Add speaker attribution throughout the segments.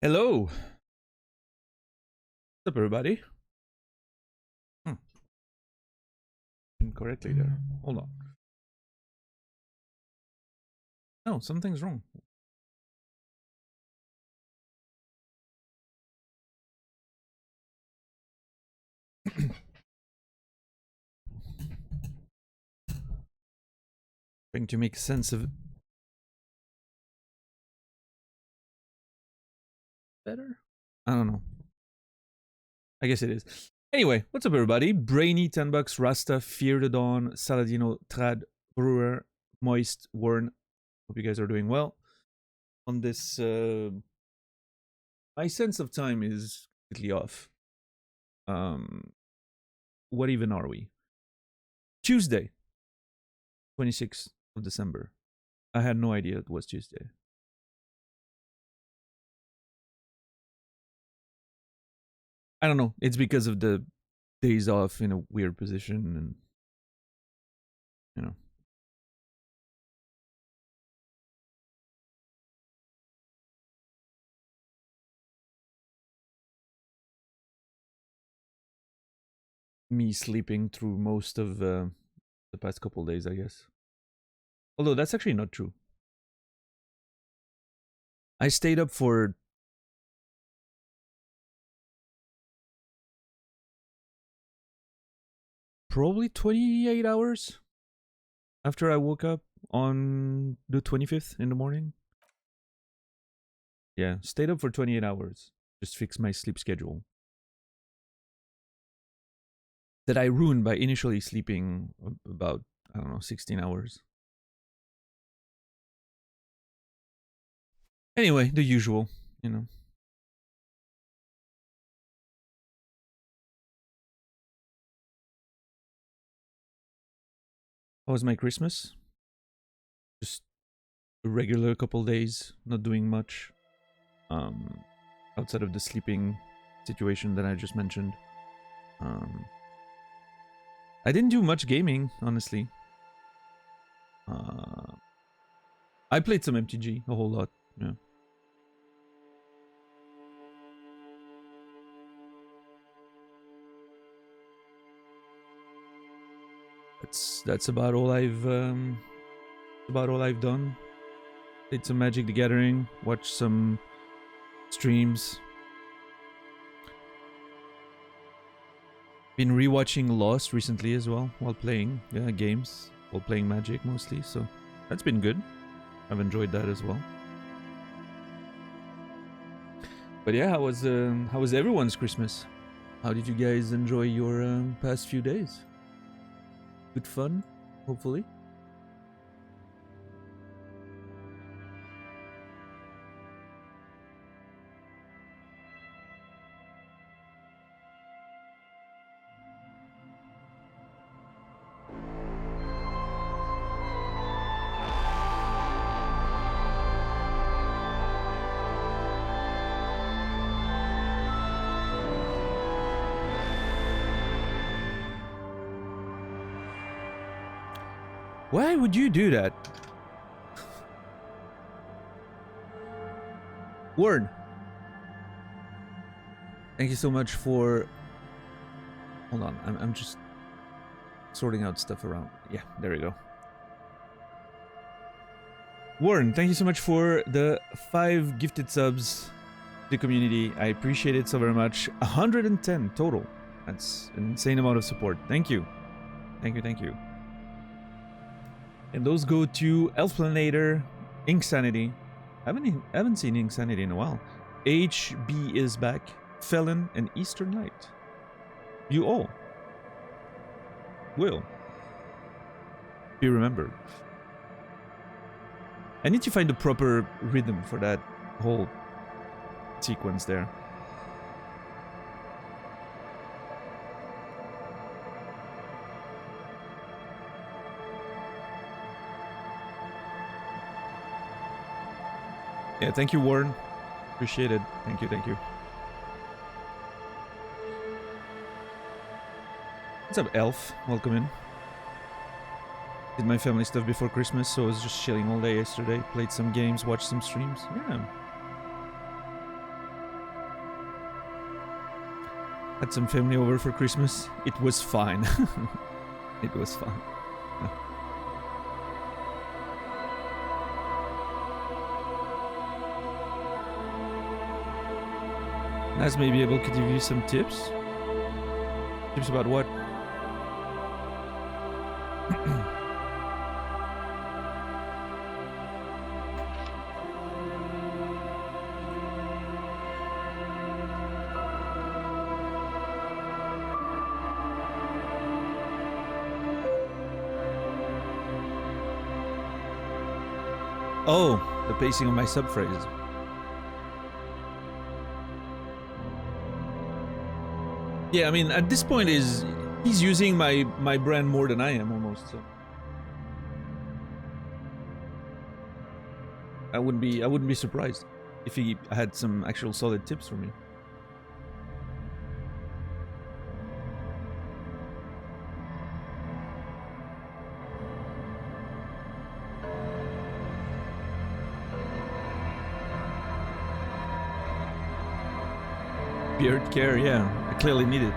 Speaker 1: Hello. What's up, everybody? Hmm. Incorrectly there. Hold on. No, something's wrong. Trying to make sense of it. Better? I don't know. I guess it is. Anyway, what's up, everybody? Brainy, 10 bucks, Rasta, Fear the Dawn, Saladino, Trad, Brewer, Moist, Warren. Hope you guys are doing well. On this, my sense of time is completely off. What even are we? Tuesday, 26th of December. I had no idea it was Tuesday. I don't know. It's because of the days off in a weird position and, you know. Me sleeping through most of the past couple days, I guess. Although that's actually not true. I stayed up for probably 28 hours after I woke up on the 25th in the morning. Yeah, stayed up for 28 hours. Just fix my sleep schedule. That I ruined by initially sleeping about, I don't know, 16 hours. Anyway, the usual, you know. How was my Christmas? Just a regular couple days, not doing much. Outside of the sleeping situation that I just mentioned. I didn't do much gaming, honestly. I played some MTG, a whole lot, yeah. That's about all I've done. Played some Magic the Gathering, watched some streams. Been rewatching Lost recently as well while playing games, while playing Magic mostly, so that's been good. I've enjoyed that as well. But yeah, how was everyone's Christmas? How did you guys enjoy your past few days? Good fun, hopefully. Why would you do that? Word. Thank you so much for... Hold on, I'm just sorting out stuff around. Yeah, there we go. Warren, thank you so much for the 5 gifted subs to the community. I appreciate it so very much. 110 total. That's an insane amount of support. Thank you. Thank you, thank you. And those go to Elfplanator, Inksanity. I haven't seen Inksanity in a while. HB is back. Felon and Eastern Light. You all will be remembered. I need to find the proper rhythm for that whole sequence there. Yeah, thank you, Warren. Appreciate it. Thank you, thank you. What's up, Elf? Welcome in. Did my family stuff before Christmas, so I was just chilling all day yesterday. Played some games, watched some streams. Yeah. Had some family over for Christmas. It was fine. It was fine. Naz may be able to give you some tips. Tips about what? Oh, the pacing of my subphrase. Yeah, I mean, at this point he's using my brand more than I am almost. So I wouldn't be surprised if he had some actual solid tips for me. Beard care, yeah, I clearly need it.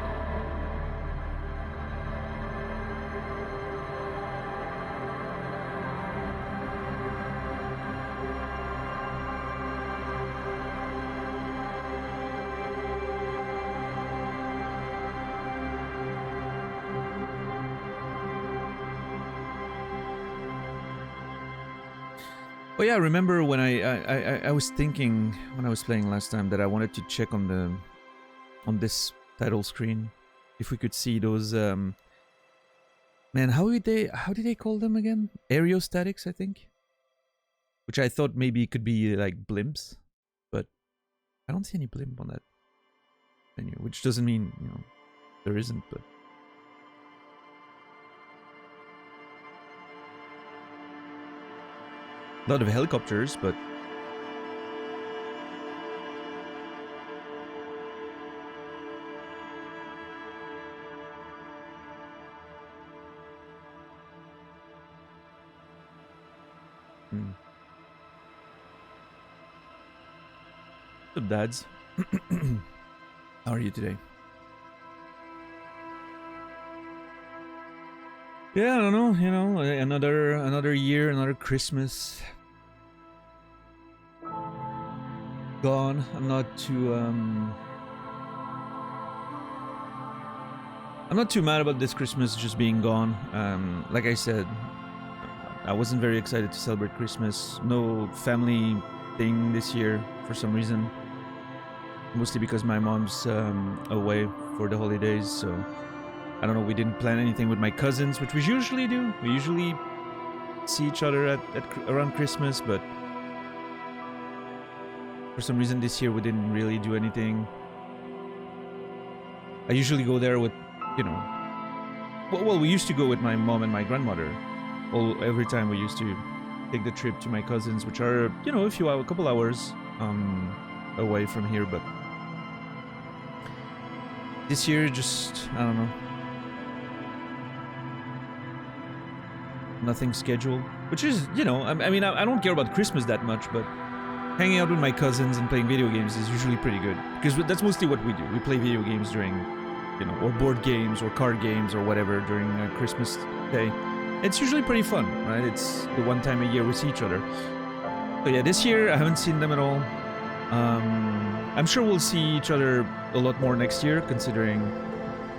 Speaker 1: Oh yeah, I remember when I was thinking when I was playing last time that I wanted to check on this title screen if we could see those man, how did they call them again? Aerostatics, I think. Which I thought maybe could be like blimps, but I don't see any blimp on that menu, which doesn't mean, you know, there isn't, but a lot of helicopters, but What's up, dads? How are you today? Yeah, I don't know, you know, another year, another Christmas gone. I'm not too mad about this Christmas just being gone. Like I said, I wasn't very excited to celebrate Christmas. No family thing this year for some reason. Mostly because my mom's away for the holidays, so I don't know, we didn't plan anything with my cousins, which we usually do. We usually see each other at around Christmas, but for some reason this year we didn't really do anything. I usually go there with, you know, well, we used to go with my mom and my grandmother. Every time we used to take the trip to my cousins, which are, you know, a couple hours away from here, but this year just, I don't know, nothing scheduled, which is, you know, I mean, I don't care about Christmas that much, but hanging out with my cousins and playing video games is usually pretty good, because that's mostly what we do. We play video games during, you know, or board games or card games or whatever during Christmas Day. It's usually pretty fun, right? It's the one time a year we see each other. So yeah, this year I haven't seen them at all. I'm sure we'll see each other a lot more next year, considering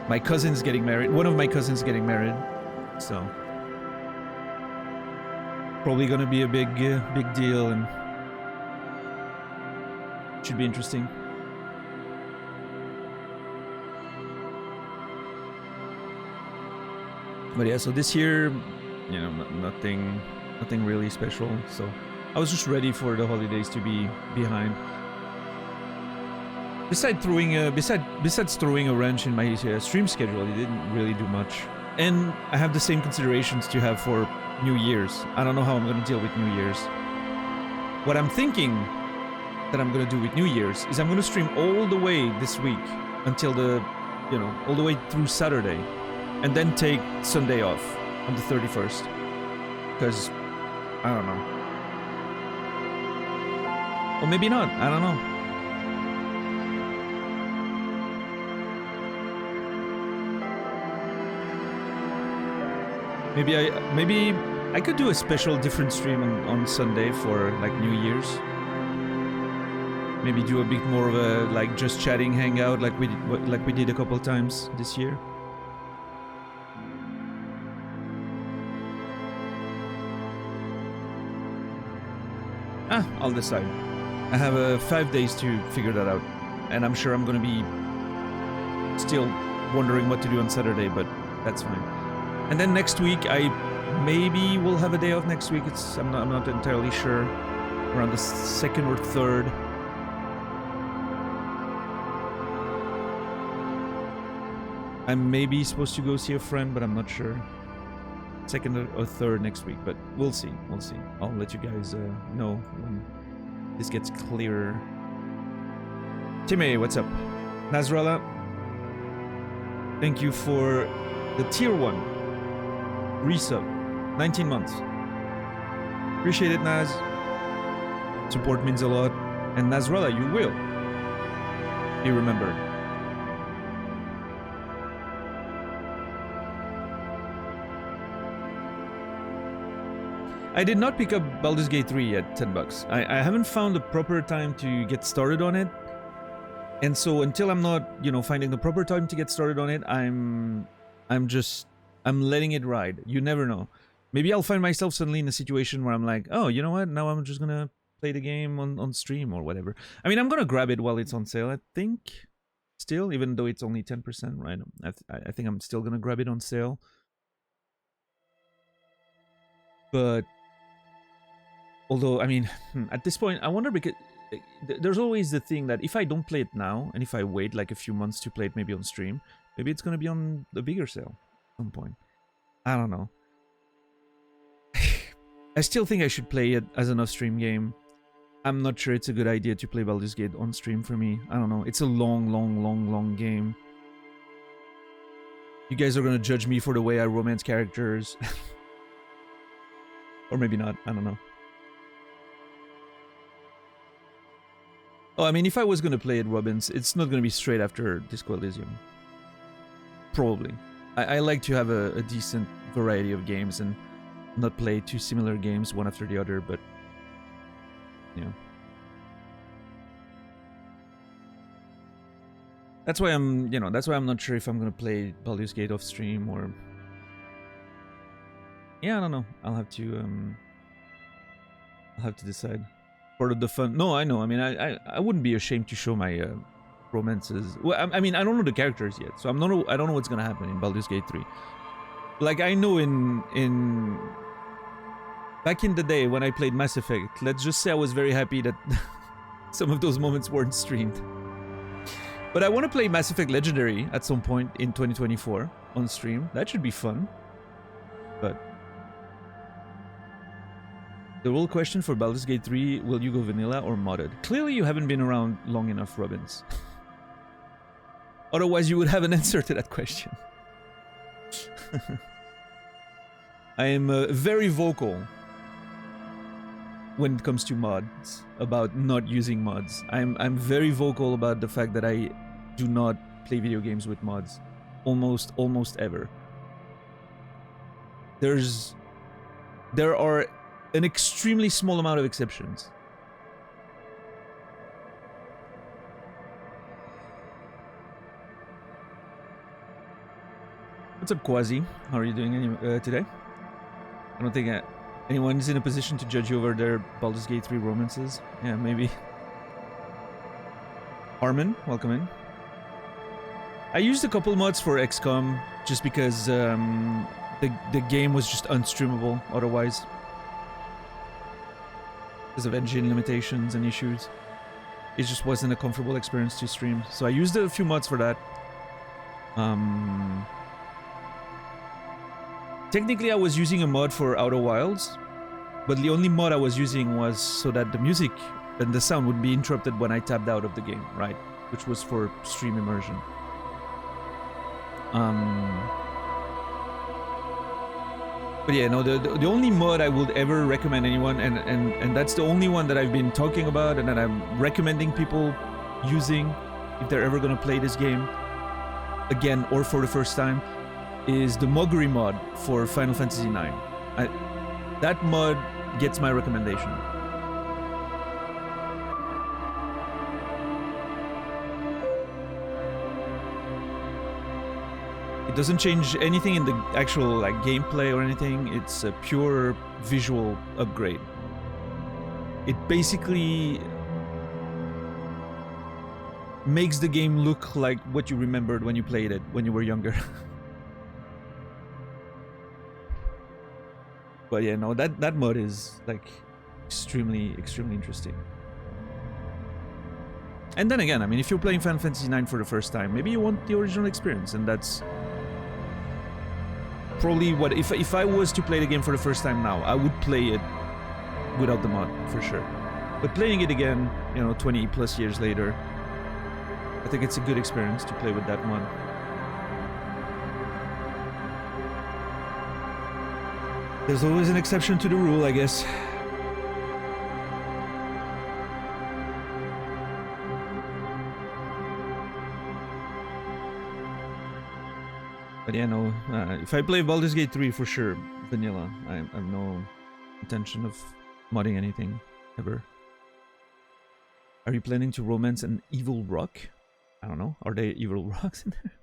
Speaker 1: my cousin's getting married. One of my cousins getting married, so probably gonna be a big deal, and should be interesting. But yeah, so this year, you know, nothing really special. So I was just ready for the holidays to be behind. Besides throwing a wrench in my stream schedule, it didn't really do much. And I have the same considerations to have for New Year's. I don't know how I'm going to deal with New Year's. What I'm thinking that I'm going to do with New Year's is I'm going to stream all the way this week until all the way through Saturday, and then take Sunday off on the 31st. Because, I don't know. Or maybe not, I don't know. maybe I could do a special different stream on Sunday for like New Year's. Maybe do a bit more of a like just chatting hangout like we did a couple times this year. I'll decide. I have 5 days to figure that out, and I'm sure I'm gonna be still wondering what to do on Saturday, but that's fine. And then next week I maybe will have a day off next week. I'm not entirely sure. Around the 2nd or 3rd. I'm maybe supposed to go see a friend, but I'm not sure. 2nd or 3rd next week, but we'll see. We'll see. I'll let you guys know when this gets clearer. Timmy, what's up? Nasrallah, thank you for the tier 1 resub. 19 months. Appreciate it, Naz. Support means a lot. And Nasrallah, you will be remembered. I did not pick up Baldur's Gate 3 at $10. I haven't found the proper time to get started on it. And so until I'm not, finding the proper time to get started on it, I'm letting it ride. You never know. Maybe I'll find myself suddenly in a situation where I'm like, oh, you know what? Now I'm just gonna play the game on stream or whatever. I mean, I'm gonna grab it while it's on sale, I think. Still, even though it's only 10%, right? I think I'm still gonna grab it on sale. But although, I mean, at this point, I wonder, because there's always the thing that if I don't play it now, and if I wait like a few months to play it maybe on stream, maybe it's gonna be on the bigger sale at some point. I don't know. I still think I should play it as an off-stream game. I'm not sure it's a good idea to play Baldur's Gate on stream for me. I don't know. It's a long game. You guys are gonna judge me for the way I romance characters. Or maybe not. I don't know. Oh, I mean, if I was gonna play it, Robbins, it's not gonna be straight after Disco Elysium. Probably. I like to have a decent variety of games and not play two similar games one after the other, but that's why I'm not sure if I'm gonna play Baldur's Gate off stream or I don't know. I'll have to decide. Part of the fun. No, I know. I mean, I wouldn't be ashamed to show my romances. Well, I mean, I don't know the characters yet, so I don't know what's gonna happen in Baldur's Gate 3. Like, I know in back in the day when I played Mass Effect, let's just say I was very happy that some of those moments weren't streamed. But I want to play Mass Effect Legendary at some point in 2024 on stream. That should be fun. But the real question for Baldur's Gate 3, will you go vanilla or modded? Clearly you haven't been around long enough, Robbins. Otherwise you would have an answer to that question. I am very vocal when it comes to mods, about not using mods. I'm very vocal about the fact that I do not play video games with mods. Almost ever. There are an extremely small amount of exceptions. What's up, Quasi? How are you doing today? I don't think anyone's in a position to judge you over their Baldur's Gate 3 romances. Yeah, maybe. Armin, welcome in. I used a couple mods for XCOM just because the game was just unstreamable otherwise. Because of engine limitations and issues. It just wasn't a comfortable experience to stream. So I used a few mods for that. Technically I was using a mod for Outer Wilds, but the only mod I was using was so that the music and the sound would be interrupted when I tapped out of the game, right? Which was for stream immersion. But yeah, no, the only mod I would ever recommend anyone, and that's the only one that I've been talking about and that I'm recommending people using if they're ever gonna play this game again or for the first time, is the Moguri mod for Final Fantasy IX. That mod gets my recommendation. It doesn't change anything in the actual like gameplay or anything. It's a pure visual upgrade. It basically makes the game look like what you remembered when you played it when you were younger. But yeah, no, that mod is like extremely interesting. And then again, I mean, if you're playing Final Fantasy IX for the first time, maybe you want the original experience, and that's probably what, if I was to play the game for the first time now, I would play it without the mod, for sure. But playing it again, you know, 20 plus years later, I think it's a good experience to play with that mod. There's always an exception to the rule, I guess. But yeah, no, if I play Baldur's Gate 3, for sure, vanilla. I have no intention of modding anything, ever. Are you planning to romance an evil rock? I don't know. Are there evil rocks in there?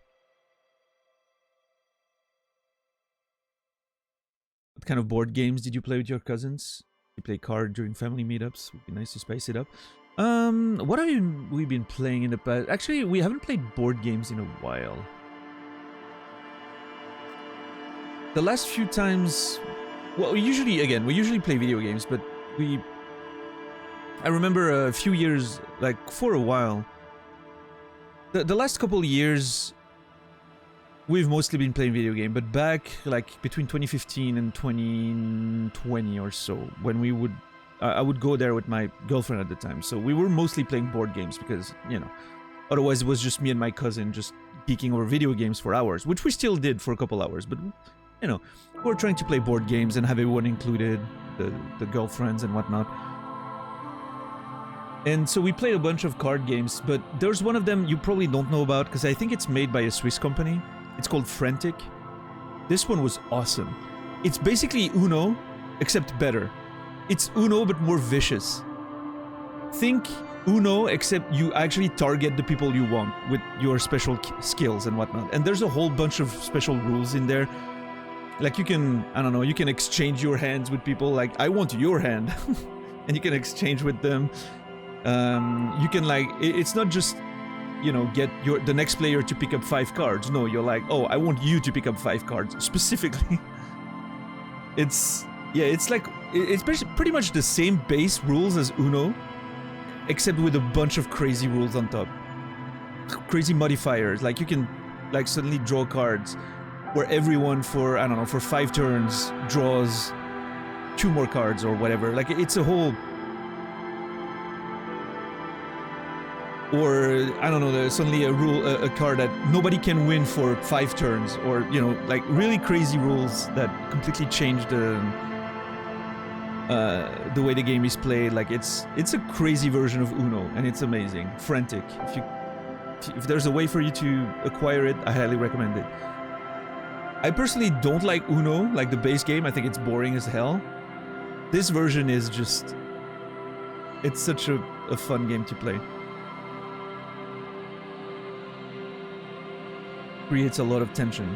Speaker 1: What kind of board games did you play with your cousins? You play card during family meetups? Would be nice to spice it up. What have we been playing in the past? Actually, we haven't played board games in a while. The last few times, well, we usually play video games, but I remember a few years, like for a while, the last couple of years, we've mostly been playing video game, but back like between 2015 and 2020 or so, when I would go there with my girlfriend at the time, so we were mostly playing board games because, you know, otherwise it was just me and my cousin just geeking over video games for hours, which we still did for a couple hours, but you know, we're trying to play board games and have everyone included, the girlfriends and whatnot. And so we played a bunch of card games, but there's one of them you probably don't know about because I think it's made by a Swiss company. It's called Frantic. This one was awesome. It's basically Uno, except better. It's Uno, but more vicious. Think Uno, except you actually target the people you want with your special skills and whatnot. And there's a whole bunch of special rules in there. Like you can, I don't know, you can exchange your hands with people, like, I want your hand. And you can exchange with them. You can, like, it's not just, you know, get the next player to pick up 5 cards. No, you're like, oh, I want you to pick up 5 cards, specifically. It's like, it's pretty much the same base rules as Uno, except with a bunch of crazy rules on top. Crazy modifiers, like you can, like, suddenly draw cards where everyone for, I don't know, for 5 turns draws 2 more cards or whatever. Like, it's a whole... Or, I don't know, there's suddenly a card that nobody can win for 5 turns. Or, you know, like, really crazy rules that completely change the way the game is played. Like, it's a crazy version of Uno, and it's amazing. Frantic. If there's a way for you to acquire it, I highly recommend it. I personally don't like Uno, like the base game. I think it's boring as hell. This version is just... It's such a fun game to play. Creates a lot of tension.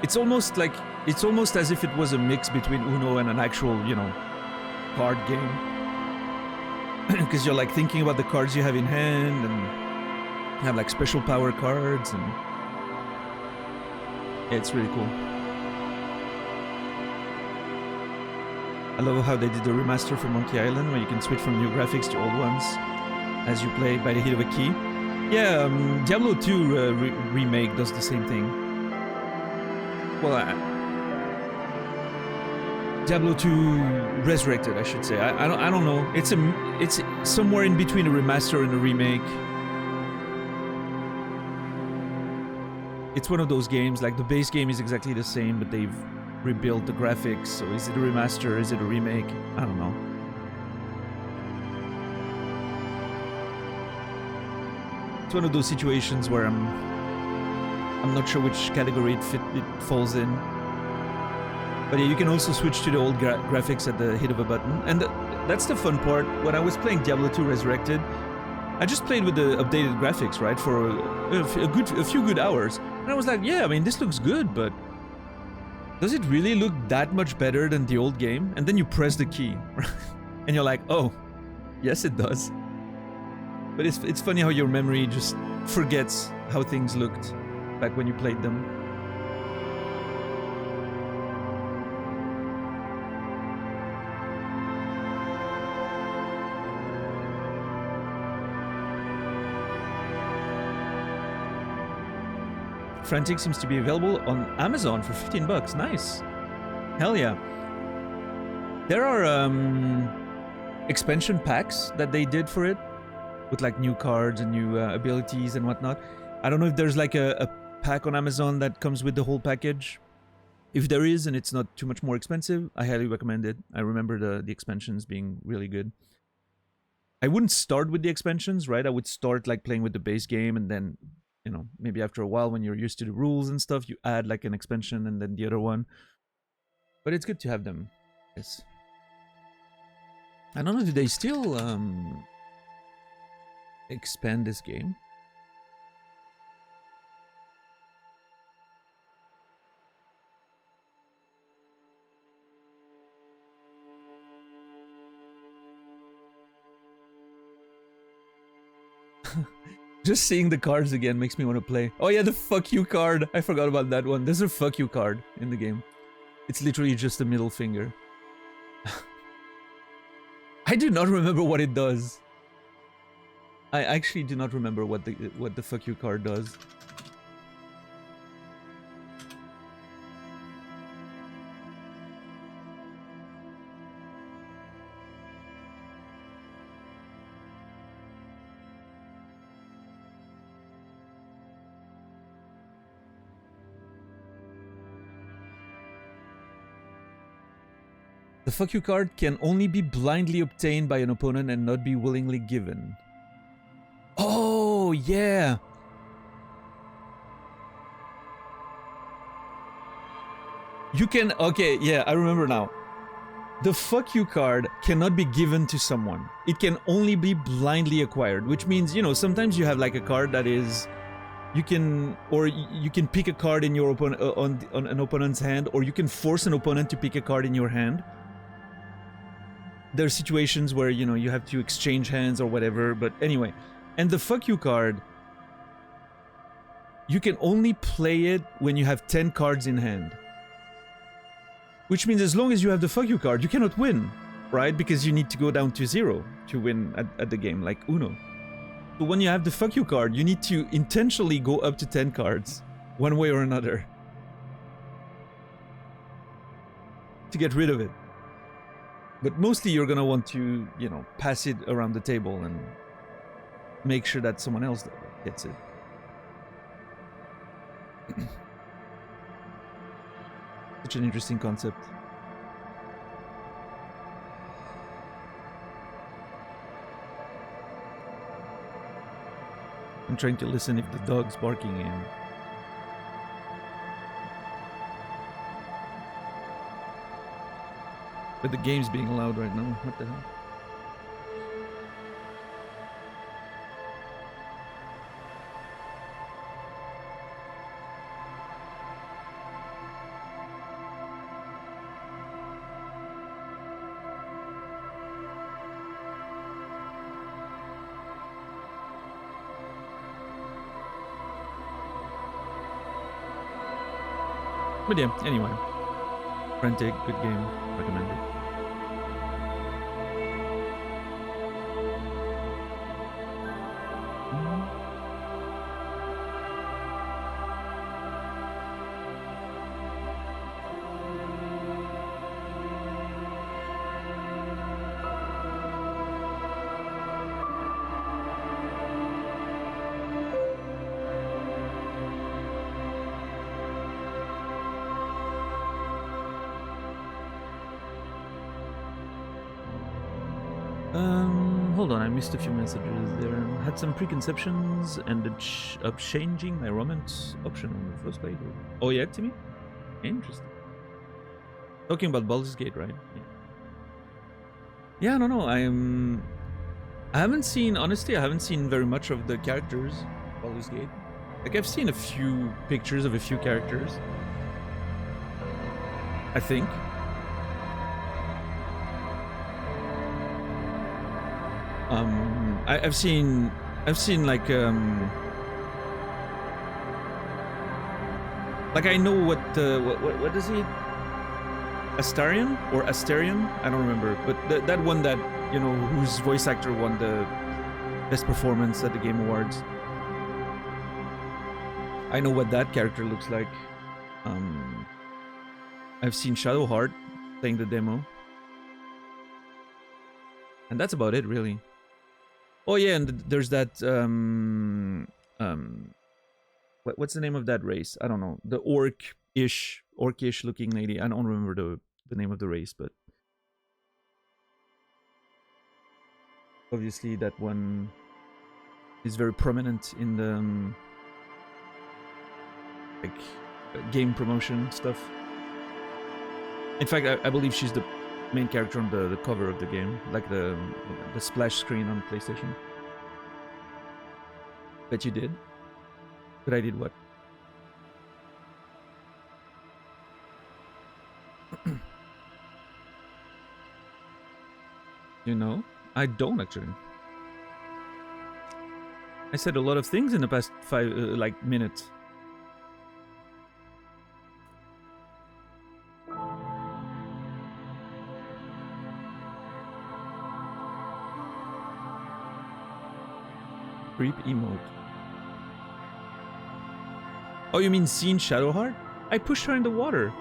Speaker 1: It's almost as if it was a mix between Uno and an actual, you know, card game. Because you're like thinking about the cards you have in hand and have like special power cards, and yeah, it's really cool. I love how they did the remaster for Monkey Island, where you can switch from new graphics to old ones as you play by the hit of a key. Yeah, Diablo 2 remake does the same thing. Well, Diablo 2 Resurrected, I should say. I don't know. It's somewhere in between a remaster and a remake. It's one of those games, like the base game is exactly the same, but they've rebuilt the graphics. So is it a remaster? Is it a remake? I don't know. it's one of those situations where I'm not sure which category it falls in. But yeah, you can also switch to the old graphics at the hit of a button, and that's the fun part. When I was playing Diablo 2 Resurrected, I just played with the updated graphics, right, for a few good hours, and I was like, yeah, I mean, this looks good, but does it really look that much better than the old game? And then you press the key, and you're like, oh, yes, it does. But it's funny how your memory just forgets how things looked back when you played them. Frantic seems to be available on Amazon for $15. Nice. Hell yeah. There are expansion packs that they did for it, with like new cards and new abilities and whatnot. I don't know if there's like a pack on Amazon that comes with the whole package. If there is and it's not too much more expensive, I highly recommend it. I remember the expansions being really good. I wouldn't start with the expansions, right? I would start like playing with the base game, and then, you know, maybe after a while when you're used to the rules and stuff, you add like an expansion and then the other one. But it's good to have them. Yes. I don't know, do they still expand this game? Just seeing the cards again makes me want to play. Oh yeah, the fuck you card. I forgot about that one. There's a fuck you card in the game. It's literally just a middle finger. I do not remember what it does. I actually do not remember what the fuck you card does. The fuck you card can only be blindly obtained by an opponent and not be willingly given. Oh, yeah. You can... Okay, yeah, I remember now. The fuck you card cannot be given to someone. It can only be blindly acquired, which means, you know, sometimes you have like a card that is... You can... Or you can pick a card in your opponent on an opponent's hand, or you can force an opponent to pick a card in your hand. There are situations where, you know, you have to exchange hands or whatever, but anyway. And the fuck you card, you can only play it when you have 10 cards in hand. Which means as long as you have the fuck you card, you cannot win, right? Because you need to go down to 0 to win at the game, like Uno. So when you have the fuck you card, you need to intentionally go up to 10 cards, one way or another, to get rid of it. But mostly you're gonna want to, you know, pass it around the table and make sure that someone else gets it. Such an interesting concept. I'm trying to listen if the dog's barking in. But the game's being loud right now. What the hell? But yeah, anyway. Frantic, good game. Recommend it. hold on, I missed a few messages there. Had some preconceptions, ended up changing my romance option on the first play. Oh yeah, Timmy? Interesting. Talking about Baldur's Gate, right? Yeah, I don't know. I haven't seen, honestly, I haven't seen very much of the characters Baldur's Gate. Like, I've seen a few pictures of a few characters, I think. I've seen like I know what is he? Astarion or Astarion? I don't remember, but that one that, you know, whose voice actor won the best performance at the Game Awards. I know what that character looks like. I've seen Shadowheart playing the demo, and that's about it, really. Oh yeah, and there's that what's the name of that race? I don't know. The orcish looking lady. I don't remember the name of the race, but obviously that one is very prominent in the like game promotion stuff. In fact, I believe she's the main character on the cover of the game, like the splash screen on PlayStation. Bet you did. But I did what? You know, I don't actually. I said a lot of things in the past 5 minutes. Creep emote. Oh, you mean seen Shadowheart? I pushed her in the water.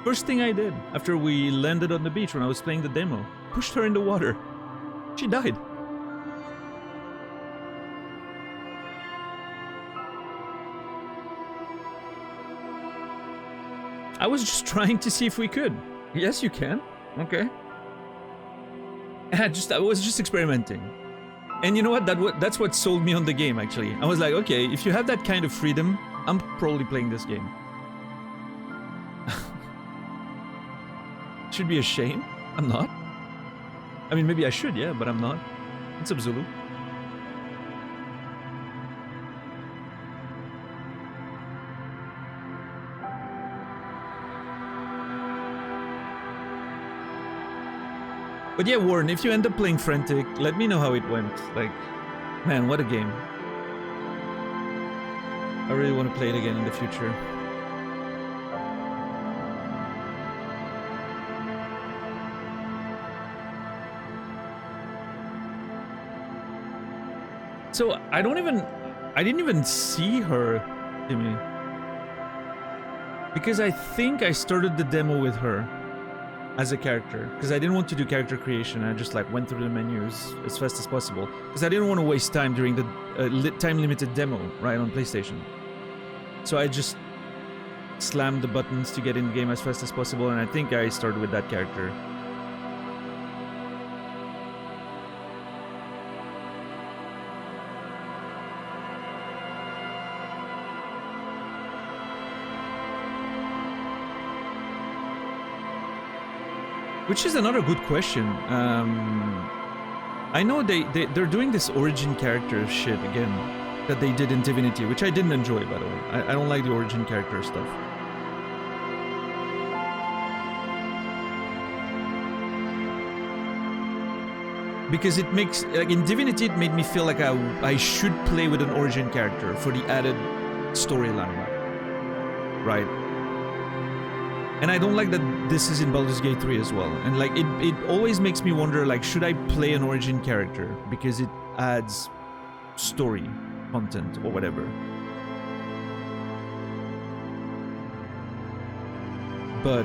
Speaker 1: First thing I did after we landed on the beach when I was playing the demo. Pushed her in the water. She died. I was just trying to see if we could. Yes, you can. Okay. I was just experimenting. And you know what? That's what sold me on the game, actually. I was like, okay, if you have that kind of freedom, I'm probably playing this game. Should be a shame. I'm not. I mean, maybe I should, yeah, but I'm not. It's Absolute. But yeah, Warren, if you end up playing Frantic, let me know how it went. Like, man, what a game. I really want to play it again in the future. So, I didn't even see her, Jimmy. Because I think I started the demo with her. As a character, because I didn't want to do character creation. I just like went through the menus as fast as possible because I didn't want to waste time during the time-limited demo, right, on PlayStation. So I just slammed the buttons to get in the game as fast as possible, and I think I started with that character. Which is another good question. I know they're doing this origin character shit again that they did in Divinity, which I didn't enjoy, by the way. I don't like the origin character stuff. Because it makes, like in Divinity, it made me feel like I should play with an origin character for the added storyline, right? And I don't like that this is in Baldur's Gate 3 as well. And like it always makes me wonder, like, should I play an origin character because it adds story content or whatever. But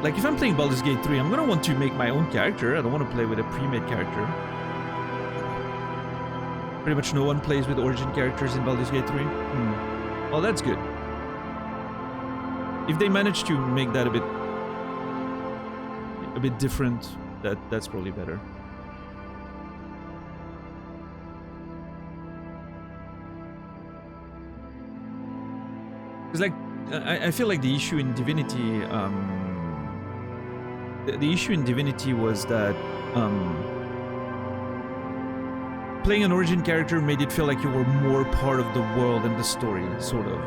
Speaker 1: like if I'm playing Baldur's Gate 3, I'm gonna want to make my own character. I don't want to play with a pre-made character. Pretty much no one plays with origin characters in Baldur's Gate 3. Well, that's good. If they manage to make that a bit a bit different, that's probably better. It's like I feel like the issue in Divinity, the issue in Divinity was that playing an origin character made it feel like you were more part of the world and the story, sort of.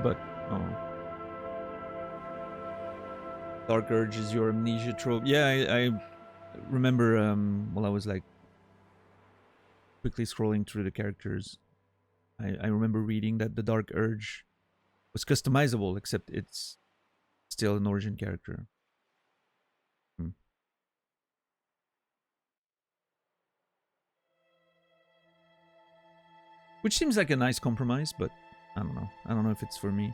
Speaker 1: But Dark Urge is your amnesia trope. Yeah, I remember while I was like quickly scrolling through the characters, I remember reading that the Dark Urge was customizable, except it's still an origin character. Which seems like a nice compromise, but I don't know. I don't know if it's for me.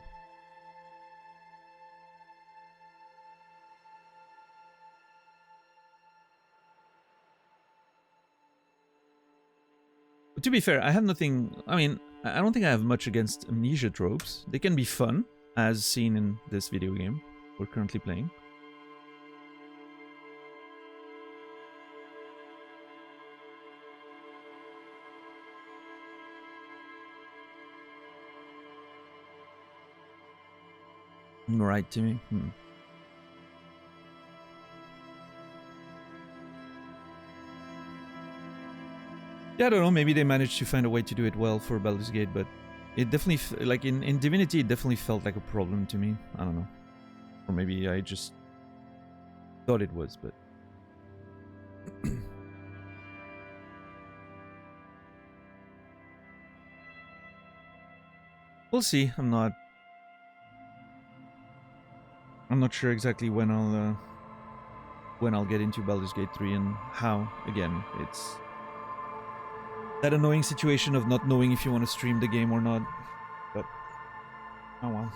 Speaker 1: But to be fair, I have nothing... I mean, I don't think I have much against amnesia tropes. They can be fun, as seen in this video game we're currently playing. Right, Timmy? Yeah, I don't know, maybe they managed to find a way to do it well for Baldur's Gate, but it definitely, like in Divinity, it definitely felt like a problem to me. I don't know. Or maybe I just thought it was, but... We'll see. I'm not sure exactly when I'll get into Baldur's Gate 3 and how. Again, it's that annoying situation of not knowing if you want to stream the game or not. But oh well.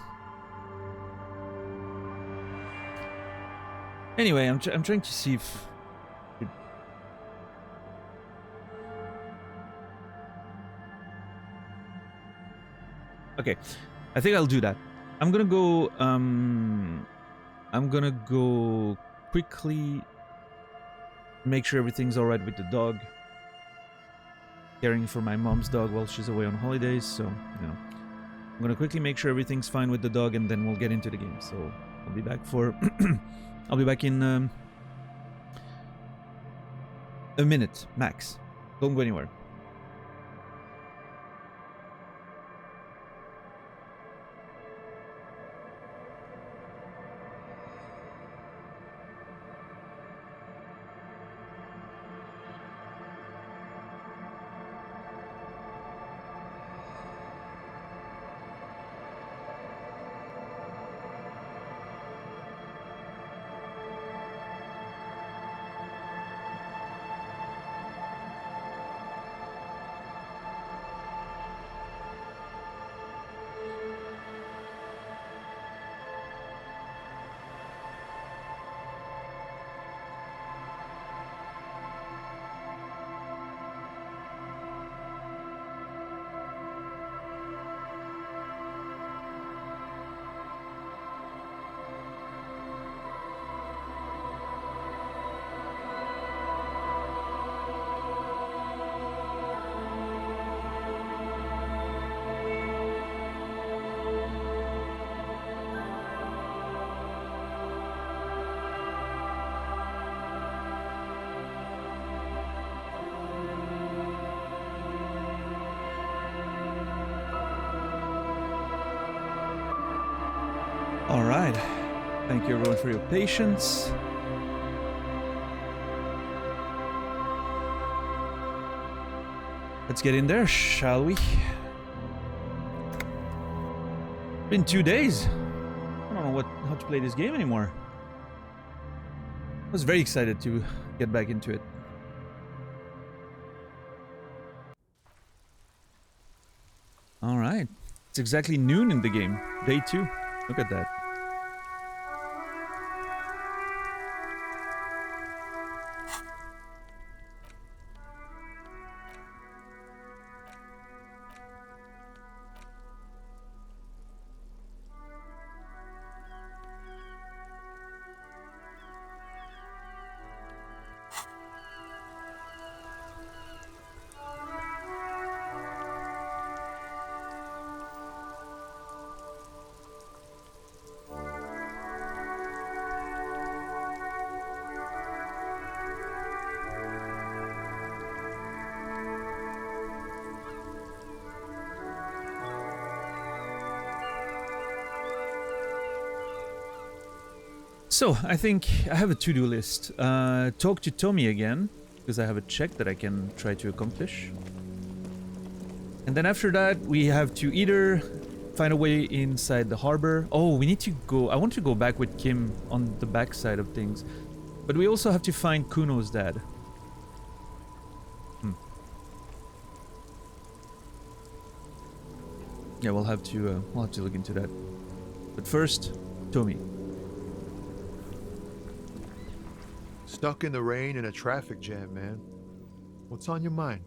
Speaker 1: Anyway, I'm trying to see if okay, I think I'll do that. I'm gonna go quickly make sure everything's alright with the dog. Caring for my mom's dog while she's away on holidays, so, you know. I'm gonna quickly make sure everything's fine with the dog, and then we'll get into the game. So, I'll be back for... I'll be back in a minute, max. Don't go anywhere. Alright. Thank you everyone for your patience. Let's get in there, shall we? Been 2 days. I don't know how to play this game anymore. I was very excited to get back into it. Alright. It's exactly noon in the game. Day 2. Look at that. So, I think I have a to-do list. Talk to Tommy again, because I have a check that I can try to accomplish. And then after that, we have to either find a way inside the harbor. Oh, we need to go... I want to go back with Kim on the back side of things. But we also have to find Kuno's dad. Yeah, we'll have to look into that. But first, Tommy.
Speaker 2: Stuck in the rain in a traffic jam, man. What's on your mind?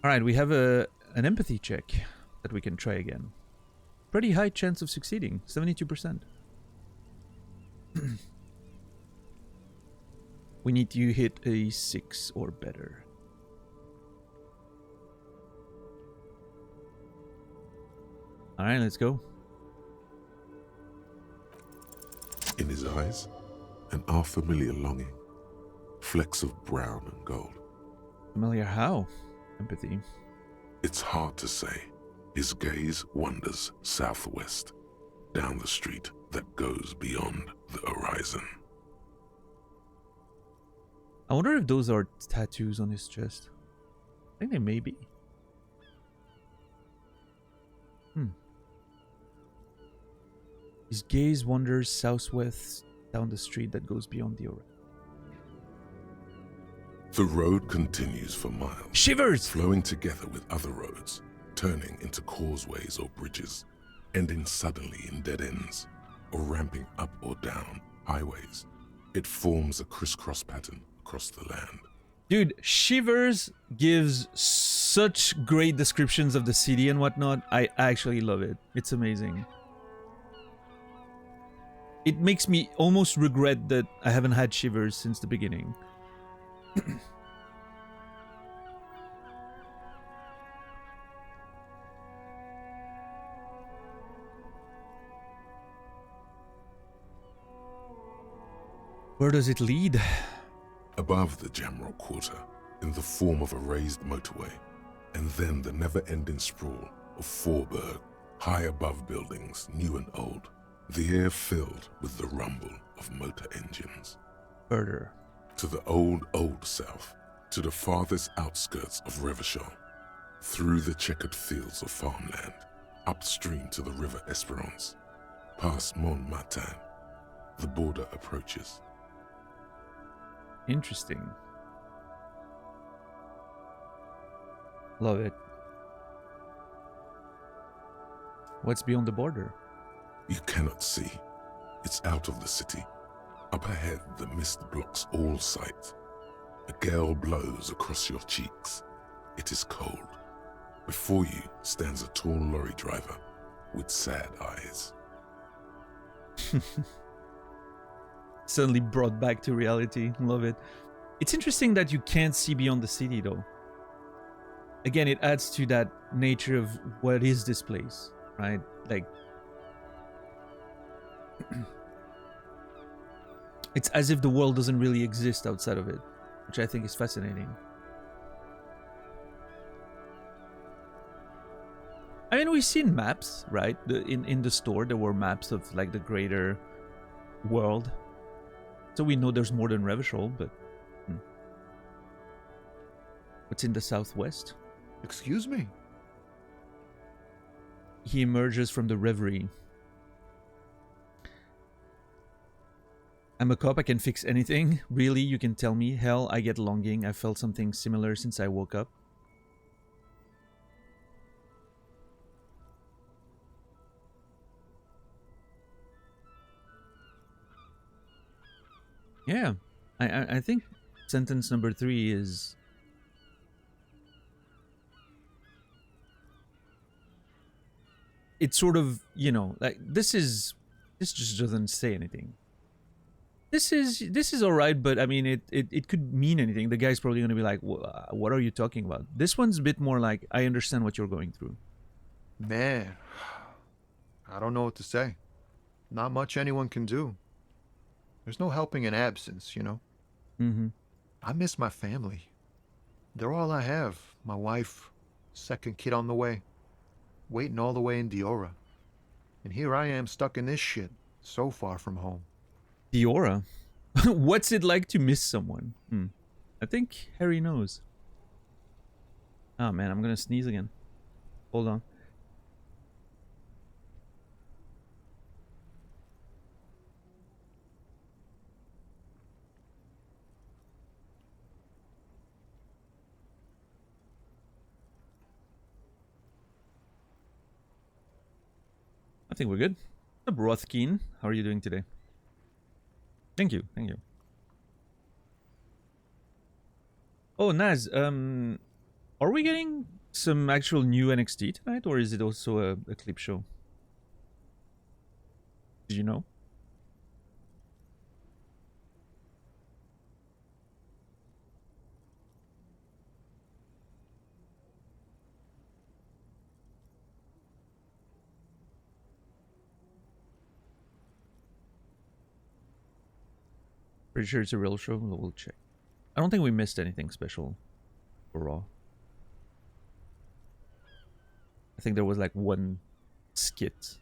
Speaker 1: Alright, we have an empathy check that we can try again. Pretty high chance of succeeding, 72%. We need to hit a 6 or better. Alright, let's go.
Speaker 3: In his eyes, an unfamiliar longing, flecks of brown and gold.
Speaker 1: Familiar how? Empathy.
Speaker 3: It's hard to say. His gaze wanders southwest, down the street that goes beyond the horizon.
Speaker 1: I wonder if those are tattoos on his chest. I think they may be. His gaze wanders southwest down the street that goes beyond the horizon.
Speaker 3: The road continues for miles,
Speaker 1: Shivers!
Speaker 3: flowing together with other roads, turning into causeways or bridges, ending suddenly in dead ends, or ramping up or down highways. It forms a crisscross pattern across the land.
Speaker 1: Dude, Shivers gives such great descriptions of the city and whatnot. I actually love it. It's amazing. It makes me almost regret that I haven't had Shivers since the beginning. Where does it lead?
Speaker 3: Above the Jamrock Quarter, in the form of a raised motorway, and then the never-ending sprawl of Forburg, high above buildings, new and old, the air filled with the rumble of motor engines.
Speaker 1: Further.
Speaker 3: To the old south, to the farthest outskirts of Revachol, through the checkered fields of farmland, upstream to the river Esperance, past Montmartin, the border approaches.
Speaker 1: Interesting. Love it. What's beyond the border?
Speaker 3: You cannot see. It's out of the city. Up ahead, the mist blocks all sight. A gale blows across your cheeks. It is cold. Before you stands a tall lorry driver with sad eyes.
Speaker 1: Suddenly brought back to reality. Love it. It's interesting that you can't see beyond the city, though. Again, it adds to that nature of what is this place, right? Like, it's as if the world doesn't really exist outside of it, which I think is fascinating. I mean, we've seen maps, right? In the store, there were maps of like the greater world. So we know there's more than Revachol, but... What's in the southwest?
Speaker 2: Excuse me?
Speaker 1: He emerges from the reverie. I'm a cop, I can fix anything. Really, you can tell me? Hell, I get longing. I felt something similar since I woke up. Yeah, I think sentence number 3 is... It's sort of, you know, like, this just doesn't say anything. This is alright, but I mean, it could mean anything. The guy's probably going to be like, what are you talking about? This one's a bit more like, I understand what you're going through.
Speaker 2: Man, I don't know what to say. Not much anyone can do. There's no helping in absence, you know?
Speaker 1: Mm-hmm.
Speaker 2: I miss my family. They're all I have. My wife, second kid on the way, waiting all the way in Diora. And here I am stuck in this shit, So far from home.
Speaker 1: Diora. What's it like to miss someone? I think Harry knows. Oh man, I'm gonna sneeze again. Hold on. I think we're good. Brothkeen, how are you doing today? Thank you, thank you. Oh, Naz, are we getting some actual new NXT tonight, or is it also a clip show? Did you know? Pretty sure it's a real show. We'll check. I don't think we missed anything special for Raw. I think there was like one skit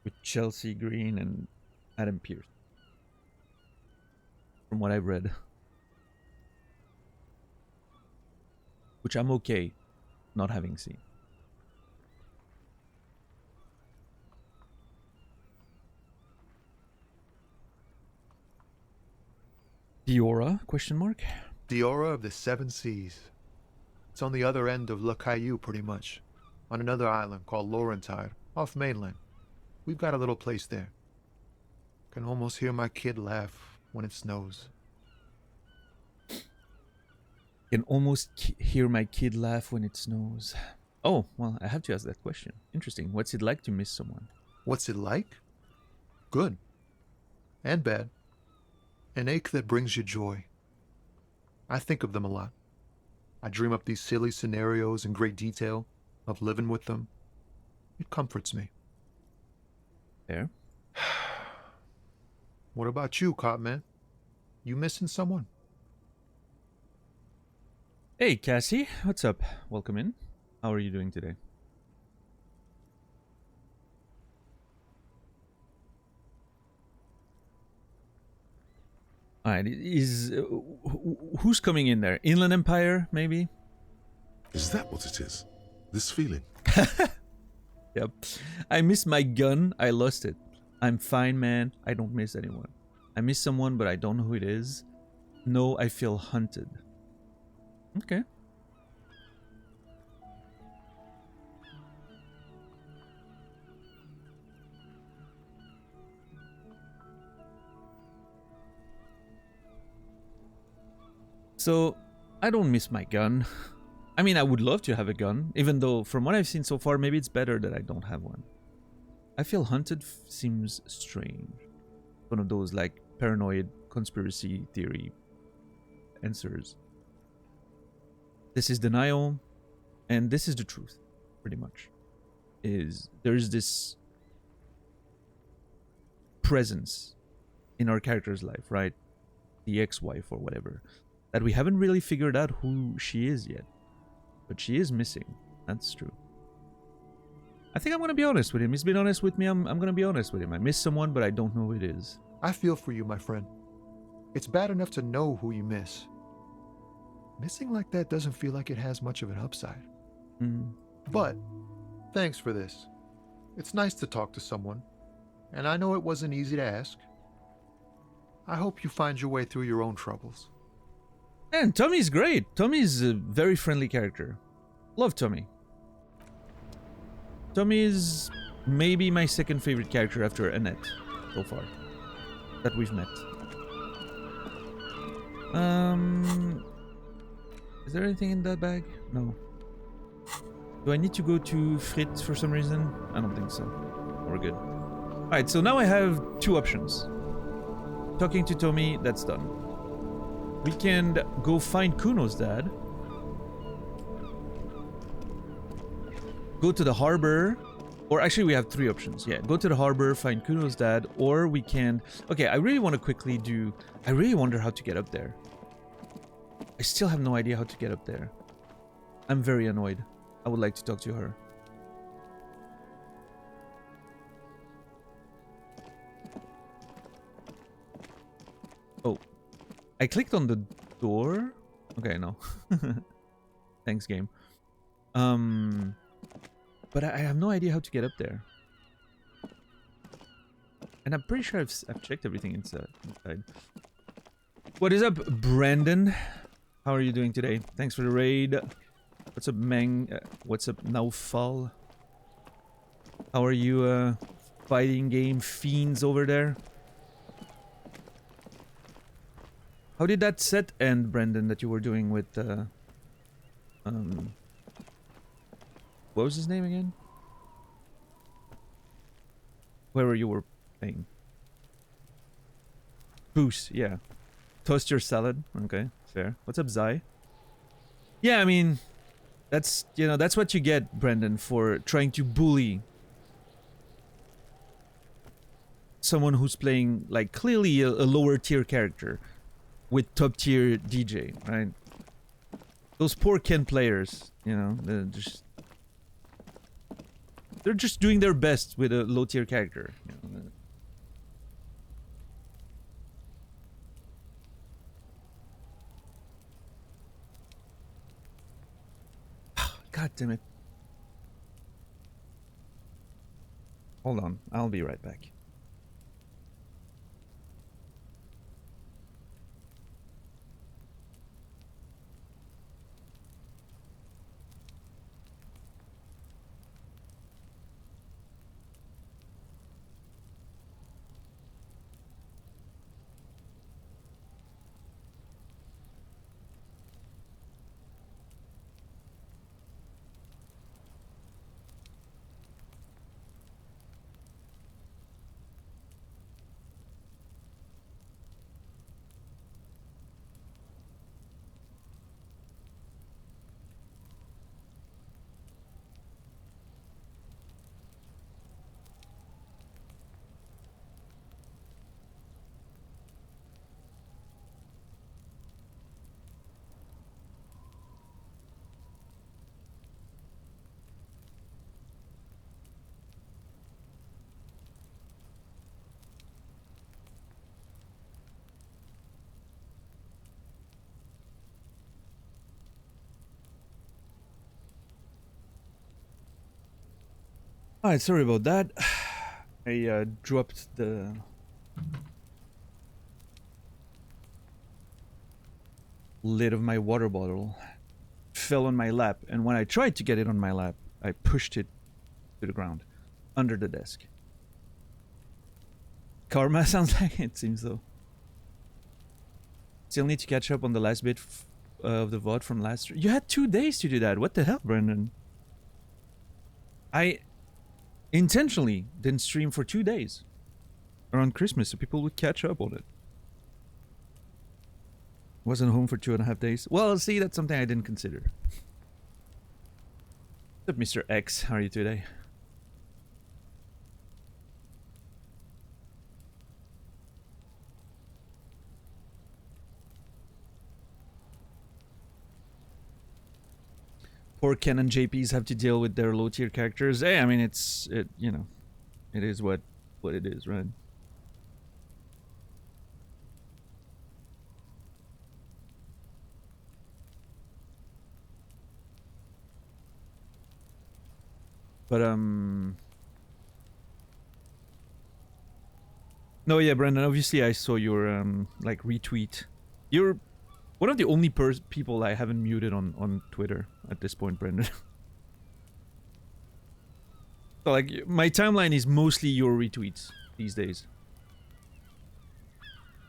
Speaker 1: with Chelsea Green and Adam Pearce, from what I've read. Which I'm okay not having seen. Diora? Question mark?
Speaker 2: Diora of the Seven Seas. It's on the other end of Le Caillou, pretty much. On another island called Laurentide, off mainland. We've got a little place there. Can almost hear my kid laugh when it snows.
Speaker 1: Can almost hear my kid laugh when it snows. Oh, well, I have to ask that question. Interesting. What's it like to miss someone?
Speaker 2: What's it like? Good. And bad. An ache that brings you joy. I think of them a lot. I dream up these silly scenarios in great detail of living with them. It comforts me.
Speaker 1: There.
Speaker 2: What about you, Cop Man? You missing someone?
Speaker 1: Hey, Cassie. What's up? Welcome in. How are you doing today? Alright, who's coming in there? Inland Empire, maybe?
Speaker 3: Is that what it is? This feeling?
Speaker 1: Yep. I miss my gun. I lost it. I'm fine, man. I don't miss anyone. I miss someone, but I don't know who it is. No, I feel hunted. Okay. So, I don't miss my gun. I mean, I would love to have a gun, even though from what I've seen so far, maybe it's better that I don't have one. I feel hunted seems strange. One of those, like, paranoid conspiracy theory answers. This is denial, and this is the truth, pretty much. There's this presence in our character's life, right? The ex-wife or whatever, that we haven't really figured out who she is yet. But she is missing. That's true. I think I'm going to be honest with him. He's been honest with me. I'm going to be honest with him. I miss someone, but I don't know who it is.
Speaker 2: I feel for you, my friend. It's bad enough to know who you miss. Missing like that doesn't feel like it has much of an upside. But, thanks for this. It's nice to talk to someone. And I know it wasn't easy to ask. I hope you find your way through your own troubles.
Speaker 1: And Tommy's great. Tommy's a very friendly character. Love Tommy. Tommy is maybe my second favorite character after Annette so far that we've met. Is there anything in that bag? No. Do I need to go to Fritz for some reason? I don't think so. We're good. Alright, so now I have two options. Talking to Tommy, that's done. We can go find Kuno's dad. Go to the harbor. Or actually, we have three options. Yeah, go to the harbor, find Kuno's dad, or we can... Okay, I really want to quickly do... I really wonder how to get up there. I still have no idea how to get up there. I'm very annoyed. I would like to talk to her. I clicked on the door. Okay, no. Thanks, game. But I have no idea how to get up there. And I'm pretty sure I've checked everything inside. What is up, Brandon? How are you doing today? Thanks for the raid. What's up, Meng? What's up, Naufal? How are you, fighting game fiends over there? How did that set end, Brendan, that you were doing with, what was his name again? Whoever you were playing. Boost, yeah. Toast your salad. Okay, fair. What's up, Zai? Yeah, I mean, that's, you know, that's what you get, Brendan, for trying to bully someone who's playing, like, clearly a lower tier character with top tier DJ, right? Those poor Ken players, you know, they're just doing their best with a low tier character. You know? God damn it. Hold on, I'll be right back. Alright, sorry about that. I dropped the lid of my water bottle. Fell on my lap, and when I tried to get it on my lap, I pushed it to the ground, under the desk. Karma sounds like it, seems though. Still need to catch up on the last bit of the VOD from last year. You had 2 days to do that. What the hell, Brendan? I intentionally didn't stream for 2 days around Christmas so people would catch up on it. Wasn't home for 2.5 days. Well, see, that's something I didn't consider. What's up, Mr. X? How are you today? Poor Ken and JPs have to deal with their low tier characters. Hey, I mean, you know, it is what it is, right? But no, yeah, Brandon. Obviously, I saw your like retweet. You're one of the only people I haven't muted on Twitter at this point, Brendan. So, like, my timeline is mostly your retweets these days.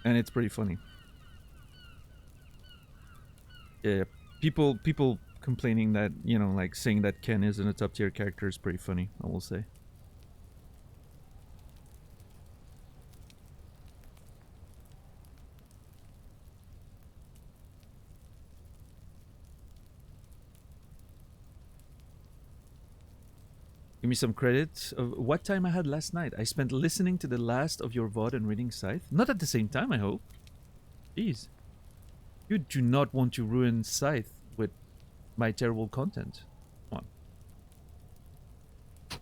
Speaker 1: And it's pretty funny. Yeah, people complaining that, you know, like, saying that Ken isn't a top tier character is pretty funny, I will say. Give me some credit of what time I had last night. I spent listening to the last of your VOD and reading Scythe. Not at the same time, I hope. Jeez. You do not want to ruin Scythe with my terrible content. Come on.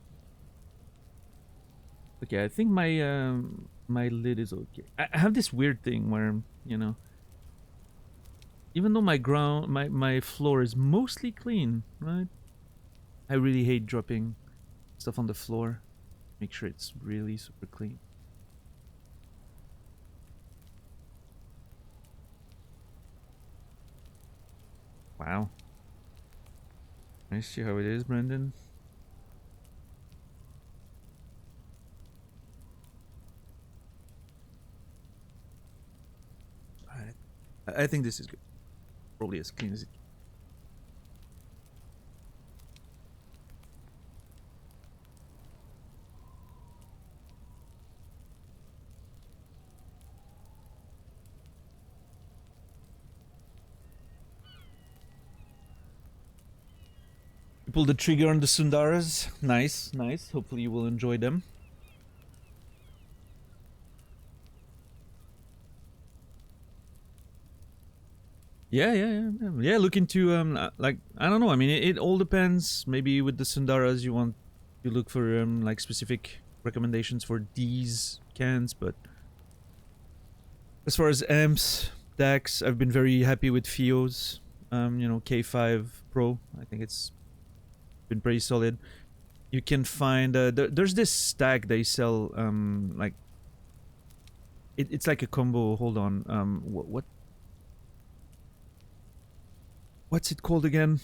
Speaker 1: Okay, I think my my lid is okay. I have this weird thing where, you know, even though my floor is mostly clean, right? I really hate dropping stuff on the floor. Make sure it's really super clean. Wow. I see how it is, Brendan. I think this is good. Probably as clean as it. You pull the trigger on the Sundaras. Nice, nice. Hopefully you will enjoy them. Yeah. Look into like I don't know. I mean, it all depends. Maybe with the Sundaras, you want to look for like specific recommendations for these cans, but as far as amps, DACs, I've been very happy with Fio's. You know, K5 Pro. I think it's been pretty solid. You can find there's this stack they sell like it's like a combo. Hold on, what's it called again?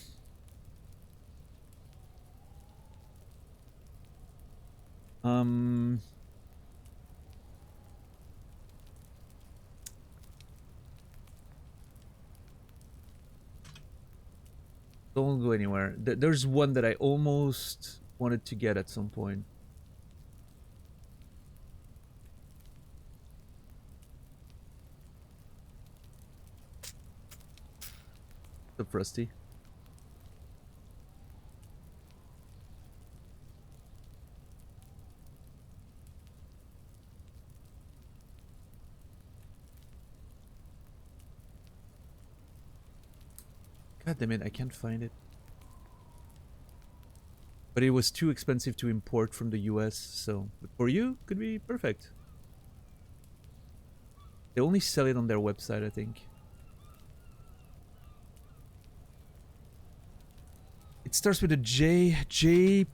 Speaker 1: Don't go anywhere. There's one that I almost wanted to get at some point. What's up, Rusty? God damn it, I can't find it. But it was too expensive to import from the US, so for you, could be perfect. They only sell it on their website, I think. It starts with a J, JPJ.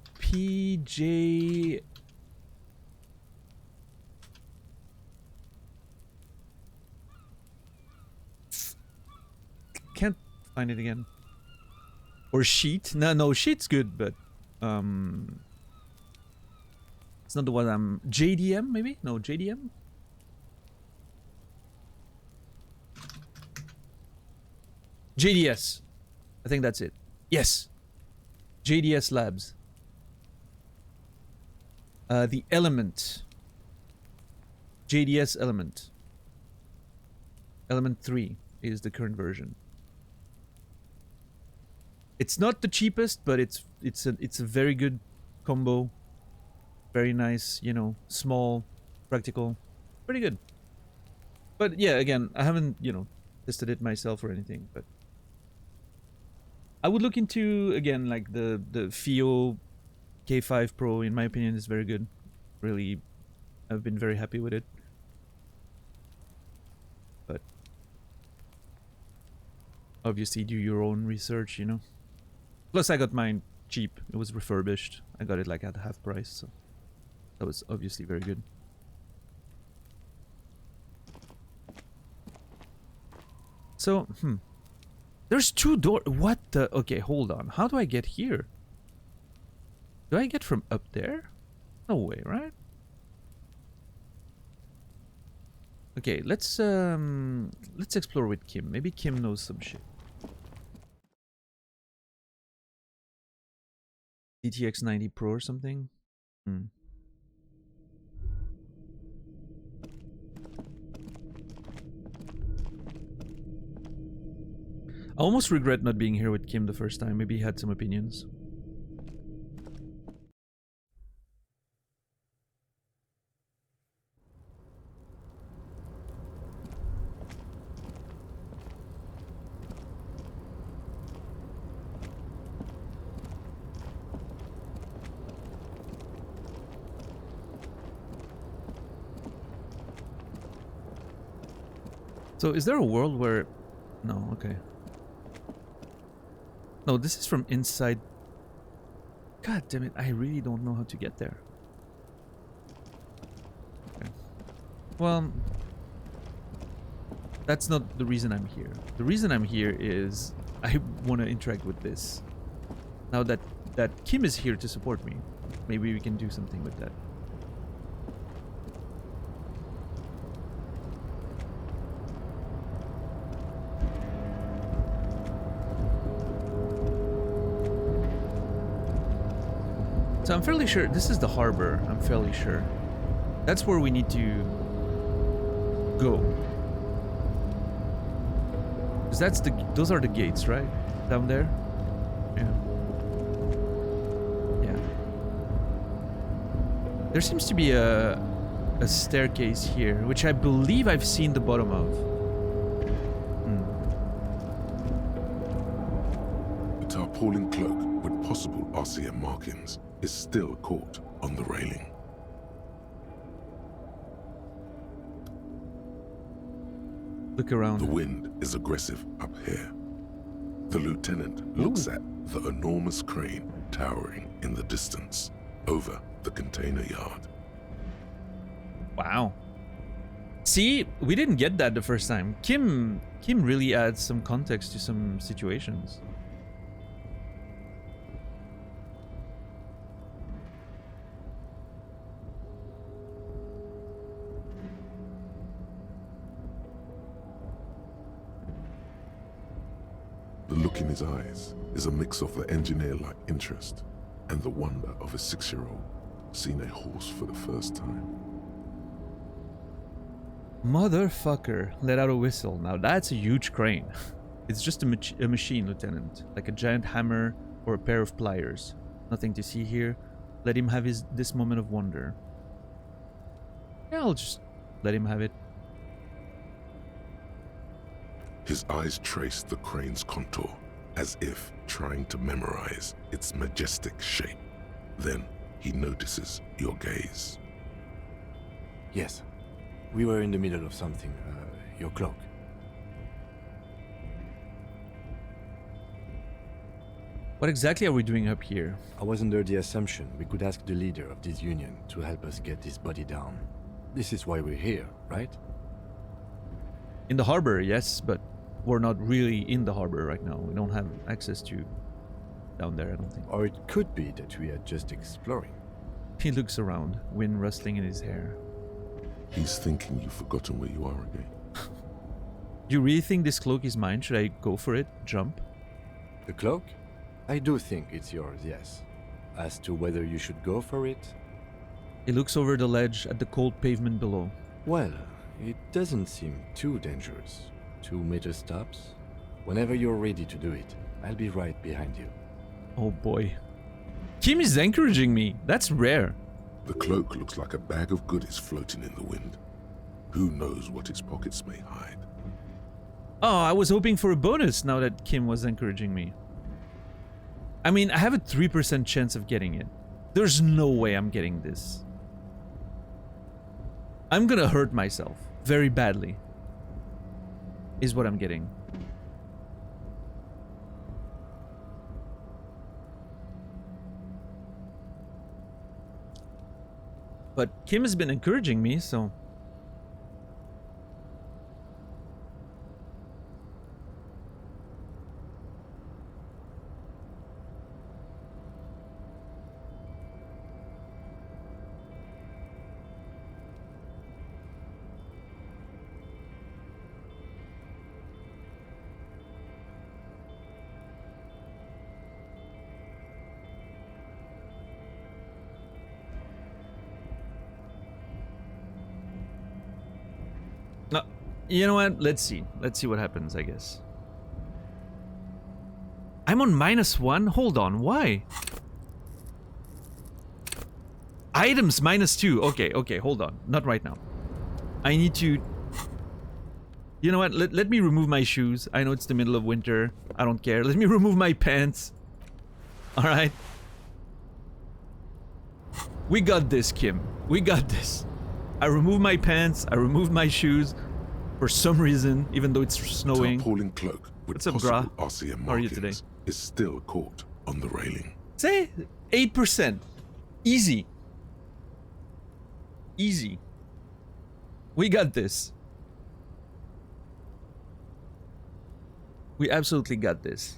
Speaker 1: Can't find it again. Or sheet? No, sheet's good, but it's not the one I'm. JDM maybe? No, JDM. JDS. I think that's it. Yes. JDS Labs. The Element. JDS Element. Element 3 is the current version. It's not the cheapest, but it's a very good combo. Very nice, you know, small, practical, pretty good. But yeah, again, I haven't, you know, tested it myself or anything, but I would look into again like the Fio K5 Pro. In my opinion, is very good. Really, I've been very happy with it. But obviously, do your own research, you know. Plus, I got mine cheap. It was refurbished. I got it like at half price, so that was obviously very good. So, there's two doors. What the? Okay, hold on. How do I get here? Do I get from up there? No way, right? Okay, let's explore with Kim. Maybe Kim knows some shit. DTX 90 Pro or something? I almost regret not being here with Kim the first time. Maybe he had some opinions. So is there a world where... No, okay. No, this is from inside. God damn it, I really don't know how to get there. Okay. Well, that's not the reason I'm here. The reason I'm here is I want to interact with this. Now that Kim is here to support me, maybe we can do something with that. So I'm fairly sure this is the harbor. I'm fairly sure. That's where we need to go. Because that's those are the gates, right? Down there? Yeah. Yeah. There seems to be a staircase here, which I believe I've seen the bottom of.
Speaker 3: The tarpaulin cloak with possible RCM markings is still caught on the railing.
Speaker 1: Look around.
Speaker 3: The wind is aggressive up here. The lieutenant looks at the enormous crane towering in the distance over the container yard.
Speaker 1: Wow. See, we didn't get that the first time. Kim really adds some context to some situations.
Speaker 3: The look in his eyes is a mix of the engineer-like interest and the wonder of a 6-year-old seeing a horse for the first time.
Speaker 1: Motherfucker let out a whistle. Now that's a huge crane. It's just a machine, Lieutenant. Like a giant hammer or a pair of pliers. Nothing to see here. Let him have this moment of wonder. Yeah, I'll just let him have it.
Speaker 3: His eyes trace the crane's contour, as if trying to memorize its majestic shape. Then he notices your gaze.
Speaker 4: Yes. We were in the middle of something. Your cloak.
Speaker 1: What exactly are we doing up here?
Speaker 4: I was under the assumption we could ask the leader of this union to help us get this body down. This is why we're here, right?
Speaker 1: In the harbor, yes, but we're not really in the harbor right now. We don't have access to down there, I don't think.
Speaker 4: Or it could be that we are just exploring.
Speaker 1: He looks around, wind rustling in his hair.
Speaker 3: He's thinking you've forgotten where you are again.
Speaker 1: Do you really think this cloak is mine? Should I go for it? Jump?
Speaker 4: The cloak? I do think it's yours, yes. As to whether you should go for it?
Speaker 1: He looks over the ledge at the cold pavement below.
Speaker 4: Well, it doesn't seem too dangerous. 2-meter stops. Whenever you're ready to do it, I'll be right behind you.
Speaker 1: Oh boy. Kim is encouraging me. That's rare.
Speaker 3: The cloak looks like a bag of goodies floating in the wind. Who knows what its pockets may hide?
Speaker 1: Oh, I was hoping for a bonus now that Kim was encouraging me. I mean, I have a 3% chance of getting it. There's no way I'm getting this. I'm gonna hurt myself very badly. Is what I'm getting. But Kim has been encouraging me, so... No, you know what? Let's see. Let's see what happens, I guess. I'm on -1? Hold on, why? Items -2. Okay, hold on. Not right now. I need to... You know what? Let me remove my shoes. I know it's the middle of winter. I don't care. Let me remove my pants. Alright. We got this, Kim. We got this. I removed my pants, I removed my shoes for some reason, even though it's snowing.
Speaker 3: Tarpaulin cloak with
Speaker 1: What's up,
Speaker 3: possible
Speaker 1: Gra?
Speaker 3: RCM
Speaker 1: How are you today?
Speaker 3: markings is still caught on the railing.
Speaker 1: Say 8%. Easy. Easy. We got this. We absolutely got this.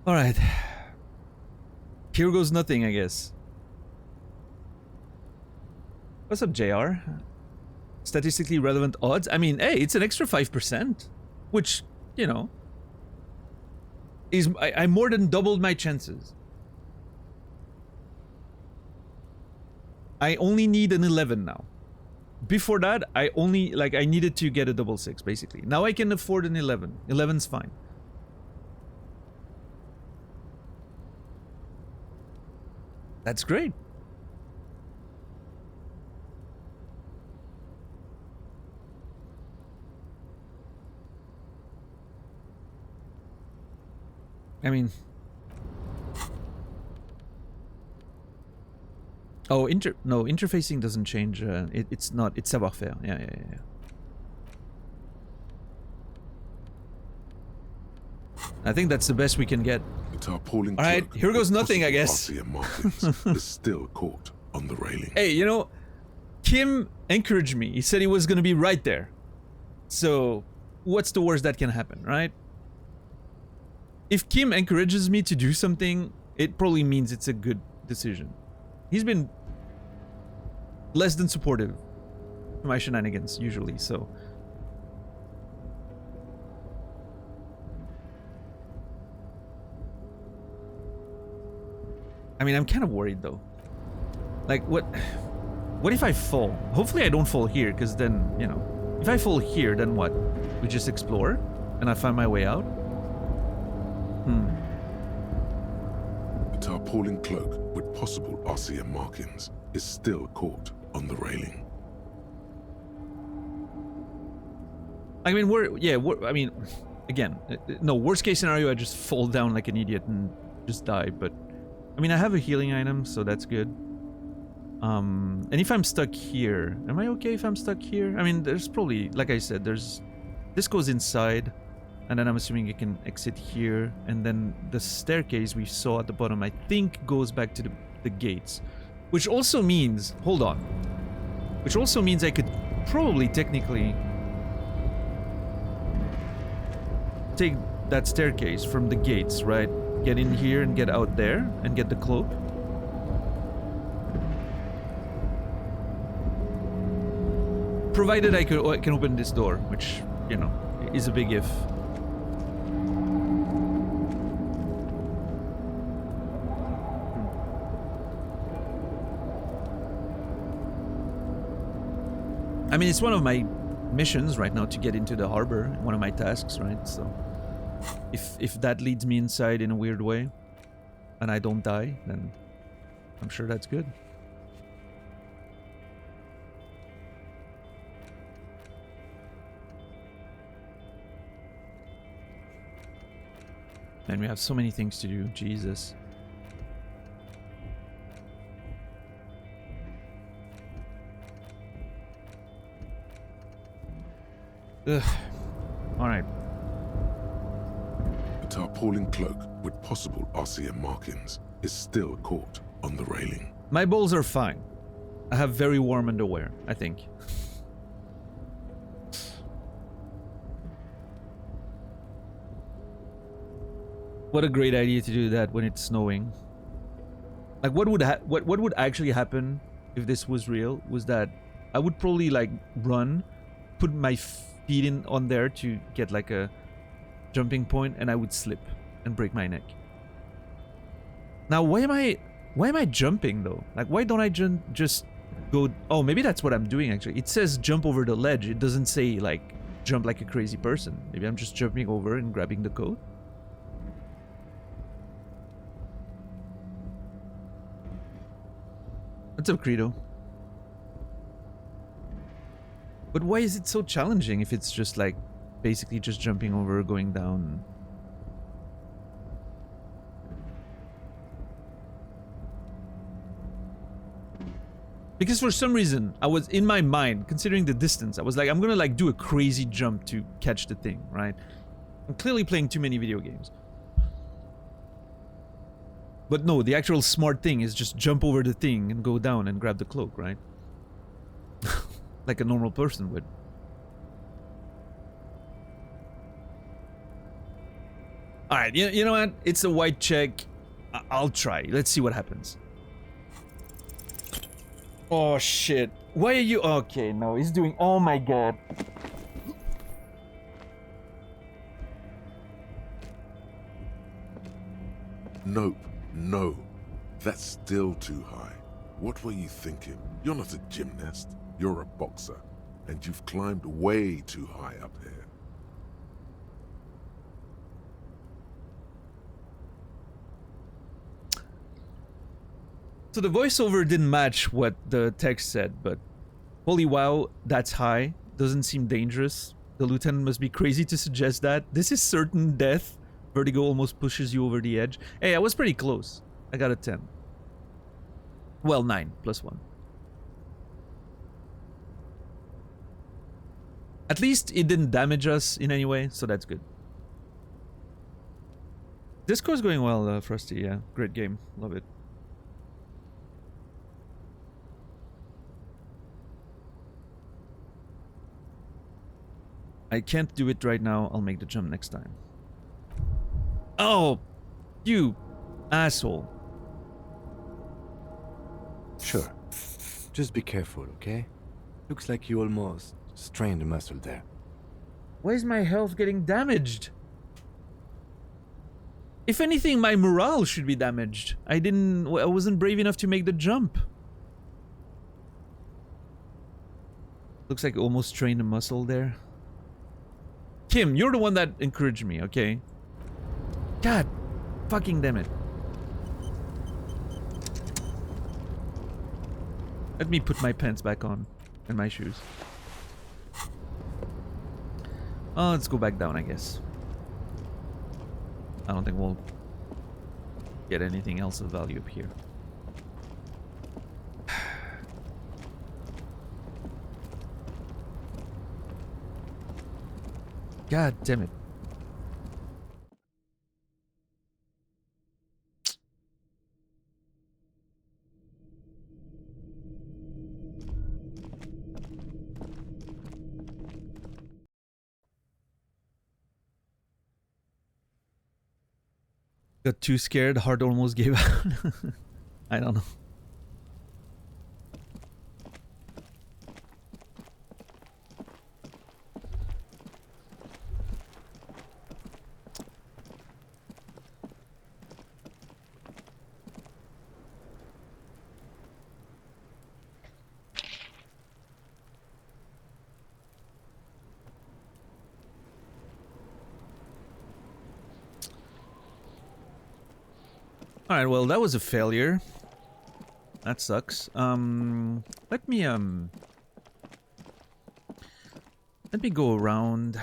Speaker 1: All right. Here goes nothing, I guess. What's up, JR? Statistically relevant odds? I mean, hey, it's an extra 5%, which, you know, is I more than doubled my chances. I only need an 11 now. Before that, I needed to get a double 6, basically. Now I can afford an 11. 11's fine. That's great. I mean... Oh, interfacing doesn't change. It's not. It's savoir-faire. Yeah. I think that's the best we can get. All right, here goes nothing, I guess.
Speaker 3: is still caught on the railing.
Speaker 1: Hey, you know, Kim encouraged me. He said he was gonna be right there. So, what's the worst that can happen, right? If Kim encourages me to do something, it probably means it's a good decision. He's been less than supportive to my shenanigans, usually, so... I mean, I'm kind of worried, though. Like, what if I fall? Hopefully I don't fall here, because then, you know... If I fall here, then what? We just explore? And I find my way out?
Speaker 3: A tarpaulin cloak with possible RCM markings is still caught on the railing.
Speaker 1: I mean, I mean, again, no, worst case scenario, I just fall down like an idiot and just die, but... I mean, I have a healing item, so that's good. And if I'm stuck here, am I okay if I'm stuck here? I mean, there's probably, like I said, this goes inside, and then I'm assuming you can exit here, and then the staircase we saw at the bottom, I think, goes back to the gates. Which also means, hold on. Which also means I could probably technically take that staircase from the gates, right? Get in here and get out there and get the cloak. Provided I can open this door, which, you know, is a big if. I mean, it's one of my missions right now to get into the harbor, one of my tasks, right? So if that leads me inside in a weird way and I don't die, then I'm sure that's good. And we have so many things to do, Jesus. Ugh. Alright.
Speaker 3: A tarpaulin cloak with possible RCM markings is still caught on the railing.
Speaker 1: My balls are fine. I have very warm underwear, I think. What a great idea to do that when it's snowing. Like, what would actually happen if this was real was that I would probably like run, put my feet in on there to get like a jumping point, and I would slip and break my neck. Now, why am I jumping though? Like, why don't I just go? Oh, maybe that's what I'm doing actually. It says jump over the ledge. It doesn't say like jump like a crazy person. Maybe I'm just jumping over and grabbing the coat. What's up, Credo? But why is it so challenging if it's just like basically just jumping over, going down? Because for some reason, I was in my mind, considering the distance, I was like, I'm gonna like do a crazy jump to catch the thing, right? I'm clearly playing too many video games. But no, the actual smart thing is just jump over the thing and go down and grab the cloak, right? Like a normal person would. Alright, you know what? It's a white check. I'll try. Let's see what happens. Oh shit. Why are you... Okay, no, he's doing... Oh my god.
Speaker 3: Nope, no. That's still too high. What were you thinking? You're not a gymnast. You're a boxer. And you've climbed way too high up here.
Speaker 1: So the voiceover didn't match what the text said, but holy wow, that's high. Doesn't seem dangerous. The lieutenant must be crazy to suggest that. This is certain death. Vertigo almost pushes you over the edge. Hey, I was pretty close. I got a 10. Well, 9 plus 1. At least it didn't damage us in any way, so that's good. Disco's going well, Frosty. Yeah, great game. Love it. I can't do it right now. I'll make the jump next time. Oh, you asshole.
Speaker 4: Sure. Just be careful, okay? Looks like you almost strained a muscle there.
Speaker 1: Why is my health getting damaged? If anything, my morale should be damaged. I wasn't brave enough to make the jump. Looks like I almost strained a muscle there. Kim, you're the one that encouraged me, okay? God fucking damn it. Let me put my pants back on and my shoes. Oh, let's go back down, I guess. I don't think we'll get anything else of value up here. God damn it. Got too scared, heart almost gave out. I don't know. Alright, well, that was a failure. That sucks. Let me go around.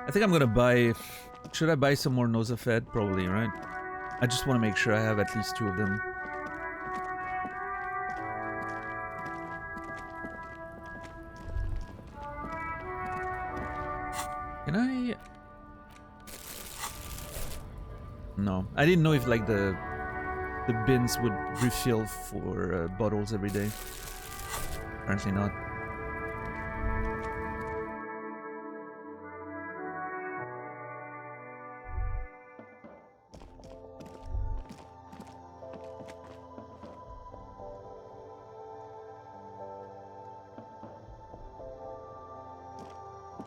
Speaker 1: I think I'm gonna buy... Should I buy some more Nosafed? Probably, right? I just want to make sure I have at least 2 of them. Can I... No. I didn't know if, like, the bins would refill for bottles every day. Apparently not.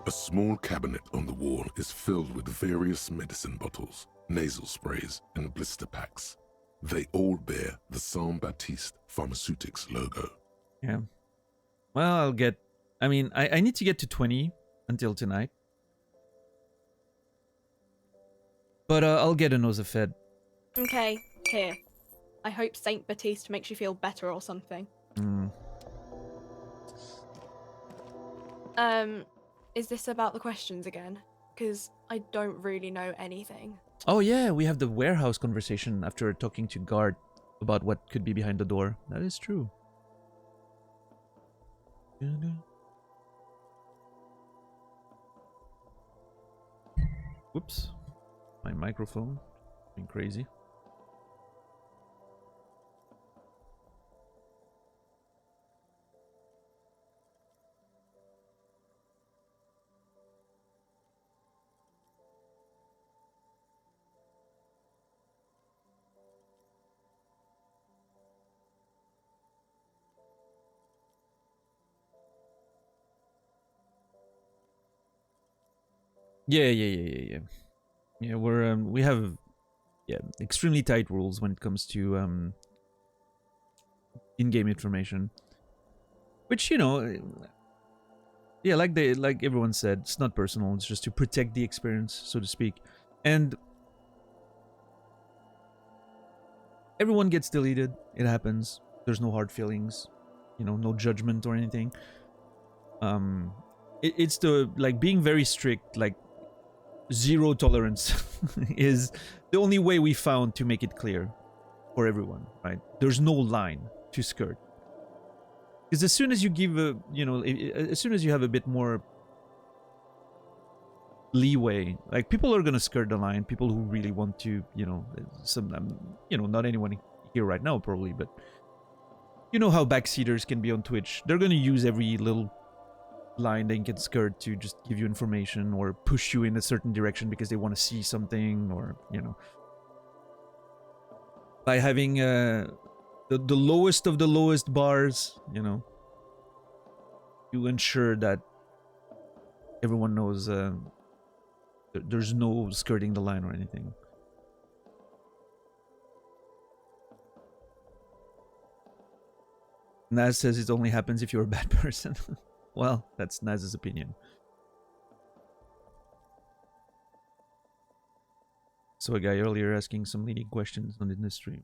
Speaker 3: A small cabinet on the wall is filled with various medicine bottles, nasal sprays, and blister packs. They all bear the Saint-Baptiste Pharmaceutics logo.
Speaker 1: Yeah. Well, I'll get... I mean, I need to get to 20 until tonight. But I'll get a Nosafed.
Speaker 5: Okay, here. I hope Saint Baptiste makes you feel better or something. Is this about the questions again? Because I don't really know anything.
Speaker 1: Oh yeah, we have the warehouse conversation after talking to guard about what could be behind the door. That is true. Whoops. My microphone being crazy. Yeah. Yeah, we have extremely tight rules when it comes to in-game information. Which, you know, yeah, like everyone said, it's not personal, it's just to protect the experience, so to speak. And everyone gets deleted, it happens. There's no hard feelings, you know, no judgment or anything. It's the like being very strict, like zero tolerance is the only way we found to make it clear for everyone, right? There's no line to skirt. Because as soon as you give a, you know, as soon as you have a bit more leeway, like people are gonna skirt the line. People who really want to, you know, you know, not anyone here right now probably, but you know how backseaters can be on Twitch. They're gonna use every little line they can skirt to just give you information or push you in a certain direction because they want to see something, or, you know, by having the lowest of the lowest bars, you know, you ensure that everyone knows there's no skirting the line or anything. Naz says it only happens if you're a bad person. Well, that's Naz's opinion. So a guy earlier asking some leading questions on the stream.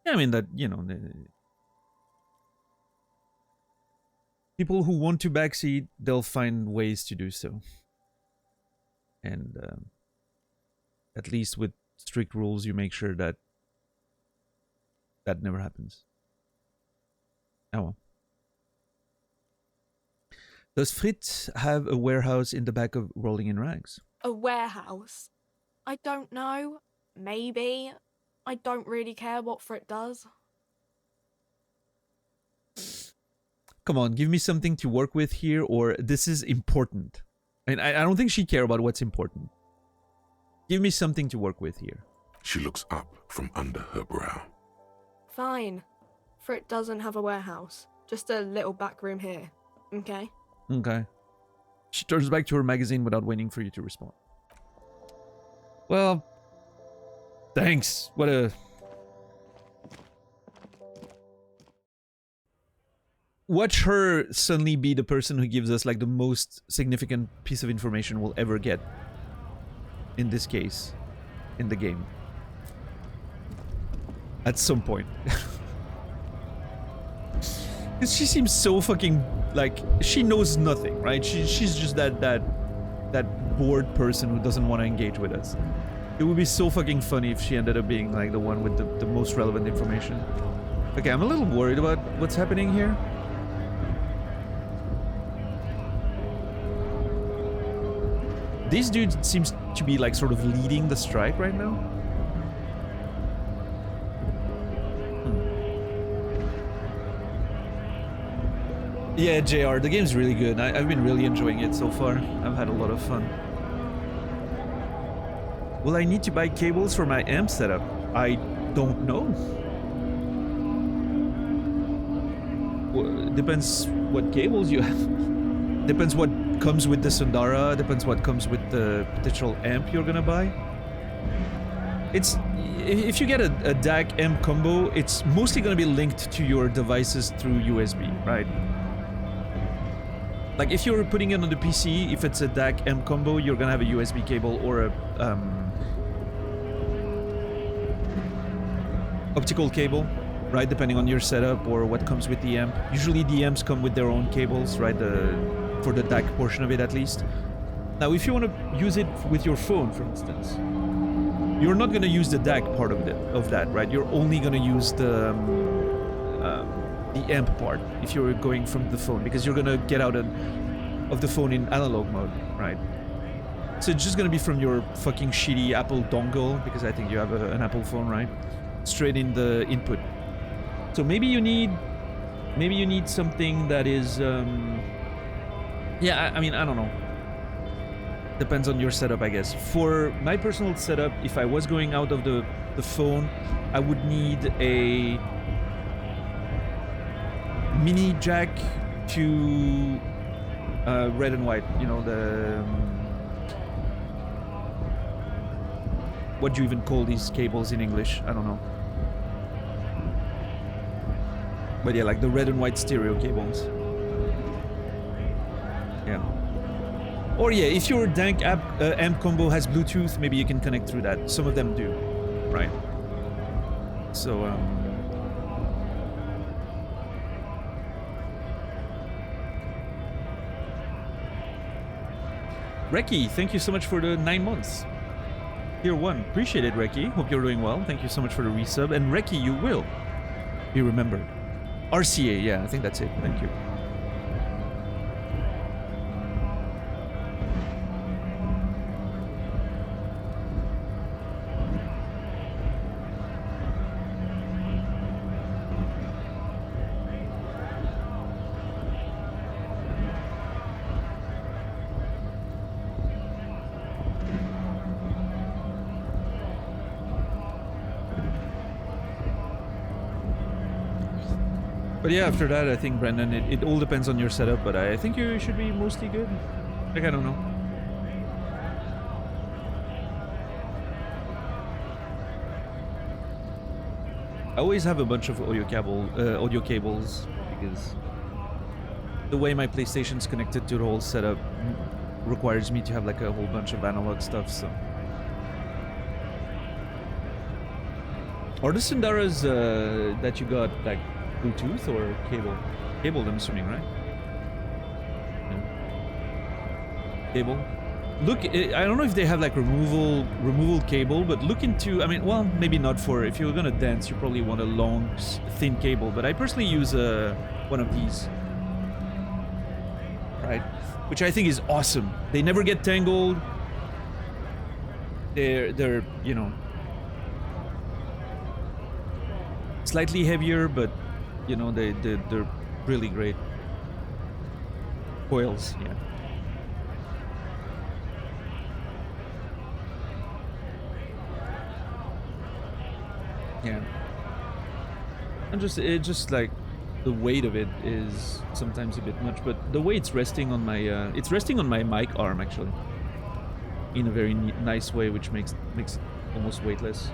Speaker 1: Yeah, I mean that, you know, people who want to backseat, they'll find ways to do so. And at least with strict rules, you make sure that that never happens. Oh well. Does Fritz have a warehouse in the back of Rolling in Rags?
Speaker 5: A warehouse? I don't know. Maybe. I don't really care what Frit does.
Speaker 1: Come on, give me something to work with here, or this is important. And I don't think she cares about what's important. Give me something to work with here.
Speaker 3: She looks up from under her brow.
Speaker 5: Fine. Frit doesn't have a warehouse. Just a little back room here. Okay?
Speaker 1: Okay. She turns back to her magazine without waiting for you to respond. Well, thanks. What a... Watch her suddenly be the person who gives us like the most significant piece of information we'll ever get. In this case. In the game. At some point. Because she seems so fucking... Like, she knows nothing, right? She's just that bored person who doesn't want to engage with us. It would be so fucking funny if she ended up being like the one with the most relevant information. Okay, I'm a little worried about what's happening here. This dude seems to be like sort of leading the strike right now. Yeah, JR, the game's really good. I've been really enjoying it so far. I've had a lot of fun. Will I need to buy cables for my amp setup? I don't know. Depends what cables you have. Depends what comes with the Sundara. Depends what comes with the potential amp you're gonna buy. It's... If you get a DAC amp combo, it's mostly gonna be linked to your devices through USB, right? Like, if you're putting it on the PC, if it's a DAC M combo, you're gonna have a USB cable or a optical cable, right? Depending on your setup or what comes with the amp. Usually the amps come with their own cables, right? For the DAC portion of it, at least. Now, if you want to use it with your phone, for instance, you're not going to use the DAC part of that, right? You're only going to use the amp part if you're going from the phone, because you're going to get out of the phone in analog mode, right? So it's just going to be from your fucking shitty Apple dongle, because I think you have an Apple phone, right? Straight in the input. So maybe you need something that is yeah, I mean, I don't know. Depends on your setup, I guess. For my personal setup, if I was going out of the phone, I would need a mini jack to red and white, you know, the what do you even call these cables in English? I don't know. But yeah, like the red and white stereo cables. Yeah. Or yeah, if your dank amp combo has Bluetooth, maybe you can connect through that. Some of them do, right? So Reki, thank you so much for the 9 months. Tier 1, appreciate it, Reki. Hope you're doing well. Thank you so much for the resub. And Reki, you will be remembered. RCA, yeah, I think that's it. Thank you. But yeah, after that, I think, Brendan, it all depends on your setup, but I think you should be mostly good. Like, I don't know. I always have a bunch of audio cables, because the way my PlayStation's connected to the whole setup requires me to have like a whole bunch of analog stuff, so. Are the Sundaras that you got, like, Bluetooth or cable? Cable, I'm assuming, right? Yeah. Cable. Look, I don't know if they have like removal cable, but look into, I mean, well, maybe not for, if you're gonna dance, you probably want a long, thin cable, but I personally use one of these. Right? Which I think is awesome. They never get tangled. They're, you know, slightly heavier, but you know, they're really great. Coils, yeah. Yeah. And just like the weight of it is sometimes a bit much, but the way it's resting on my mic arm, actually, in a very nice way, which makes it almost weightless.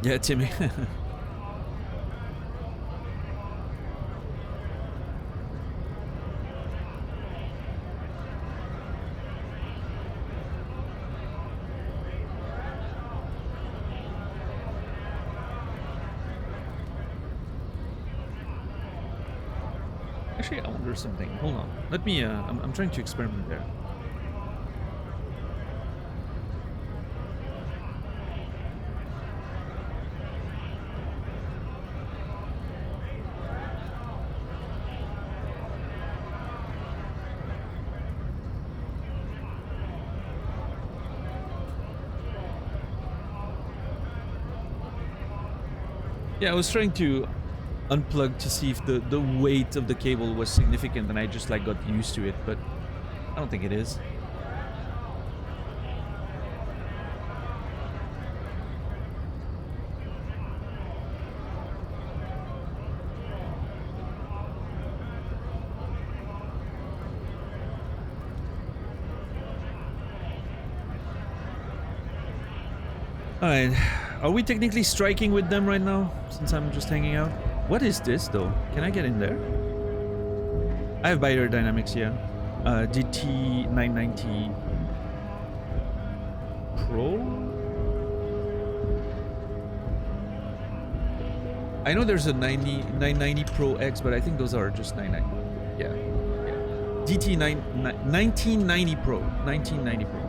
Speaker 1: Yeah, Timmy. Actually, I wonder something. Hold on. Let me, I'm trying to experiment there. Yeah, I was trying to unplug to see if the weight of the cable was significant, and I just like got used to it, but I don't think it is. Alright, are we technically striking with them right now, since I'm just hanging out? What is this, though? Can I get in there? I have bioaerodynamics, yeah. DT990 Pro? I know there's a 990 Pro X, but I think those are just 990. Yeah. DT 1990 Pro. 1990 Pro.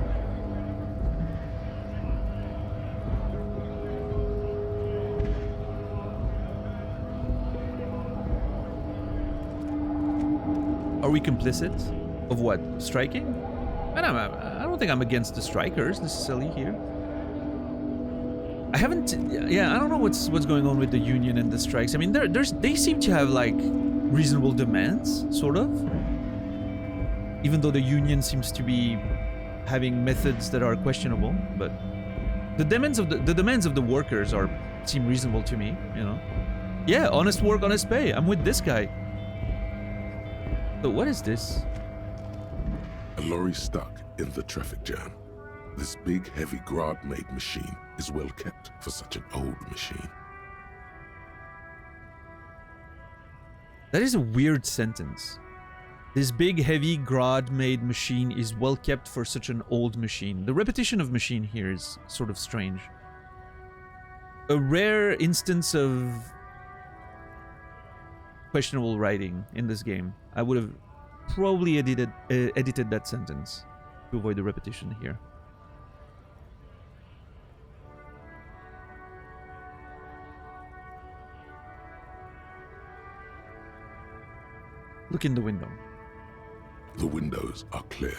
Speaker 1: Are we complicit of what? Striking? I don't think I'm against the strikers necessarily here. I haven't. Yeah, I don't know what's going on with the union and the strikes. I mean, they seem to have like reasonable demands, sort of. Even though the union seems to be having methods that are questionable, but the demands of the workers seem reasonable to me. You know. Yeah, honest work, honest pay. I'm with this guy. So what is this?
Speaker 3: A lorry stuck in the traffic jam. This big, heavy Grad-made machine is well kept for such an old machine.
Speaker 1: That is a weird sentence. This big, heavy Grad-made machine is well kept for such an old machine. The repetition of machine here is sort of strange. A rare instance of questionable writing in this game. I would have probably edited that sentence to avoid the repetition here. Look in the window.
Speaker 3: The windows are clear.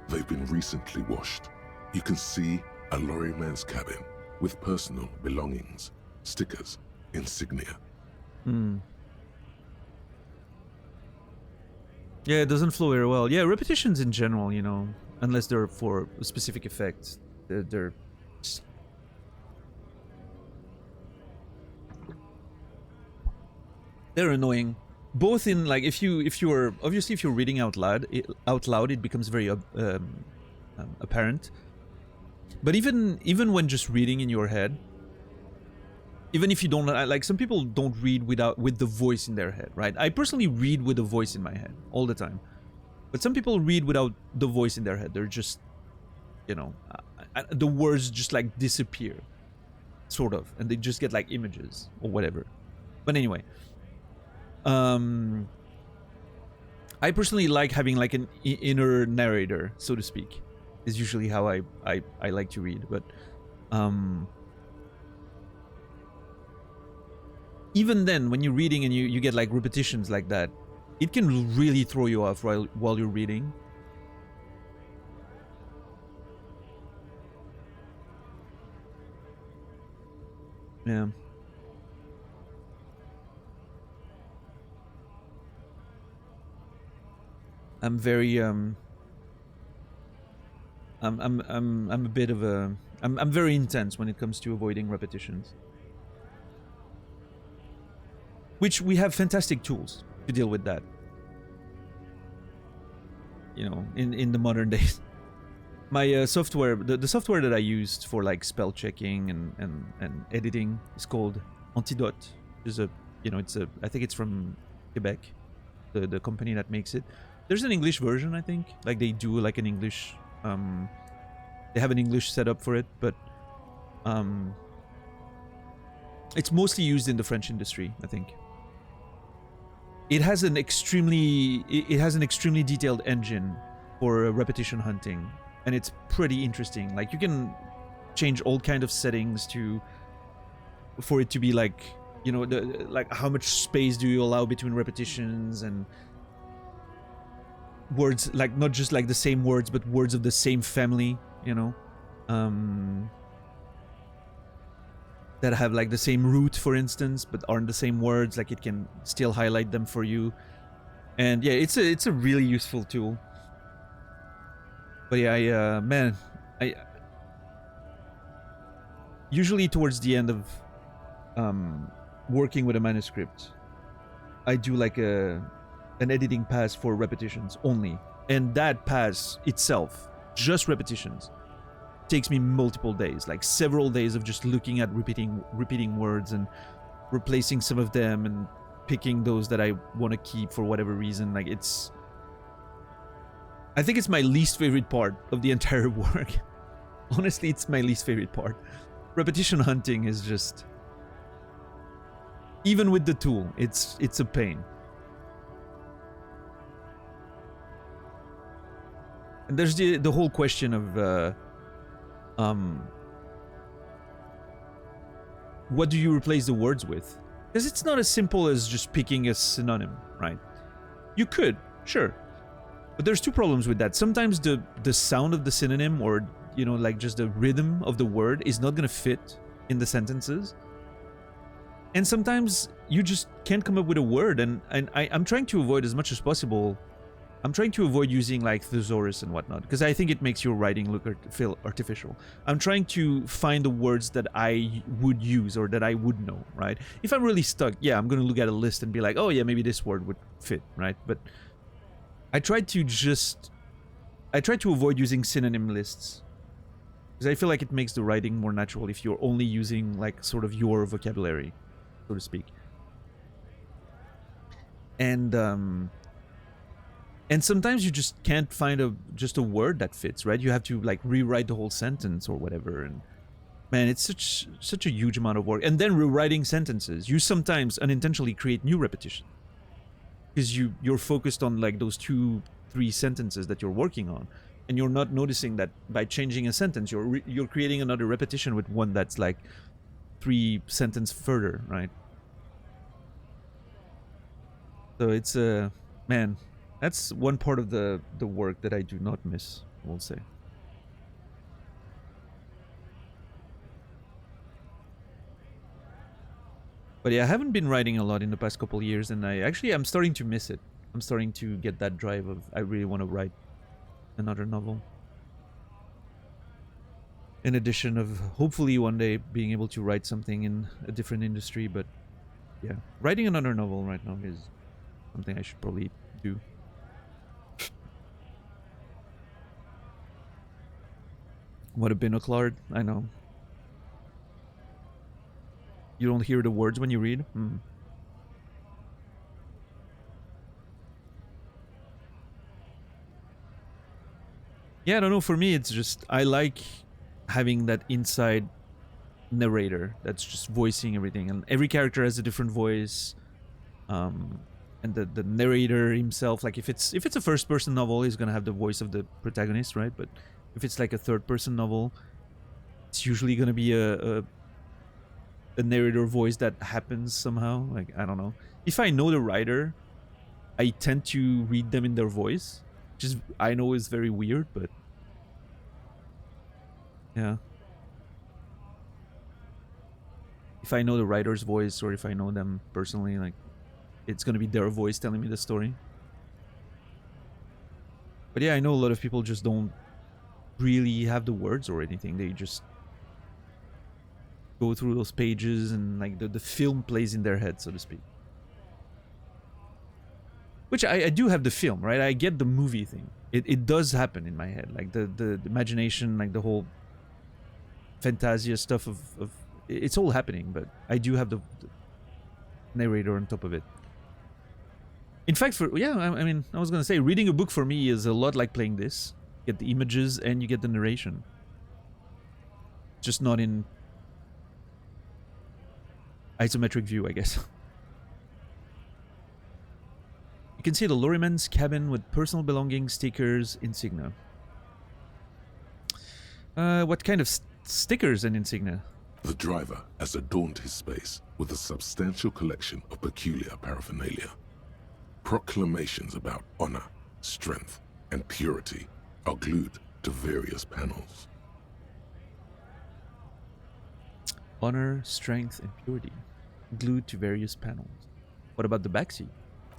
Speaker 3: They've been recently washed. You can see a lorryman's cabin with personal belongings, stickers, insignia.
Speaker 1: Yeah, it doesn't flow very well. Yeah, repetitions in general, you know, unless they're for a specific effect, they're annoying. Both in like if you're obviously if you're reading out loud, it becomes very apparent. But even when just reading in your head, even if you don't like, some people don't read with the voice in their head, right? I personally read with the voice in my head all the time, but some people read without the voice in their head. They're just, you know, the words just like disappear, sort of, and they just get like images or whatever. But anyway. I personally like having like an inner narrator, so to speak. Is usually how I like to read, but even then, when you're reading and you get like repetitions like that, it can really throw you off while you're reading. Yeah. I'm very I'm a bit of a I'm very intense when it comes to avoiding repetitions. Which we have fantastic tools to deal with that. You know, in the modern days. My software, the software that I used for like spell checking and editing is called Antidote. There's a, you know, I think it's from Quebec, the company that makes it. There's an English version, I think. Like they do like an English, they have an English setup for it, but it's mostly used in the French industry, I think. It has an extremely detailed engine for repetition hunting, and it's pretty interesting. Like you can change all kind of settings for it to be like, you know, like how much space do you allow between repetitions, and words, like not just like the same words, but words of the same family, you know, that have like the same root, for instance, but aren't the same words. Like it can still highlight them for you, and yeah, it's a really useful tool. But yeah, I usually towards the end of working with a manuscript, I do like an editing pass for repetitions only, and that pass itself, just repetitions, takes me multiple days, like several days of just looking at repeating words and replacing some of them and picking those that I want to keep for whatever reason. Like I think it's my least favorite part of the entire work, Honestly, it's my least favorite part. Repetition hunting is just... Even with the tool, it's a pain. And there's the whole question of what do you replace the words with? Because it's not as simple as just picking a synonym, right? You could, sure. But there's two problems with that. Sometimes the sound of the synonym, or, you know, like just the rhythm of the word is not going to fit in the sentences. And sometimes you just can't come up with a word. And I'm trying to avoid as much as possible. I'm trying to avoid using like thesaurus and whatnot, because I think it makes your writing feel artificial. I'm trying to find the words that I would use or that I would know, right? If I'm really stuck, yeah, I'm going to look at a list and be like, oh yeah, maybe this word would fit, right? But I try to avoid using synonym lists, because I feel like it makes the writing more natural if you're only using like sort of your vocabulary, so to speak. And sometimes you just can't find just a word that fits, right? You have to like rewrite the whole sentence or whatever. And man, it's such a huge amount of work. And then rewriting sentences, you sometimes unintentionally create new repetition, because you're focused on like those 2-3 sentences that you're working on, and you're not noticing that by changing a sentence, you're creating another repetition with one that's like 3 sentences further, right? So it's man, that's one part of the work that I do not miss, I will say. But yeah, I haven't been writing a lot in the past couple of years, and I'm starting to miss it. I'm starting to get that drive of I really want to write another novel. In addition of hopefully one day being able to write something in a different industry, but yeah, writing another novel right now is something I should probably do. What a binoclard, I know. You don't hear the words when you read? Yeah, I don't know, for me it's just, I like having that inside narrator that's just voicing everything, and every character has a different voice. And the narrator himself, like if it's a first person novel, he's gonna have the voice of the protagonist, right? But if it's like a third person novel, it's usually gonna be a narrator voice that happens somehow. Like, I don't know. If I know the writer, I tend to read them in their voice, which is, I know is very weird, but yeah. If I know the writer's voice, or if I know them personally, like, it's gonna be their voice telling me the story. But yeah, I know a lot of people just don't really have the words or anything. They just go through those pages, and like the film plays in their head, so to speak. Which I do have the film, right? I get the movie thing. It does happen in my head. Like the imagination, like the whole fantasia stuff of it's all happening, but I do have the narrator on top of it. In fact, I mean, I was gonna say, reading a book for me is a lot like playing this. You get the images and you get the narration. Just not in isometric view, I guess. You can see the Lorryman's cabin with personal belongings, stickers, insignia. What kind of stickers and insignia?
Speaker 3: The driver has adorned his space with a substantial collection of peculiar paraphernalia. Proclamations about honor, strength, and purity are glued to various panels.
Speaker 1: Honor, strength, and purity glued to various panels. What about the backseat?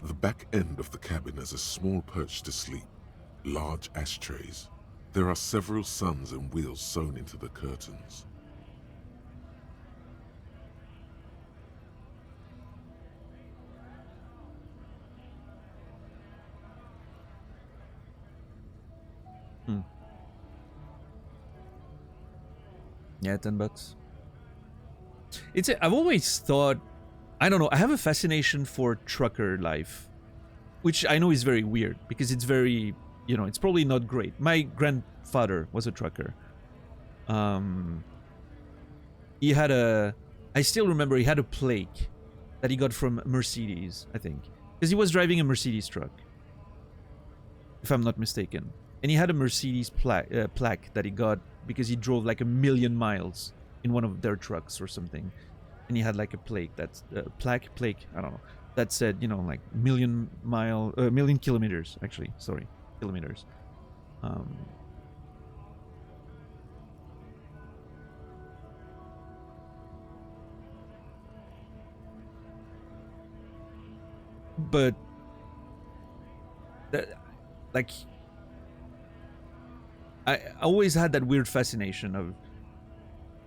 Speaker 3: The back end of the cabin has a small perch to sleep, large ashtrays. There are several suns and wheels sewn into the curtains.
Speaker 1: Yeah, $10. I've always thought, I don't know, I have a fascination for trucker life, which I know is very weird, because it's very, you know, it's probably not great. My grandfather was a trucker, he had a, I still remember he had a plaque that he got from Mercedes, I think, because he was driving a Mercedes truck, if I'm not mistaken, and he had a Mercedes plaque that he got because he drove like 1,000,000 miles in one of their trucks or something, and he had like a plaque that's plaque, I don't know, that said, you know, like million kilometers, actually, sorry, kilometers. But that, like, I always had that weird fascination of,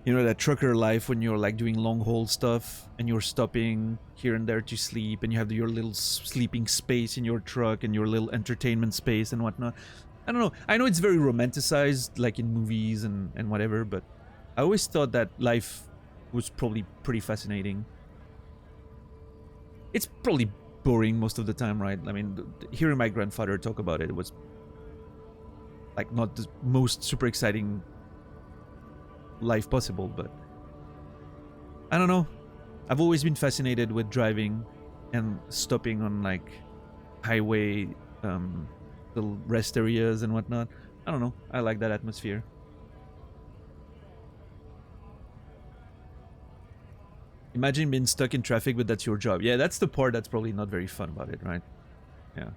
Speaker 1: you know, that trucker life when you're like doing long haul stuff and you're stopping here and there to sleep, and you have your little sleeping space in your truck and your little entertainment space and whatnot. I don't know. I know it's very romanticized, like in movies and whatever, but I always thought that life was probably pretty fascinating. It's probably boring most of the time, right? I mean, hearing my grandfather talk about it was like not the most super exciting life possible, but I don't know. I've always been fascinated with driving and stopping on like highway little rest areas and whatnot. I don't know. I like that atmosphere. Imagine being stuck in traffic, but that's your job. Yeah, that's the part that's probably not very fun about it, right? Yeah.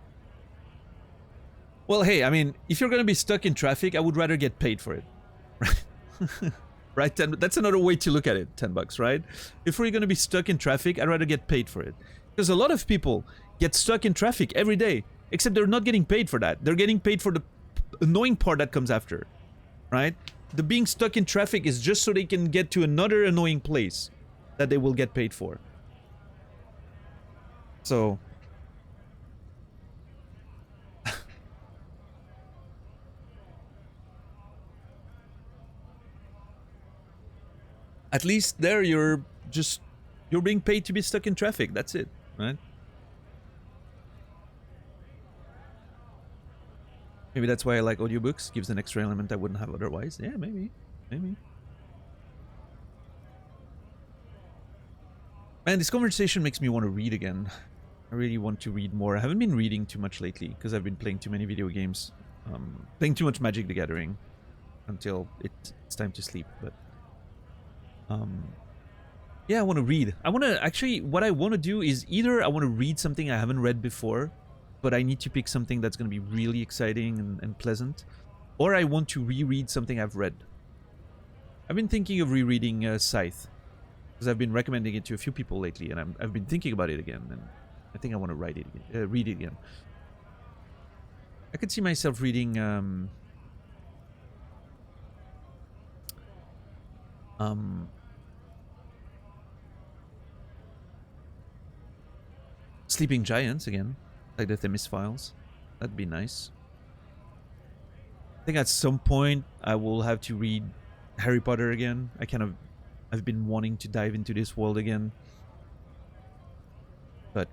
Speaker 1: Well, hey, I mean, if you're gonna be stuck in traffic, I would rather get paid for it, right? Right? That's another way to look at it. $10, right? If we're gonna be stuck in traffic, I'd rather get paid for it, because a lot of people get stuck in traffic every day, except they're not getting paid for that. They're getting paid for the annoying part that comes after, right? The being stuck in traffic is just so they can get to another annoying place that they will get paid for. So at least there you're being paid to be stuck in traffic. That's it, right? Maybe that's why I like audiobooks. Gives an extra element I wouldn't have otherwise. Yeah, maybe. Man, this conversation makes me want to read again. I really want to read more. I haven't been reading too much lately because I've been playing too many video games. Playing too much Magic the Gathering until it's time to sleep. But yeah, I want to read. I want to actually, what I want to do is either I want to read something I haven't read before, but I need to pick something that's going to be really exciting and pleasant, or I want to reread something I've read. I've been thinking of rereading Scythe, because I've been recommending it to a few people lately, and I've been thinking about it again, and I think I want to read it again. I could see myself reading Sleeping Giants again, like the Themis Files. That'd be nice. I think at some point I will have to read Harry Potter again. I've been wanting to dive into this world again. But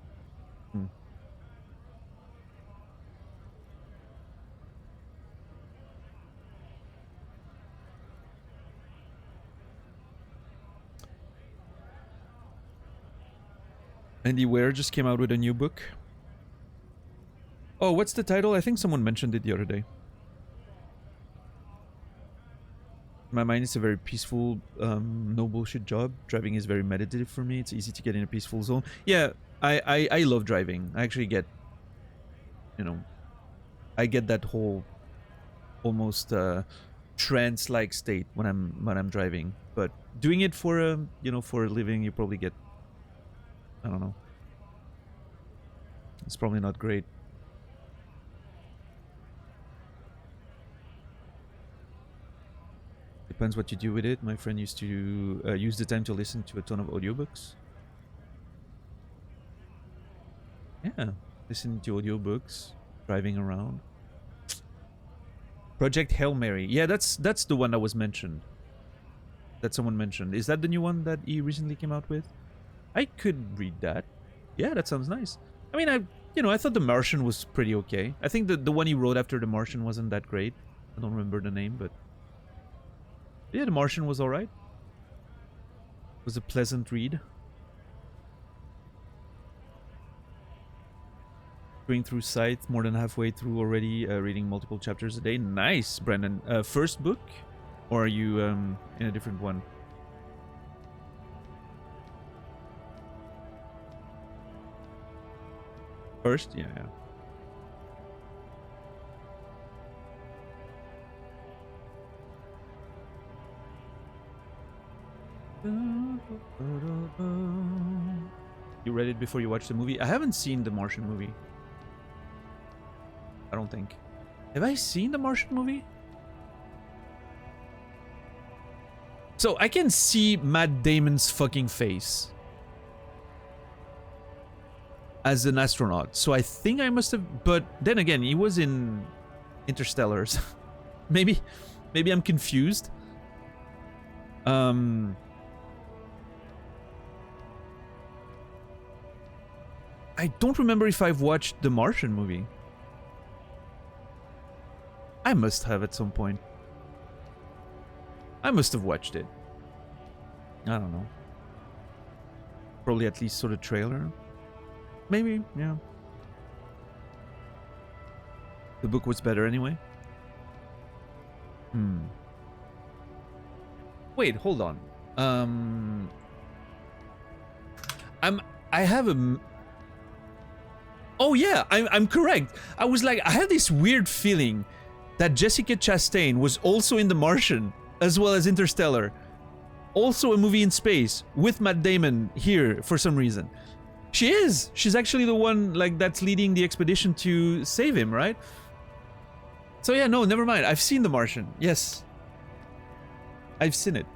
Speaker 1: Andy Weir just came out with a new book. Oh, what's the title? I think someone mentioned it the other day. In my mind, it's a very peaceful, no bullshit job. Driving is very meditative for me. It's easy to get in a peaceful zone. Yeah, I love driving. I actually get, you know, I get that whole almost trance-like state when I'm driving. But doing it for a for a living, you probably get, I don't know. It's probably not great. Depends what you do with it. My friend used to use the time to listen to a ton of audiobooks. Yeah, listening to audiobooks, driving around. Project Hail Mary. Yeah, that's the one that was mentioned. That someone mentioned. Is that the new one that he recently came out with? I could read that. Yeah, that sounds nice. I mean, I thought The Martian was pretty okay. I think the one he wrote after The Martian wasn't that great. I don't remember the name, but Yeah, The Martian was alright. It was a pleasant read. Going through Scythe, more than halfway through already, reading multiple chapters a day. Nice, Brendan. First book? Or are you in a different one? First? Yeah, yeah. You read it before you watched the movie? I haven't seen the Martian movie. I don't think. Have I seen the Martian movie? So I can see Matt Damon's fucking face as an astronaut. So I think I must have, but then again, he was in Interstellars. maybe I'm confused. I don't remember if I've watched the Martian movie. I must have at some point. I must have watched it. I don't know. Probably at least saw the trailer. Maybe, yeah. The book was better anyway. Wait, hold on. I have a... Oh yeah, I'm correct. I was like, I had this weird feeling that Jessica Chastain was also in The Martian, as well as Interstellar. Also a movie in space, with Matt Damon here for some reason. She is! She's actually the one, like, that's leading the expedition to save him, right? So yeah, no, never mind. I've seen The Martian. Yes. I've seen it.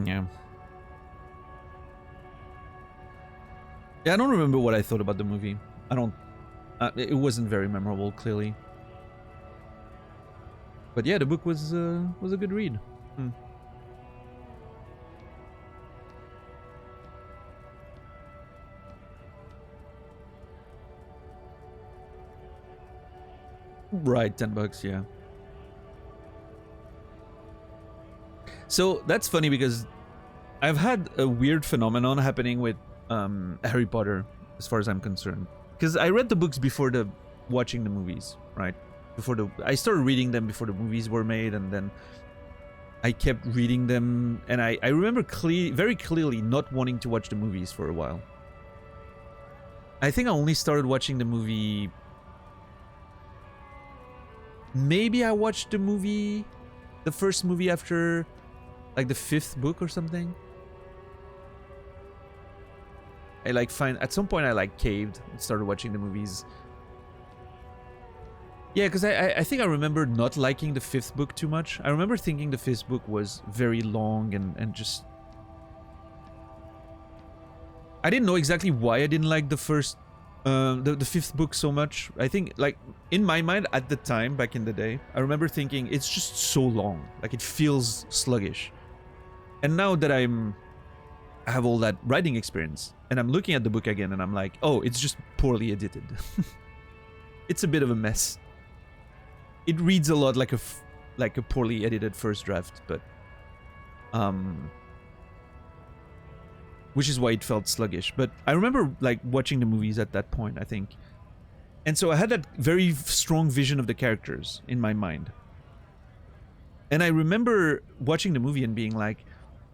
Speaker 1: Yeah. Yeah, I don't remember what I thought about the movie. I don't... it wasn't very memorable, clearly. But yeah, the book was a good read. Right, $10, yeah. So that's funny because I've had a weird phenomenon happening with Harry Potter, as far as I'm concerned. Because I read the books before watching the movies, right? I started reading them before the movies were made, and then I kept reading them, and I remember very clearly not wanting to watch the movies for a while. I think I only started watching the movie... Maybe I watched the first movie after, like, the 5th book or something. At some point I caved and started watching the movies. Yeah, because I think I remember not liking the 5th book too much. I remember thinking the 5th book was very long and just... I didn't know exactly why I didn't like the 5th book so much. I think, like, in my mind at the time, back in the day, I remember thinking it's just so long. Like, it feels sluggish. And now that I have all that writing experience, and I'm looking at the book again, and I'm like, oh, it's just poorly edited. It's a bit of a mess. It reads a lot like a poorly edited first draft, but which is why it felt sluggish. But I remember, like, watching the movies at that point, I think. And so I had that very strong vision of the characters in my mind. And I remember watching the movie and being like,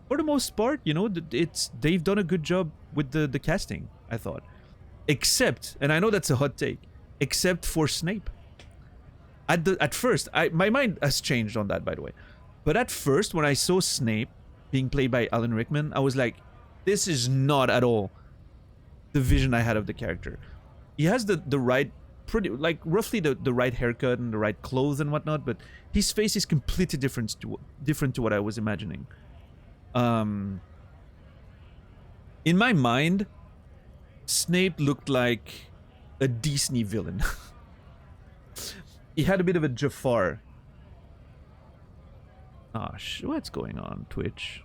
Speaker 1: for the most part, you know, they've done a good job with the casting, I thought. Except, and I know that's a hot take, except for Snape. At first, my mind has changed on that, by the way. But at first, when I saw Snape being played by Alan Rickman, I was like, this is not at all the vision I had of the character. He has the right pretty like roughly the right haircut and the right clothes and whatnot, but his face is completely different to what I was imagining. In my mind, Snape looked like a Disney villain. He had a bit of a Jafar. Ah, what's going on, Twitch?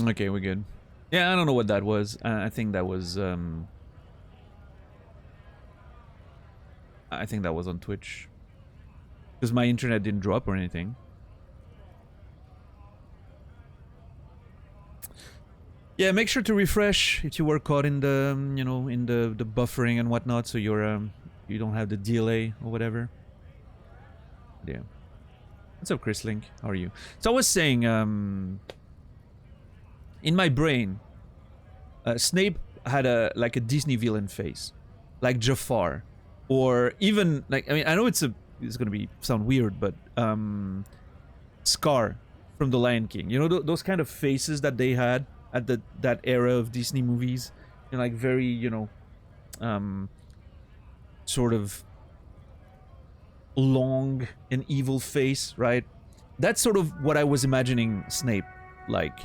Speaker 1: Okay, we're good. Yeah, I don't know what that was. I think that was I think that was on Twitch. Because my internet didn't drop or anything. Yeah, make sure to refresh if you were caught in the, you know, in the buffering and whatnot, so you're you don't have the delay or whatever. Yeah. What's up, Chris Link? How are you? So I was saying, in my brain, Snape had a Disney villain face, like Jafar, or even like, I mean, I know it's gonna sound weird, but Scar from The Lion King. You know those kind of faces that they had at that era of Disney movies, and like very, you know, sort of long and evil face, right? That's sort of what I was imagining Snape like.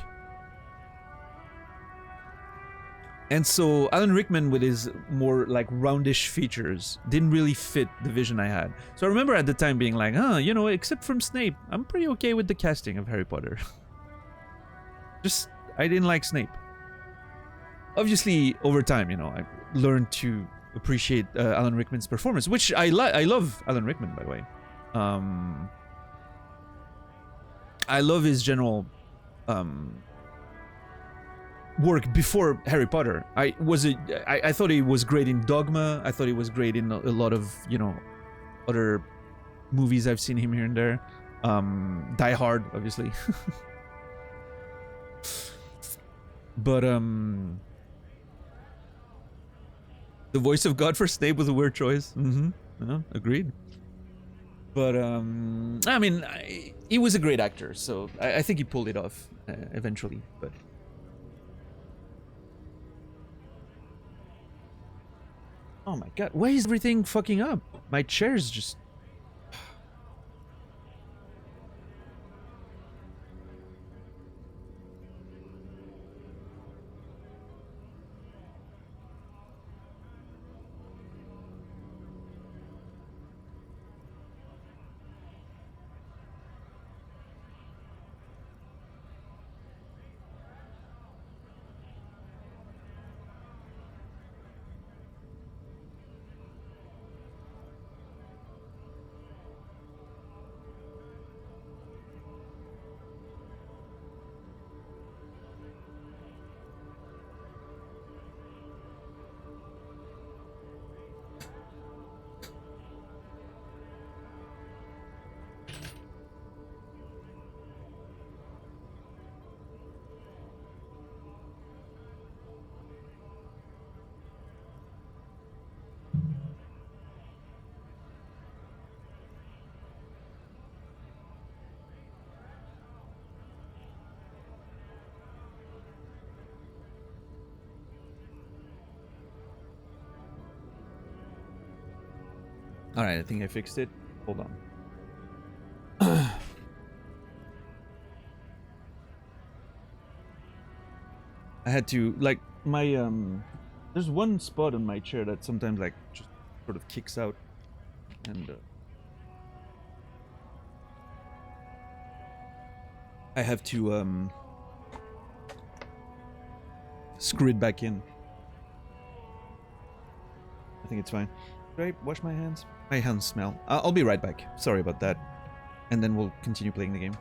Speaker 1: And so Alan Rickman with his more like roundish features didn't really fit the vision I had. So I remember at the time being like, you know, except from Snape, I'm pretty okay with the casting of Harry Potter. Just, I didn't like Snape. Obviously, over time, you know, I learned to appreciate Alan Rickman's performance, which I love Alan Rickman, by the way. I love his general work before Harry Potter. I thought he was great in Dogma. I thought he was great in a lot of, you know, other movies I've seen him here and there. Die Hard, obviously. But the voice of God for Snape was a weird choice. Agreed. But I mean, he was a great actor, so I think he pulled it off eventually. But oh my god, why is everything fucking up? My chair's just... Alright, I think I fixed it. Hold on. I had to, like, my, there's one spot on my chair that sometimes, like, just sort of kicks out. And, I have to, screw it back in. I think it's fine. Should I wash my hands? My hands smell. I'll be right back. Sorry about that. And then we'll continue playing the game.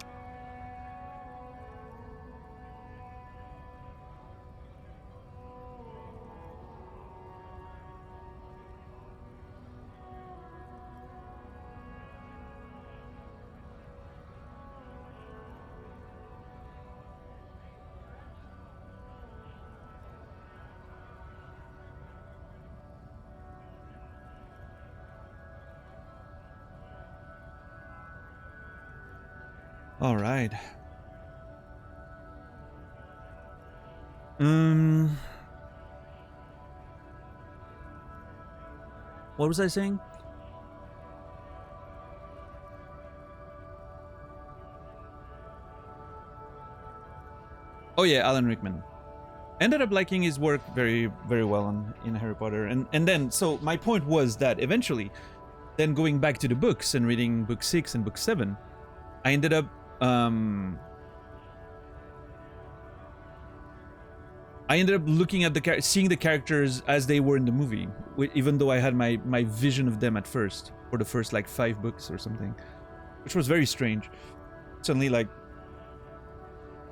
Speaker 1: All right. What was I saying? Oh yeah, Alan Rickman. Ended up liking his work very, very well in Harry Potter. And then, so my point was that eventually, then going back to the books and reading book 6 and book 7, I ended up looking at seeing the characters as they were in the movie, even though I had my vision of them at first, for the first like 5 books or something, which was very strange. Suddenly, like,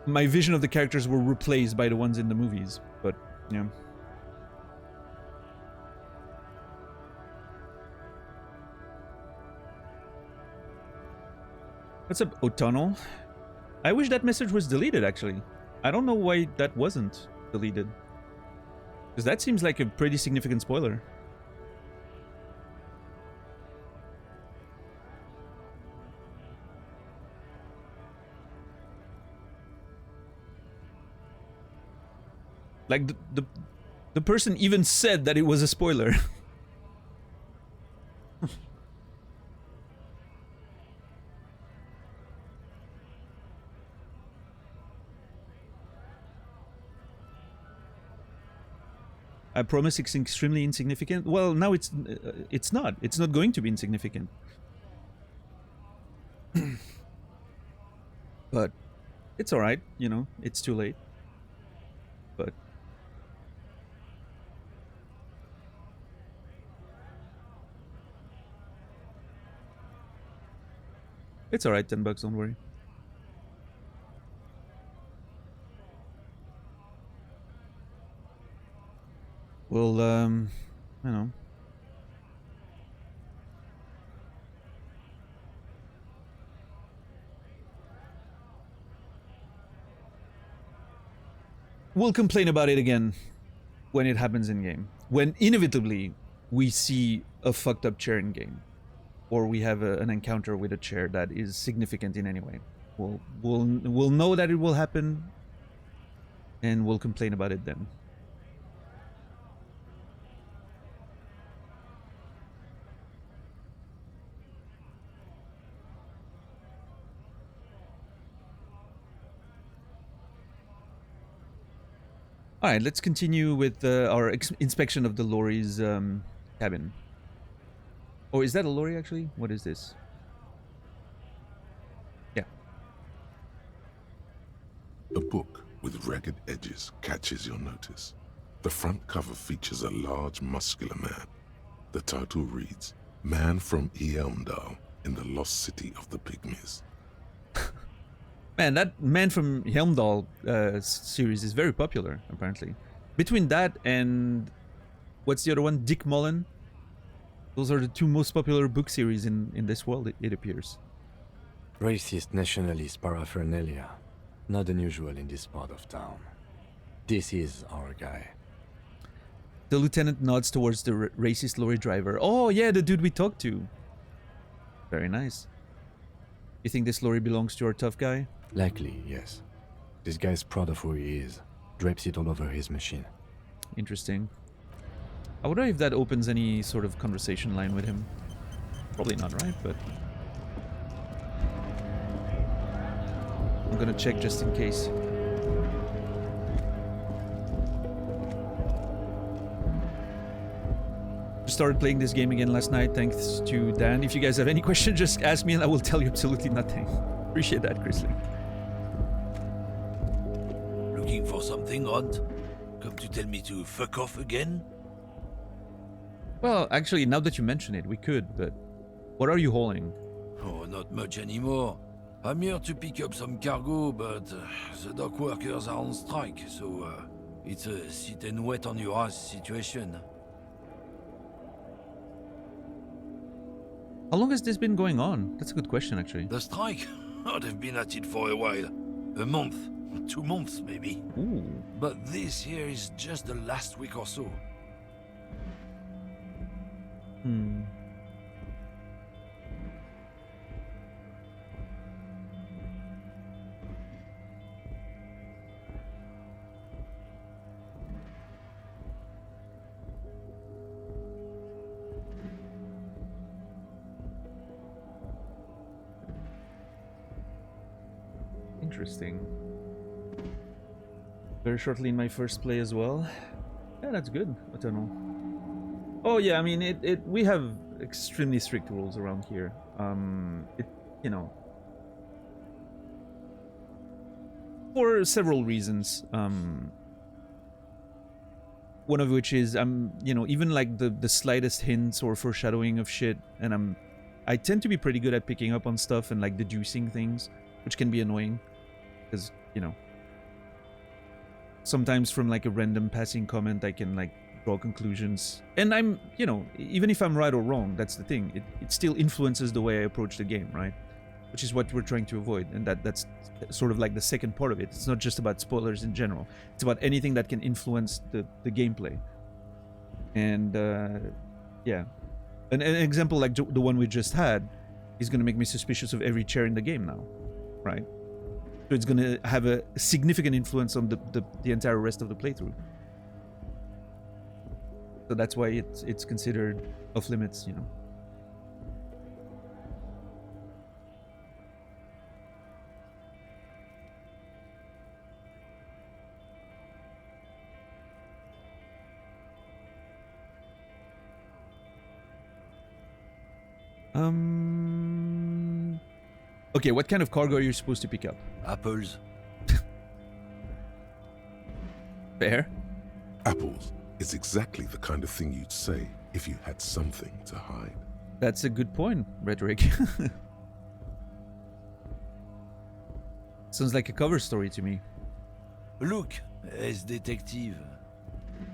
Speaker 1: my vision of the characters were replaced by the ones in the movies, but yeah. What's up, O'Tunnel? I wish that message was deleted, actually. I don't know why that wasn't deleted. Because that seems like a pretty significant spoiler. Like, the person even said that it was a spoiler. I promise it's extremely insignificant. Well, now it's not. It's not going to be insignificant. But it's all right, you know. It's too late. But it's all right. $10, don't worry. We'll, you know. We'll complain about it again when it happens in game. When inevitably we see a fucked up chair in game, or we have an encounter with a chair that is significant in any way. We'll know that it will happen, and we'll complain about it then. All right, let's continue with our inspection of the Lori's cabin. Oh, is that a Lori actually? What is this? Yeah.
Speaker 3: A book with ragged edges catches your notice. The front cover features a large, muscular man. The title reads, Man from Helmdall in the Lost City of the Pygmies.
Speaker 1: Man, that Man from Helmdall series is very popular, apparently. Between that and... what's the other one? Dick Mullen? Those are the 2 most popular book series in this world, it appears.
Speaker 4: Racist nationalist paraphernalia. Not unusual in this part of town. This is our guy.
Speaker 1: The lieutenant nods towards the racist lorry driver. Oh, yeah, the dude we talked to. Very nice. You think this lorry belongs to our tough guy?
Speaker 4: Likely, yes. This guy's proud of who he is. Drapes it all over his machine.
Speaker 1: Interesting. I wonder if that opens any sort of conversation line with him. Probably not, right? But I'm gonna check just in case. Just started playing this game again last night thanks to Dan. If you guys have any questions, just ask me and I will tell you absolutely nothing. Appreciate that, Grizzly.
Speaker 6: Looking for something, Rod? Come to tell me to fuck off again?
Speaker 1: Well, actually, now that you mention it, we could, but what are you hauling?
Speaker 6: Oh, not much anymore. I'm here to pick up some cargo, but the dock workers are on strike, so it's a sit and wait on your ass situation.
Speaker 1: How long has this been going on? That's a good question, actually.
Speaker 6: The strike? Oh, they've been at it for a while. A month, 2 months maybe.
Speaker 1: Ooh.
Speaker 6: But this here is just the last week or so.
Speaker 1: Hmm. Interesting. Very shortly in my first play as well. Yeah, that's good. I don't know. Oh yeah, I mean we have extremely strict rules around here. You know, for several reasons. One of which is you know, even like the slightest hints or foreshadowing of shit, and I tend to be pretty good at picking up on stuff and like deducing things, which can be annoying. Because, you know, sometimes from like a random passing comment I can like draw conclusions, and I'm, you know, even if I'm right or wrong, that's the thing, it still influences the way I approach the game, right? Which is what we're trying to avoid, and that's sort of like the second part of it. It's not just about spoilers in general, it's about anything that can influence the gameplay. And yeah, an example like the one we just had is going to make me suspicious of every chair in the game now, right? So it's going to have a significant influence on the entire rest of the playthrough. So that's why it's considered off limits, you know. Okay, what kind of cargo are you supposed to pick up?
Speaker 6: Apples.
Speaker 1: Fair.
Speaker 3: Apples is exactly the kind of thing you'd say if you had something to hide.
Speaker 1: That's a good point, Rhetoric. Sounds like a cover story to me.
Speaker 6: Look, as detective,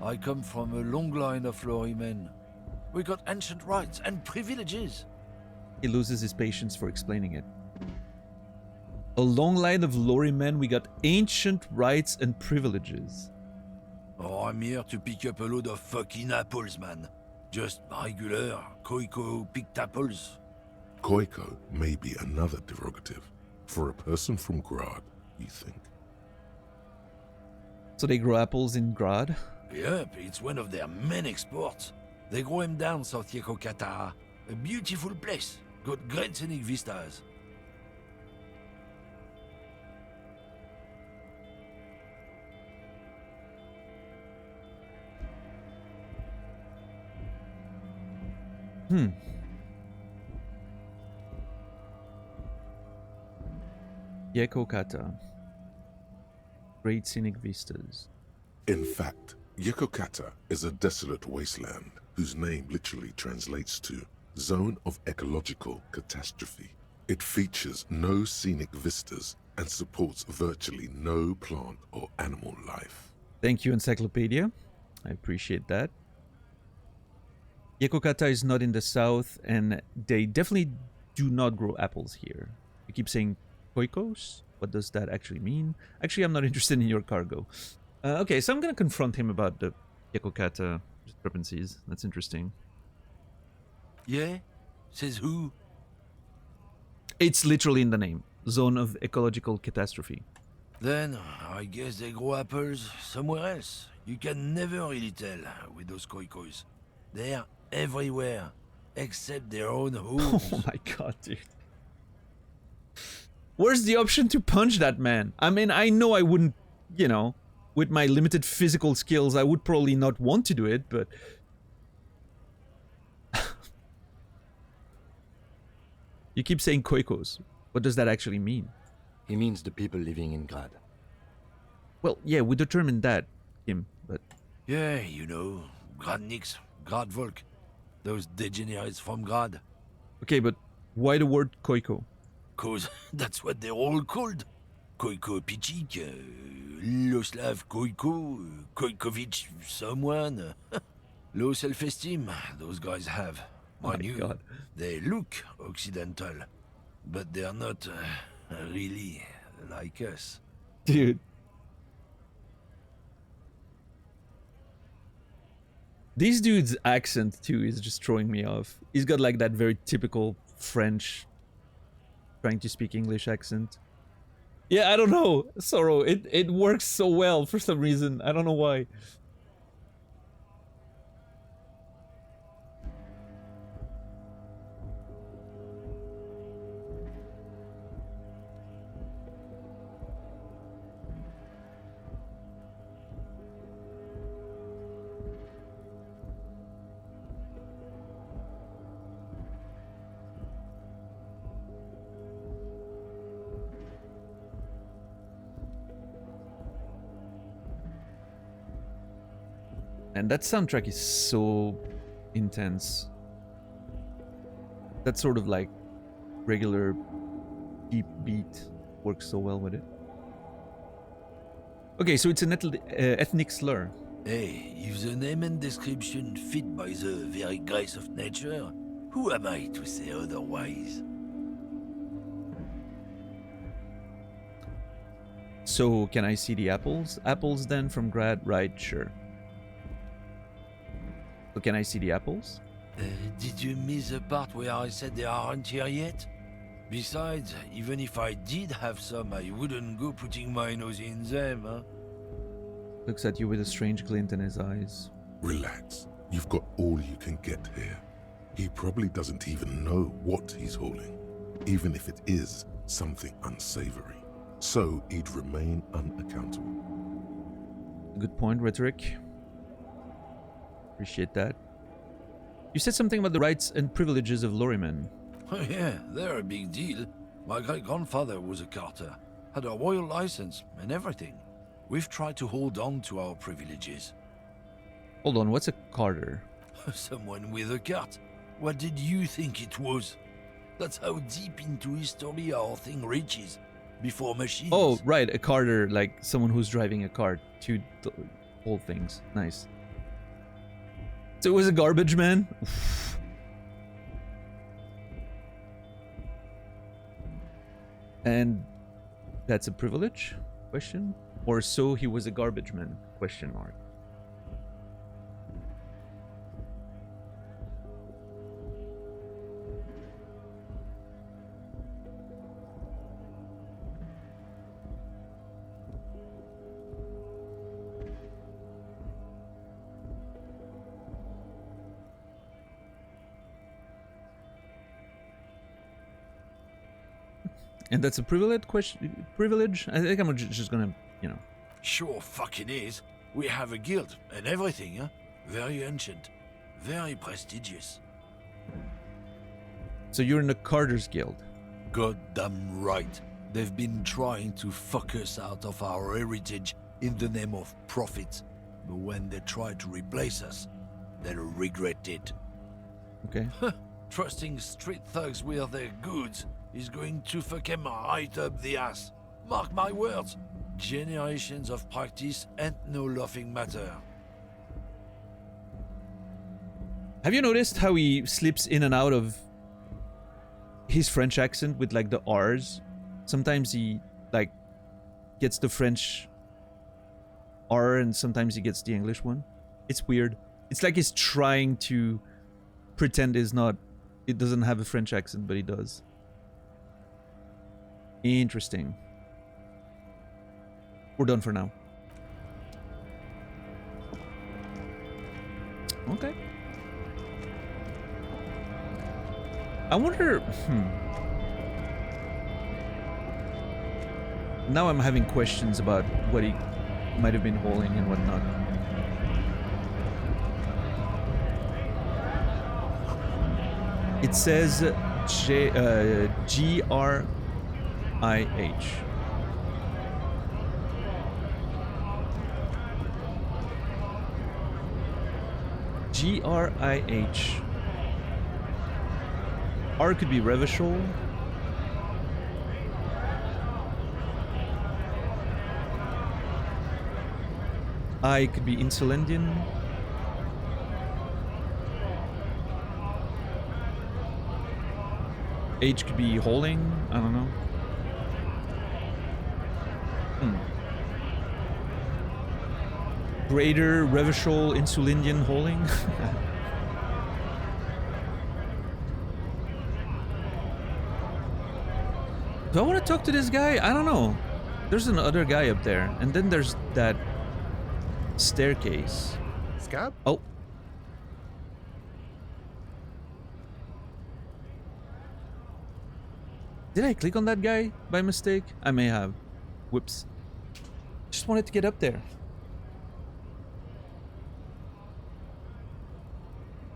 Speaker 6: I come from a long line of lorrymen. We got ancient rights and privileges.
Speaker 1: He loses his patience for explaining it. A long line of lorrymen, we got ancient rights and privileges.
Speaker 6: Oh, I'm here to pick up a load of fucking apples, man. Just regular, Koiko picked apples.
Speaker 3: Koiko may be another derogative for a person from Grad, you think.
Speaker 1: So they grow apples in Grad?
Speaker 6: Yep, it's one of their main exports. They grow them down South Yekokata. A beautiful place. Got great scenic vistas.
Speaker 1: Yekokata. Great scenic vistas.
Speaker 3: In fact, Yekokata is a desolate wasteland whose name literally translates to Zone of Ecological Catastrophe. It features no scenic vistas and supports virtually no plant or animal life.
Speaker 1: Thank you, Encyclopedia. I appreciate that. Yekokata is not in the south, and they definitely do not grow apples here. You keep saying koikos? What does that actually mean? Actually, I'm not interested in your cargo. Okay, so I'm going to confront him about the Yekokata discrepancies. That's interesting.
Speaker 6: Yeah? Says who?
Speaker 1: It's literally in the name. Zone of Ecological Catastrophe.
Speaker 6: Then, I guess they grow apples somewhere else. You can never really tell with those koikos. They're everywhere, except their own homes.
Speaker 1: Oh my god, dude. Where's the option to punch that man? I mean, I know I wouldn't, you know, with my limited physical skills, I would probably not want to do it, but... You keep saying koikos. What does that actually mean?
Speaker 4: He means the people living in Grad.
Speaker 1: Well, yeah, we determined that, Kim, but...
Speaker 6: Yeah, you know, Gradniks, Gradvolk. those degenerates from Grad.
Speaker 1: Okay, but why the word Koiko?
Speaker 6: Cause that's what they're all called. Koiko Pichik, Loslav Koiko, Koikovic someone. Low self-esteem, those guys have. Mind you,
Speaker 1: God.
Speaker 6: they look Occidental, but they're not really like us.
Speaker 1: Dude. This dude's accent too is just throwing me off. He's got like that very typical French trying to speak English accent. Yeah, I don't know, Sorrow. It works so well for some reason. I don't know why. And that soundtrack is so intense. That sort of like regular deep beat works so well with it. Okay, so it's an ethnic slur.
Speaker 6: Hey, if the name and description fit by the very grace of nature, who am I to say otherwise?
Speaker 1: So can I see the apples? Apples then from Grad? Right, sure. So can I see the apples?
Speaker 6: Did you miss the part where I said they aren't here yet? Besides, even if I did have some, I wouldn't go putting my nose in them, huh?
Speaker 1: Looks at you with a strange glint in his eyes.
Speaker 3: Relax. You've got all you can get here. He probably doesn't even know what he's hauling, even if it is something unsavory. So he'd remain unaccountable.
Speaker 1: Good point, Rhetoric. Appreciate that. You said something about the rights and privileges of lorrymen.
Speaker 6: Oh yeah, they're a big deal. My great-grandfather was a carter, had a royal license and everything. We've tried to hold on to our privileges.
Speaker 1: Hold on, what's a carter?
Speaker 6: Someone with a cart. What did you think it was? That's how deep into history our thing reaches. Before machines.
Speaker 1: Oh, right, a carter, like someone who's driving a cart to hold things. Nice. So it was a garbage man? And that's a privilege? Question? Or so he was a garbage man? Question mark. And that's a privilege question? Privilege? I think I'm just gonna, you know.
Speaker 6: Sure fucking is. We have a guild and everything, huh? Very ancient. Very prestigious.
Speaker 1: So you're in the Carter's Guild?
Speaker 6: Goddamn right. They've been trying to fuck us out of our heritage in the name of profit. But when they try to replace us, they'll regret it.
Speaker 1: Okay.
Speaker 6: Trusting street thugs with their goods is going to fuck him right up the ass. Mark my words. Generations of practice ain't no laughing matter.
Speaker 1: Have you noticed how he slips in and out of his French accent with like the R's? Sometimes he like gets the French R and sometimes he gets the English one. It's weird. It's like he's trying to pretend it doesn't have a French accent, but he does. Interesting. We're done for now. Okay. I wonder... Now I'm having questions about what he might have been hauling and whatnot. It says G-R-I-H. G-R-I-H. R could be Revachol. I could be Insulendian. H could be Holding. I don't know. Greater, Revachol, Insulindian, Holding. Do I want to talk to this guy? I don't know. There's another guy up there. And then there's that staircase.
Speaker 2: Scab?
Speaker 1: Oh. Did I click on that guy by mistake? I may have. Whoops. Just wanted to get up there.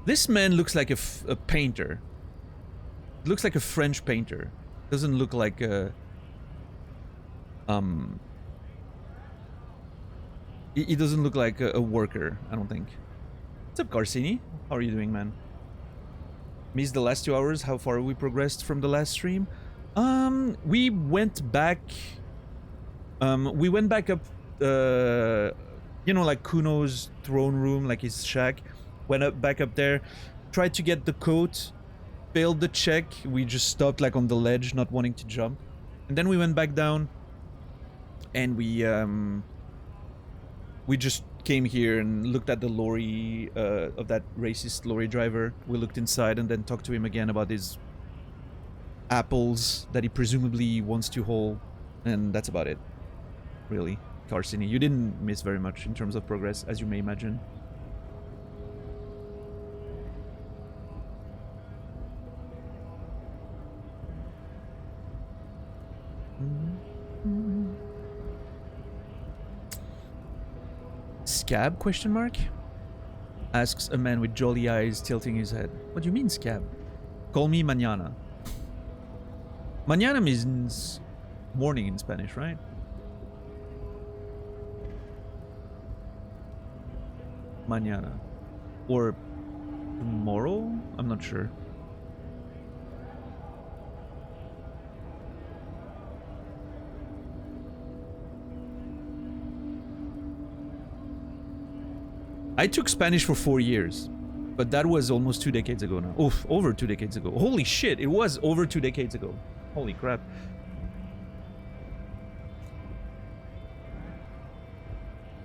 Speaker 1: This man looks like a painter. Looks like a French painter. Doesn't look like a... He doesn't look like a worker, I don't think. What's up, Carsini? How are you doing, man? Missed the last 2 hours. How far we progressed from the last stream? We went back... we went back up, you know, like Kuno's throne room, like his shack. Went up, back up there, tried to get the coat, failed the check. We just stopped like on the ledge, not wanting to jump. And then we went back down, and we just came here and looked at the lorry of that racist lorry driver. We looked inside and then talked to him again about his apples that he presumably wants to haul, and that's about it. Really, Carsini, you didn't miss very much in terms of progress, as you may imagine. Scab, question mark? Asks a man with jolly eyes tilting his head. What do you mean, scab? Call me mañana. Mañana means morning in Spanish, right? Mañana. Or tomorrow? I'm not sure. I took Spanish for 4 years, but that was almost 2 decades ago now. Oof, over 2 decades ago. Holy shit, it was over 2 decades ago. Holy crap.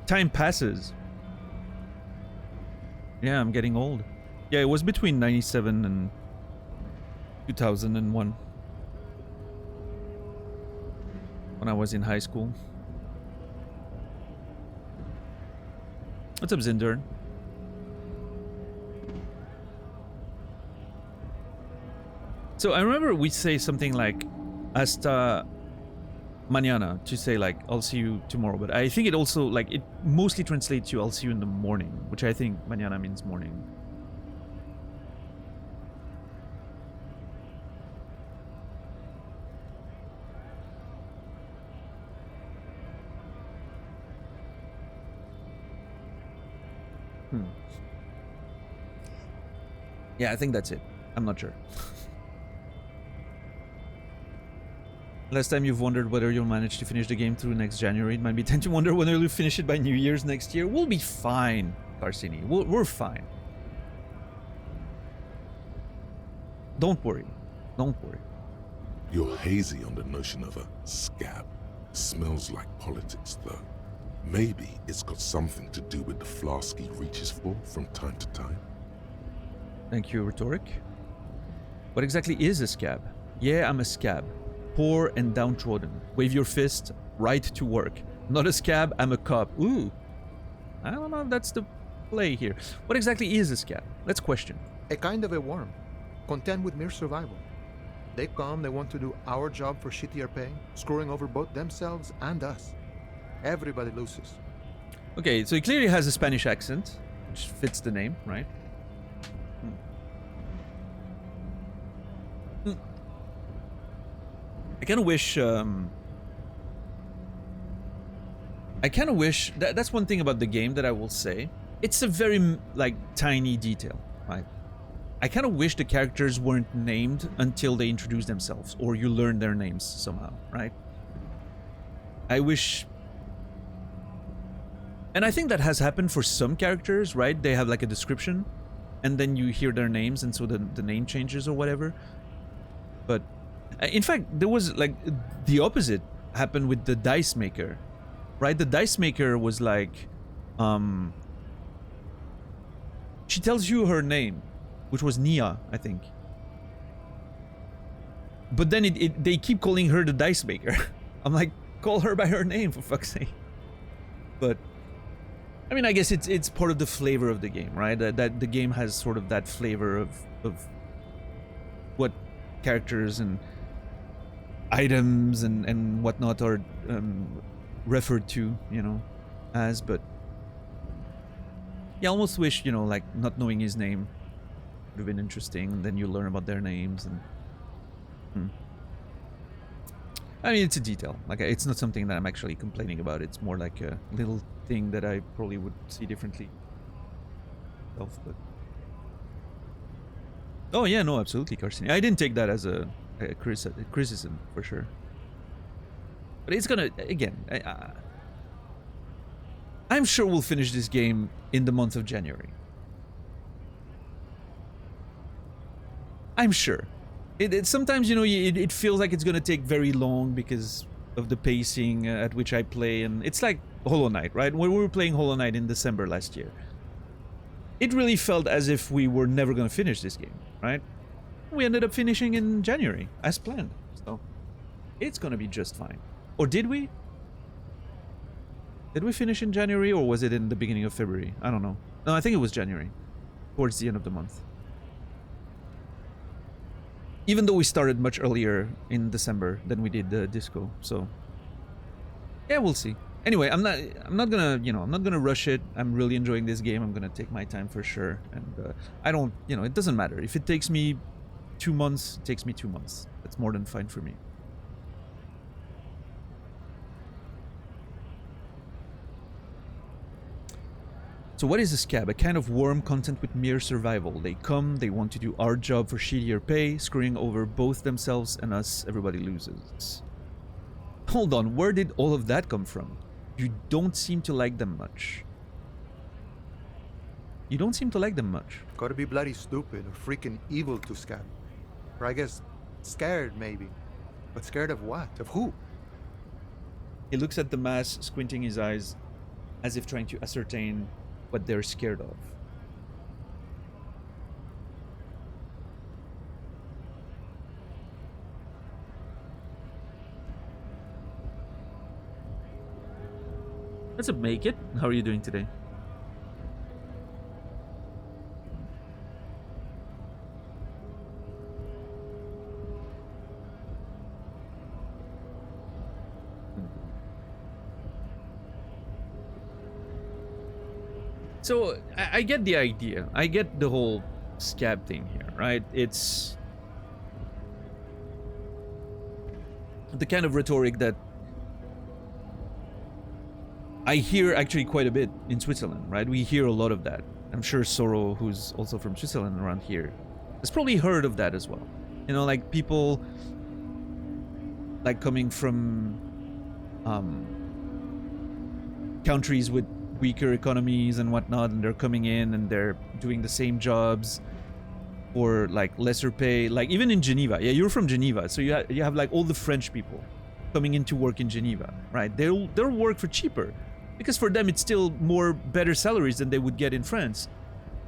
Speaker 1: Time passes. Yeah, I'm getting old. Yeah, it was between 97 and 2001. When I was in high school. What's up, Zindern? So I remember we say something like hasta mañana to say like I'll see you tomorrow, but I think it also like it mostly translates to I'll see you in the morning, which I think mañana means morning. Yeah, I think that's it. I'm not sure. Last time you've wondered whether you'll manage to finish the game through next January. It might be time to wonder whether you'll finish it by New Year's next year. We'll be fine, Carsini. We're fine. Don't worry. Don't worry.
Speaker 3: You're hazy on the notion of a scab. Smells like politics, though. Maybe it's got something to do with the flask he reaches for from time to time.
Speaker 1: Thank you, Rhetoric. What exactly is a scab? Yeah, I'm a scab. Poor and downtrodden. Wave your fist, right to work. Not a scab, I'm a cop. Ooh. I don't know if that's the play here. What exactly is a scab? Let's question.
Speaker 2: A kind of a worm, content with mere survival. They come, they want to do our job for shittier pay, screwing over both themselves and us. Everybody loses.
Speaker 1: Okay, so he clearly has a Spanish accent, which fits the name, right? I kind of wish, that's one thing about the game that I will say. It's a very, like, tiny detail, right? I kind of wish the characters weren't named until they introduce themselves, or you learn their names somehow, right? I wish... And I think that has happened for some characters, right? They have like a description, and then you hear their names, and so the name changes or whatever. But, in fact, there was like the opposite happened with the Dice Maker, right? The Dice Maker was like, she tells you her name, which was Nia, I think. But then they keep calling her the Dice Maker. I'm like, call her by her name, for fuck's sake. But, I mean, I guess it's part of the flavor of the game, right? That the game has sort of that flavor of what characters and items and whatnot are referred to, you know, as. But yeah, I almost wish, you know, like not knowing his name would have been interesting. Then you learn about their names and I mean, it's a detail. Like, it's not something that I'm actually complaining about. It's more like a little thing that I probably would see differently. But... Oh yeah, no, absolutely, Carson. I didn't take that as a criticism for sure. But it's gonna, again, I'm sure we'll finish this game in the month of January. I'm sure. Sometimes, you know, it feels like it's gonna take very long because of the pacing at which I play, and it's like Hollow Knight, right? When we were playing Hollow Knight in December last year, it really felt as if we were never gonna finish this game, right? We ended up finishing in January, as planned, so it's gonna be just fine. Or did we? Did we finish in January, or was it in the beginning of February? I don't know. No, I think it was January, towards the end of the month. Even though we started much earlier in December than we did the Disco, so yeah, we'll see. Anyway, I'm not gonna rush it. I'm really enjoying this game. I'm gonna take my time for sure, and I don't, you know, it doesn't matter if it takes me 2 months. It takes me 2 months. That's more than fine for me. So what is a scab? A kind of worm content with mere survival. They come, they want to do our job for shittier pay, screwing over both themselves and us. Everybody loses. Hold on, where did all of that come from? You don't seem to like them much. You don't seem to like them much.
Speaker 2: Gotta be bloody stupid or freaking evil to scab. Or I guess scared maybe. But scared of what? Of who?
Speaker 1: He looks at the mass, squinting his eyes, as if trying to ascertain what they're scared of. What's up, Make It? How are you doing today? So, I get the idea. I get the whole scab thing here, right? It's the kind of rhetoric that I hear actually quite a bit in Switzerland, right? We hear a lot of that. I'm sure Soro, who's also from Switzerland around here, has probably heard of that as well. You know, like people like coming from countries with weaker economies and whatnot, and they're coming in and they're doing the same jobs for like lesser pay. Like even in Geneva, yeah, you're from Geneva, so you have like all the French people coming in to work in Geneva, right? They'll work for cheaper because for them it's still better salaries than they would get in France,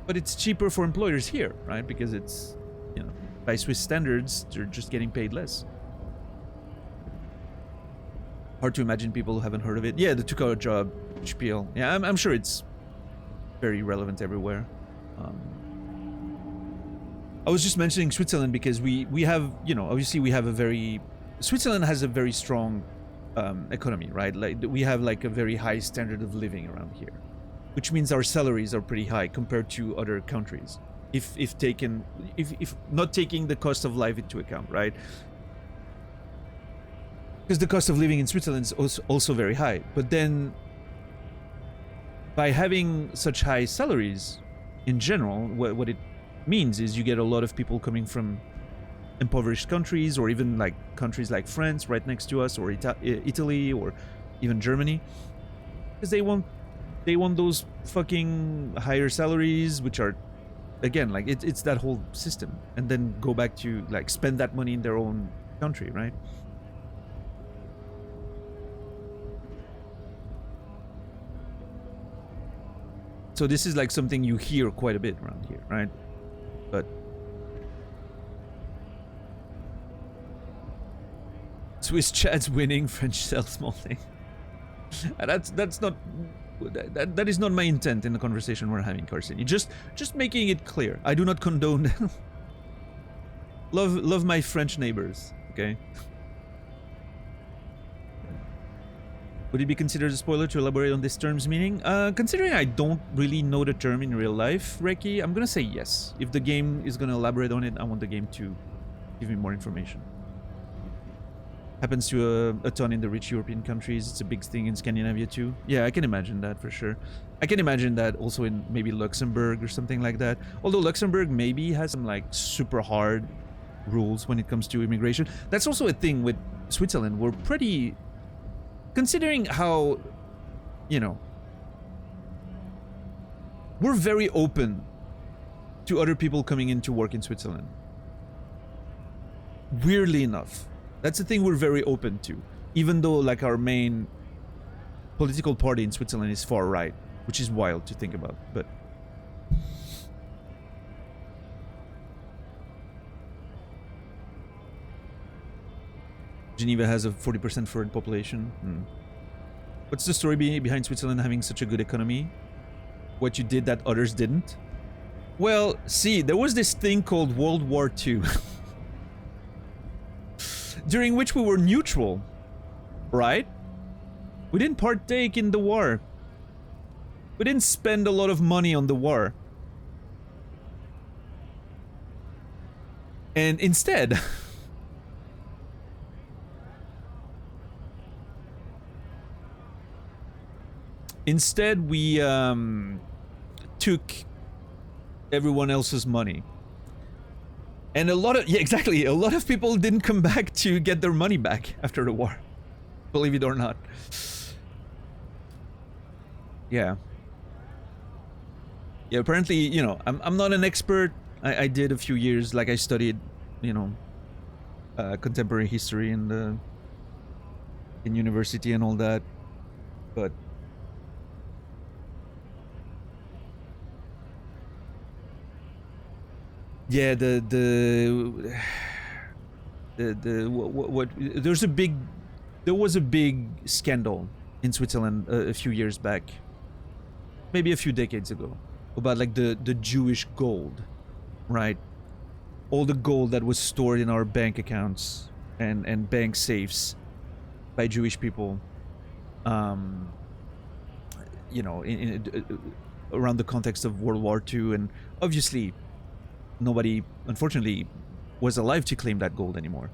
Speaker 1: but it's cheaper for employers here, right? Because it's, you know, by Swiss standards, they're just getting paid less. Hard to imagine people who haven't heard of it. Yeah, the 2-hour job spiel. Yeah, I'm sure it's very relevant everywhere. I was just mentioning Switzerland because we have, you know, obviously we have Switzerland has a very strong economy, right? Like we have like a very high standard of living around here, which means our salaries are pretty high compared to other countries. If not taking the cost of life into account, right? Because the cost of living in Switzerland is also very high. But then, by having such high salaries, in general, what it means is you get a lot of people coming from impoverished countries, or even like countries like France right next to us, or Italy, or even Germany, because they want those fucking higher salaries, which are, again, like it's that whole system, and then go back to like spend that money in their own country, right? So this is like something you hear quite a bit around here, right? But Swiss Chad's winning, French sell small thing. That's not that is not my intent in the conversation we're having, Carson. Just making it clear. I do not condone. love my French neighbors, okay? Would it be considered a spoiler to elaborate on this term's meaning? Considering I don't really know the term in real life, Reki, I'm gonna say yes. If the game is gonna elaborate on it, I want the game to give me more information. Happens to a ton in the rich European countries. It's a big thing in Scandinavia too. Yeah, I can imagine that for sure. I can imagine that also in maybe Luxembourg or something like that. Although Luxembourg maybe has some like super hard rules when it comes to immigration. That's also a thing with Switzerland. We're pretty... Considering how, you know, we're very open to other people coming in to work in Switzerland. Weirdly enough. That's the thing we're very open to. Even though, like, our main political party in Switzerland is far right, which is wild to think about, but... Geneva has a 40% foreign population. What's the story behind Switzerland having such a good economy? What you did that others didn't? Well, see, there was this thing called World War II. During which we were neutral, right? We didn't partake in the war. We didn't spend a lot of money on the war. And instead... Instead, we took everyone else's money. And a lot of... Yeah, exactly. A lot of people didn't come back to get their money back after the war. Believe it or not. Yeah. Yeah, apparently, you know, I'm not an expert. I did a few years, like I studied, you know, contemporary history in university and all that. But... Yeah, there was a big scandal in Switzerland a few years back, maybe a few decades ago, about like the Jewish gold, right? All the gold that was stored in our bank accounts and bank safes by Jewish people, you know, around the context of World War II, and obviously nobody, unfortunately, was alive to claim that gold anymore.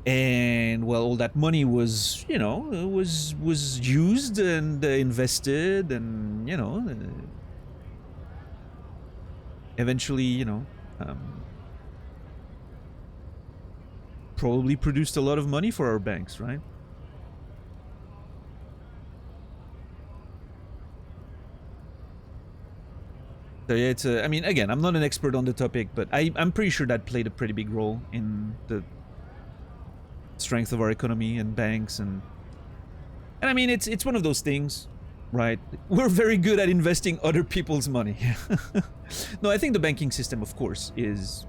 Speaker 1: And, well, all that money was, you know, was used and invested and, you know, eventually, you know, probably produced a lot of money for our banks, right? So yeah, it's I mean, again, I'm not an expert on the topic, but I'm pretty sure that played a pretty big role in the strength of our economy and banks, and I mean, it's one of those things, right? We're very good at investing other people's money. No, I think the banking system, of course, is,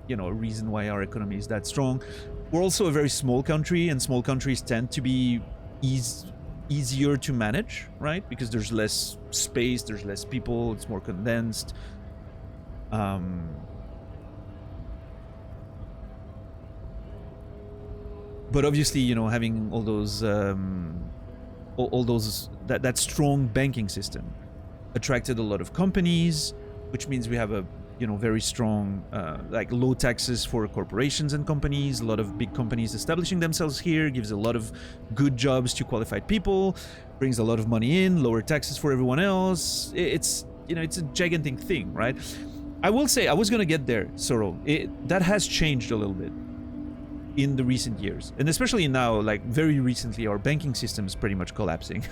Speaker 1: you know, a reason why our economy is that strong. We're also a very small country, and small countries tend to be easier to manage, right? Because there's less space, there's less people, it's more condensed. But obviously, you know, having all those that strong banking system attracted a lot of companies, which means we have a, you know, very strong like low taxes for corporations and companies. A lot of big companies establishing themselves here gives a lot of good jobs to qualified people, brings a lot of money in, lower taxes for everyone else. It's it's a gigantic thing, right? I will say, I was gonna get there, Sorrel. That has changed a little bit in the recent years, and especially now, like very recently, our banking system is pretty much collapsing.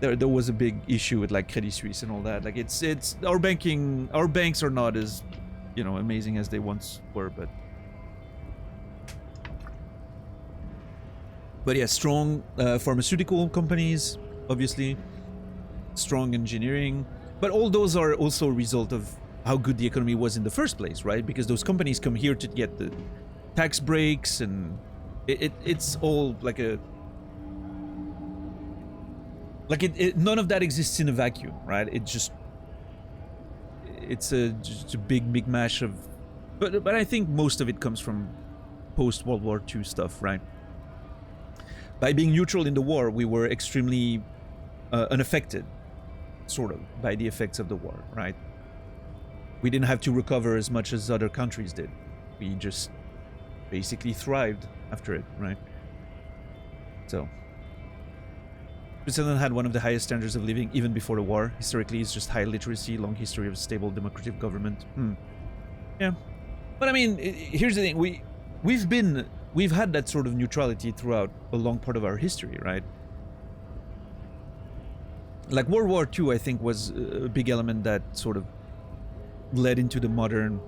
Speaker 1: There was a big issue with like Credit Suisse and all that. Like it's our banks are not as, amazing as they once were, but yeah, strong pharmaceutical companies, obviously, strong engineering, but all those are also a result of how good the economy was in the first place, right? Because those companies come here to get the tax breaks, and it's all like none of that exists in a vacuum, right? It's just a big mash of, but I think most of it comes from post World War II stuff, right? By being neutral in the war, we were extremely unaffected, sort of, by the effects of the war, right? We didn't have to recover as much as other countries did. We just basically thrived after it, right? So Switzerland had one of the highest standards of living even before the war. Historically, it's just high literacy, long history of stable democratic government. Yeah, but I mean, here's the thing: we've had that sort of neutrality throughout a long part of our history, right? Like World War II, I think, was a big element that sort of led into the modern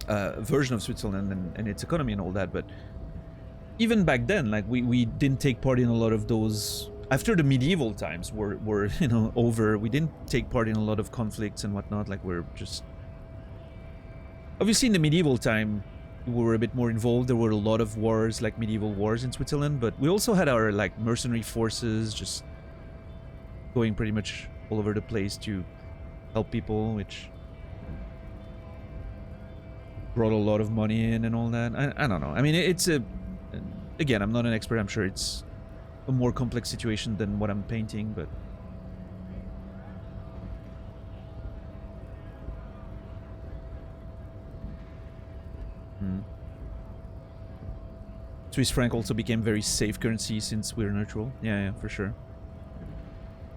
Speaker 1: version of Switzerland and its economy and all that, but even back then, like we didn't take part in a lot of those. After the medieval times were over, we didn't take part in a lot of conflicts and whatnot. Like we're just obviously in the medieval time we were a bit more involved. There were a lot of wars, like medieval wars in Switzerland, but we also had our like mercenary forces just going pretty much all over the place to help people, which brought a lot of money in and all that. I don't know. I mean, again, I'm not an expert. I'm sure it's a more complex situation than what I'm painting, but Swiss franc also became very safe currency since we're neutral. Yeah, for sure.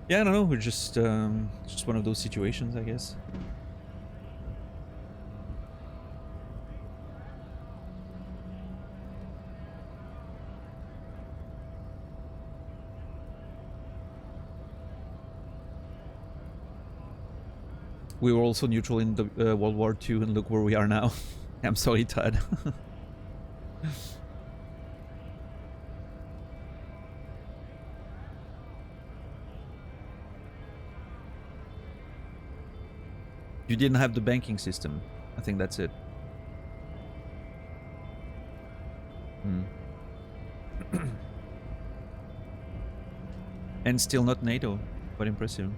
Speaker 1: Yeah, I don't know. We're just one of those situations, I guess. We were also neutral in the World War II, and look where we are now. I'm sorry, Todd. You didn't have the banking system. I think that's it. And still not NATO. Quite impressive.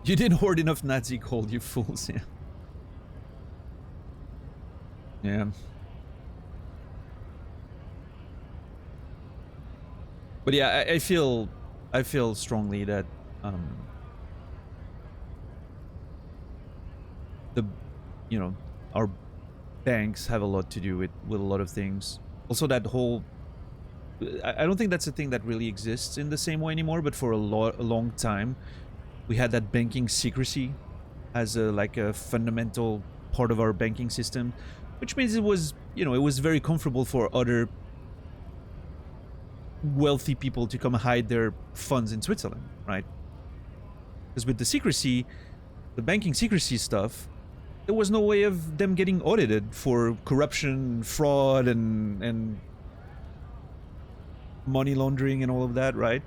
Speaker 1: You didn't hoard enough Nazi gold, you fools. Yeah. Yeah. But yeah, I feel strongly that our banks have a lot to do with a lot of things. Also, that whole I don't think that's a thing that really exists in the same way anymore, but for a long time we had that banking secrecy as a fundamental part of our banking system, which means it was very comfortable for other wealthy people to come hide their funds in Switzerland, right? Because with the secrecy, the banking secrecy stuff, there was no way of them getting audited for corruption, fraud, and money laundering and all of that, right?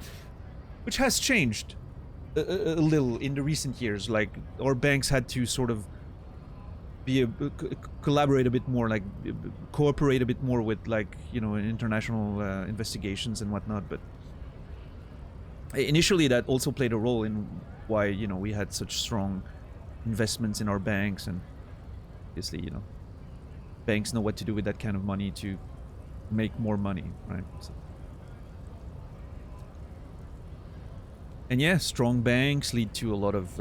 Speaker 1: Which has changed a little in the recent years. Like, our banks had to sort of collaborate a bit more, like cooperate a bit more with international investigations and whatnot. But initially that also played a role in why we had such strong investments in our banks, and obviously banks know what to do with that kind of money to make more money, right? So. And yeah, strong banks lead to a lot of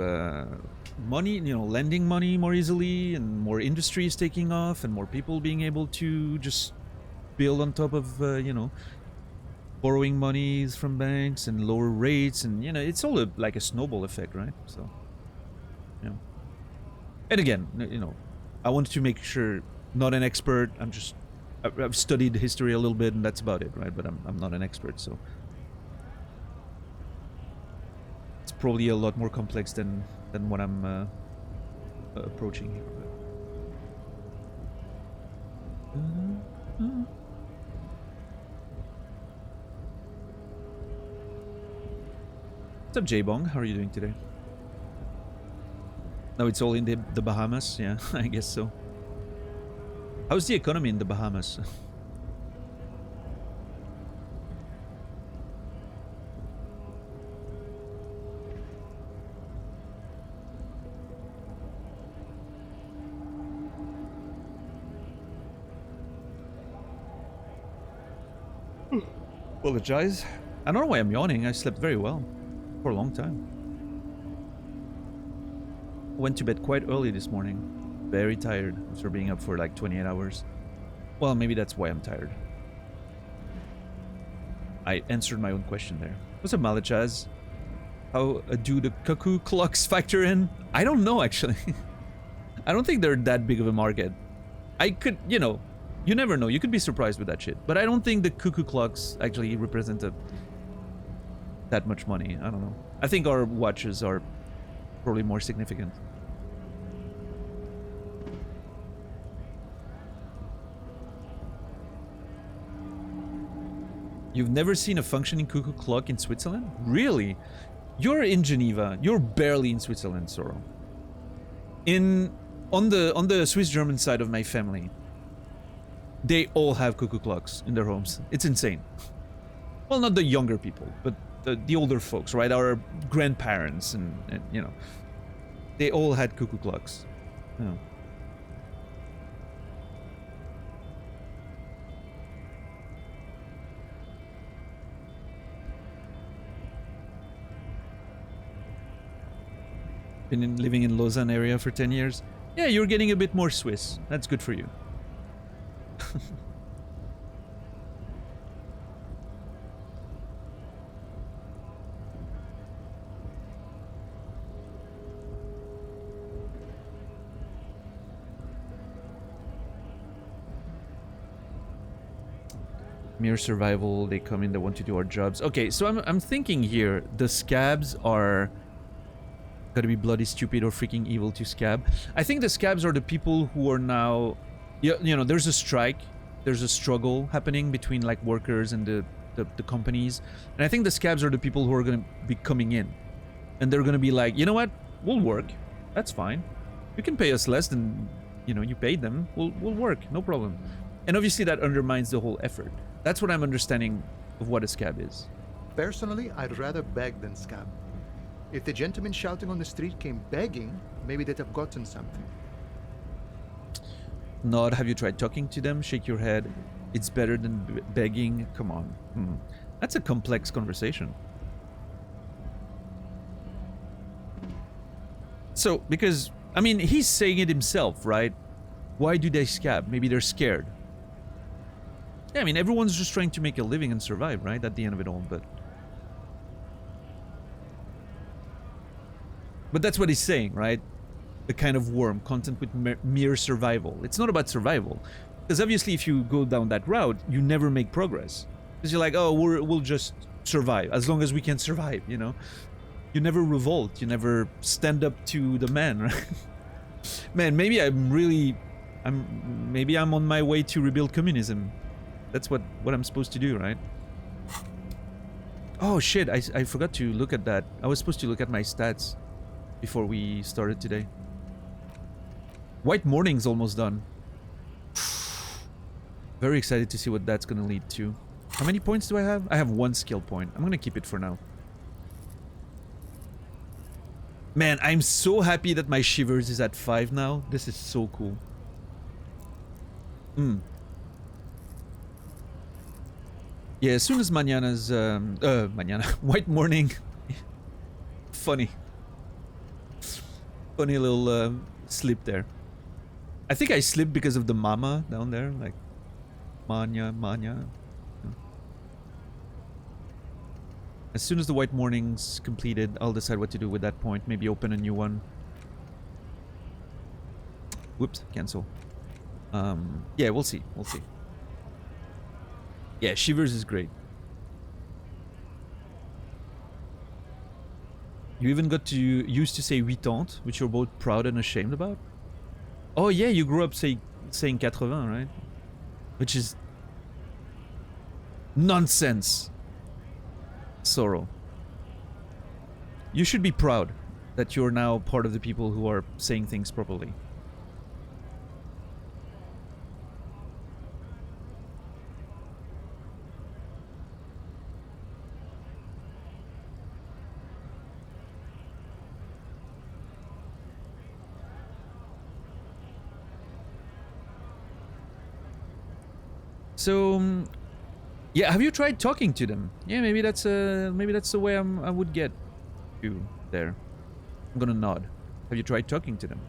Speaker 1: money, you know, lending money more easily, and more industries taking off, and more people being able to just build on top of, you know, borrowing monies from banks and lower rates, and you know, it's all like a snowball effect, right? So, yeah. And again, you know, I wanted to make sure, not an expert. I've studied history a little bit, and that's about it, right? But I'm not an expert, so it's probably a lot more complex than what I'm approaching here. What's up, J-Bong? How are you doing today? No, it's all in the Bahamas. Yeah, I guess so. How's the economy in the Bahamas? Apologize. I don't know why I'm yawning. I slept very well for a long time. Went to bed quite early this morning. Very tired after being up for like 28 hours. Well, maybe that's why I'm tired. I answered my own question there. What's up, Malachaz? How do the cuckoo clocks factor in? I don't know, actually. I don't think they're that big of a market. I could, you know, you never know. You could be surprised with that shit. But I don't think the cuckoo clocks actually represent that much money. I don't know. I think our watches are probably more significant. You've never seen a functioning cuckoo clock in Switzerland? Really? You're in Geneva. You're barely in Switzerland, Soro. On the Swiss-German side of my family, they all have cuckoo clocks in their homes. It's insane. Well, not the younger people, but the older folks, right? Our grandparents and you know, they all had cuckoo clocks. You know. Been living in Lausanne area for 10 years. Yeah, you're getting a bit more Swiss. That's good for you. Mere survival, they come in, they want to do our jobs. Okay, so I'm thinking here, the scabs are gotta be bloody stupid or freaking evil to scab. I think the scabs are the people who are now, you know, there's a strike, there's a struggle happening between like workers and the companies, and I think the scabs are the people who are gonna be coming in, and they're gonna be like, you know what, we'll work, that's fine, you can pay us less than, you know, you paid them, we'll work, no problem. And obviously that undermines the whole effort. That's what I'm understanding of what a scab is.
Speaker 2: Personally, I'd rather beg than scab. If the gentleman shouting on the street came begging, maybe they'd have gotten something.
Speaker 1: Nod, have you tried talking to them? Shake your head. It's better than begging. Come on. That's a complex conversation. So, because, I mean, he's saying it himself, right? Why do they scab? Maybe they're scared. Yeah, I mean, everyone's just trying to make a living and survive, right? At the end of it all, But that's what he's saying, right? The kind of worm, content with mere survival. It's not about survival. Because obviously if you go down that route, you never make progress. Because you're like, oh, we'll just survive. As long as we can survive, you know? You never revolt. You never stand up to the man, right? Man, maybe maybe I'm on my way to rebuild communism. That's what I'm supposed to do, right? Oh shit, I forgot to look at that. I was supposed to look at my stats before we started today. White Morning's almost done. Very excited to see what that's gonna lead to. How many points do I have? I have 1 skill point. I'm gonna keep it for now. Man, I'm so happy that my Shivers is at 5 now. This is so cool. Yeah, as soon as White Morning Funny little slip there. I think I slipped because of the mama down there, like Manya. As soon as the White Morning's completed, I'll decide what to do with that point. Maybe open a new one. Whoops, cancel. Yeah, we'll see. Yeah, Shivers is great. You even got to used to say 80, which you're both proud and ashamed about. Oh yeah, you grew up saying 80, right? Which is nonsense. Sorrow. You should be proud that you're now part of the people who are saying things properly. So, yeah, have you tried talking to them? Yeah, maybe that's the way I would get you there. I'm gonna nod. Have you tried talking to them?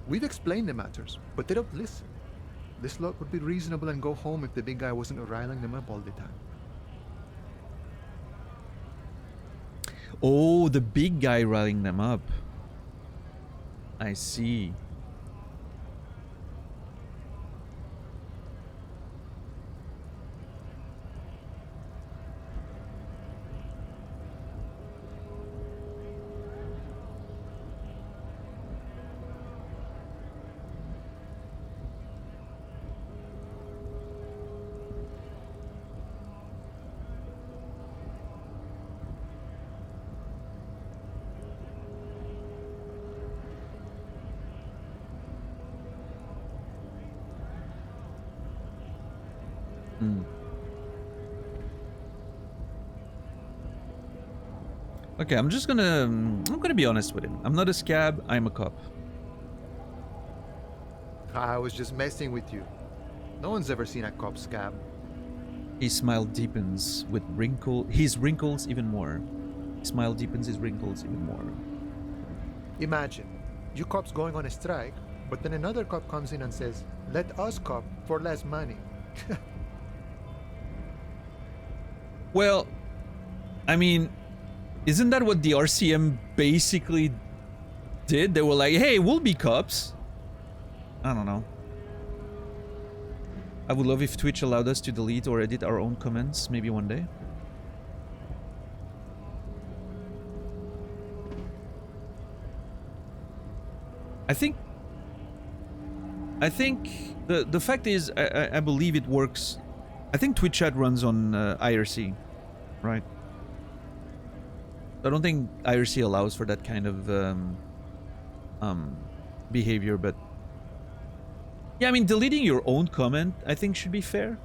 Speaker 2: We've explained the matters, but they don't listen. This lot would be reasonable and go home if the big guy wasn't riling them up all the time.
Speaker 1: Oh, the big guy riling them up. I see. Okay, I'm gonna be honest with him. I'm not a scab, I'm a cop.
Speaker 2: I was just messing with you. No one's ever seen a cop scab.
Speaker 1: His smile deepens with his wrinkles even more. His smile deepens his wrinkles even more.
Speaker 2: Imagine, you cops going on a strike, but then another cop comes in and says, "Let us cop for less money."
Speaker 1: Well, I mean, isn't that what the RCM basically did? They were like, hey, we'll be cops. I don't know. I would love if Twitch allowed us to delete or edit our own comments, maybe one day. I think the fact is, I believe it works. I think Twitch chat runs on IRC, right? I don't think IRC allows for that kind of behavior, but yeah, I mean, deleting your own comment, I think, should be fair.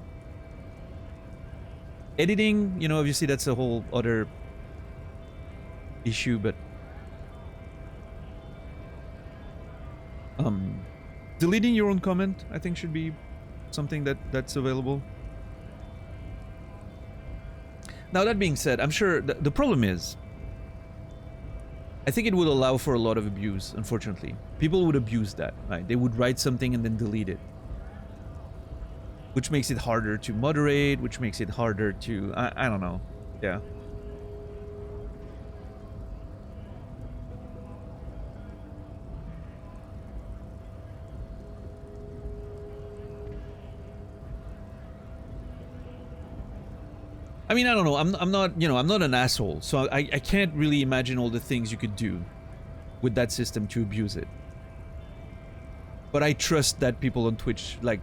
Speaker 1: Editing, you know, obviously that's a whole other issue, but deleting your own comment, I think, should be something that's available. Now, that being said, I'm sure the problem is, I think it would allow for a lot of abuse, unfortunately. People would abuse that, right? They would write something and then delete it. Which makes it harder to moderate, which makes it harder to... I don't know. Yeah. I mean, I don't know. I'm not, you know, I'm not an asshole, so I can't really imagine all the things you could do with that system to abuse it. But I trust that people on Twitch, like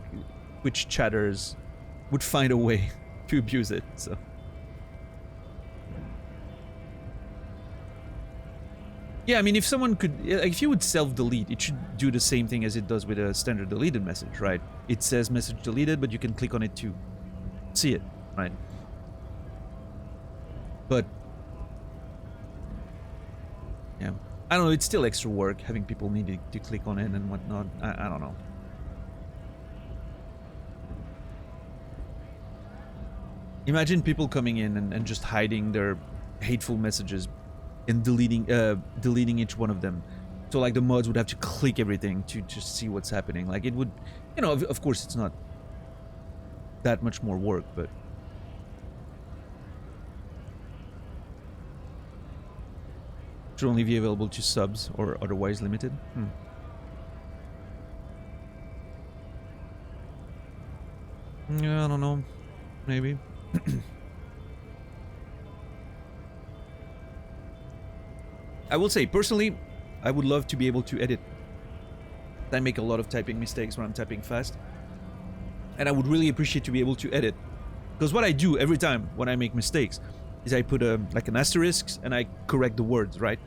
Speaker 1: Twitch chatters, would find a way to abuse it. So. Yeah, I mean, if someone could, if you would self-delete, it should do the same thing as it does with a standard deleted message, right? It says message deleted, but you can click on it to see it, right? But yeah, I don't know, it's still extra work having people needing to click on it and whatnot. I don't know. Imagine people coming in and just hiding their hateful messages and deleting each one of them. So like the mods would have to click everything to just see what's happening. Like it would, you know, of course it's not that much more work, but should only be available to subs or otherwise limited. Yeah, I don't know. Maybe. I will say, personally, I would love to be able to edit. I make a lot of typing mistakes when I'm typing fast. And I would really appreciate to be able to edit. Because what I do every time when I make mistakes is I put like an asterisk and I correct the words, right?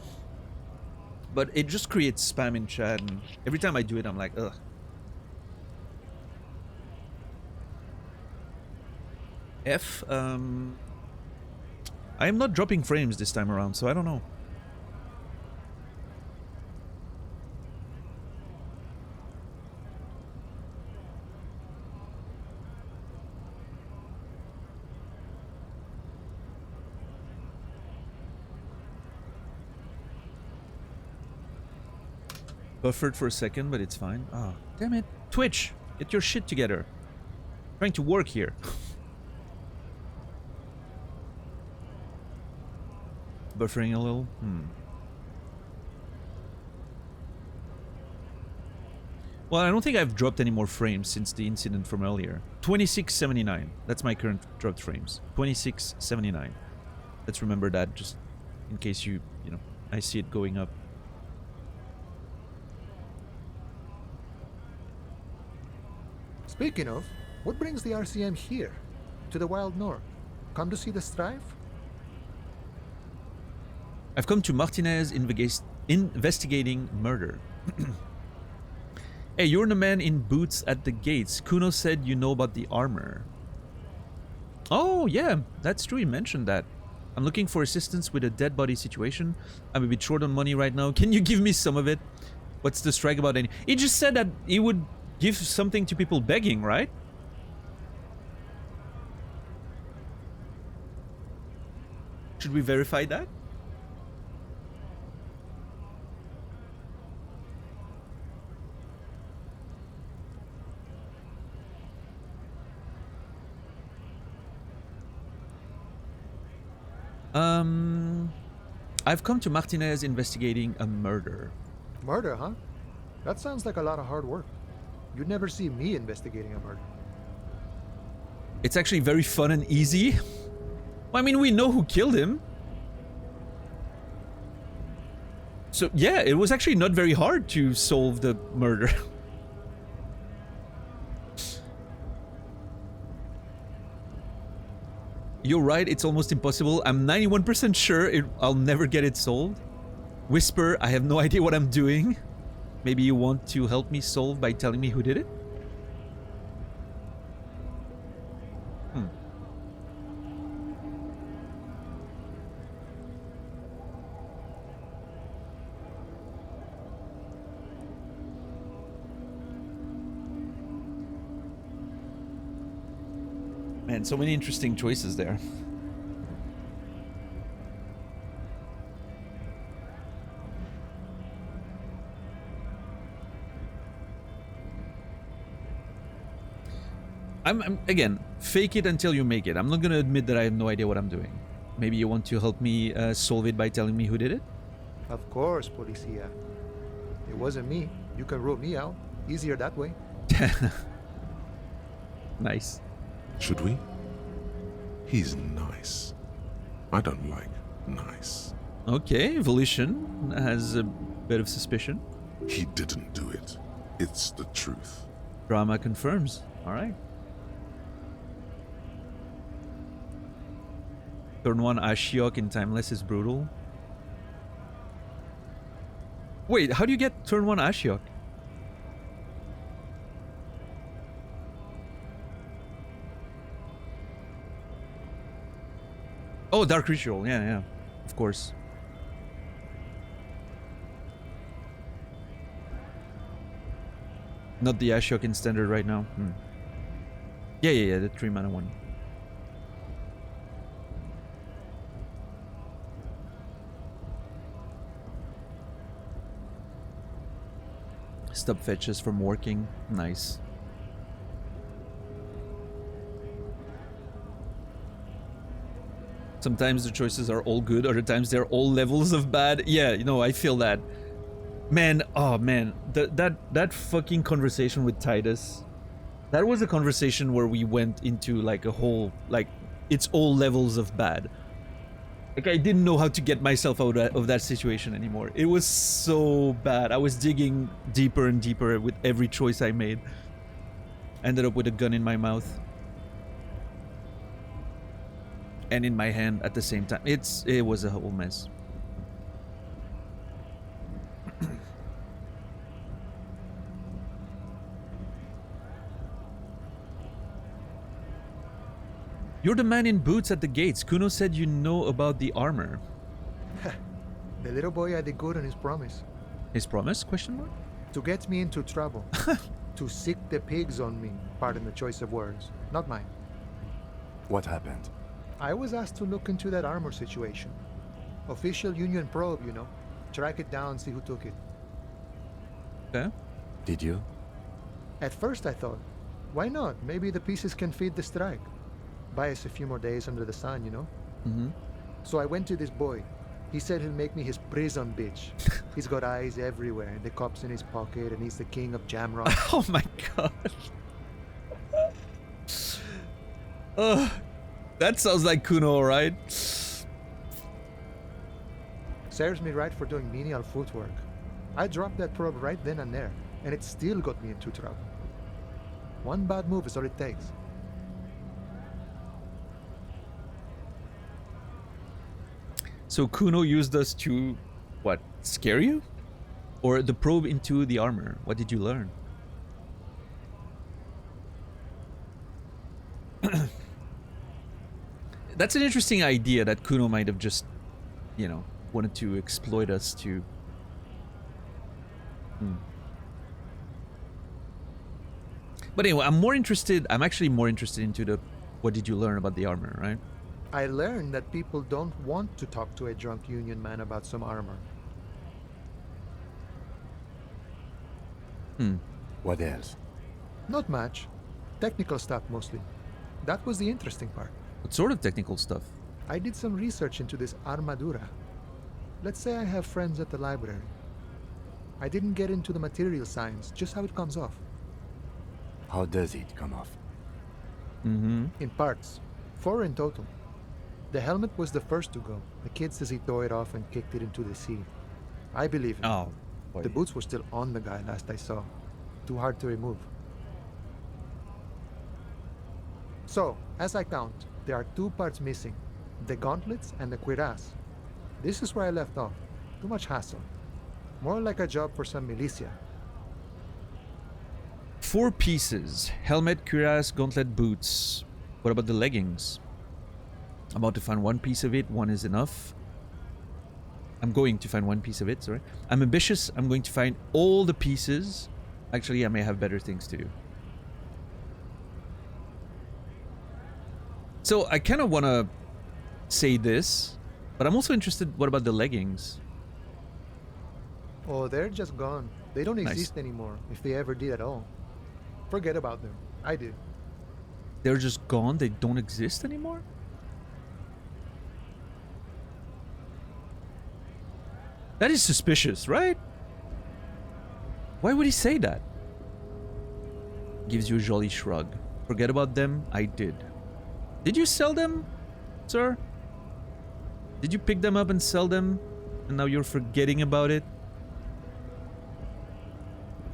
Speaker 1: But it just creates spam in chat, and every time I do it, I'm like, ugh. I am not dropping frames this time around, so I don't know. Buffered for a second, but it's fine. Ah, oh, damn it. Twitch, get your shit together. I'm trying to work here. Buffering a little? Well, I don't think I've dropped any more frames since the incident from earlier. 2679. That's my current dropped frames. 2679. Let's remember that just in case you know, I see it going up.
Speaker 2: Speaking of, what brings the RCM here? To the Wild North? Come to see the strife?
Speaker 1: I've come to Martinez investigating murder. Hey, you're the man in boots at the gates. Kuno said you know about the armor. Oh, yeah, that's true. He mentioned that. I'm looking for assistance with a dead body situation. I'm a bit short on money right now. Can you give me some of it? What's the strike about any? He just said that he would give something to people begging, right? Should we verify that? I've come to Martinez investigating a murder.
Speaker 2: Murder, huh? That sounds like a lot of hard work. You'd never see me investigating a murder.
Speaker 1: It's actually very fun and easy. Well, I mean, we know who killed him. So, yeah, it was actually not very hard to solve the murder. You're right, it's almost impossible. I'm 91% sure I'll never get it solved. Whisper, I have no idea what I'm doing. Maybe you want to help me solve by telling me who did it? Man, so many interesting choices there. I'm again, fake it until you make it. I'm not gonna admit that I have no idea what I'm doing. Maybe you want to help me solve it by telling me who did it?
Speaker 2: Of course, Policia. It wasn't me. You can rule me out. Easier that way.
Speaker 1: Nice.
Speaker 3: Should we? He's nice. I don't like nice.
Speaker 1: Okay, Volition has a bit of suspicion.
Speaker 3: He didn't do it. It's the truth.
Speaker 1: Drama confirms. Alright. Turn 1 Ashiok in Timeless is brutal. Wait, how do you get turn 1 Ashiok? Oh, Dark Ritual. Yeah, yeah. Of course. Not the Ashiok in standard right now. Yeah, the 3 mana one. Stop fetches from working. Nice. Sometimes the choices are all good, other times they're all levels of bad. Yeah, you know, I feel that. Man, oh man, that fucking conversation with Titus. That was a conversation where we went into like a whole, like, it's all levels of bad. Like, I didn't know how to get myself out of that situation anymore. It was so bad. I was digging deeper and deeper with every choice I made. Ended up with a gun in my mouth. And in my hand at the same time. It was a whole mess. You're the man in boots at the gates. Kuno said you know about the armor.
Speaker 2: The little boy had a good on his promise.
Speaker 1: His promise? Question mark?
Speaker 2: To get me into trouble. To sick the pigs on me. Pardon the choice of words. Not mine.
Speaker 4: What happened?
Speaker 2: I was asked to look into that armor situation. Official Union probe, you know. Track it down, see who took it.
Speaker 1: Okay.
Speaker 4: Did you?
Speaker 2: At first I thought, why not? Maybe the pieces can feed the strike. Buy us a few more days under the sun, you know?
Speaker 1: Mm-hmm.
Speaker 2: So I went to this boy. He said he'll make me his prison bitch. He's got eyes everywhere, the cups in his pocket, and he's the king of Jamrock.
Speaker 1: Oh my god. That sounds like Kuno, right?
Speaker 2: Serves me right for doing menial footwork. I dropped that probe right then and there, and it still got me into trouble. One bad move is all it takes.
Speaker 1: So Kuno used us to, what, scare you? Or the probe into the armor? What did you learn? That's an interesting idea that Kuno might have just, you know, wanted to exploit us to... But anyway, I'm actually more interested into the, what did you learn about the armor, right?
Speaker 2: I learned that people don't want to talk to a drunk Union man about some armor.
Speaker 4: What else?
Speaker 2: Not much. Technical stuff mostly. That was the interesting part.
Speaker 1: What sort of technical stuff?
Speaker 2: I did some research into this armadura. Let's say I have friends at the library. I didn't get into the material science, just how it comes off.
Speaker 4: How does it come off?
Speaker 1: Mm-hmm.
Speaker 2: In parts. 4 in total. The helmet was the first to go. The kid says he tore it off and kicked it into the sea. I believe him.
Speaker 1: Oh, boy.
Speaker 2: The boots were still on the guy last I saw. Too hard to remove. So, as I count, there are 2 parts missing. The gauntlets and the cuirass. This is where I left off. Too much hassle. More like a job for some militia.
Speaker 1: 4 pieces. Helmet, cuirass, gauntlet, boots. What about the leggings? I'm about to find 1 piece of it. 1 is enough. I'm going to find 1 piece of it, sorry. I'm ambitious. I'm going to find all the pieces. Actually, I may have better things to do. So, I kind of want to say this, but I'm also interested, what about the leggings?
Speaker 2: Oh, they're just gone. They don't
Speaker 1: Nice.
Speaker 2: exist anymore, if they ever did at all. Forget about them. I did.
Speaker 1: They're just gone? They don't exist anymore? That is suspicious, right? Why would he say that? Gives you a jolly shrug. Forget about them? I did. Did you sell them, sir? Did you pick them up and sell them? And now you're forgetting about it?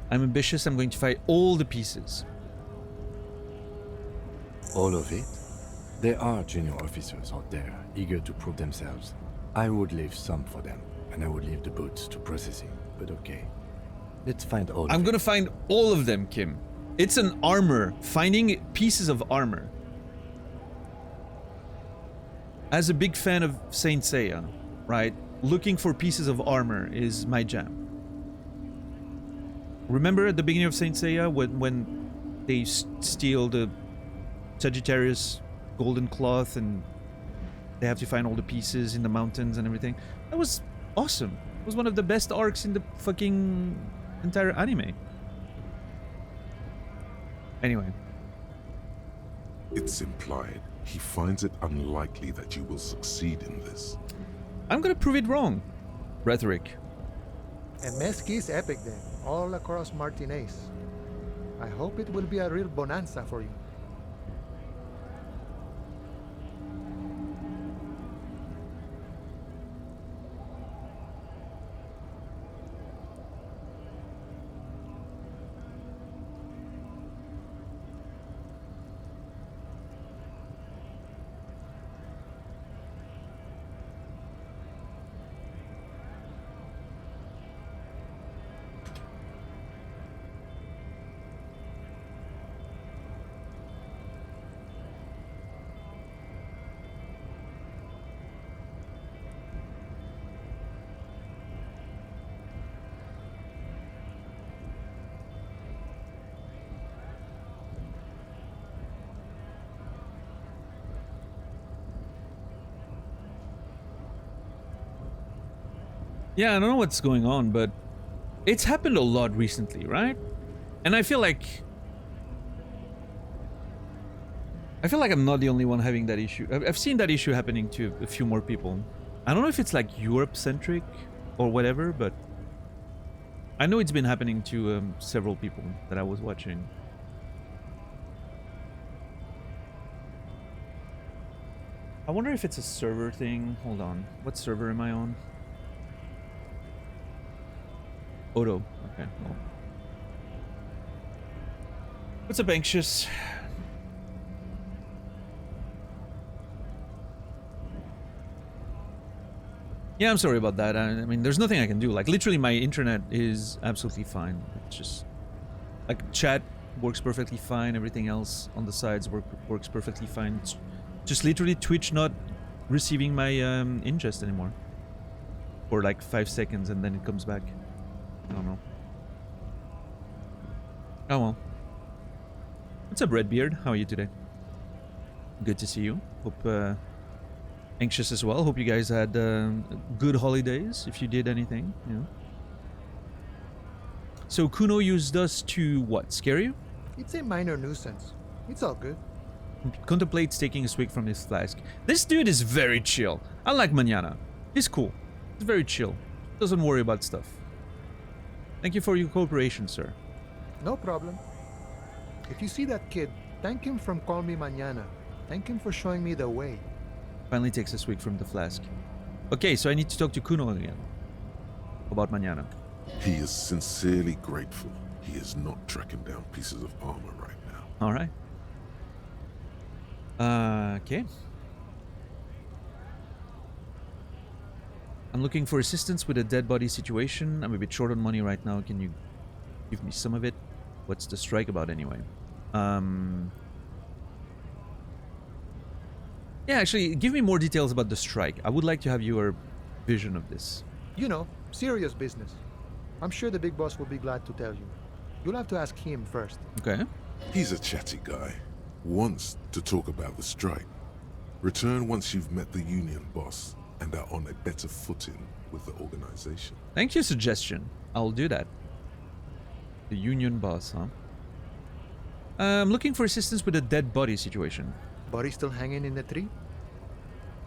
Speaker 1: I'm ambitious. I'm going to find all the pieces.
Speaker 4: All of it? There are junior officers out there, eager to prove themselves. I would leave some for them, and I would leave the boots to processing, but okay. Let's find all of
Speaker 1: I'm
Speaker 4: it.
Speaker 1: gonna find all of them, Kim. It's an armor. Finding pieces of armor. As a big fan of Saint Seiya, right? Looking for pieces of armor is my jam. Remember at the beginning of Saint Seiya when they steal the Sagittarius golden cloth and they have to find all the pieces in the mountains and everything? That was awesome. It was one of the best arcs in the fucking entire anime. Anyway.
Speaker 3: It's implied he finds it unlikely that you will succeed in this.
Speaker 1: I'm gonna prove it wrong. Rhetoric.
Speaker 2: And Mesqui's epic then, all across Martinez. I hope it will be a real bonanza for you.
Speaker 1: Yeah, I don't know what's going on, but it's happened a lot recently, right? And I feel like I'm not the only one having that issue. I've seen that issue happening to a few more people. I don't know if it's like Europe-centric or whatever, but I know it's been happening to several people that I was watching. I wonder if it's a server thing. Hold on. What server am I on? Odo. Okay. Well. What's up, Anxious? Yeah, I'm sorry about that. I mean, there's nothing I can do. Like, literally, my internet is absolutely fine. It's just... like, chat works perfectly fine. Everything else on the sides works perfectly fine. It's just literally Twitch not receiving my ingest anymore. For like 5 seconds, and then it comes back. I don't know. Oh well. What's up, Redbeard? How are you today? Good to see you. Hope anxious as well. Hope you guys had good holidays, if you did anything, you know. So Kuno used us to what? Scare you?
Speaker 2: It's a minor nuisance. It's all good.
Speaker 1: Contemplates taking a swig from his flask. This dude is very chill. I like Mañana. He's cool. He's very chill. Doesn't worry about stuff. Thank you for your cooperation, sir.
Speaker 2: No problem. If you see that kid, thank him from Call Me Mañana. Thank him for showing me the way.
Speaker 1: Finally takes a swig from the flask. Okay, so I need to talk to Kuno again. About Mañana.
Speaker 3: He is sincerely grateful he is not tracking down pieces of armor right now.
Speaker 1: Alright. Okay. I'm looking for assistance with a dead body situation. I'm a bit short on money right now. Can you give me some of it? What's the strike about anyway? Yeah, actually, give me more details about the strike. I would like to have your vision of this.
Speaker 2: You know, serious business. I'm sure the big boss will be glad to tell you. You'll have to ask him first.
Speaker 1: Okay.
Speaker 3: He's a chatty guy. Wants to talk about the strike. Return once you've met the union boss and are on a better footing with the organization.
Speaker 1: Thank you, suggestion. I'll do that. The union boss, huh? I'm looking for assistance with a dead body situation.
Speaker 2: Body still hanging in the tree?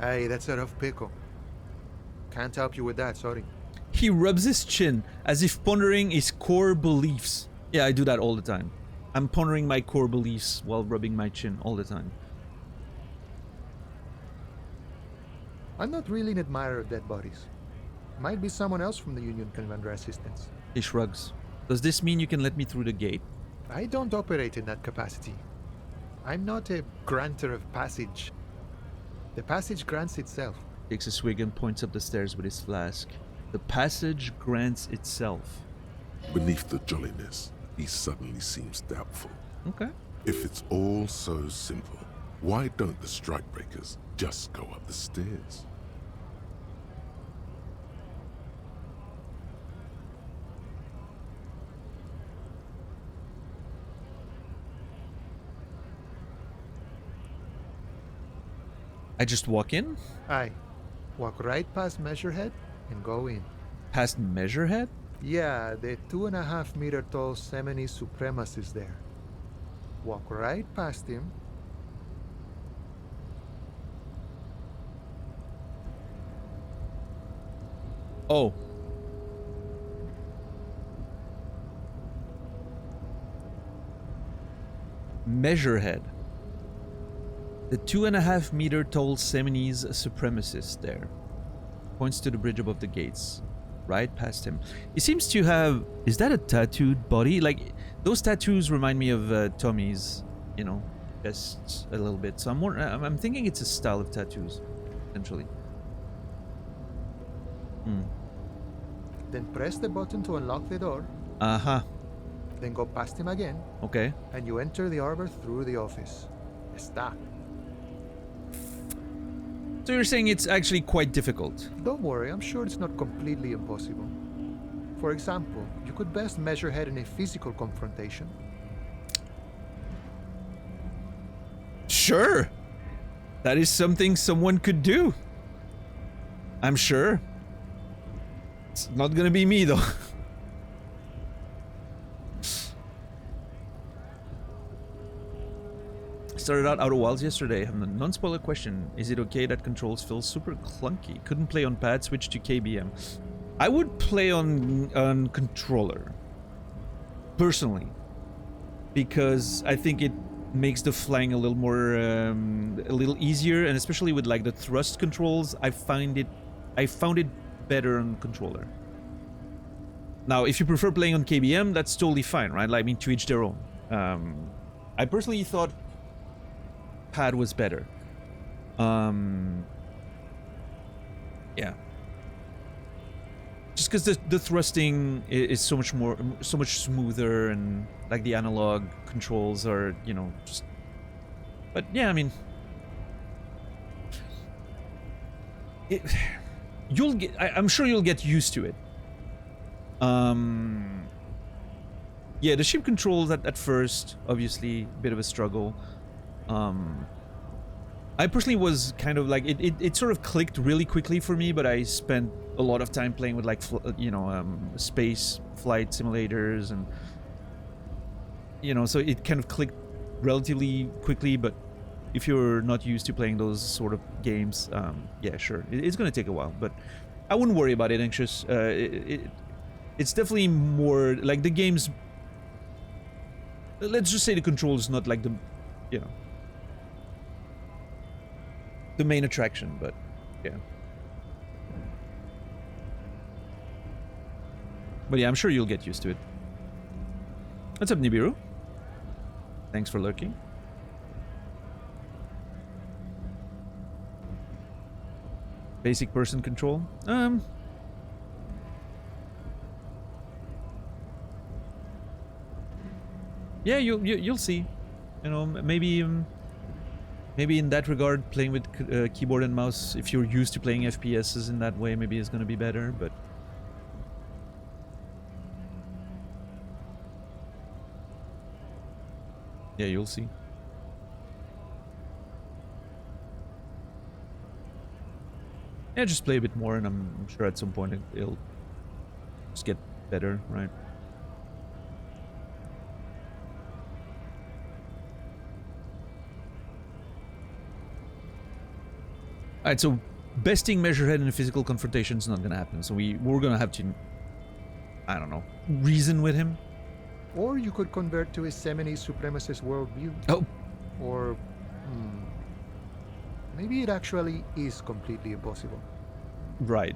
Speaker 2: Hey, that's a rough pickle. Can't help you with that, sorry.
Speaker 1: He rubs his chin as if pondering his core beliefs. Yeah, I do that all the time. I'm pondering my core beliefs while rubbing my chin all the time.
Speaker 2: I'm not really an admirer of dead bodies. Might be someone else from the Union can render assistance.
Speaker 1: He shrugs. Does this mean you can let me through the gate?
Speaker 2: I don't operate in that capacity. I'm not a granter of passage. The passage grants itself.
Speaker 1: Takes a swig and points up the stairs with his flask. The passage grants itself.
Speaker 3: Beneath the jolliness, he suddenly seems doubtful.
Speaker 1: Okay.
Speaker 3: If it's all so simple, why don't the strikebreakers just go up the stairs?
Speaker 1: I just walk in?
Speaker 2: Aye. Walk right past Measurehead and go in.
Speaker 1: Past Measurehead?
Speaker 2: Yeah, the 2.5 meter tall Semini Supremacist there. Walk right past him.
Speaker 1: Oh. Measurehead. The 2.5 meter tall Seminese supremacist there. Points to the bridge above the gates. Right past him. He seems to have... Is that a tattooed body? Like, those tattoos remind me of Tommy's, you know, chest a little bit. So I'm thinking it's a style of tattoos, essentially.
Speaker 2: Then press the button to unlock the door.
Speaker 1: Uh-huh.
Speaker 2: Then go past him again.
Speaker 1: Okay.
Speaker 2: And you enter the arbor through the office. Está.
Speaker 1: So you're saying it's actually quite difficult?
Speaker 2: Don't worry, I'm sure it's not completely impossible. For example, you could best measure head in a physical confrontation.
Speaker 1: Sure. That is something someone could do. I'm sure. It's not gonna be me, though. Started out Outer Wilds yesterday. I have a non-spoiler question. Is it okay that controls feel super clunky? Couldn't play on pad, switch to KBM. I would play on controller. Personally. Because I think it makes the flying a little more, a little easier. And especially with like the thrust controls, I found it better on controller. Now, if you prefer playing on KBM, that's totally fine, right? Like, I mean, to each their own. I personally thought pad was better. Yeah. Just because the thrusting is so much smoother, and like the analog controls are, you know, just. But yeah, I mean, you'll get. I'm sure you'll get used to it. Yeah, the ship controls at first, obviously, a bit of a struggle. I personally was kind of like it sort of clicked really quickly for me, but I spent a lot of time playing with like space flight simulators, and you know, so it kind of clicked relatively quickly. But if you're not used to playing those sort of games, yeah, sure, it's gonna take a while, but I wouldn't worry about it, anxious. It's definitely more like the game's. Let's just say the control is not like the, you know, the main attraction, but yeah. But yeah, I'm sure you'll get used to it. What's up, Nibiru? Thanks for lurking. Basic person control. Yeah, you'll see. You know, maybe in that regard, playing with keyboard and mouse, if you're used to playing FPSs in that way, maybe it's gonna be better. But yeah, you'll see. Yeah, just play a bit more, and I'm sure at some point it'll just get better, right? Alright, so besting Measurehead in a physical confrontation is not gonna happen. So we're gonna have to, I don't know, reason with him.
Speaker 2: Or you could convert to his Seminese supremacist worldview.
Speaker 1: Oh.
Speaker 2: Or maybe it actually is completely impossible.
Speaker 1: Right.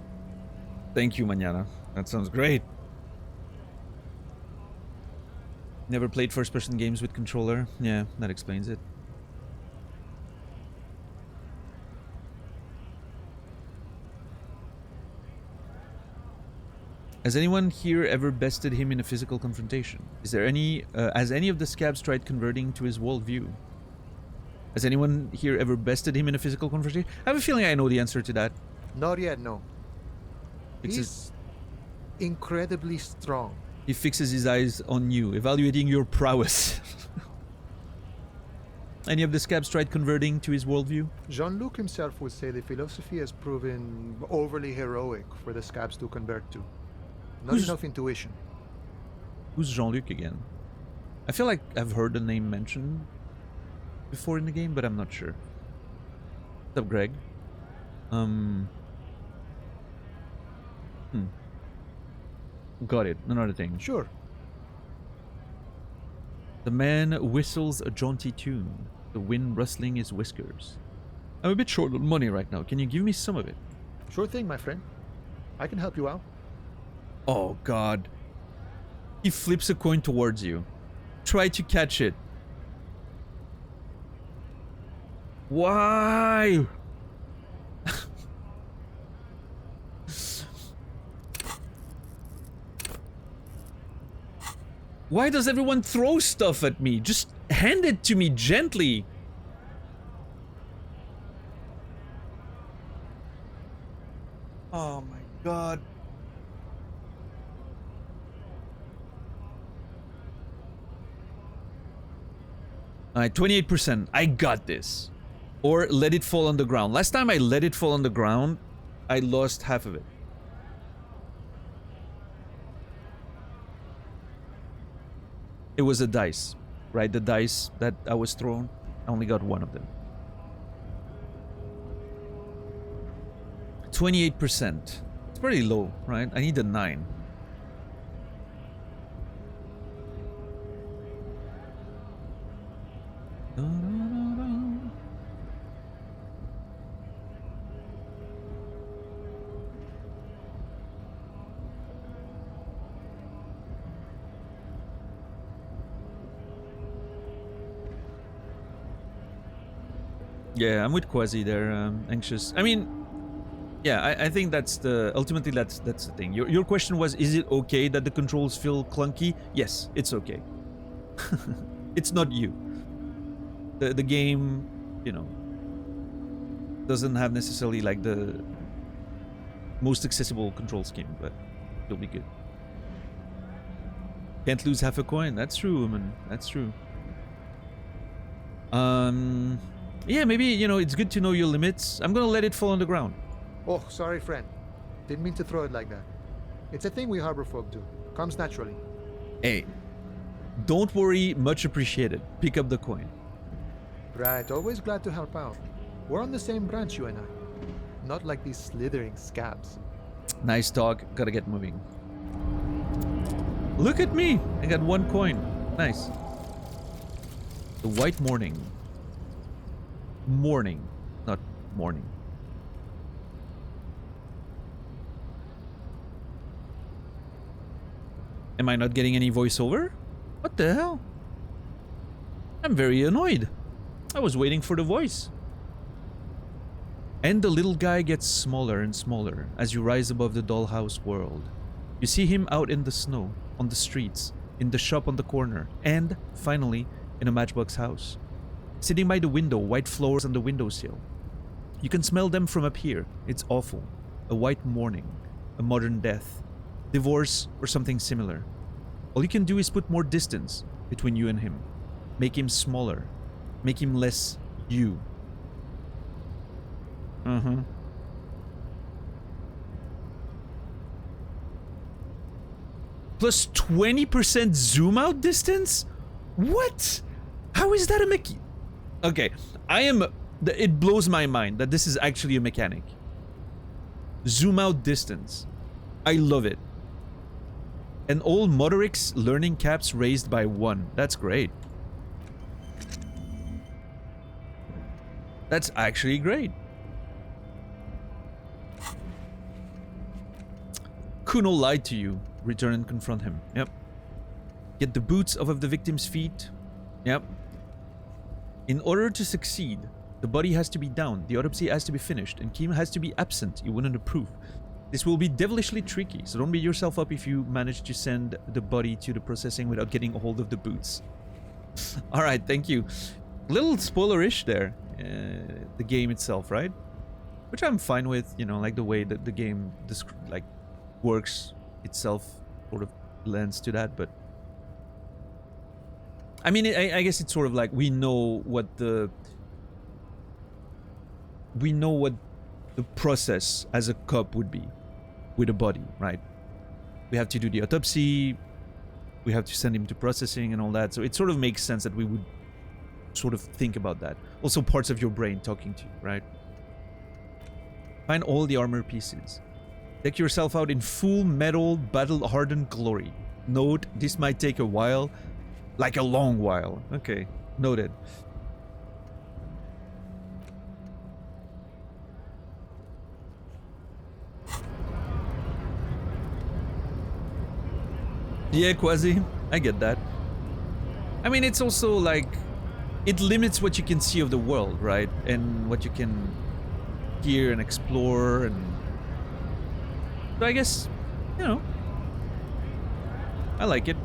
Speaker 1: Thank you, Mañana. That sounds great. Never played first-person games with controller. Yeah, that explains it. Has anyone here ever bested him in a physical confrontation? Is there any... has any of the scabs tried converting to his worldview? Has anyone here ever bested him in a physical confrontation? I have a feeling I know the answer to that.
Speaker 2: Not yet, no. He's incredibly strong.
Speaker 1: He fixes his eyes on you, evaluating your prowess. Any of the scabs tried converting to his worldview?
Speaker 2: Jean-Luc himself would say the philosophy has proven overly heroic for the scabs to convert to. Not enough intuition.
Speaker 1: Who's Jean-Luc again? I feel like I've heard the name mentioned before in the game, but I'm not sure. What's up, Greg? Got it. Another thing.
Speaker 2: Sure.
Speaker 1: The man whistles a jaunty tune, the wind rustling his whiskers. I'm a bit short on money right now. Can you give me some of it?
Speaker 2: Sure thing, my friend. I can help you out.
Speaker 1: Oh, God. He flips a coin towards you. Try to catch it. Why? Why does everyone throw stuff at me? Just hand it to me gently. Oh my God. Alright, 28%. I got this. Or let it fall on the ground. Last time I let it fall on the ground, I lost half of it. It was a dice, right? The dice that I was thrown, I only got one of them. 28%. It's pretty low, right? I need a 9. Yeah, I'm with Quasi there, anxious. I mean, yeah, I think that's the... Ultimately, that's the thing. Your question was, is it okay that the controls feel clunky? Yes, it's okay. It's not you. The game, you know, doesn't have necessarily, like, the most accessible control scheme, but it'll be good. Can't lose half a coin. That's true, man. That's true. Yeah, maybe, you know, it's good to know your limits. I'm gonna let it fall on the ground.
Speaker 2: Oh, sorry, friend. Didn't mean to throw it like that. It's a thing we harbor folk do. Comes naturally.
Speaker 1: Hey, don't worry, much appreciated. Pick up the coin.
Speaker 2: Right, always glad to help out. We're on the same branch, you and I. Not like these slithering scabs.
Speaker 1: Nice talk. Gotta get moving. Look at me! I got one coin. Nice. The White Morning. Morning, not morning. Am I not getting any voiceover? What the hell? I'm very annoyed. I was waiting for the voice. And the little guy gets smaller and smaller as you rise above the dollhouse world. You see him out in the snow, on the streets, in the shop on the corner, and, finally, in a matchbox house. Sitting by the window, white flowers on the windowsill. You can smell them from up here. It's awful. A white morning. A modern death. Divorce or something similar. All you can do is put more distance between you and him. Make him smaller. Make him less you. Plus 20% zoom out distance? What? How is that a mechanic? Okay, it blows my mind that this is actually a mechanic. Zoom out distance. I love it. And all Motorix learning caps raised by 1. That's great. That's actually great. Kuno lied to you. Return and confront him. Yep. Get the boots off of the victim's feet. Yep. In order to succeed, the body has to be down, the autopsy has to be finished, and Kim has to be absent. You wouldn't approve. This will be devilishly tricky, so don't beat yourself up if you manage to send the body to the processing without getting a hold of the boots. Alright, thank you. Little spoilerish there. The game itself, right? Which I'm fine with, you know, like the way that the game like works itself sort of lends to that, but I mean, I guess it's sort of like we know what the process as a cop would be with a body, right? We have to do the autopsy, we have to send him to processing and all that. So it sort of makes sense that we would sort of think about that. Also parts of your brain talking to you, right? Find all the armor pieces. Deck yourself out in full metal battle-hardened glory. Note, this might take a while. Like a long while. Okay, noted. Yeah, Quasi, I get that. I mean, it's also like, it limits what you can see of the world, right? And what you can hear and explore, and so I guess, you know, I like it.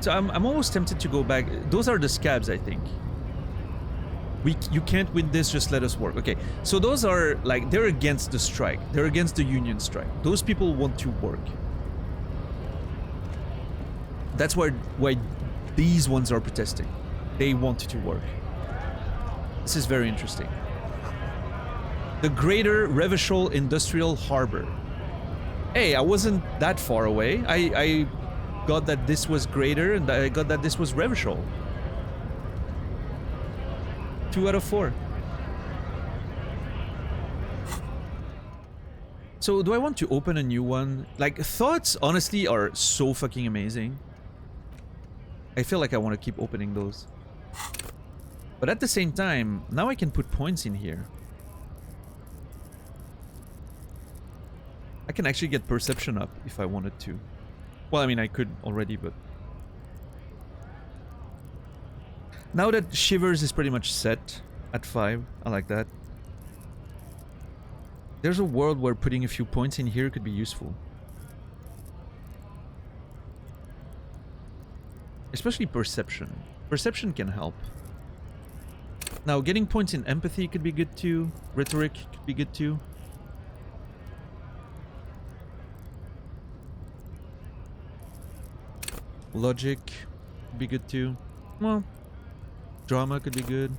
Speaker 1: So I'm almost tempted to go back. Those are the scabs, I think. You can't win this, just let us work. Okay, so those are like, they're against the strike. They're against the union strike. Those people want to work. That's why these ones are protesting. They want to work. This is very interesting. The Greater Revachol Industrial Harbor. Hey, I wasn't that far away. I got that this was Greater, and I got that this was Revachol. 2 out of 4. So do I want to open a new one? Like, thoughts honestly are so fucking amazing. I feel like I want to keep opening those. But at the same time, now I can put points in here. I can actually get perception up if I wanted to. Well, I mean, I could already, but... Now that Shivers is pretty much set at 5, I like that. There's a world where putting a few points in here could be useful. Especially perception. Perception can help. Now, getting points in empathy could be good too. Rhetoric could be good too. Logic could be good too. Well, drama could be good.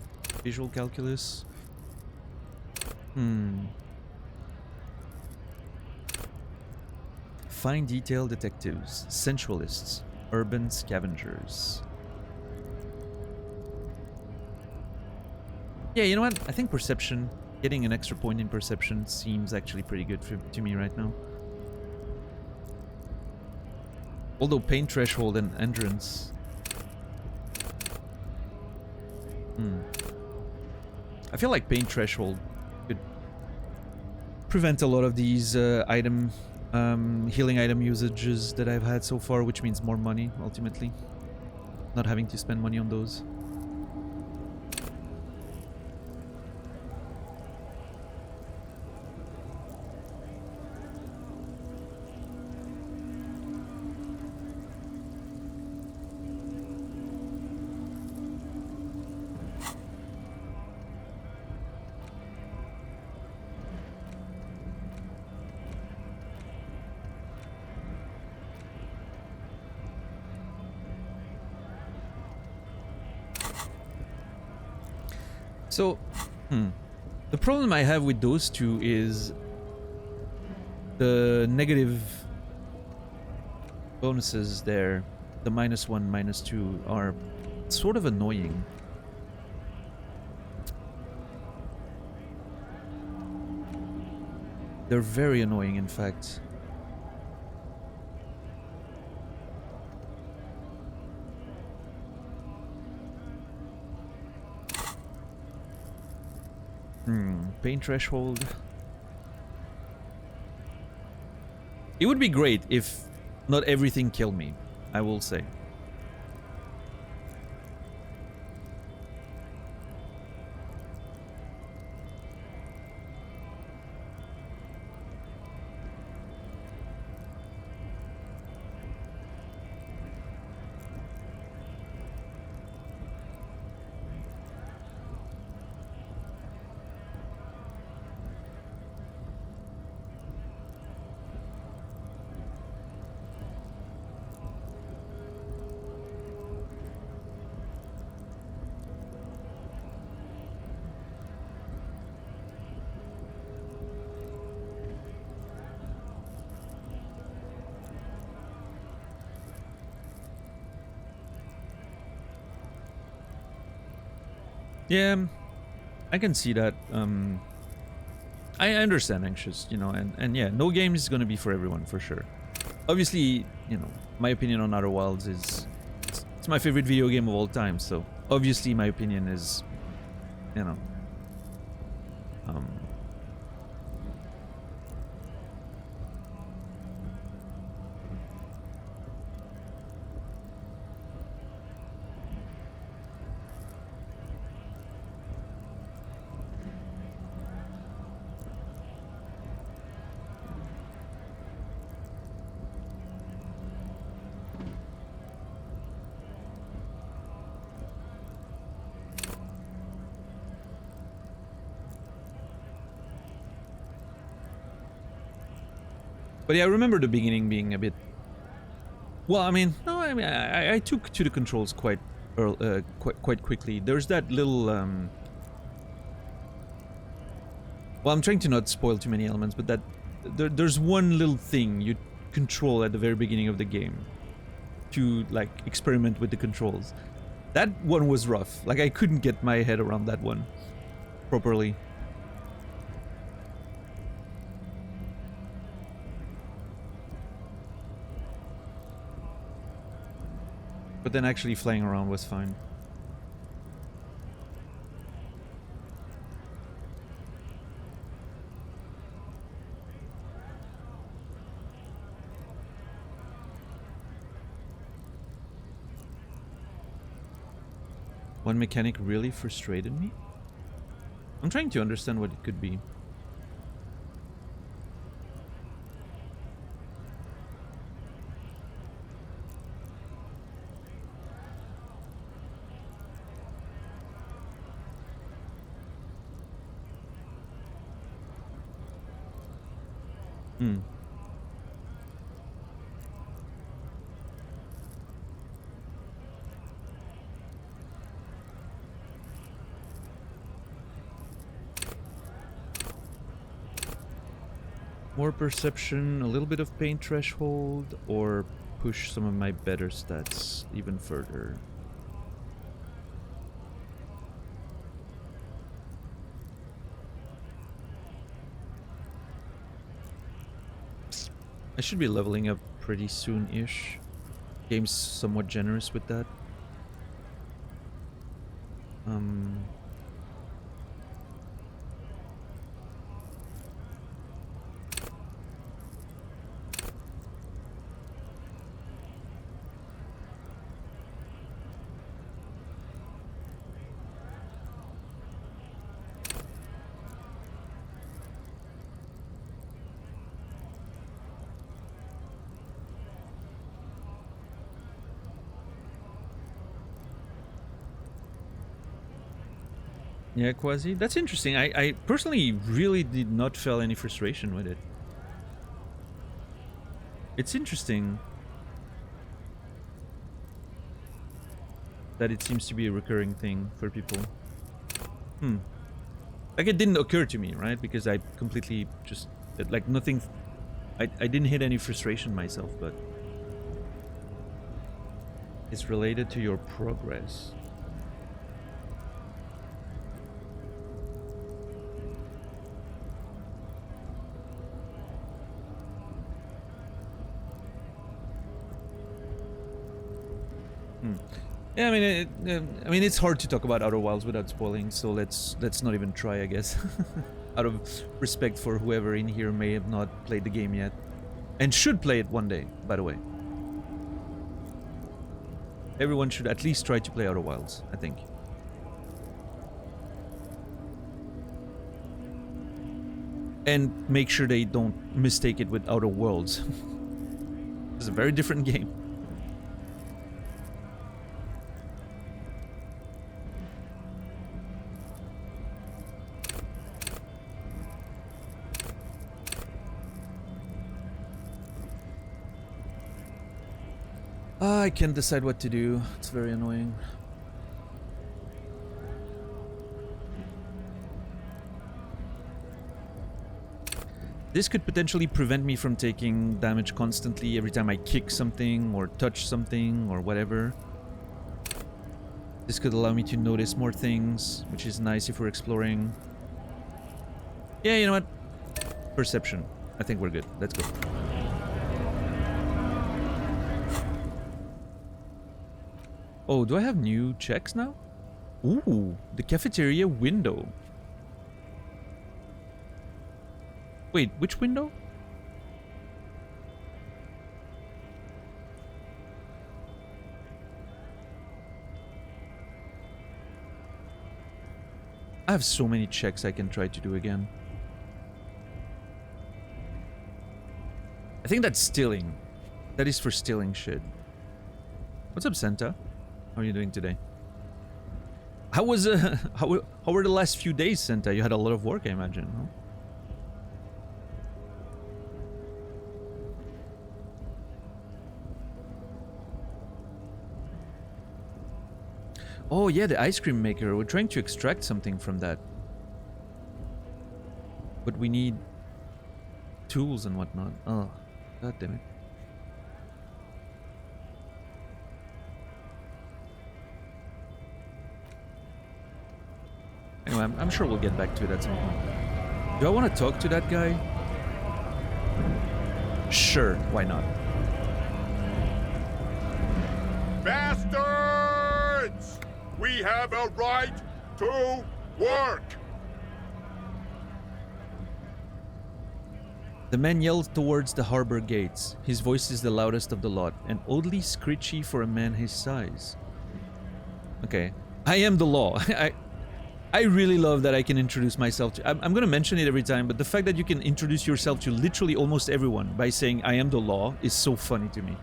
Speaker 1: Visual calculus. Fine detail detectives. Sensualists. Urban scavengers. Yeah, you know what? I think perception, getting an extra point in perception seems actually pretty good to me right now. Although pain threshold and endurance. I feel like pain threshold could prevent a lot of these healing item usages that I've had so far, which means more money, ultimately. Not having to spend money on those. So, the problem I have with those two is the negative bonuses there, the -1, -2, are sort of annoying. They're very annoying, in fact. Pain threshold. It would be great if not everything killed me, I will say. Yeah, I can see that. I understand Anxious, you know, and yeah, no game is gonna be for everyone for sure. Obviously, you know, my opinion on Outer Wilds is it's my favorite video game of all time, so obviously my opinion is, you know, but yeah, I remember the beginning being a bit. Well, I mean, no, I mean, I took to the controls quite quite quickly. There's that little. Well, I'm trying to not spoil too many elements, but there's one little thing you control at the very beginning of the game to like experiment with the controls. That one was rough. Like I couldn't get my head around that one properly. But then actually flying around was fine. One mechanic really frustrated me? I'm trying to understand what it could be. More perception, a little bit of pain threshold, or push some of my better stats even further. I should be leveling up pretty soon-ish. Game's somewhat generous with that. Yeah, Quasi. That's interesting. I personally really did not feel any frustration with it. It's interesting that it seems to be a recurring thing for people. Like it didn't occur to me, right? Because I completely just, like nothing, I didn't hit any frustration myself, but it's related to your progress. Yeah, I mean, it's hard to talk about Outer Wilds without spoiling, so let's not even try, I guess. Out of respect for whoever in here may have not played the game yet, and should play it one day, by the way. Everyone should at least try to play Outer Wilds, I think. And make sure they don't mistake it with Outer Worlds. It's a very different game. I can't decide what to do. It's very annoying. This could potentially prevent me from taking damage constantly every time I kick something or touch something or whatever. This could allow me to notice more things, which is nice if we're exploring. Yeah, you know what? Perception. I think we're good. Let's go. Oh, do I have new checks now? Ooh, the cafeteria window. Wait, which window? I have so many checks I can try to do again. I think that's stealing. That is for stealing shit. What's up, Santa? How are you doing today? How was how were the last few days, Santa? You had a lot of work, I imagine, huh? Oh yeah, the ice cream maker. We're trying to extract something from that. But we need tools and whatnot. Oh, god damn it. Anyway, I'm sure we'll get back to it at some point. Do I want to talk to that guy? Sure, why not?
Speaker 7: Bastards! We have a right to work!
Speaker 1: The man yelled towards the harbor gates. His voice is the loudest of the lot, and oddly screechy for a man his size. Okay. I am the law. I really love that I can introduce myself to... I'm gonna mention it every time, but the fact that you can introduce yourself to literally almost everyone by saying, I am the law, is so funny to me.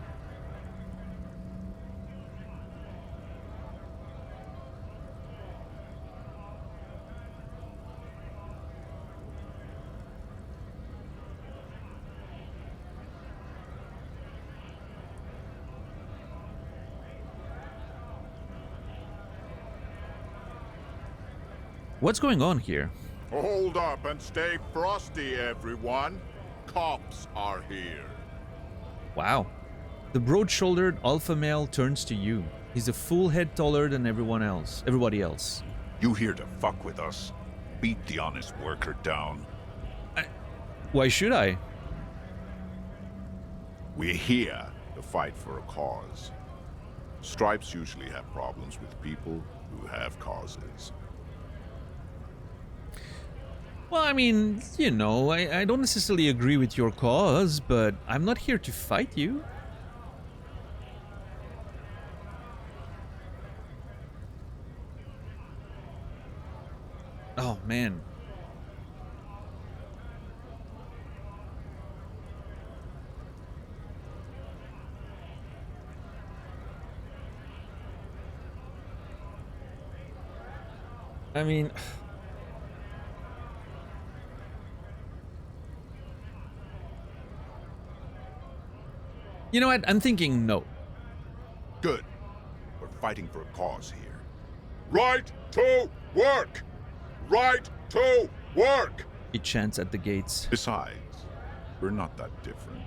Speaker 1: What's going on here?
Speaker 7: Hold up and stay frosty, everyone. Cops are here.
Speaker 1: Wow. The broad-shouldered alpha male turns to you. He's a full head taller than everybody else.
Speaker 7: You here to fuck with us? Beat the honest worker down.
Speaker 1: Why should I?
Speaker 7: We're here to fight for a cause. Stripes usually have problems with people who have causes.
Speaker 1: Well, I mean, you know, I don't necessarily agree with your cause, but I'm not here to fight you. Oh, man. I mean... You know what? I'm thinking no.
Speaker 7: Good. We're fighting for a cause here. Right to work! Right to work!
Speaker 1: He chants at the gates.
Speaker 7: Besides, we're not that different.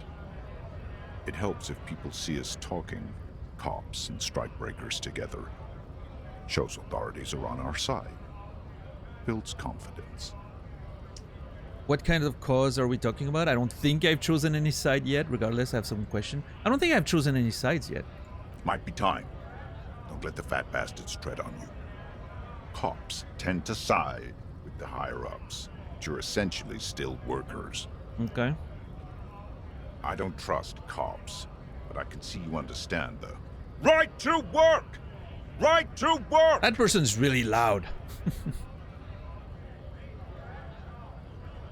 Speaker 7: It helps if people see us talking, cops and strikebreakers together. Shows authorities are on our side. Builds confidence.
Speaker 1: What kind of cause are we talking about? I don't think I've chosen any side yet. Regardless, I have some question. I don't think I've chosen any sides yet.
Speaker 7: Might be time. Don't let the fat bastards tread on you. Cops tend to side with the higher-ups, but you're essentially still workers.
Speaker 1: Okay.
Speaker 7: I don't trust cops, but I can see you understand the right to work! Right to work!
Speaker 1: That person's really loud.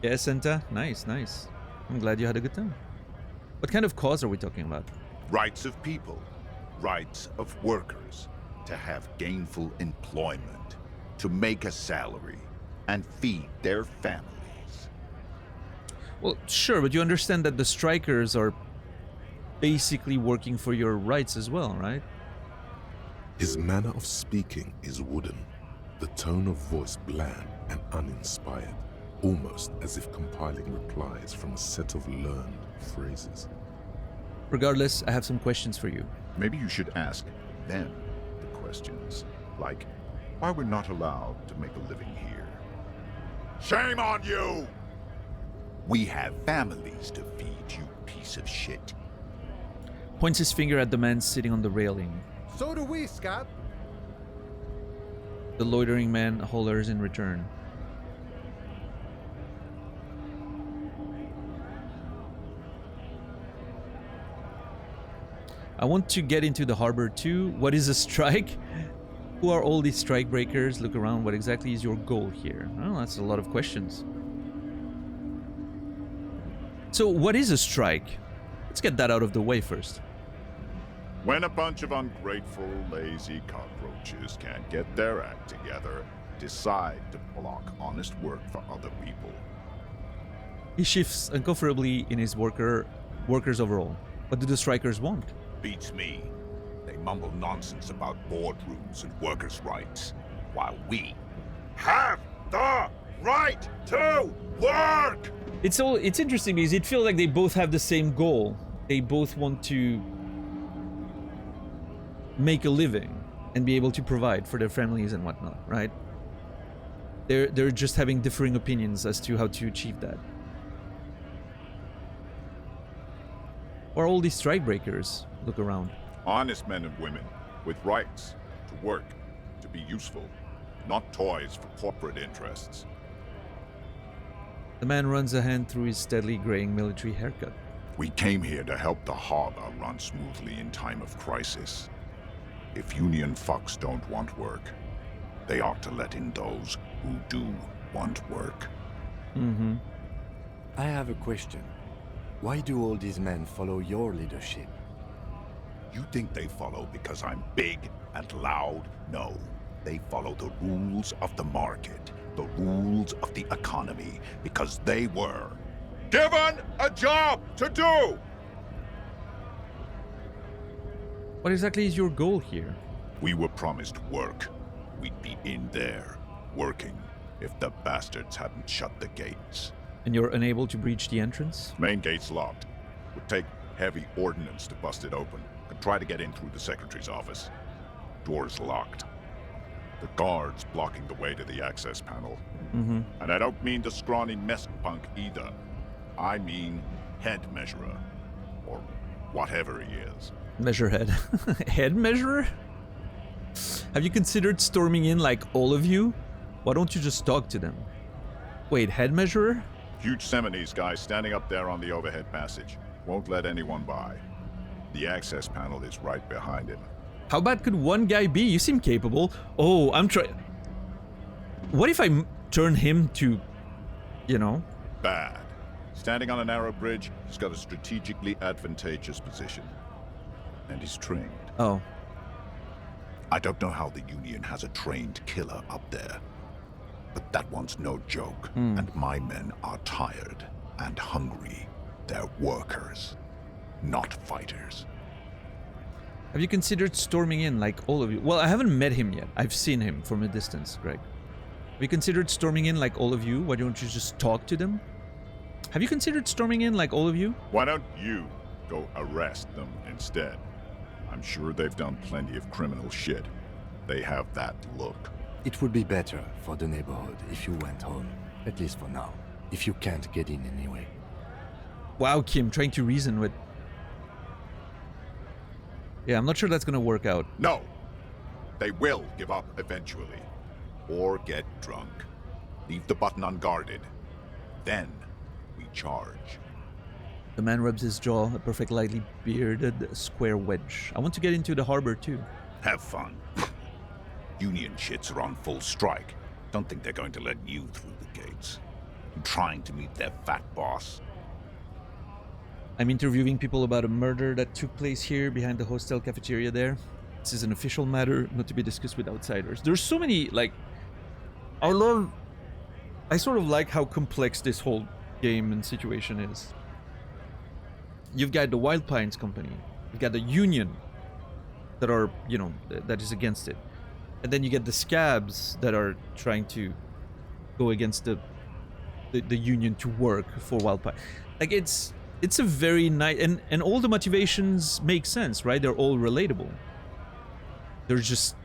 Speaker 1: Yeah, Santa. Nice, nice. I'm glad you had a good time. What kind of cause are we talking about?
Speaker 7: Rights of people, rights of workers, to have gainful employment, to make a salary, and feed their families.
Speaker 1: Well, sure, but you understand that the strikers are basically working for your rights as well, right?
Speaker 3: His manner of speaking is wooden, the tone of voice bland and uninspired, almost as if compiling replies from a set of learned phrases.
Speaker 1: Regardless, I have some questions for you.
Speaker 7: Maybe you should ask them the questions. Like why we're not allowed to make a living here. Shame on you! We have families to feed, you piece of shit.
Speaker 1: Points his finger at the man sitting on the railing.
Speaker 2: So do we, Scott.
Speaker 1: The loitering man hollers in return. I want to get into the harbor too. What is a strike? Who are all these strike breakers? Look around. What exactly is your goal here? Oh, that's a lot of questions. So what is a strike? Let's get that out of the way first.
Speaker 7: When a bunch of ungrateful, lazy cockroaches can't get their act together, decide to block honest work for other people.
Speaker 1: He shifts uncomfortably in his workers overall. What do the strikers want?
Speaker 7: Beats me. They mumble nonsense about boardrooms and workers' rights, while we have the right to work!
Speaker 1: It's interesting because it feels like they both have the same goal. They both want to make a living and be able to provide for their families and whatnot, right? They're just having differing opinions as to how to achieve that. Or all these strike breakers? Look around.
Speaker 7: Honest men and women with rights to work, to be useful, not toys for corporate interests.
Speaker 1: The man runs a hand through his steadily graying military haircut.
Speaker 7: We came here to help the harbor run smoothly in time of crisis. If union fucks don't want work, they ought to let in those who do want work.
Speaker 1: Mm-hmm.
Speaker 4: I have a question. Why do all these men follow your leadership?
Speaker 7: You think they follow because I'm big and loud? No. They follow the rules of the market, the rules of the economy, because they were given a job to do!
Speaker 1: What exactly is your goal here?
Speaker 7: We were promised work. We'd be in there, working, if the bastards hadn't shut the gates.
Speaker 1: And you're unable to breach the entrance?
Speaker 7: Main gate's locked. Would take heavy ordnance to bust it open. Could try to get in through the secretary's office. Door's locked. The guard's blocking the way to the access panel.
Speaker 1: Mm-hmm.
Speaker 7: And I don't mean the scrawny mess punk either. I mean head measurer. Or whatever he is.
Speaker 1: Measurehead. Head measurer? Have you considered storming in like all of you? Why don't you just talk to them? Wait, head measurer?
Speaker 7: Huge Seminese guy standing up there on the overhead passage. Won't let anyone by. The access panel is right behind him.
Speaker 1: How bad could one guy be? You seem capable. Oh, I'm trying... What if I turn him to... You know?
Speaker 7: Bad. Standing on a narrow bridge, he's got a strategically advantageous position. And he's trained.
Speaker 1: Oh.
Speaker 7: I don't know how the Union has a trained killer up there. But that one's no joke. And my men are tired and hungry. They're workers, not fighters.
Speaker 1: Have you considered storming in like all of you? Well, I haven't met him yet. I've seen him from a distance, Greg. Have you considered storming in like all of you? Why don't you just talk to them? Have you considered storming in like all of you?
Speaker 7: Why don't you go arrest them instead? I'm sure they've done plenty of criminal shit. They have that look.
Speaker 4: It would be better for the neighborhood if you went home, at least for now, if you can't get in anyway.
Speaker 1: Wow, Kim, trying to reason with... Yeah, I'm not sure that's gonna work out.
Speaker 7: No! They will give up eventually. Or get drunk. Leave the button unguarded. Then we charge.
Speaker 1: The man rubs his jaw, a perfect lightly bearded square wedge. I want to get into the harbor too.
Speaker 7: Have fun. Union shits are on full strike. Don't think they're going to let you through the gates. I'm trying to meet their fat boss.
Speaker 1: I'm interviewing people about a murder that took place here behind the hostel cafeteria there. This is an official matter, not to be discussed with outsiders. There's so many, like... I sort of like how complex this whole game and situation is. You've got the Wild Pines Company. You've got the Union that are, you know, that is against it. And then you get the Scabs that are trying to go against the Union to work for Wild Pine. Like, it's a very nice... And all the motivations make sense, right? They're all relatable. They're just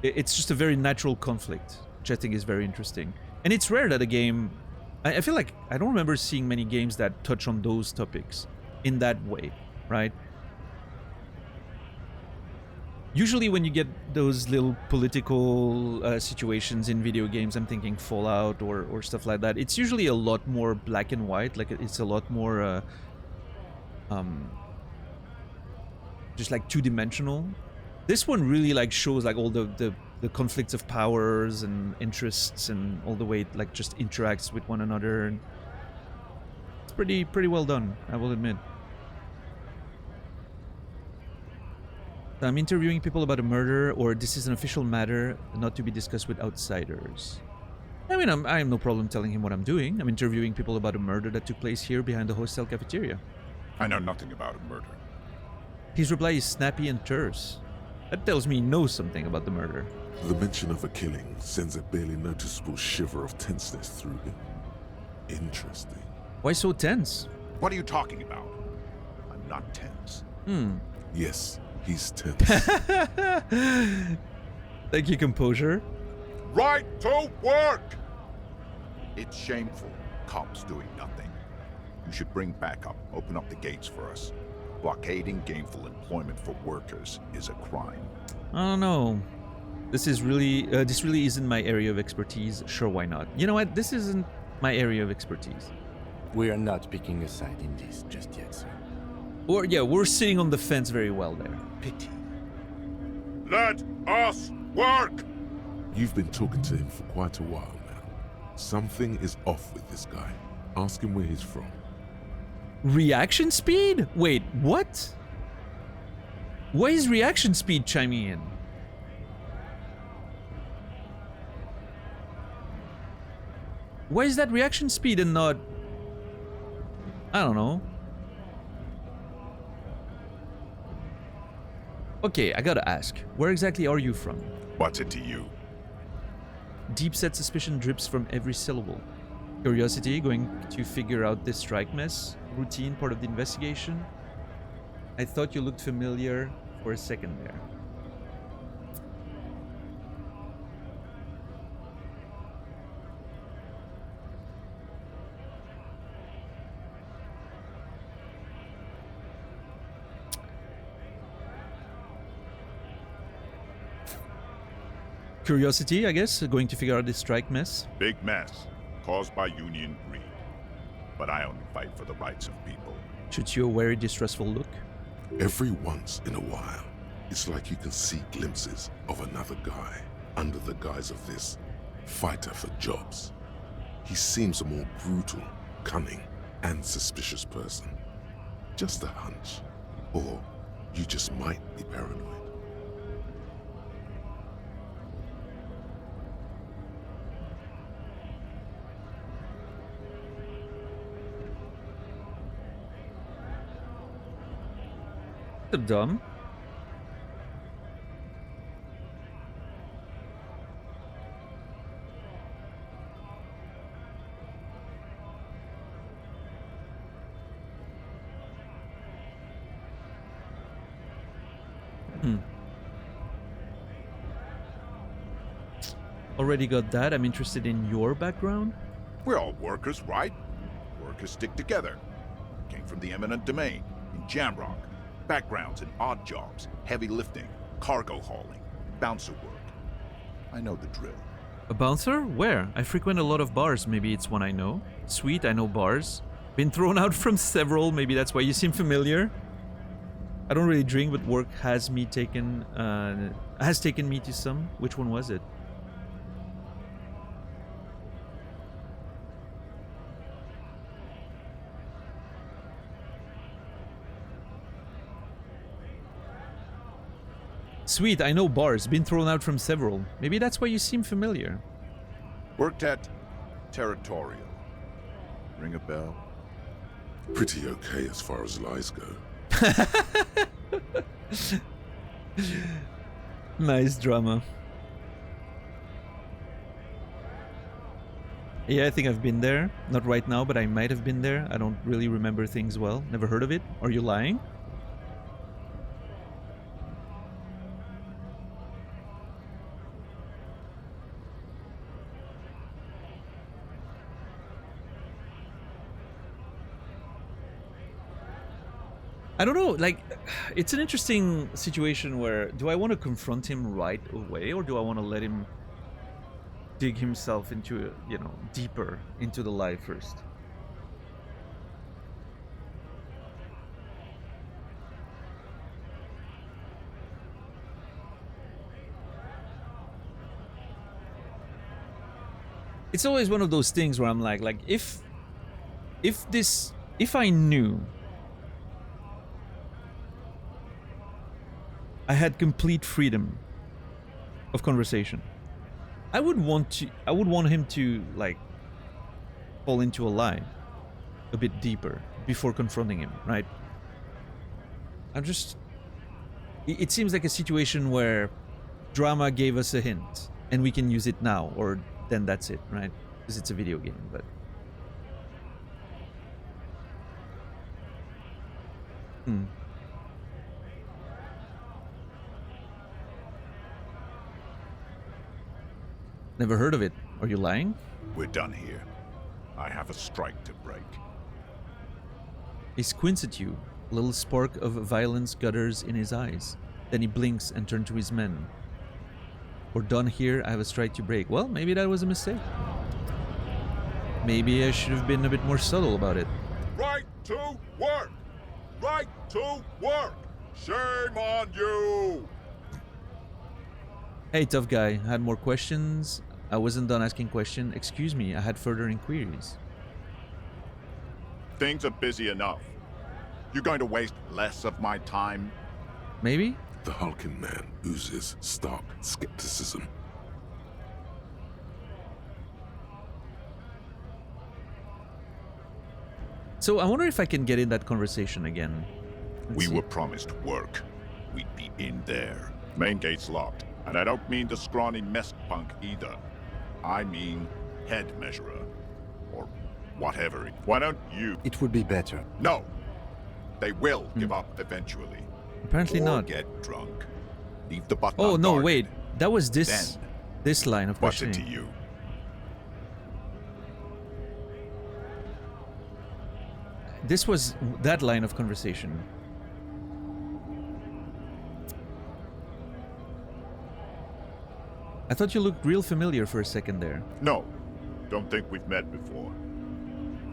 Speaker 1: It's just a very natural conflict, which I think is very interesting. And it's rare that a game... I feel like I don't remember seeing many games that touch on those topics in that way, right? Usually when you get those little political situations in video games, I'm thinking Fallout or stuff like that, it's usually a lot more black and white. Like, it's a lot more just like two-dimensional. This one really like shows like all the conflicts of powers and interests and all the way it like just interacts with one another. And it's pretty well done, I will admit. I'm interviewing people about a murder, or this is an official matter not to be discussed with outsiders. I mean, I have no problem telling him what I'm doing. I'm interviewing people about a murder that took place here behind the hostel cafeteria.
Speaker 7: I know nothing about a murder.
Speaker 1: His reply is snappy and terse. That tells me he knows something about the murder.
Speaker 3: The mention of a killing sends a barely noticeable shiver of tenseness through him. Interesting.
Speaker 1: Why so tense?
Speaker 7: What are you talking about? I'm not tense.
Speaker 3: Yes, he's tense.
Speaker 1: Thank you, composure.
Speaker 7: Right to work! It's shameful. Cops doing nothing. You should bring backup. Open up the gates for us. Blockading gainful employment for workers is a crime.
Speaker 1: I don't know. This really isn't my area of expertise. Sure, why not? You know what? This isn't my area of expertise.
Speaker 4: We are not picking a side in this just yet, sir.
Speaker 1: Or yeah, we're sitting on the fence very well there.
Speaker 4: Pity.
Speaker 7: Let us work!
Speaker 3: You've been talking to him for quite a while now. Something is off with this guy. Ask him where he's from.
Speaker 1: Reaction speed? Wait, what? Why is reaction speed chiming in? Why is that reaction speed and not... I don't know. Okay, I gotta ask. Where exactly are you from?
Speaker 7: What's it to you?
Speaker 1: Deep-set suspicion drips from every syllable. Curiosity, going to figure out this strike mess. Routine, part of the investigation. I thought you looked familiar for a second there. Curiosity, I guess, going to figure out this strike mess.
Speaker 7: Big mess, caused by union greed. But I only fight for the rights of people.
Speaker 1: Shoots you a very distressful look.
Speaker 3: Every once in a while, it's like you can see glimpses of another guy under the guise of this fighter for jobs. He seems a more brutal, cunning, and suspicious person. Just a hunch. Or you just might be paranoid.
Speaker 1: Dumb. Already got that. I'm interested in your background.
Speaker 7: We're all workers, right? Workers stick together. Came from the eminent domain, in Jamrock. Backgrounds in odd jobs, heavy lifting, cargo hauling, bouncer work. I know the drill.
Speaker 1: A bouncer? Where? I frequent a lot of bars. Maybe it's one I know. Sweet, I know bars. Been thrown out from several. Maybe that's why you seem familiar. I don't really drink, but work has taken me to some. Which one was it? Sweet, I know bars. Been thrown out from several. Maybe that's why you seem familiar.
Speaker 7: Worked at Territorial. Ring a bell?
Speaker 3: Pretty okay as far as lies go.
Speaker 1: Nice drama. Yeah, I think I've been there. Not right now, but I might have been there. I don't really remember things well. Never heard of it. Are you lying? I don't know, like, it's an interesting situation where do I want to confront him right away, or do I want to let him dig himself into, you know, deeper into the lie first? It's always one of those things where I'm like if I knew I had complete freedom of conversation, I would want him to like fall into a lie a bit deeper before confronting him, right? It seems like a situation where drama gave us a hint and we can use it now, or then that's it, right? Because it's a video game, but never heard of it. Are you lying?
Speaker 7: We're done here. I have a strike to break.
Speaker 1: He squints at you. A little spark of violence gutters in his eyes. Then he blinks and turns to his men. We're done here. I have a strike to break. Well, maybe that was a mistake. Maybe I should have been a bit more subtle about it.
Speaker 7: Right to work! Right to work! Shame on you!
Speaker 1: Hey, tough guy. I had more questions. I wasn't done asking questions. Excuse me, I had further inquiries.
Speaker 7: Things are busy enough. You're going to waste less of my time?
Speaker 1: Maybe?
Speaker 3: The hulking man oozes stark skepticism.
Speaker 1: So I wonder if I can get in that conversation again.
Speaker 7: We were promised work. We'd be in there. Main gate's locked. And I don't mean the scrawny mess punk either. I mean head measurer. Or whatever. Why don't you...
Speaker 4: It would be better.
Speaker 7: No! They will give up eventually.
Speaker 1: Apparently
Speaker 7: or
Speaker 1: not.
Speaker 7: Get drunk. Leave the button
Speaker 1: Oh, no,
Speaker 7: unguarded.
Speaker 1: wait. That was this
Speaker 7: Then,
Speaker 1: line of
Speaker 7: what's it
Speaker 1: questioning.
Speaker 7: to you?
Speaker 1: This was that line of conversation. I thought you looked real familiar for a second there.
Speaker 7: No. Don't think we've met before.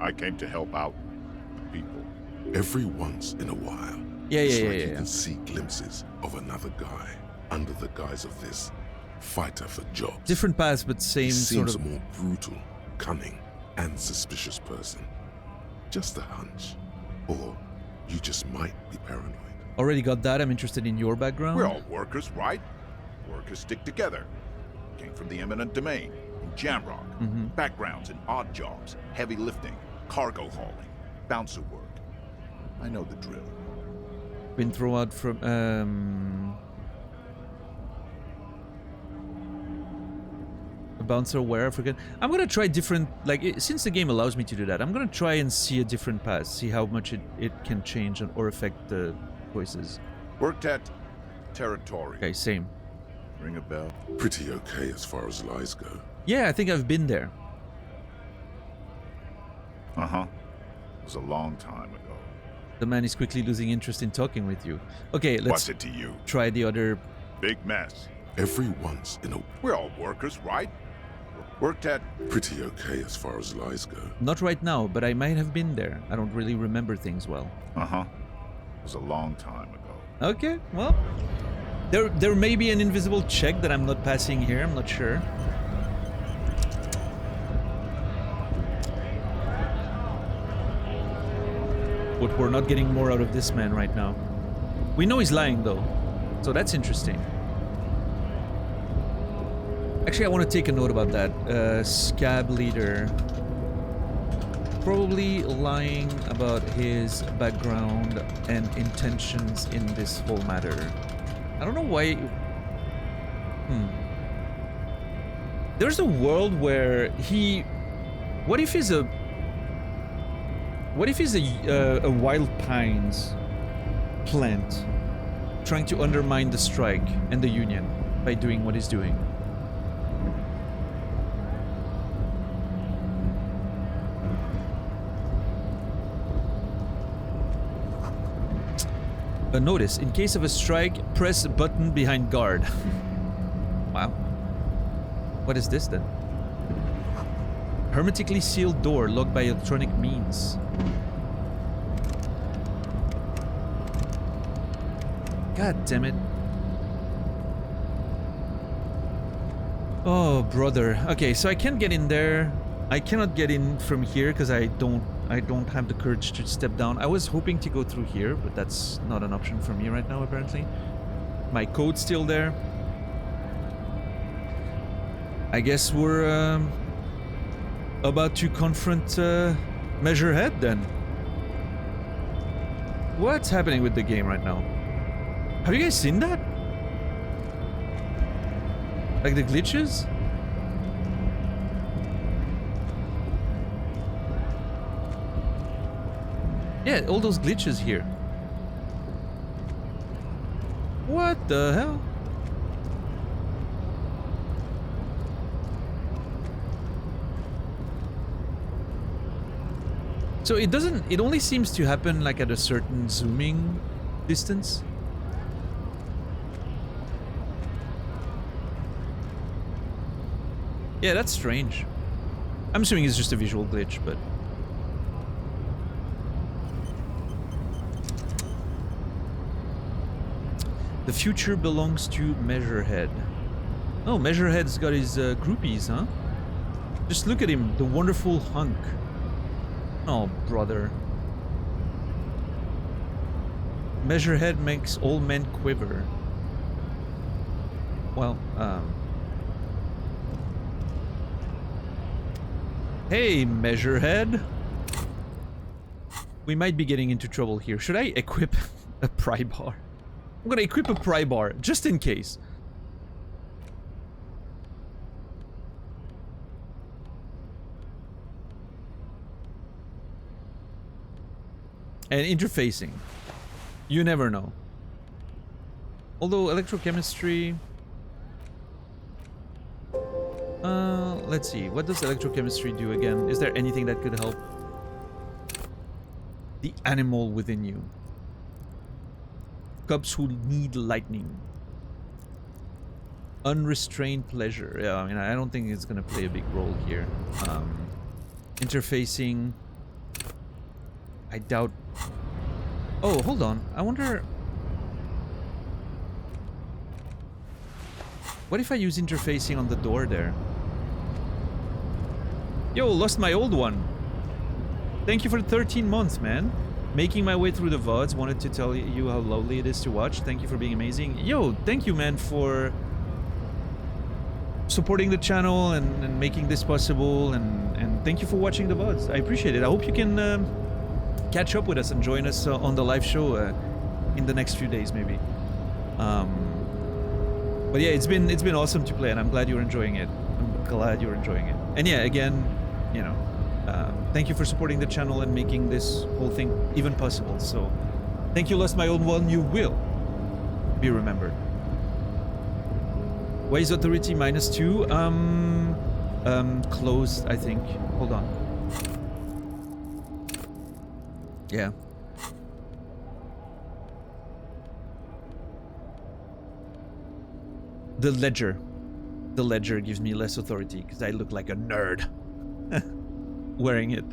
Speaker 7: I came to help out the people.
Speaker 3: Every once in a while,
Speaker 1: Yeah,
Speaker 3: it's
Speaker 1: yeah,
Speaker 3: like
Speaker 1: yeah,
Speaker 3: you
Speaker 1: yeah.
Speaker 3: can see glimpses of another guy under the guise of this fighter for jobs.
Speaker 1: Different paths, but
Speaker 3: He
Speaker 1: same
Speaker 3: seems
Speaker 1: sort of...
Speaker 3: a more brutal, cunning, and suspicious person. Just a hunch. Or you just might be paranoid.
Speaker 1: Already got that. I'm interested in your background.
Speaker 7: We're all workers, right? Workers stick together. Came from the eminent domain, in Jamrock. Backgrounds in odd jobs, heavy lifting, cargo hauling, bouncer work. I know the drill.
Speaker 1: Been thrown out from... A bouncer where? I forget. I'm gonna try different... Like, since the game allows me to do that, I'm gonna try and see a different path. See how much it can change or affect the choices.
Speaker 7: Worked at Territory.
Speaker 1: Okay, same.
Speaker 7: Ring a bell?
Speaker 3: Pretty okay as far as lies go.
Speaker 1: Yeah, I think I've been there.
Speaker 7: Uh-huh. It was a long time ago.
Speaker 1: The man is quickly losing interest in talking with you. Okay, let's
Speaker 7: What's it to you?
Speaker 1: try the other...
Speaker 7: Big mess.
Speaker 3: Every once in a...
Speaker 7: We're all workers, right? Worked at...
Speaker 3: Pretty okay as far as lies go.
Speaker 1: Not right now, but I might have been there. I don't really remember things well.
Speaker 7: Uh-huh. It was a long time ago.
Speaker 1: Okay, well... There may be an invisible check that I'm not passing here, I'm not sure. But we're not getting more out of this man right now. We know he's lying though, so that's interesting. Actually, I want to take a note about that. Scab leader. Probably lying about his background and intentions in this whole matter. I don't know why... There's a world where he... What if he's a Wild Pines plant trying to undermine the strike and the union by doing what he's doing? A notice. In case of a strike, press button behind guard. Wow. What is this then? Hermetically sealed door locked by electronic means. God damn it. Oh, brother. Okay, so I can't get in there. I cannot get in from here because I don't have the courage to step down. I was hoping to go through here, but that's not an option for me right now, apparently. My code's still there. I guess we're about to confront Measurehead then. What's happening with the game right now? Have you guys seen that? Like the glitches? Yeah, all those glitches here. What the hell? So it doesn't, it only seems to happen like at a certain zooming distance. Yeah, that's strange. I'm assuming it's just a visual glitch, but... The future belongs to Measurehead. Oh, Measurehead's got his groupies, huh? Just look at him, the wonderful hunk. Oh, brother. Measurehead makes all men quiver. Well, Hey, Measurehead. We might be getting into trouble here. Should I equip a pry bar? I'm gonna equip a pry bar, just in case. And interfacing. You never know. Although electrochemistry... let's see. What does electrochemistry do again? Is there anything that could help? The animal within you. Cubs who need lightning. Unrestrained pleasure. Yeah, I mean, I don't think it's gonna play a big role here. Interfacing. I doubt... Oh, hold on. I wonder... What if I use interfacing on the door there? Yo, lost my old one. Thank you for 13 months, man. Making my way through the VODs. Wanted to tell you how lovely it is to watch. Thank you for being amazing. Yo, thank you, man, for supporting the channel and making this possible. And thank you for watching the VODs. I appreciate it. I hope you can catch up with us and join us on the live show in the next few days, maybe. But yeah, it's been awesome to play, and I'm glad you're enjoying it. I'm glad you're enjoying it. And yeah, again, you know, thank you for supporting the channel and making this whole thing even possible. So, thank you, Lost My Old One. You will be remembered. Why is authority -2? Closed, I think. Hold on. Yeah. The ledger. The ledger gives me less authority because I look like a nerd wearing it,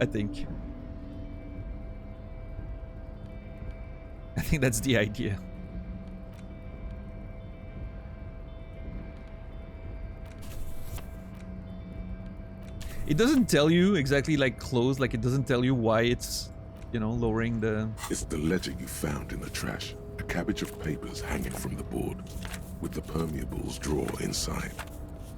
Speaker 1: I think. I think that's the idea. It doesn't tell you exactly like close, like it doesn't tell you why it's, you know, lowering the...
Speaker 3: It's the ledger you found in the trash. A cabbage of papers hanging from the board, with the permeables drawer inside.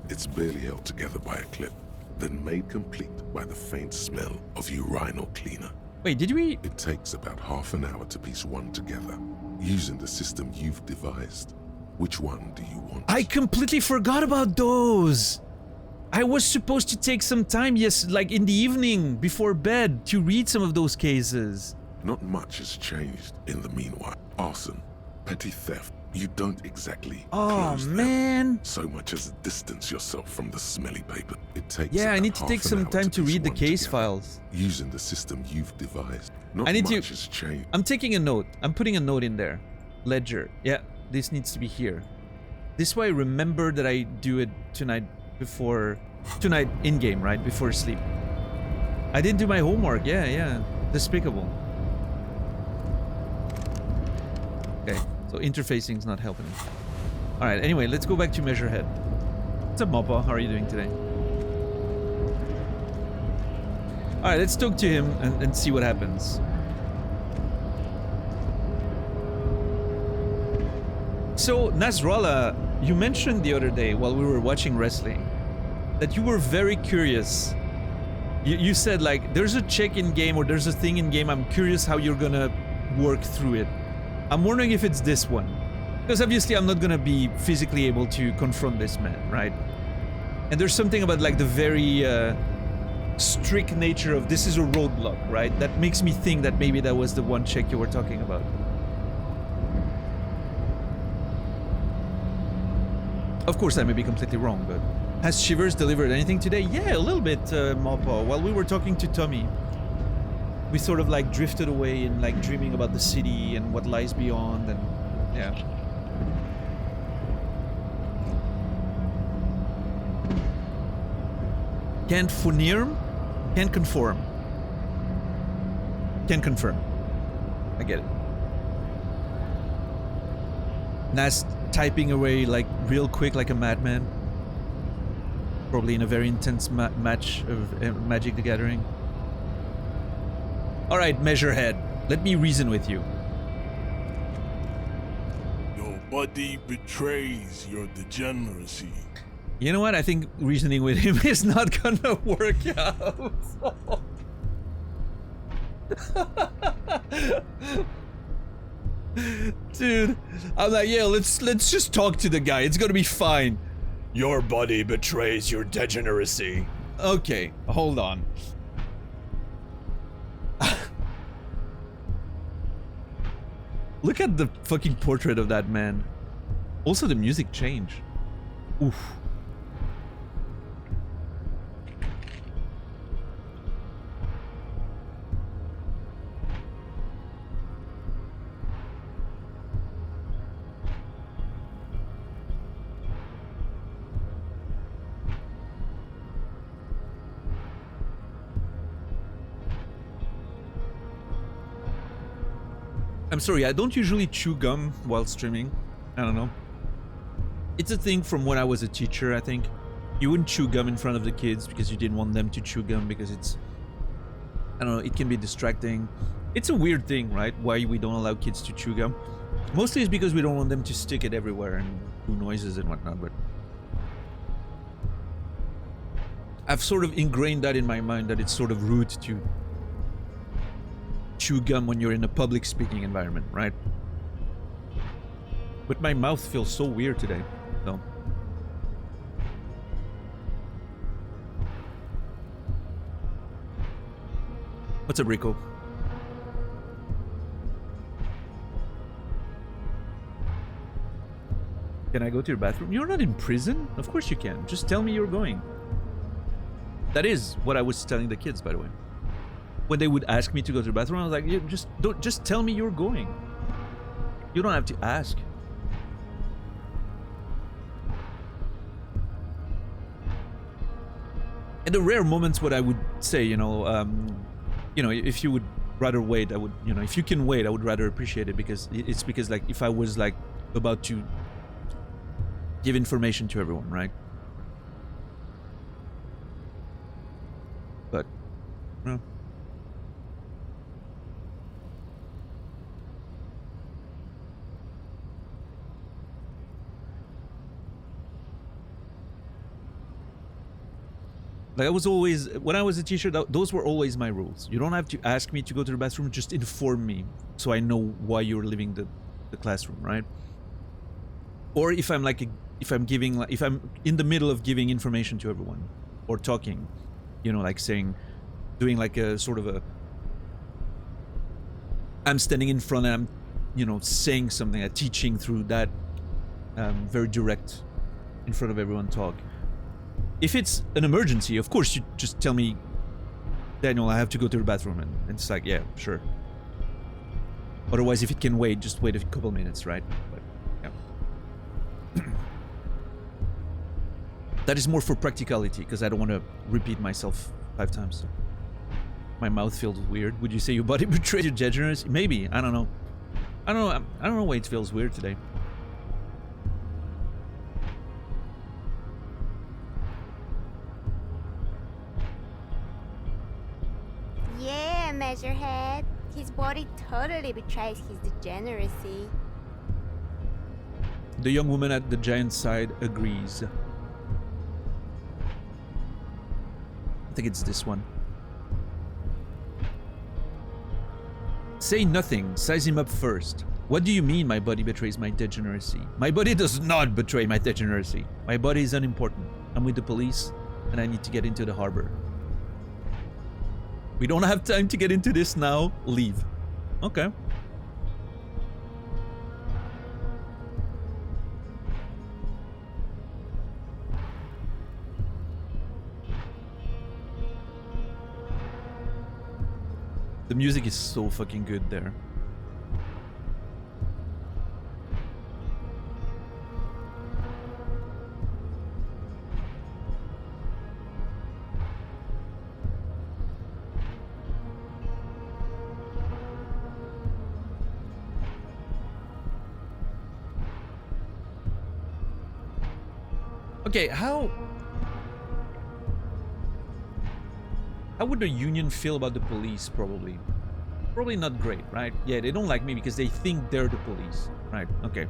Speaker 3: It's barely held together by a clip, then made complete by the faint smell of urinal cleaner.
Speaker 1: Wait, did we...
Speaker 3: It takes about half an hour to piece one together, using the system you've devised. Which one do you want?
Speaker 1: I completely forgot about those! I was supposed to take some time, yes, like in the evening, before bed, to read some of those cases.
Speaker 3: Not much has changed in the meanwhile. Arson, petty theft, You don't exactly
Speaker 1: Oh,
Speaker 3: close them
Speaker 1: man.
Speaker 3: so much as distance yourself from the smelly paper. It takes
Speaker 1: Yeah, I
Speaker 3: about
Speaker 1: need to take
Speaker 3: half an
Speaker 1: some
Speaker 3: hour
Speaker 1: time to
Speaker 3: piece
Speaker 1: read the
Speaker 3: one
Speaker 1: case
Speaker 3: together,
Speaker 1: files.
Speaker 3: using the system you've devised. Not
Speaker 1: I need to-
Speaker 3: much has changed.
Speaker 1: I'm taking a note. I'm putting a note in there. Ledger. Yeah, this needs to be here. This way I remember that I do it tonight in-game, right? Before sleep. I didn't do my homework. Yeah. Despicable. Okay, so interfacing's not helping. Alright, anyway, let's go back to Measurehead. What's up, Moppa? How are you doing today? Alright, let's talk to him and see what happens. So, Nasrallah, you mentioned the other day while we were watching wrestling that you were very curious. You said, like, there's a check in game or there's a thing in game, I'm curious how you're gonna work through it. I'm wondering if it's this one. Because obviously I'm not gonna be physically able to confront this man, right? And there's something about, like, the very strict nature of this is a roadblock, right? That makes me think that maybe that was the one check you were talking about. Of course, I may be completely wrong, but... Has Shivers delivered anything today? Yeah, a little bit, Moppa. While we were talking to Tommy, we sort of, like, drifted away in, like, dreaming about the city and what lies beyond, and... yeah. Can't funirm? Can't conform. Can't confirm. I get it. Nas typing away, like, real quick like a madman. Probably in a very intense match of Magic the Gathering. Alright, Measurehead. Let me reason with you.
Speaker 8: Your body betrays your degeneracy.
Speaker 1: You know what? I think reasoning with him is not gonna work out. Dude, I'm like, yeah, let's just talk to the guy. It's gonna be fine. Your body betrays your degeneracy. Okay, hold on. Look at the fucking portrait of that man. Also, the music changed. Oof. I'm sorry, I don't usually chew gum while streaming. I don't know. It's a thing from when I was a teacher, I think. You wouldn't chew gum in front of the kids because you didn't want them to chew gum because it's... I don't know, it can be distracting. It's a weird thing, right? Why we don't allow kids to chew gum. Mostly it's because we don't want them to stick it everywhere and do noises and whatnot, but... I've sort of ingrained that in my mind that it's sort of rude to chew gum when you're in a public speaking environment, right? But my mouth feels so weird today, so... What's up, Rico? Can I go to your bathroom? You're not in prison? Of course you can. Just tell me you're going. That is what I was telling the kids, by the way. When they would ask me to go to the bathroom, I was like, just tell me you're going. You don't have to ask. In the rare moments, what I would say, you know, if you would rather wait, I would, you know, if you can wait, I would rather appreciate it because it's because, like, if I was like about to give information to everyone, right? But, no. Like, I was always, when I was a teacher, those were always my rules. You don't have to ask me to go to the bathroom, just inform me so I know why you're leaving the classroom, right? Or if I'm like, if I'm in the middle of giving information to everyone or talking, you know, like saying, doing like a sort of a, I'm standing in front and I'm, you know, saying something, teaching through that very direct, in front of everyone talk. If it's an emergency, of course you just tell me, Daniel, I have to go to the bathroom, and it's like, yeah, sure. Otherwise, if it can wait, just wait a couple minutes, right? But yeah. That is more for practicality, because I don't want to repeat myself 5 times. So. My mouth feels weird. Would you say your body betrayed your degeneracy? Maybe. I don't know. I don't know why it feels weird today.
Speaker 9: Yeah, Measurehead. His body totally betrays his degeneracy.
Speaker 1: The young woman at the giant's side agrees. I think it's this one. Say nothing. Size him up first. What do you mean my body betrays my degeneracy? My body does not betray my degeneracy. My body is unimportant. I'm with the police, and I need to get into the harbor. We don't have time to get into this now. Leave. Okay. The music is so fucking good there. Okay, how would the union feel about the police? Probably not great, right? Yeah, they don't like me because they think they're the police, right? Okay.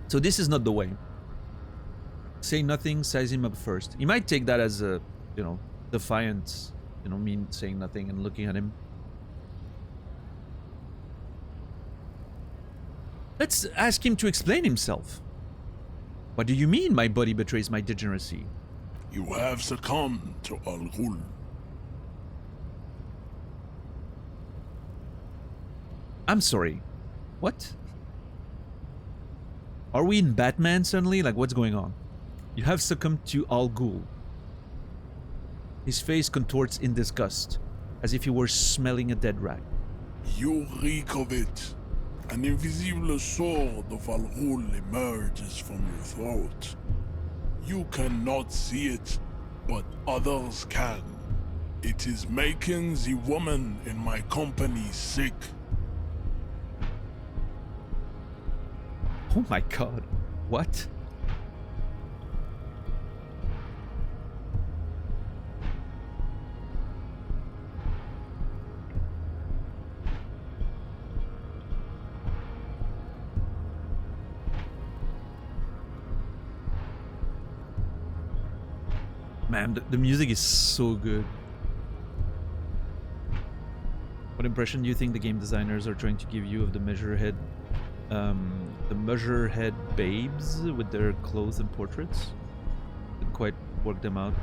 Speaker 1: So this is not the way. Say nothing, size him up first. He might take that as a, you know, defiance, you know, me saying nothing and looking at him. Let's ask him to explain himself. What do you mean my body betrays my degeneracy?
Speaker 8: You have succumbed to Al Ghul.
Speaker 1: I'm sorry. What? Are we in Batman suddenly? Like, what's going on? You have succumbed to Al Ghul. His face contorts in disgust, as if he were smelling a dead rat.
Speaker 8: You reek of it. An invisible sword of Al Ghul emerges from your throat. You cannot see it, but others can. It is making the woman in my company sick.
Speaker 1: Oh my god. What? Man, the music is so good. What impression do you think the game designers are trying to give you of the Measurehead babes with their clothes and portraits? Didn't quite work them out.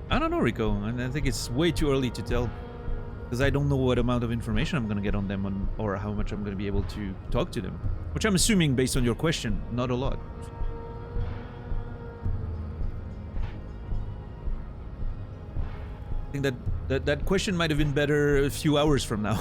Speaker 1: I don't know, Rico. I think it's way too early to tell, because I don't know what amount of information I'm gonna get on them, or how much I'm gonna be able to talk to them. Which I'm assuming, based on your question, not a lot. I think that question might have been better a few hours from now.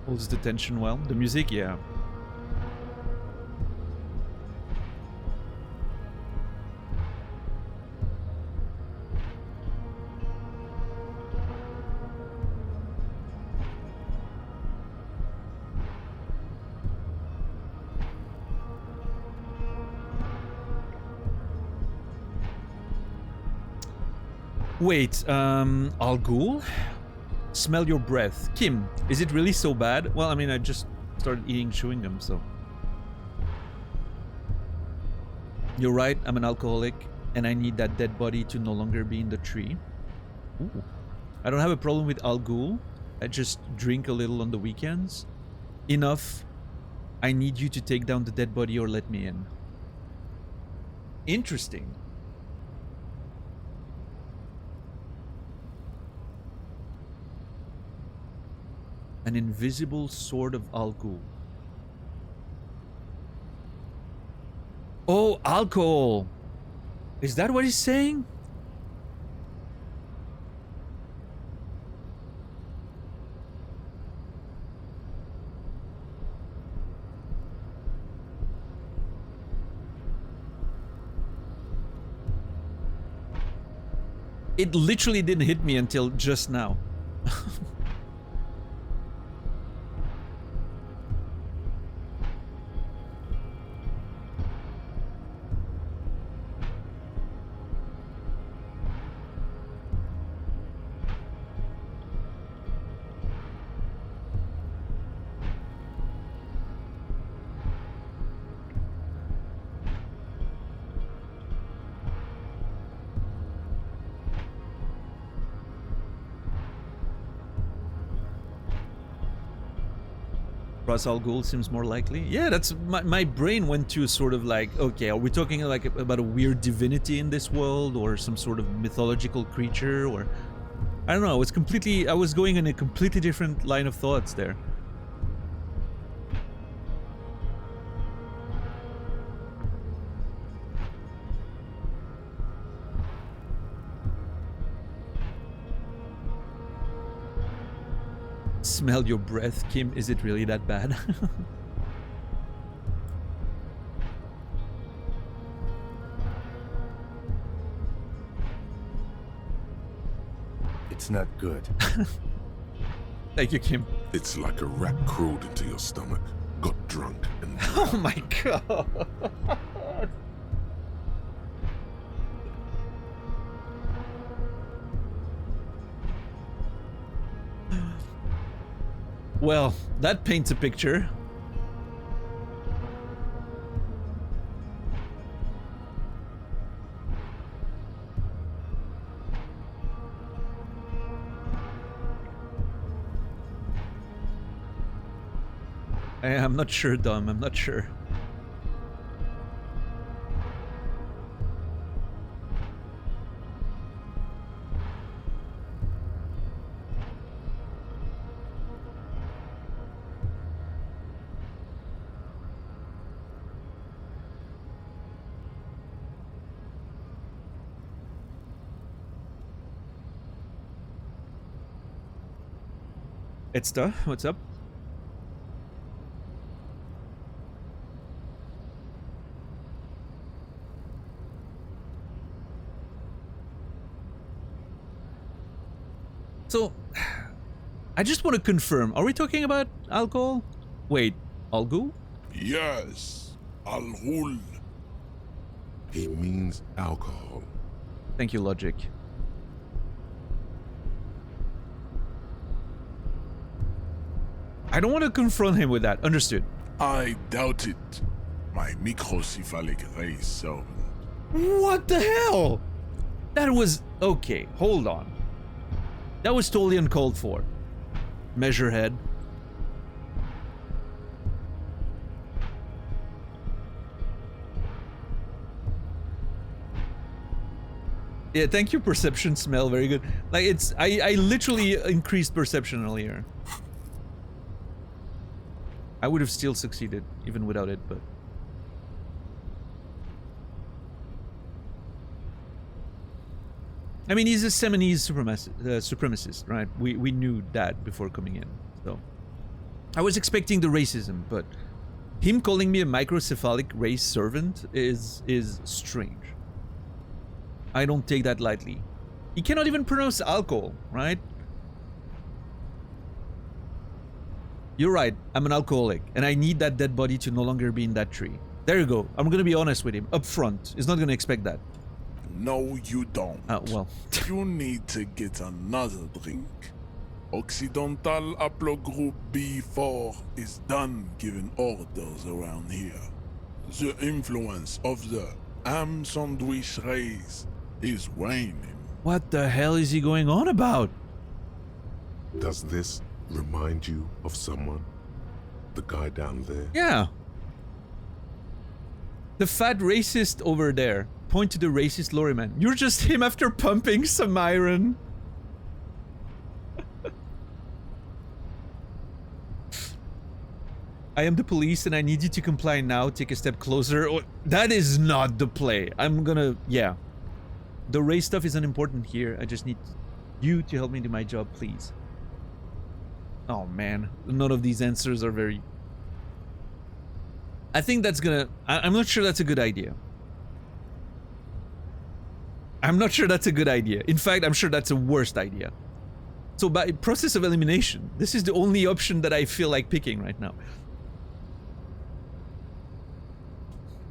Speaker 1: Holds the tension well. The music, yeah. Wait, Al Ghul? Smell your breath. Kim, is it really so bad? Well, I mean, I just started eating chewing gum, so. You're right, I'm an alcoholic, and I need that dead body to no longer be in the tree. Ooh. I don't have a problem with Al Ghul. I just drink a little on the weekends. Enough. I need you to take down the dead body or let me in. Interesting. An invisible sword of Al Ghul. Oh, alcohol. Is that what he's saying? It literally didn't hit me until just now. Ras Al Ghul seems more likely. Yeah, that's my brain went to sort of like, okay, are we talking like about a weird divinity in this world or some sort of mythological creature, or I don't know. I was going in a completely different line of thoughts there. Smell your breath, Kim. Is it really that bad?
Speaker 4: It's not good.
Speaker 1: Thank you, Kim.
Speaker 3: It's like a rat crawled into your stomach, got drunk, and
Speaker 1: Oh my god. Well, that paints a picture. I'm not sure, Dom. I'm not sure. It's tough. What's up? So, I just want to confirm. Are we talking about alcohol? Wait, Al Ghul?
Speaker 8: Yes, Al Ghul.
Speaker 3: he means alcohol.
Speaker 1: Thank you, Logic. I don't want to confront him with that. Understood.
Speaker 8: I doubt it. My microcephalic race servant.
Speaker 1: What the hell? That was... Okay, hold on. That was totally uncalled for. Measurehead. Yeah, thank you, perception smell. Very good. Like, it's... I literally increased perception earlier. I would have still succeeded, even without it, but... I mean, he's a Seminese supremacist, right? We knew that before coming in, so... I was expecting the racism, but... him calling me a microcephalic race servant is strange. I don't take that lightly. He cannot even pronounce alcohol, right? You're right, I'm an alcoholic, and I need that dead body to no longer be in that tree. There you go. I'm gonna be honest with him, up front. He's not gonna expect that.
Speaker 8: No, you don't.
Speaker 1: Well.
Speaker 8: You need to get another drink. Occidental Haplogroup B4 is done giving orders around here. The influence of the ham sandwich race is waning.
Speaker 1: What the hell is he going on about?
Speaker 3: Does this remind you of someone? The guy down there?
Speaker 1: Yeah. The fat racist over there. Point to the racist lorryman. You're just him after pumping some iron. I am the police and I need you to comply now. Take a step closer. Oh, that is not the play. I'm gonna... Yeah. The race stuff isn't important here. I just need you to help me do my job, please. Oh, man. None of these answers are very... I think that's gonna... I'm not sure that's a good idea. I'm not sure that's a good idea. In fact, I'm sure that's a worst idea. So by process of elimination, this is the only option that I feel like picking right now.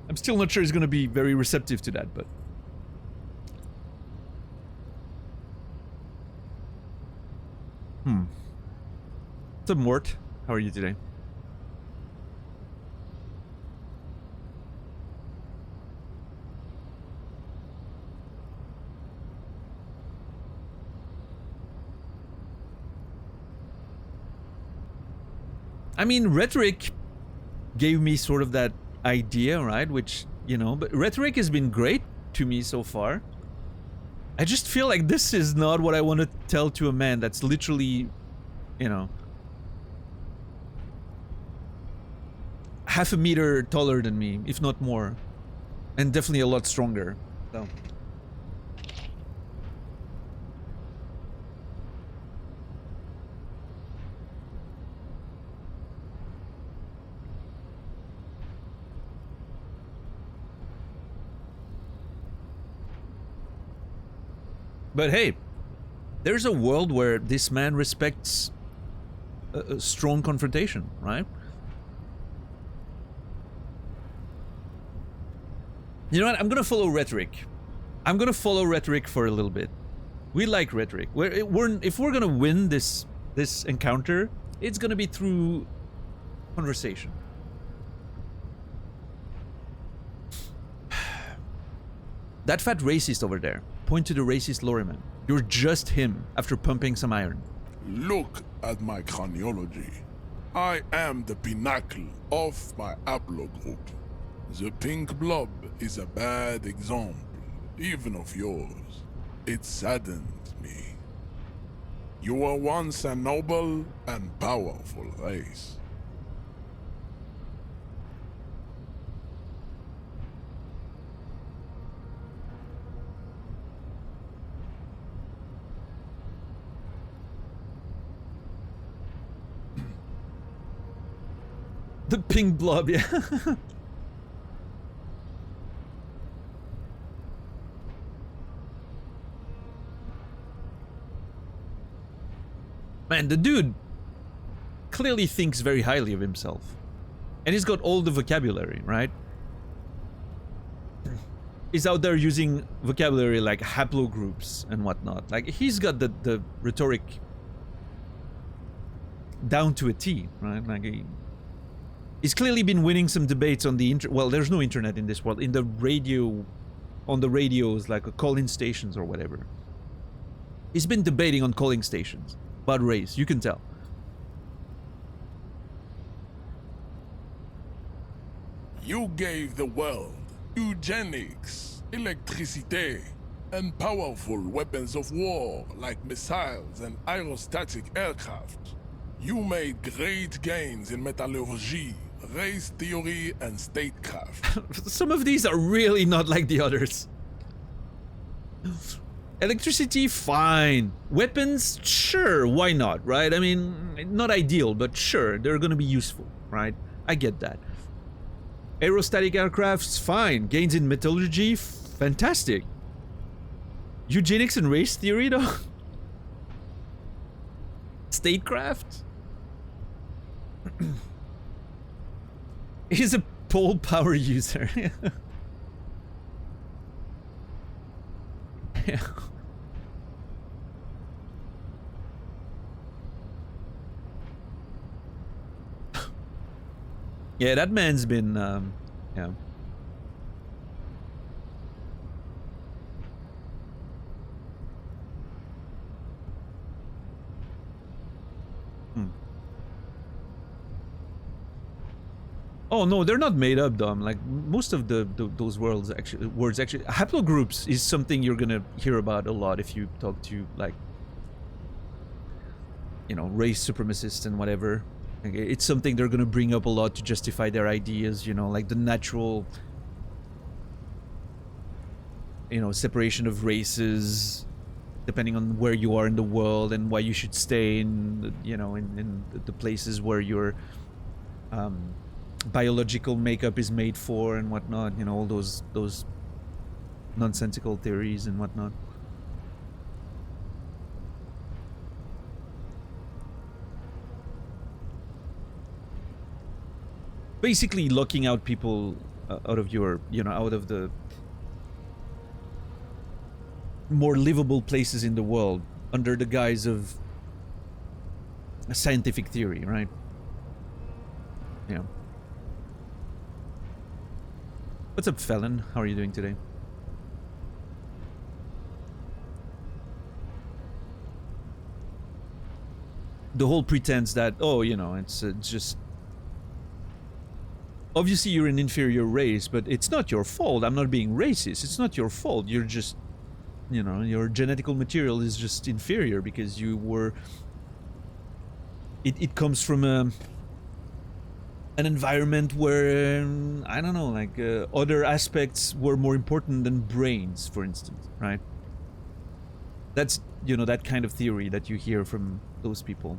Speaker 1: I'm still not sure he's gonna be very receptive to that, but... What's up, Mort? How are you today? I mean, rhetoric gave me sort of that idea, right? Which, you know, but rhetoric has been great to me so far. I just feel like this is not what I want to tell to a man that's literally, you know, half a meter taller than me, if not more. And definitely a lot stronger. So... But hey, there's a world where this man respects a strong confrontation, right? You know what? I'm gonna follow rhetoric. I'm gonna follow rhetoric for a little bit. We like rhetoric. If we're gonna win this encounter, it's gonna be through conversation. That fat racist over there. Point to the racist lorryman. You're just him after pumping some iron.
Speaker 8: Look at my craniology. I am the pinnacle of my haplogroup. The pink blob is a bad example, even of yours. It saddens me. You were once a noble and powerful race.
Speaker 1: The pink blob, yeah. Man, the dude clearly thinks very highly of himself. And he's got all the vocabulary, right? He's out there using vocabulary like haplogroups and whatnot. Like, he's got the rhetoric down to a T, right? Like, he's clearly been winning some debates on the well, there's no internet in this world. In the radio, on the radios, like call-in stations or whatever. He's been debating on calling stations about race, you can tell.
Speaker 8: You gave the world eugenics, electricity, and powerful weapons of war like missiles and aerostatic aircraft. You made great gains in metallurgy, race theory, and statecraft.
Speaker 1: Some of these are really not like the others. Electricity, fine. Weapons, sure, why not, right? I mean, not ideal, but sure, they're gonna be useful, right? I get that. Aerostatic aircrafts, fine. Gains in metallurgy, fantastic. Eugenics and race theory, though? Statecraft? He's a pole power user. Yeah. Yeah, that man's been, yeah. Oh no, they're not made up, Dom. Like most of those words actually, haplogroups is something you're gonna hear about a lot if you talk to, like, you know, race supremacists and whatever. Like, it's something they're gonna bring up a lot to justify their ideas. You know, like the natural, you know, separation of races, depending on where you are in the world and why you should stay in, you know, in the places where your biological makeup is made for and whatnot. You know, all those nonsensical theories and whatnot. Basically locking out people out of your, you know, out of the more livable places in the world under the guise of a scientific theory, right? Yeah. What's up, Felon? How are you doing today? The whole pretense that, oh, you know, it's just... Obviously you're an inferior race, but it's not your fault. I'm not being racist. It's not your fault. You're just, you know, your genetical material is just inferior because you were... It comes from an environment where, I don't know, like other aspects were more important than brains, for instance, right? That's, you know, that kind of theory that you hear from those people.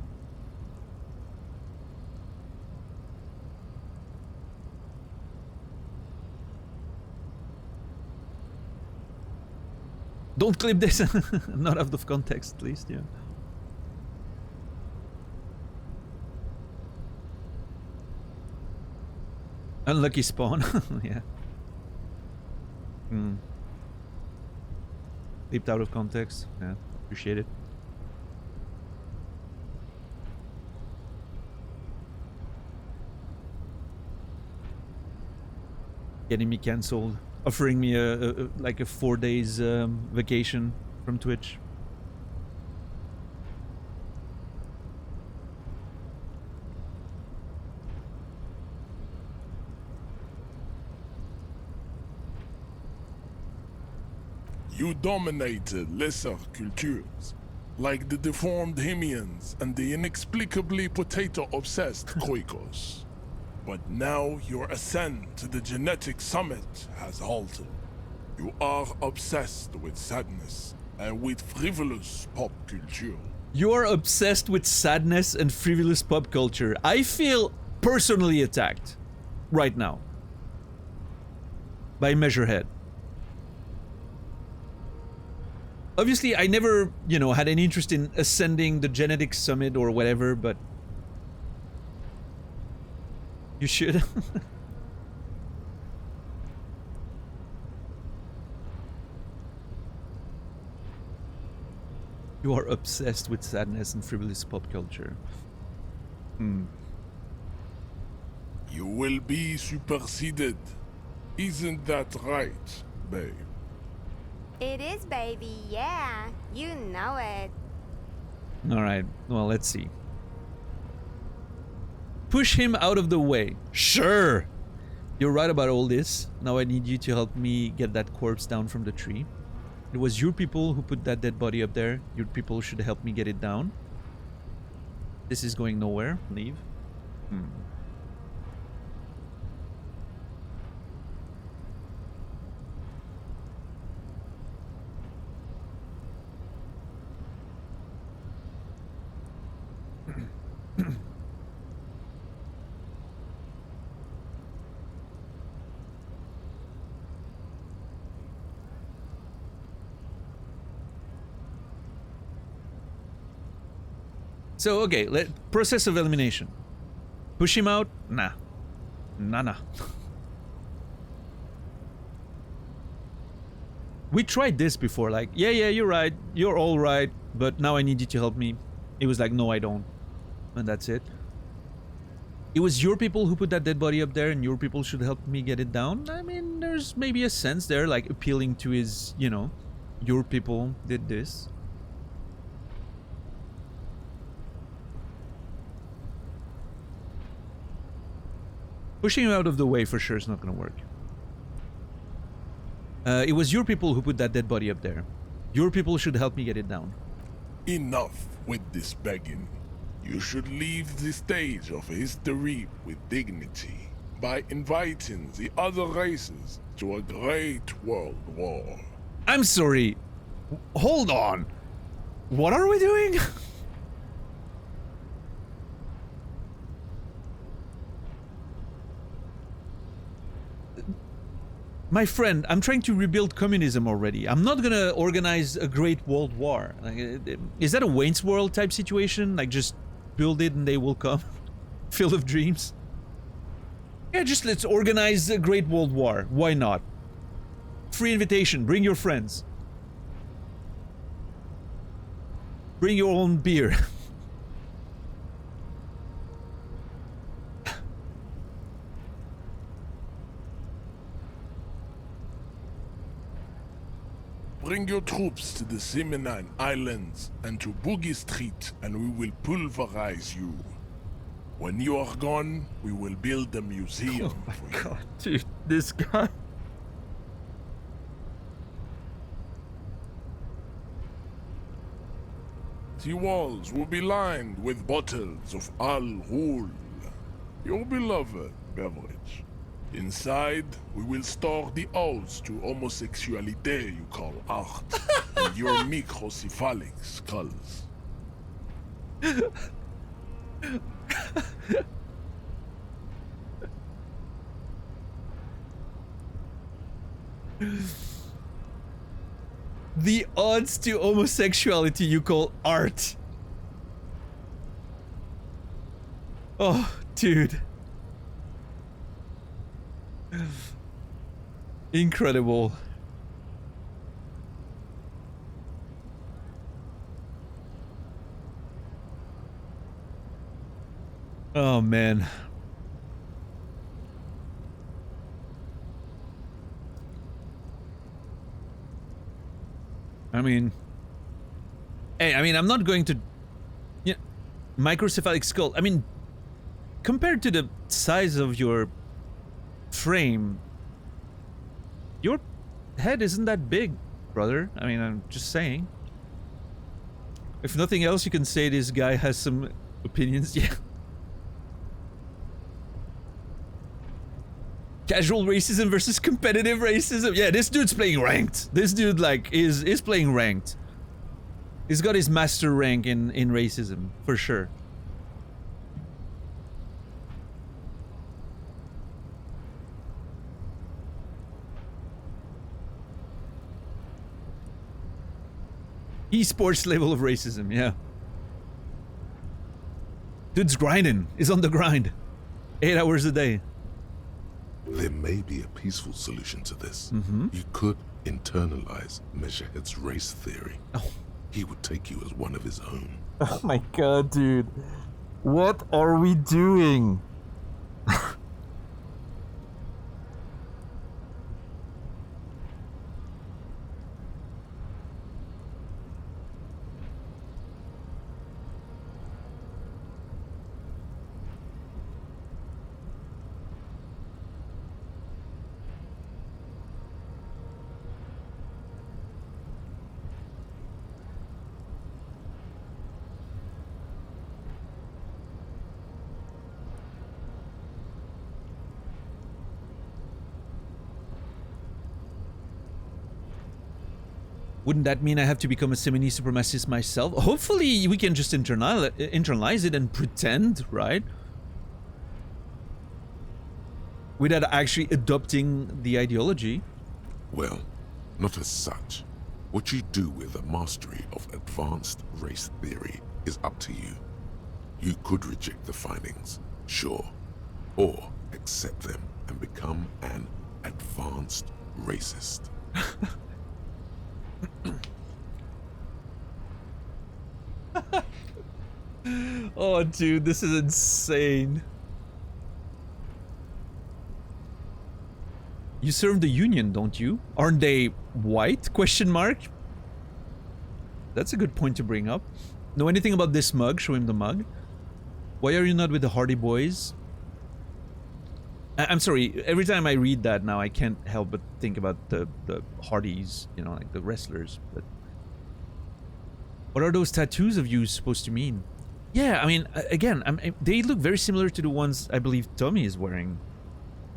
Speaker 1: Don't clip this. Not out of context, at least, yeah. Unlucky spawn. Yeah. Clipped out of context. Yeah, appreciate it. Getting me cancelled. Offering me like a 4 days vacation from Twitch.
Speaker 8: You dominated lesser cultures, like the deformed Hemians and the inexplicably potato-obsessed Khoikos. But now your ascent to the genetic summit has halted. You are obsessed with sadness and with frivolous pop culture.
Speaker 1: You are obsessed with sadness and frivolous pop culture. I feel personally attacked right now by Measurehead. Obviously, I never, you know, had any interest in ascending the genetic summit or whatever, but you should. You are obsessed with sadness and frivolous pop culture.
Speaker 8: You will be superseded. Isn't that right, babe?
Speaker 9: It is, baby, yeah. You know it.
Speaker 1: Alright, well, let's see. Push him out of the way. Sure! You're right about all this. Now I need you to help me get that corpse down from the tree. It was your people who put that dead body up there. Your people should help me get it down. This is going nowhere. Leave. So, okay, process of elimination. Push him out? Nah. Nah. We tried this before, like, yeah, you're right, you're all right, but now I need you to help me. It was like, no, I don't. And that's it. It was your people who put that dead body up there and your people should help me get it down. I mean, there's maybe a sense there, like appealing to his, you know, your people did this. Pushing you out of the way for sure is not gonna work. It was your people who put that dead body up there. Your people should help me get it down.
Speaker 8: Enough with this begging. You should leave the stage of history with dignity by inviting the other races to a great world war.
Speaker 1: I'm sorry. Hold on. What are we doing? My friend, I'm trying to rebuild communism already. I'm not gonna organize a great world war. Like, is that a Wayne's World type situation? Like, just build it and they will come? Field of Dreams? Yeah, just let's organize a great world war. Why not? Free invitation. Bring your friends. Bring your own beer.
Speaker 8: Bring your troops to the Seminine Islands and to Boogie Street, and we will pulverize you. When you are gone, we will build a museum for you.
Speaker 1: God, dude, this guy.
Speaker 8: The walls will be lined with bottles of Al Ghul, your beloved beverage. Inside, we will store the odes to homosexuality you call art, and your microcephalic skulls.
Speaker 1: The odds to homosexuality you call art. Oh, dude. Incredible. Oh, man. I mean, hey, I'm not going to, yeah, microcephalic skull. I mean, compared to the size of your frame, your head isn't that big, brother. I mean, I'm just saying. If nothing else, you can say this guy has some opinions. Yeah. Casual racism versus competitive racism. Yeah, this dude's playing ranked. This dude, like, is playing ranked. He's got his master rank in racism, for sure. Esports level of racism, yeah. Dude's grinding. He's on the grind. 8 hours a day.
Speaker 3: There may be a peaceful solution to this.
Speaker 1: Mm-hmm.
Speaker 3: You could internalize Measurehead's race theory.
Speaker 1: Oh.
Speaker 3: He would take you as one of his own.
Speaker 1: Oh my god, dude. What are we doing? Wouldn't that mean I have to become a semi supremacist myself? Hopefully we can just internalize it and pretend, right? Without actually adopting the ideology.
Speaker 3: Well, not as such. What you do with a mastery of advanced race theory is up to you. You could reject the findings, sure, or accept them and become an advanced racist.
Speaker 1: Oh, dude, this is insane. You serve the Union, don't you? Aren't they white? Question mark. That's a good point to bring up. Know anything about this mug? Show him the mug. Why are you not with the Hardy Boys? I'm sorry, every time I read that now, I can't help but think about the Hardys, you know, like the wrestlers. But what are those tattoos of you supposed to mean? Yeah, I mean, again, they look very similar to the ones I believe Tommy is wearing.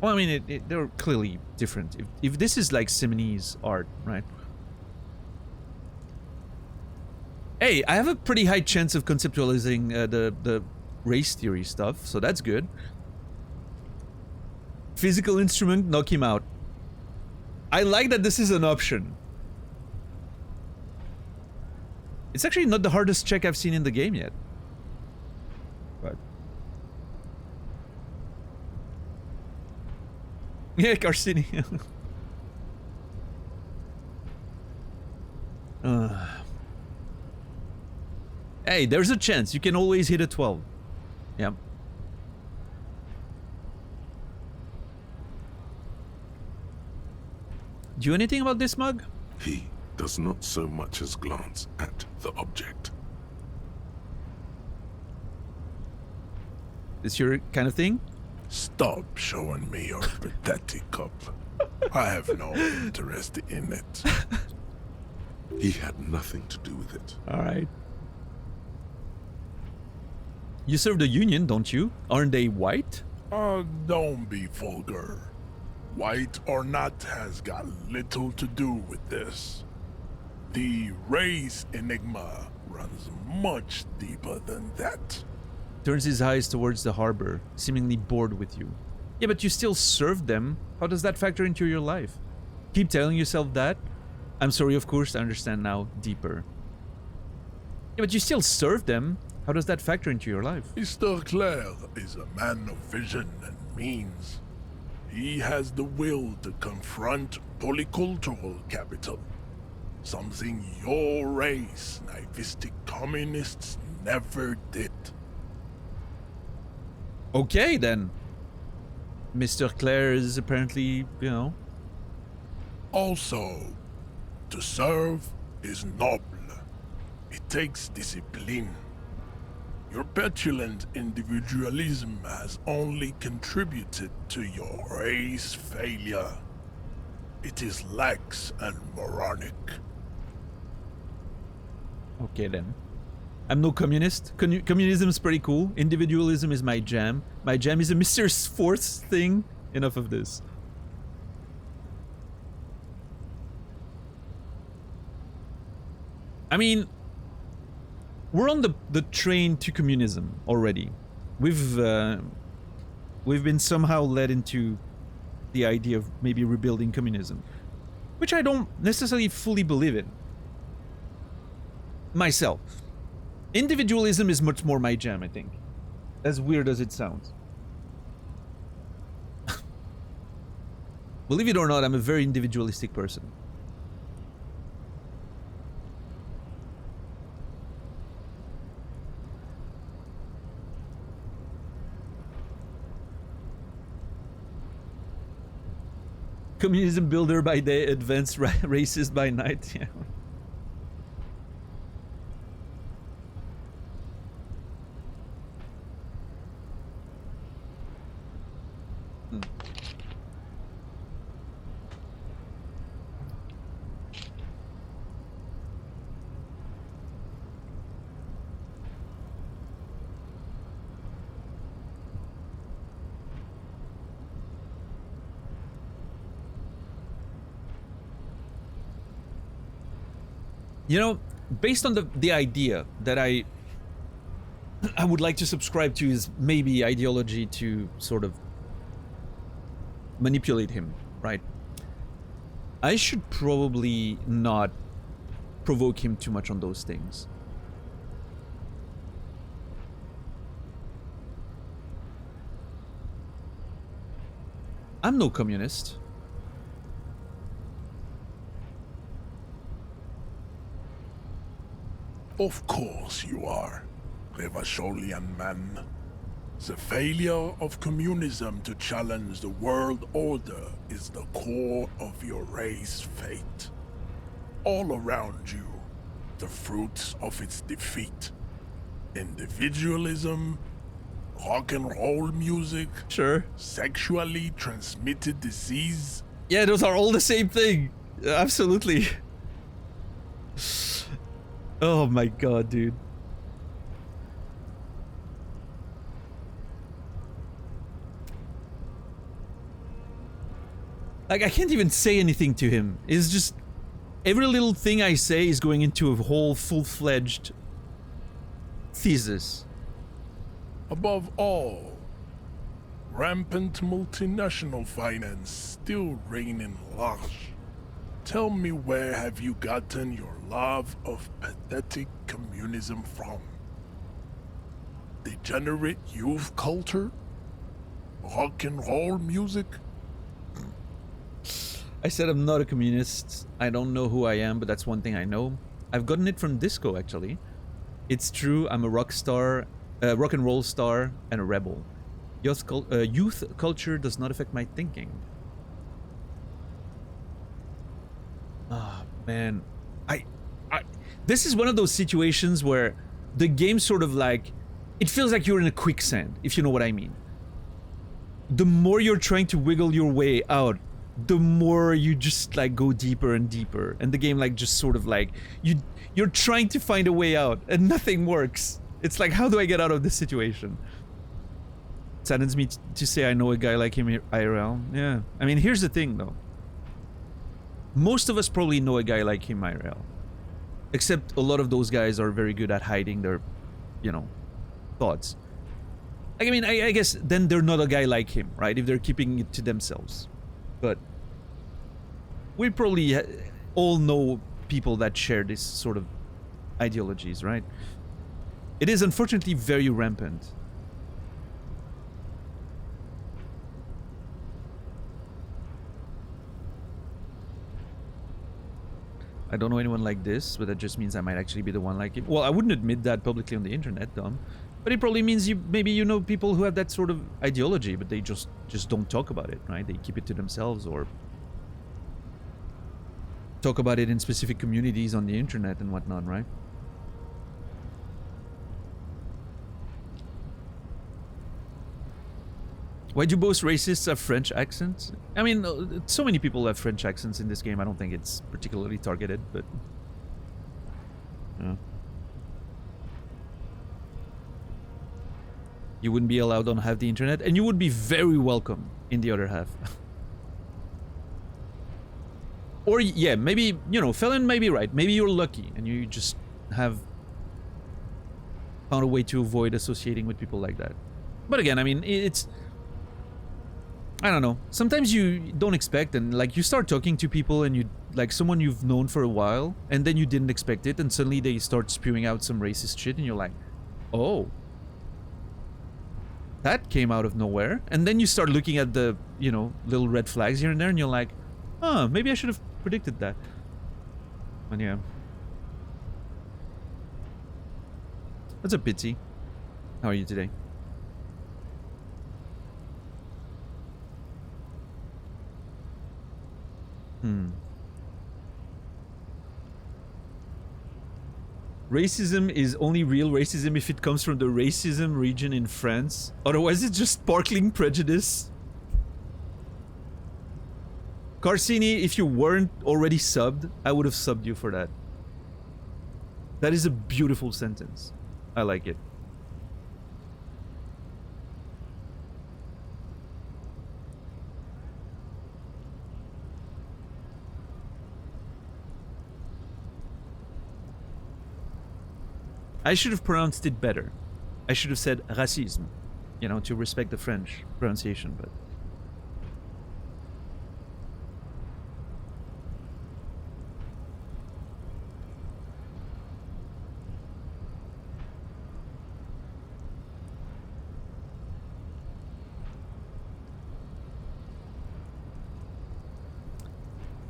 Speaker 1: Well, I mean, they're clearly different. If this is like Simonese art, right? Hey, I have a pretty high chance of conceptualizing the race theory stuff, so that's good. Physical instrument, knock him out. I like that this is an option. It's actually not the hardest check I've seen in the game yet. But yeah, Carsini. Hey, there's a chance. You can always hit a 12. Yep. Do you know anything about this mug?
Speaker 3: He does not so much as glance at the object.
Speaker 1: Is your kind of thing?
Speaker 8: Stop showing me your pathetic cup. I have no interest in it.
Speaker 3: He had nothing to do with it.
Speaker 1: Alright. You serve the Union, don't you? Aren't they white?
Speaker 8: Don't be vulgar. White or not has got little to do with this. The race enigma runs much deeper than that.
Speaker 1: Turns his eyes towards the harbor, seemingly bored with you. Yeah, but you still served them. How does that factor into your life? Keep telling yourself that. I'm sorry, of course, I understand now deeper. Yeah, but you still served them. How does that factor into your life?
Speaker 8: Mr. Clare is a man of vision and means. He has the will to confront polycultural capital. Something your race, naivistic communists, never did.
Speaker 1: Okay, then. Mr. Clare is apparently, you know...
Speaker 8: Also, to serve is noble. It takes discipline. Your petulant individualism has only contributed to your race failure. It is lax and moronic.
Speaker 1: Okay, then. I'm no communist. Communism is pretty cool. Individualism is my jam. My jam is a Mr. Force thing. Enough of this. I mean, we're on the train to communism already. We've been somehow led into the idea of maybe rebuilding communism, which I don't necessarily fully believe in myself. Individualism is much more my jam, I think. As weird as it sounds. Believe it or not, I'm a very individualistic person. Communism builder by day, advanced racist by night. Yeah. You know, based on the idea that I would like to subscribe to is maybe ideology to sort of manipulate him, right? I should probably not provoke him too much on those things. I'm no communist.
Speaker 8: Of course you are, Revacholian man. The failure of communism to challenge the world order is the core of your race fate. All around you, the fruits of its defeat. Individualism, rock and roll music,
Speaker 1: Sure.
Speaker 8: sexually transmitted disease.
Speaker 1: Yeah, those are all the same thing. Absolutely. Oh my god, dude. Like, I can't even say anything to him. It's just... every little thing I say is going into a whole full-fledged thesis.
Speaker 8: Above all, rampant multinational finance still reigning large. Tell me, where have you gotten your love of pathetic communism from? Degenerate youth culture? Rock and roll music?
Speaker 1: I said I'm not a communist. I don't know who I am, but that's one thing I know. I've gotten it from disco, actually. It's true, I'm a rock star, rock and roll star, and a rebel. Youth culture does not affect my thinking. Ah, man. This is one of those situations where the game sort of like... it feels like you're in a quicksand, if you know what I mean. The more you're trying to wiggle your way out, the more you just like go deeper and deeper, and the game like just sort of like you're trying to find a way out and nothing works. It's like, how do I get out of this situation? It saddens me to say I know a guy like him IRL. Yeah, I mean, here's the thing though. Most of us probably know a guy like him IRL, except a lot of those guys are very good at hiding their, you know, thoughts. I mean, I guess then they're not a guy like him, right? If they're keeping it to themselves. But we probably all know people that share this sort of ideologies, right? It is unfortunately very rampant. I don't know anyone like this, but that just means I might actually be the one like him. Well, I wouldn't admit that publicly on the internet, Dom. But it probably means maybe you know people who have that sort of ideology, but they just don't talk about it, right? They keep it to themselves or talk about it in specific communities on the internet and whatnot, right? Why do most racists have French accents? I mean, so many people have French accents in this game. I don't think it's particularly targeted, but... yeah. You wouldn't be allowed on half the internet, and you would be very welcome in the other half. Or, yeah, maybe, you know, Felon may be right. Maybe you're lucky, and you just have found a way to avoid associating with people like that. But again, I mean, it's... I don't know. Sometimes you don't expect, and like you start talking to people and you like someone you've known for a while, and then you didn't expect it, and suddenly they start spewing out some racist shit, and you're like, oh, that came out of nowhere. And then you start looking at the, you know, little red flags here and there, and you're like, oh, maybe I should have predicted that. And yeah, that's a pity. How are you today? Racism is only real racism if it comes from the racism region in France. Otherwise, it's just sparkling prejudice. Carsini, if you weren't already subbed, I would have subbed you for that. That is a beautiful sentence. I like it. I should have pronounced it better. I should have said racisme, you know, to respect the French pronunciation, but...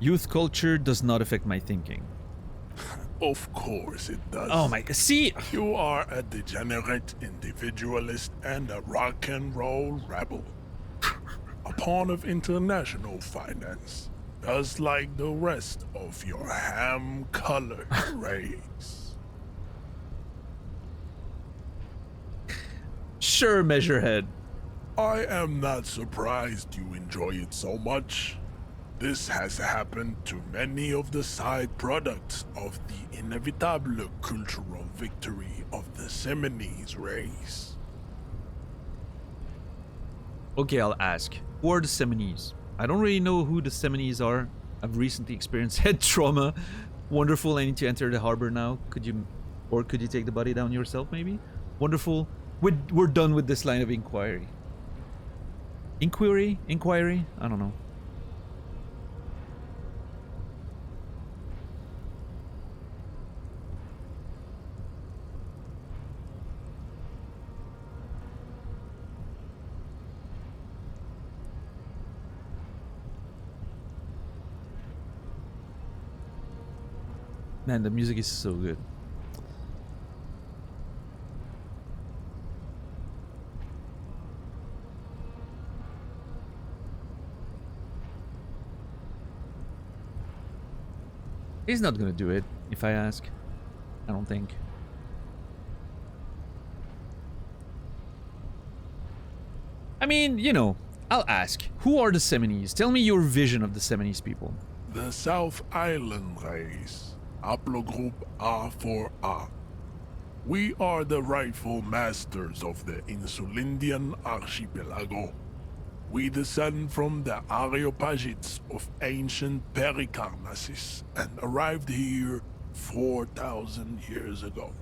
Speaker 1: Youth culture does not affect my thinking.
Speaker 8: Of course it does.
Speaker 1: Oh my god, see?
Speaker 8: You are a degenerate individualist and a rock and roll rebel. A pawn of international finance, just like the rest of your ham-colored race.
Speaker 1: Sure, Measurehead.
Speaker 8: I am not surprised you enjoy it so much. This has happened to many of the side products of the inevitable cultural victory of the Seminoles race.
Speaker 1: Okay, I'll ask. Who are the Seminoles? I don't really know who the Seminoles are. I've recently experienced head trauma. Wonderful, I need to enter the harbor now. Could you take the body down yourself, maybe? Wonderful. We're done with this line of inquiry. Inquiry? I don't know. Man, the music is so good. He's not gonna do it, if I ask. I don't think. I mean, you know, I'll ask. Who are the Seminoles? Tell me your vision of the Seminoles people.
Speaker 8: The South Island race, haplogroup A4A. We are the rightful masters of the Insulindian archipelago. We descend from the Areopagites of ancient Pericarnassus and arrived here 4,000 years ago.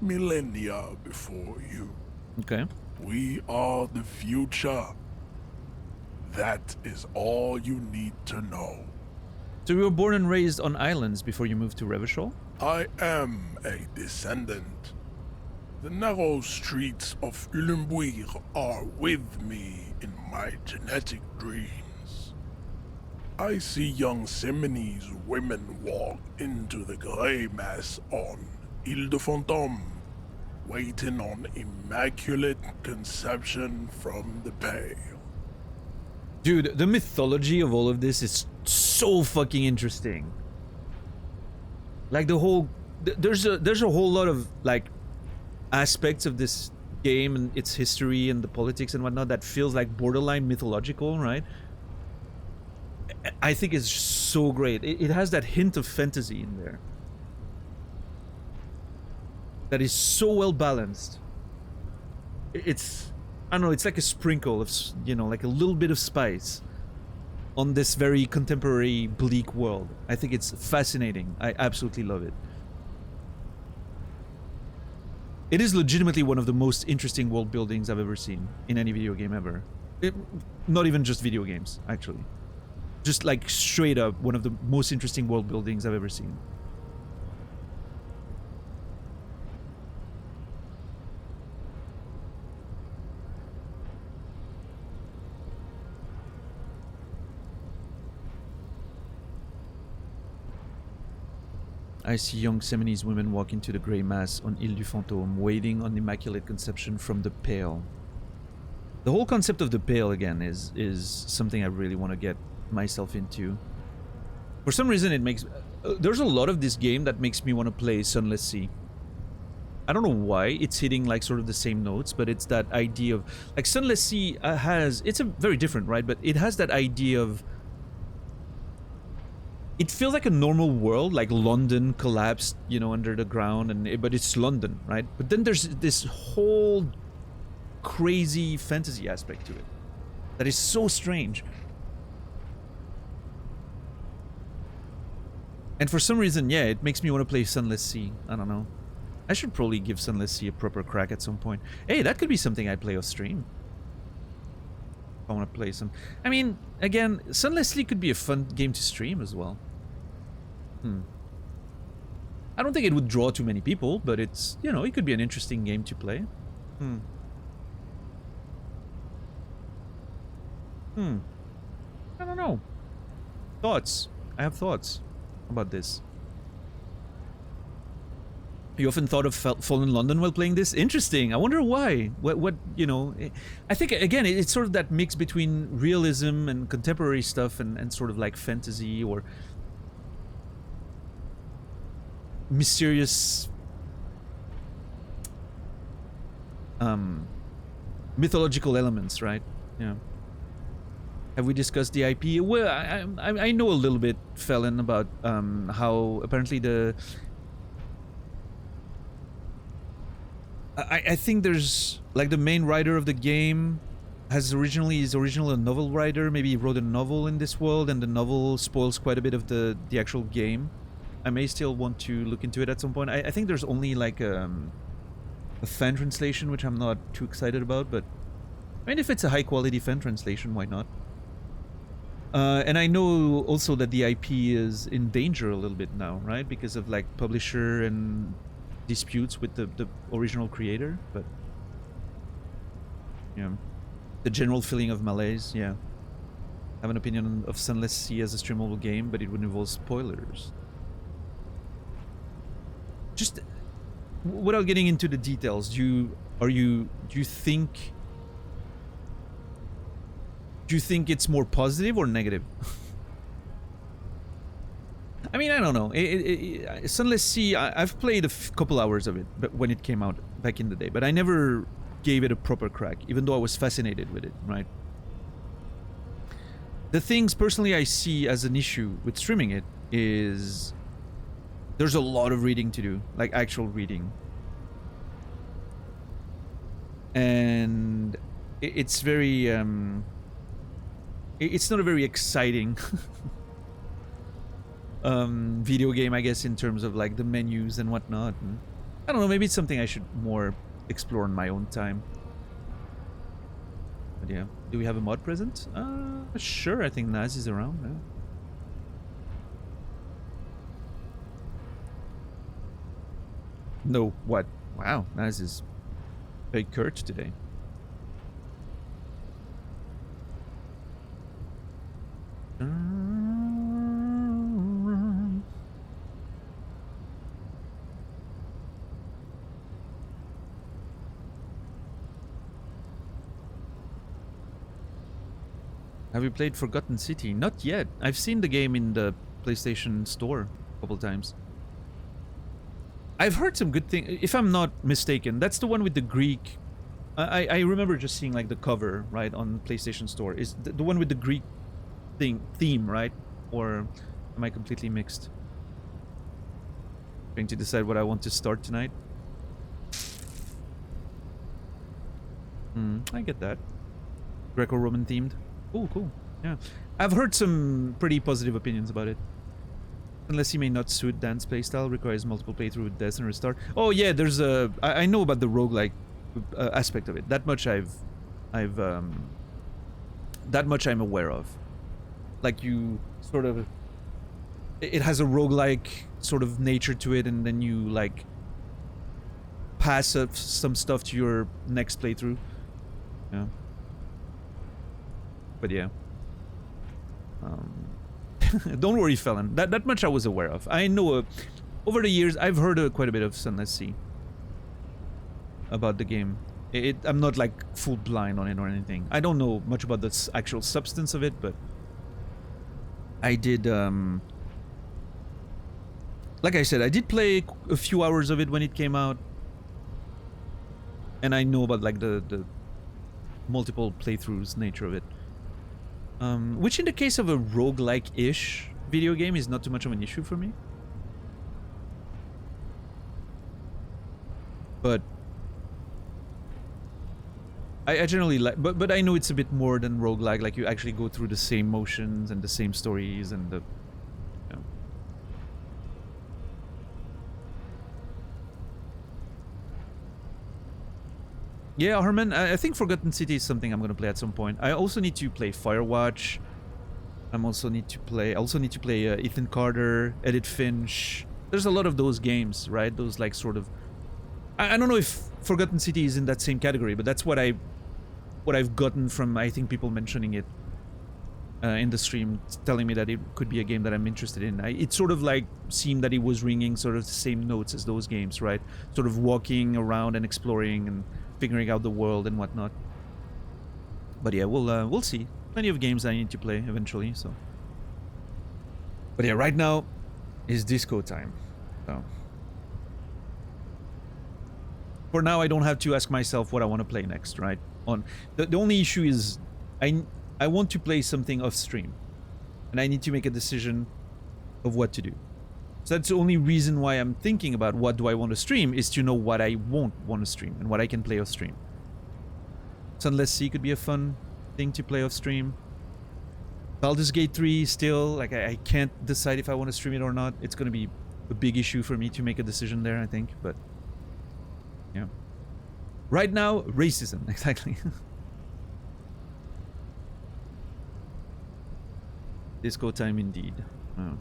Speaker 8: Millennia before you.
Speaker 1: Okay.
Speaker 8: We are the future. That is all you need to know.
Speaker 1: So you were born and raised on islands before you moved to Revachol?
Speaker 8: I am a descendant. The narrow streets of Ulimbuir are with me in my genetic dreams. I see young Seminoles women walk into the grey mass on Ile de Fantôme, waiting on immaculate conception from the pale.
Speaker 1: Dude, the mythology of all of this is so fucking interesting. Like the whole... There's a whole lot of, like, aspects of this game and its history and the politics and whatnot that feels like borderline mythological, right? I think it's so great. It has that hint of fantasy in there. That is so well balanced. It's... I don't know, it's like a sprinkle of, you know, like a little bit of spice on this very contemporary bleak world. I think it's fascinating. I absolutely love it. It is legitimately one of the most interesting world buildings I've ever seen in any video game ever. Not even just video games, actually. Just like straight up one of the most interesting world buildings I've ever seen. I see young Seminoles women walk into the grey mass on Ile du Fantôme, waiting on Immaculate Conception from the Pale. The whole concept of the Pale, again, is something I really want to get myself into. For some reason, it makes... there's a lot of this game that makes me want to play Sunless Sea. I don't know why it's hitting, like, sort of the same notes, but it's that idea of... Like, Sunless Sea has... It's a very different, right? But it has that idea of... It feels like a normal world, like London collapsed, you know, under the ground, but it's London, right? But then there's this whole crazy fantasy aspect to it that is so strange. And for some reason, yeah, it makes me want to play Sunless Sea. I don't know. I should probably give Sunless Sea a proper crack at some point. Hey, that could be something I play off stream. I want to play some... I mean, again, Sunless Sea could be a fun game to stream as well. I don't think it would draw too many people, but it's, you know, it could be an interesting game to play. I don't know. Thoughts. I have thoughts about this. You often thought of Fallen London while playing this? Interesting. I wonder why. What you know... I think, again, it's sort of that mix between realism and contemporary stuff and sort of like fantasy or... mysterious... mythological elements, right? Yeah. Have we discussed the IP? Well, I know a little bit, Felon, about how apparently I think there's like the main writer of the game is originally a novel writer. Maybe he wrote a novel in this world, and the novel spoils quite a bit of the actual game. I may still want to look into it at some point. I think there's only like a fan translation, which I'm not too excited about, but I mean, if it's a high quality fan translation, why not? And I know also that the IP is in danger a little bit now, right? Because of like publisher and disputes with the original creator, but yeah, the general feeling of malaise. Yeah, I have an opinion of Sunless Sea as a streamable game, but it would involve spoilers. Just without getting into the details, do you think it's more positive or negative? I mean, I don't know. Sunless Sea, I've played a couple hours of it, but when it came out back in the day, but I never gave it a proper crack, even though I was fascinated with it, right? The things personally I see as an issue with streaming it is there's a lot of reading to do, like actual reading. And it's very, it's not a very exciting video game, I guess, in terms of like the menus and whatnot. And I don't know, maybe it's something I should more explore in my own time. But yeah, do we have a mod present? Sure, I think Naz is around. Yeah. No, what? Wow, Naz is very curt today. Have you played Forgotten City? Not yet. I've seen the game in the PlayStation Store a couple times. I've heard some good things. If I'm not mistaken, that's the one with the Greek. I remember just seeing like the cover, right, on PlayStation Store. Is the one with the Greek theme, right? Or am I completely mixed? Trying to decide what I want to start tonight. I get that. Greco-Roman themed. Cool. Yeah. I've heard some pretty positive opinions about it. Unless he may not suit Dan's playstyle, requires multiple playthrough with death and restart. Oh yeah, there's a... I know about the roguelike aspect of it. That much that much I'm aware of. Like you sort of... It has a roguelike sort of nature to it, and then you like pass up some stuff to your next playthrough. Yeah. But yeah. Don't worry, Felon. That much I was aware of. I know over the years I've heard quite a bit of Sunless Sea about the game. I'm not like full blind on it or anything. I don't know much about the actual substance of it, but I did like I said, I did play a few hours of it when it came out, and I know about like the multiple playthroughs nature of it. Which in the case of a roguelike-ish video game is not too much of an issue for me. But I generally like, but I know it's a bit more than roguelike. Like you actually go through the same motions and the same stories and the... Yeah. Yeah, Herman, I think Forgotten City is something I'm gonna play at some point. I also need to play Firewatch. I also need to play Ethan Carter, Edith Finch. There's a lot of those games, right? Those like sort of... I don't know if Forgotten City is in that same category, but that's what I've gotten from, I think, people mentioning it in the stream, telling me that it could be a game that I'm interested in. It sort of like seemed that it was ringing sort of the same notes as those games, right? Sort of walking around and exploring and figuring out the world and whatnot. But yeah, we'll see. Plenty of games I need to play eventually, so. But yeah, right now is disco time. So for now, I don't have to ask myself what I want to play next, right? on. The only issue is I want to play something off stream, and I need to make a decision of what to do. So that's the only reason why I'm thinking about what do I want to stream, is to know what I won't want to stream and what I can play off stream. Sunless Sea could be a fun thing to play off stream. Baldur's Gate 3 still, like, I can't decide if I want to stream it or not. It's going to be a big issue for me to make a decision there, I think, but yeah. Right now, racism, exactly. Disco time indeed. Oh.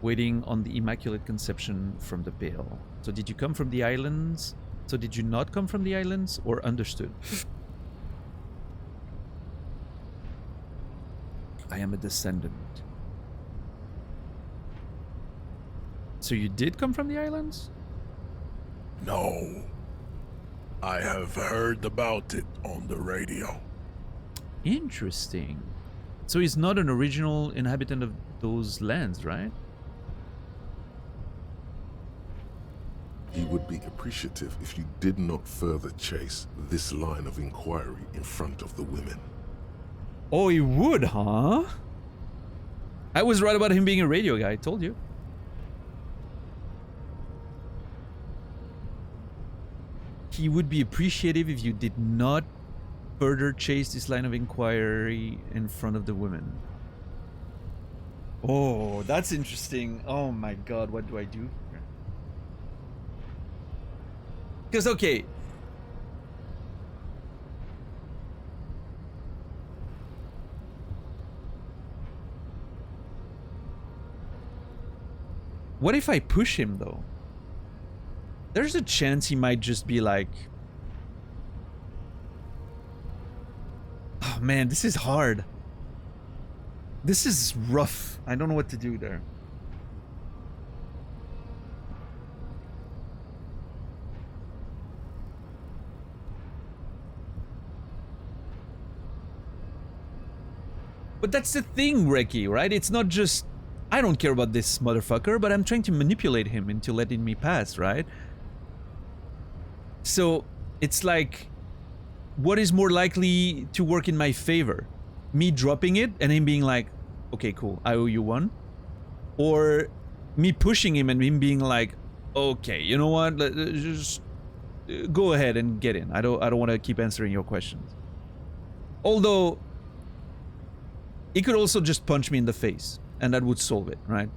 Speaker 1: Waiting on the Immaculate Conception from the Pale. So did you come from the islands? So did you not come from the islands, or understood? I am a descendant. So you did come from the islands?
Speaker 8: No. I have heard about it on the radio.
Speaker 1: Interesting. So he's not an original inhabitant of those lands, right?
Speaker 3: He would be appreciative if you did not further chase this line of inquiry in front of the women.
Speaker 1: Oh, he would, huh? I was right about him being a radio guy, I told you. He would be appreciative if you did not further chase this line of inquiry in front of the women. Oh, that's interesting. Oh my god, what do I do? Because, okay. What if I push him, though? There's a chance he might just be like... Oh man, this is hard. This is rough. I don't know what to do there. But that's the thing, Reki, right? It's not just, I don't care about this motherfucker, but I'm trying to manipulate him into letting me pass, right? So, it's like, what is more likely to work in my favor? Me dropping it and him being like, okay, cool, I owe you one? Or me pushing him and him being like, okay, you know what, just go ahead and get in. I don't want to keep answering your questions. Although, he could also just punch me in the face, and that would solve it, right?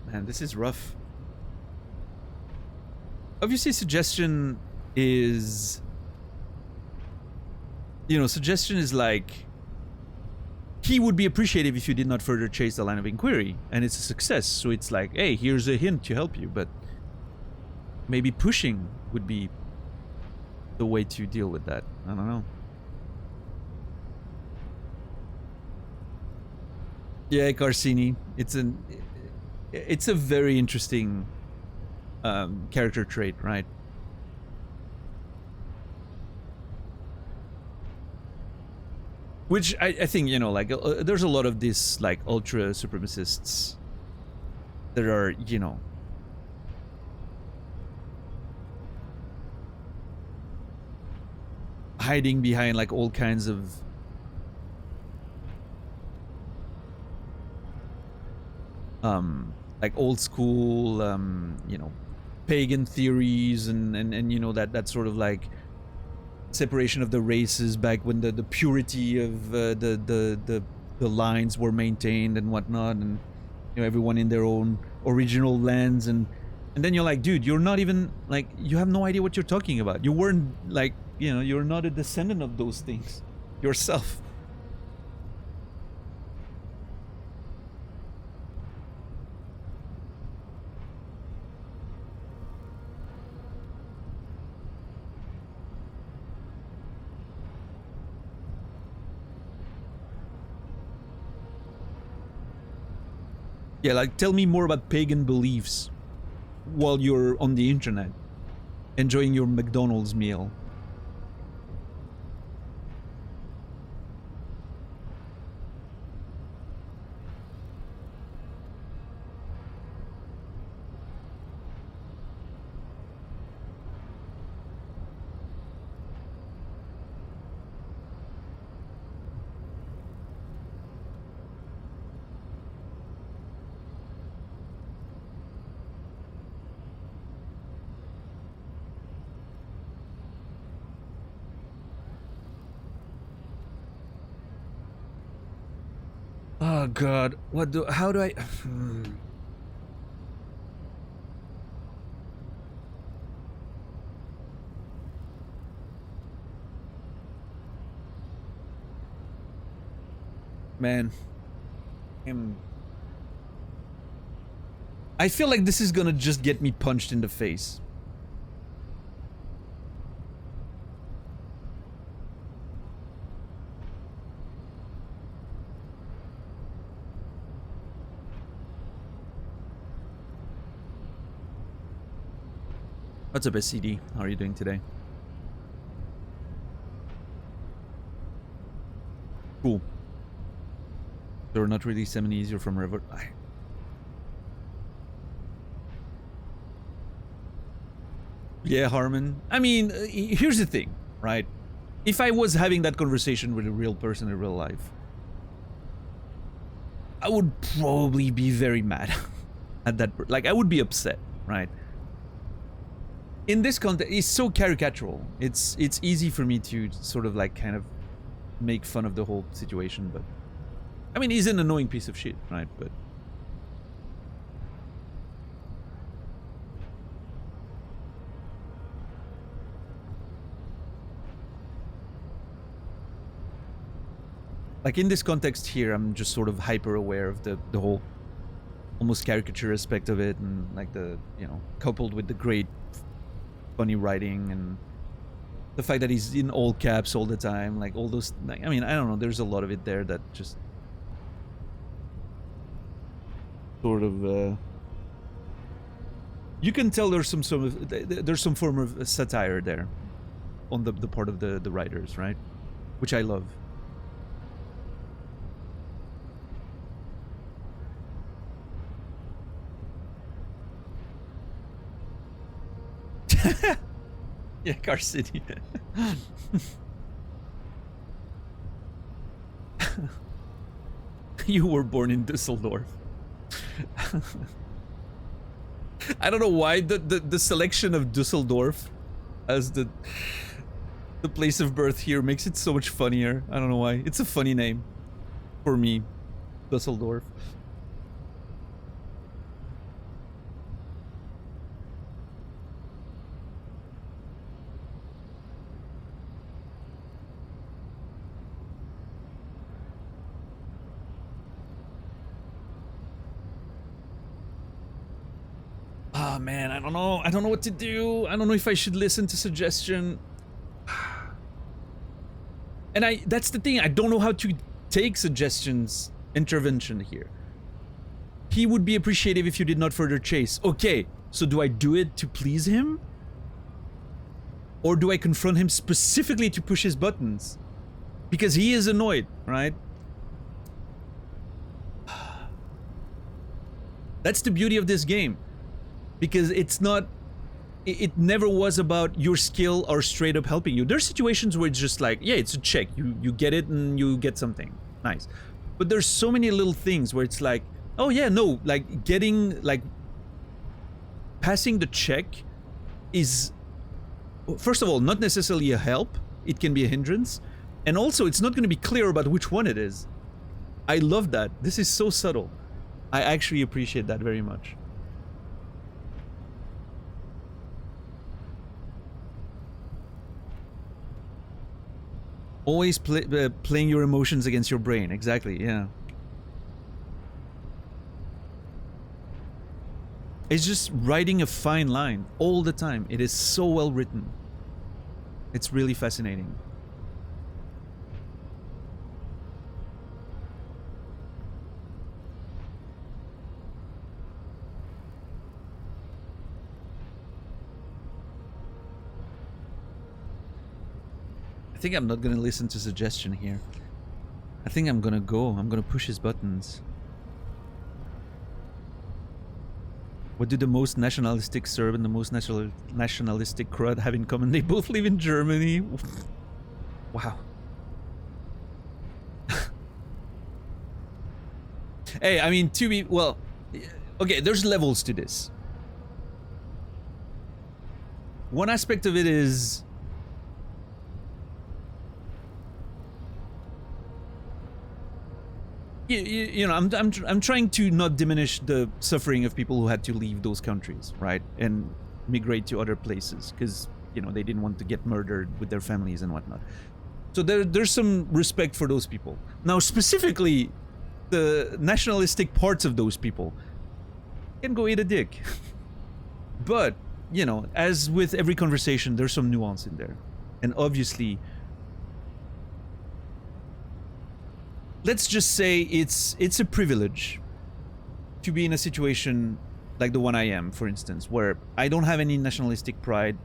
Speaker 1: Man, this is rough. Obviously, suggestion is... You know, suggestion is like, he would be appreciative if you did not further chase the line of inquiry, and it's a success. So it's like, hey, here's a hint to help you, but maybe pushing would be the way to deal with that. I don't know. Yeah, Carsini, it's a very interesting character trait, right? Which I think, you know, like, there's a lot of these, like, ultra supremacists that are, you know, hiding behind, like, all kinds of like old school, you know, pagan theories and you know, that sort of like separation of the races back when the purity of the lines were maintained and whatnot, and you know, everyone in their own original lands, and then you're like, dude, you're not even like, you have no idea what you're talking about. You weren't like, you know, you're not a descendant of those things yourself. Yeah, like tell me more about pagan beliefs while you're on the internet, enjoying your McDonald's meal. Oh god, how do I Man, I feel like this is gonna just get me punched in the face. What's up, SCD? How are you doing today? Cool. So we're not really semi easier from River. Yeah, Harmon. I mean, here's the thing, right? If I was having that conversation with a real person in real life, I would probably be very mad at that. Like, I would be upset, right? In this context, it's so caricatural. It's easy for me to sort of like kind of make fun of the whole situation, but I mean, he's an annoying piece of shit, right? But like in this context here, I'm just sort of hyper aware of the whole almost caricature aspect of it, and like the, you know, coupled with the great funny writing and the fact that he's in all caps all the time, like all those, like, I mean, I don't know, there's a lot of it there that just sort of you can tell there's some form of satire there on the part of the writers, right? Which I love. Yeah, Car City. You were born in Dusseldorf. I don't know why the selection of Dusseldorf as the place of birth here makes it so much funnier. I don't know why. It's a funny name for me, Dusseldorf. Oh man, I don't know. I don't know what to do. I don't know if I should listen to suggestion. And that's the thing. I don't know how to take suggestions intervention here. He would be appreciative if you did not further chase. Okay, so do I do it to please him? Or do I confront him specifically to push his buttons? Because he is annoyed, right? That's the beauty of this game. Because it's not, it never was about your skill or straight up helping you. There's situations where it's just like, yeah, it's a check. You get it and you get something. Nice. But there's so many little things where it's like, oh yeah, no, like getting, like, passing the check is, first of all, not necessarily a help. It can be a hindrance. And also, it's not going to be clear about which one it is. I love that. This is so subtle. I actually appreciate that very much. Always playing your emotions against your brain. Exactly, yeah. It's just writing a fine line all the time. It is so well written. It's really fascinating. think I'm not gonna listen to suggestion here. I think I'm gonna go. I'm gonna push his buttons. What do the most nationalistic Serb and the most nationalistic Croat have in common? They both live in Germany. Wow. Hey, I mean, to be... Well, okay, there's levels to this. One aspect of it is... You know, I'm trying to not diminish the suffering of people who had to leave those countries, right? And migrate to other places, because, you know, they didn't want to get murdered with their families and whatnot. So there's some respect for those people. Now, specifically... the nationalistic parts of those people can go eat a dick. But, you know, as with every conversation, there's some nuance in there. And obviously, let's just say it's a privilege to be in a situation like the one I am, for instance, where I don't have any nationalistic pride.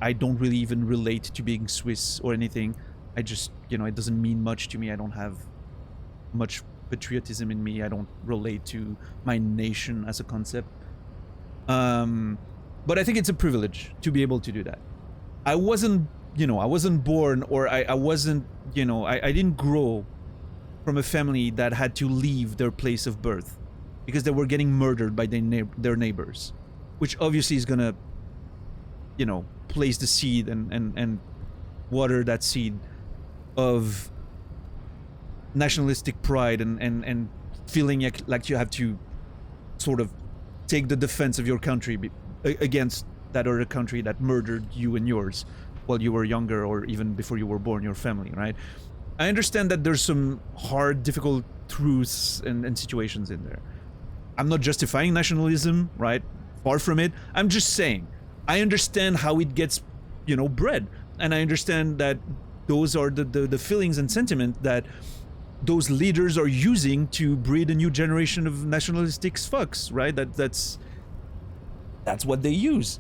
Speaker 1: I don't really even relate to being Swiss or anything. I just, you know, it doesn't mean much to me. I don't have much patriotism in me. I don't relate to my nation as a concept. But I think it's a privilege to be able to do that. I wasn't, you know, I wasn't born, or I wasn't, you know, I didn't grow from a family that had to leave their place of birth because they were getting murdered by their neighbors, which obviously is gonna, you know, place the seed and water that seed of nationalistic pride and feeling like you have to sort of take the defense of your country against that other country that murdered you and yours while you were younger, or even before you were born, your family, right? I understand that there's some hard, difficult truths and situations in there. I'm not justifying nationalism, right? Far from it. I'm just saying, I understand how it gets, you know, bred. And I understand that those are the feelings and sentiment that those leaders are using to breed a new generation of nationalistic fucks, right? That's what they use.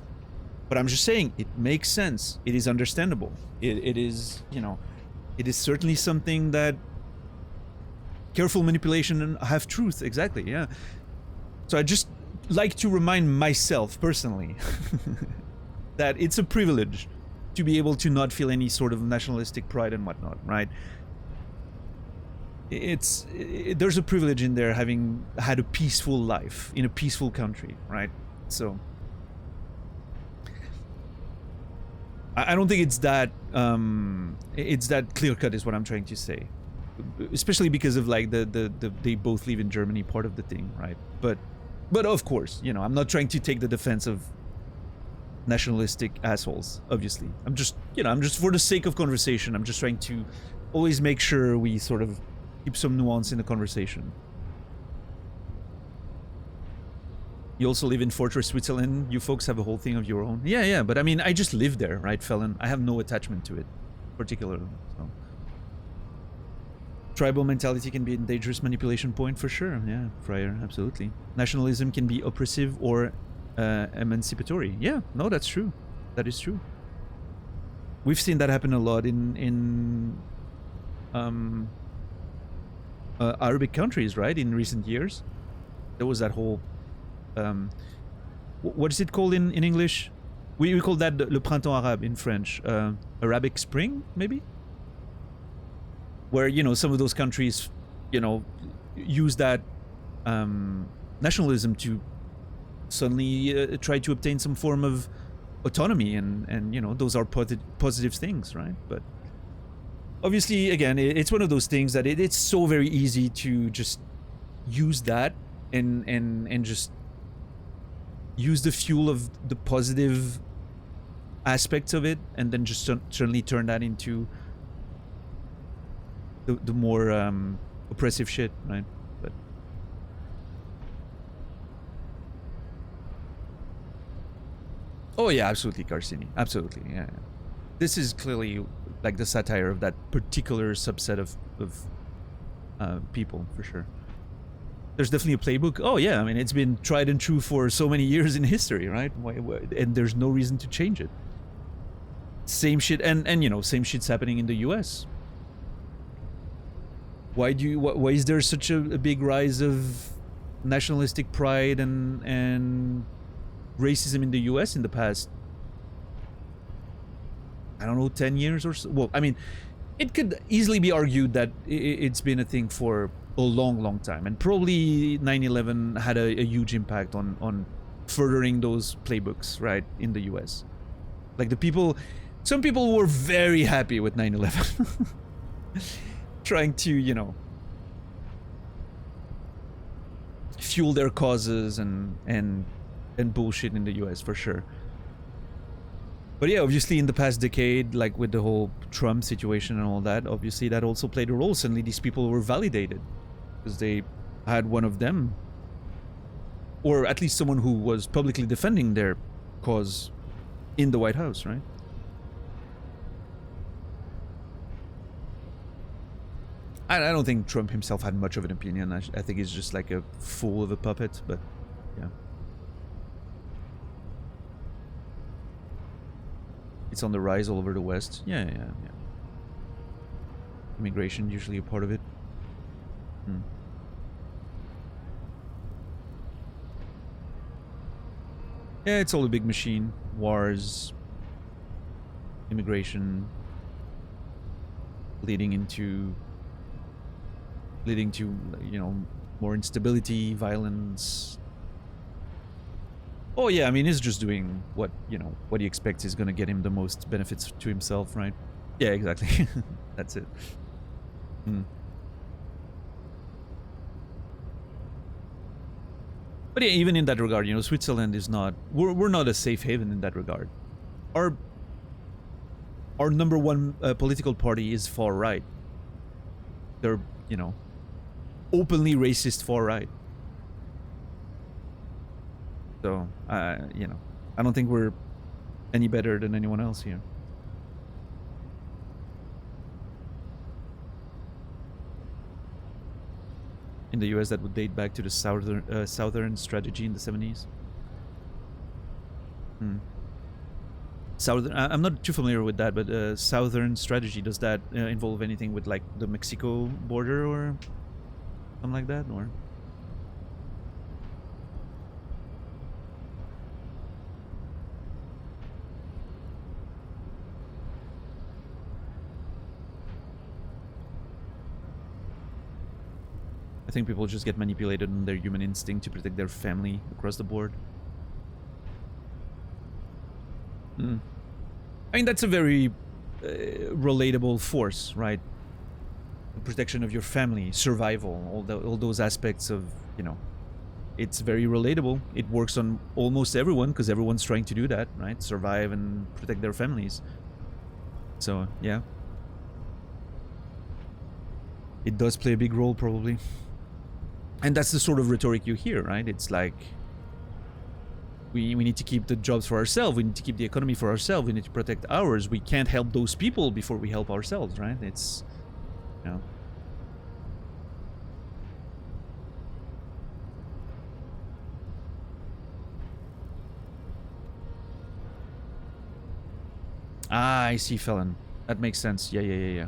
Speaker 1: But I'm just saying, it makes sense. It is understandable. It is, you know, it is certainly something that careful manipulation and half truth, exactly, yeah. So I just like to remind myself personally that it's a privilege to be able to not feel any sort of nationalistic pride and whatnot, right? There's a privilege in there, having had a peaceful life in a peaceful country, right? So I don't think it's that clear cut is what I'm trying to say, especially because of like the they both live in Germany part of the thing, right? But of course, you know, I'm not trying to take the defense of nationalistic assholes, obviously. I'm just for the sake of conversation, I'm just trying to always make sure we sort of keep some nuance in the conversation. You also live in Fortress, Switzerland. You folks have a whole thing of your own. Yeah, but I mean, I just live there, right, Felon? I have no attachment to it, particularly, so. Tribal mentality can be a dangerous manipulation point, for sure. Yeah, Friar, absolutely. Nationalism can be oppressive or emancipatory. Yeah, no, that's true. That is true. We've seen that happen a lot in Arabic countries, right? In recent years, there was that whole what is it called in English? We call that le printemps arabe in French. Arabic Spring, maybe? Where, you know, some of those countries, you know, use that nationalism to suddenly try to obtain some form of autonomy, and you know, those are positive things, right? But obviously, again, it's one of those things that it's so very easy to just use that and just use the fuel of the positive aspects of it, and then just certainly turn that into the more oppressive shit, right? But oh yeah, absolutely, Carcini, absolutely, yeah. This is clearly like the satire of that particular subset of people, for sure. There's definitely a playbook. Oh yeah, I mean, it's been tried and true for so many years in history, right? And there's no reason to change it. Same shit, and you know, same shit's happening in the US. Why is there such a big rise of nationalistic pride and racism in the US in the past, I don't know, 10 years or so? Well, I mean, it could easily be argued that it's been a thing for a long time, and probably 9/11 had a huge impact on furthering those playbooks, right, in the US. Like some people were very happy with 9/11. Trying to, you know, fuel their causes and bullshit in the US for sure. But yeah, obviously in the past decade, like with the whole Trump situation and all that, obviously that also played a role. Suddenly these people were validated because they had one of them, or at least someone who was publicly defending their cause in the White House, right? I don't think Trump himself had much of an opinion. I think he's just like a fool of a puppet, but yeah. It's on the rise all over the West. Yeah. Immigration usually a part of it. Yeah, it's all a big machine. Wars, immigration, leading to, you know, more instability, violence. Oh yeah, I mean, he's just doing what, you know, what he expects is gonna get him the most benefits to himself, right? Yeah, exactly. That's it. But yeah, even in that regard, you know, Switzerland is not, we're not a safe haven in that regard. Our number one political party is far right. They're, you know, openly racist far right. So, you know, I don't think we're any better than anyone else here. In the US, that would date back to the Southern strategy in the 70s. Southern, I'm not too familiar with that, but Southern strategy, does that involve anything with like the Mexico border or something like that, or? I think people just get manipulated on their human instinct to protect their family across the board. I mean, that's a very relatable force, right? The protection of your family, survival, all those aspects of, you know, it's very relatable. It works on almost everyone because everyone's trying to do that, right? Survive and protect their families. So, yeah. It does play a big role, probably. And that's the sort of rhetoric you hear, right? It's like, we need to keep the jobs for ourselves. We need to keep the economy for ourselves. We need to protect ours. We can't help those people before we help ourselves, right? It's, you know. Ah, I see, Felon. That makes sense. Yeah.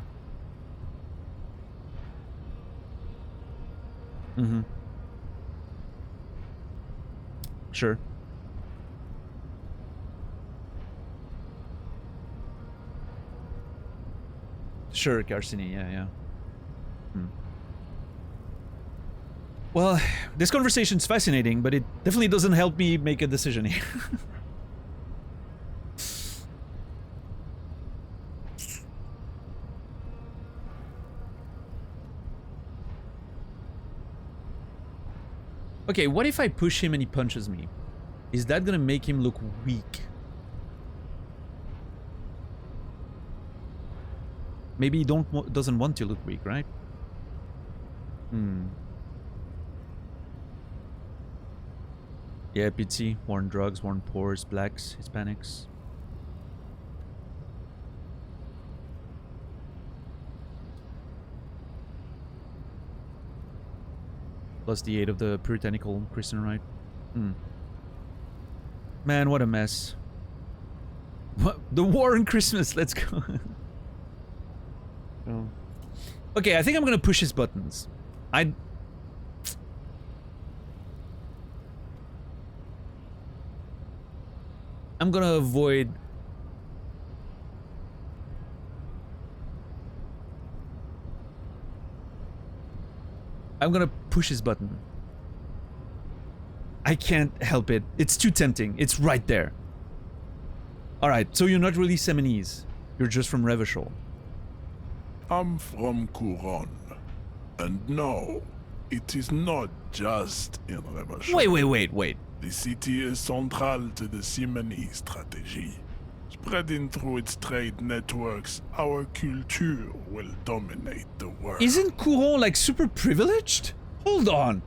Speaker 1: Sure. Sure, Carsini, yeah. Well, this conversation's fascinating, but it definitely doesn't help me make a decision here. Okay, what if I push him and he punches me? Is that gonna make him look weak? Maybe he doesn't want to look weak, right? Yeah, Pitsy, war on drugs, war on poors, blacks, Hispanics. Plus the 8 of the puritanical Christian right. Man, what a mess. What? The war on Christmas, let's go. Oh. Okay, I think I'm gonna push his buttons. I'm gonna avoid... I'm gonna push his button. I can't help it. It's too tempting. It's right there. Alright, so you're not really Seminese. You're just from Revachol.
Speaker 8: I'm from Couronne. And no, it is not just in Revachol.
Speaker 1: Wait.
Speaker 8: The city is central to the Simonese strategy. Spreading through its trade networks, our culture will dominate the world.
Speaker 1: Isn't Couronne like super privileged? Hold on.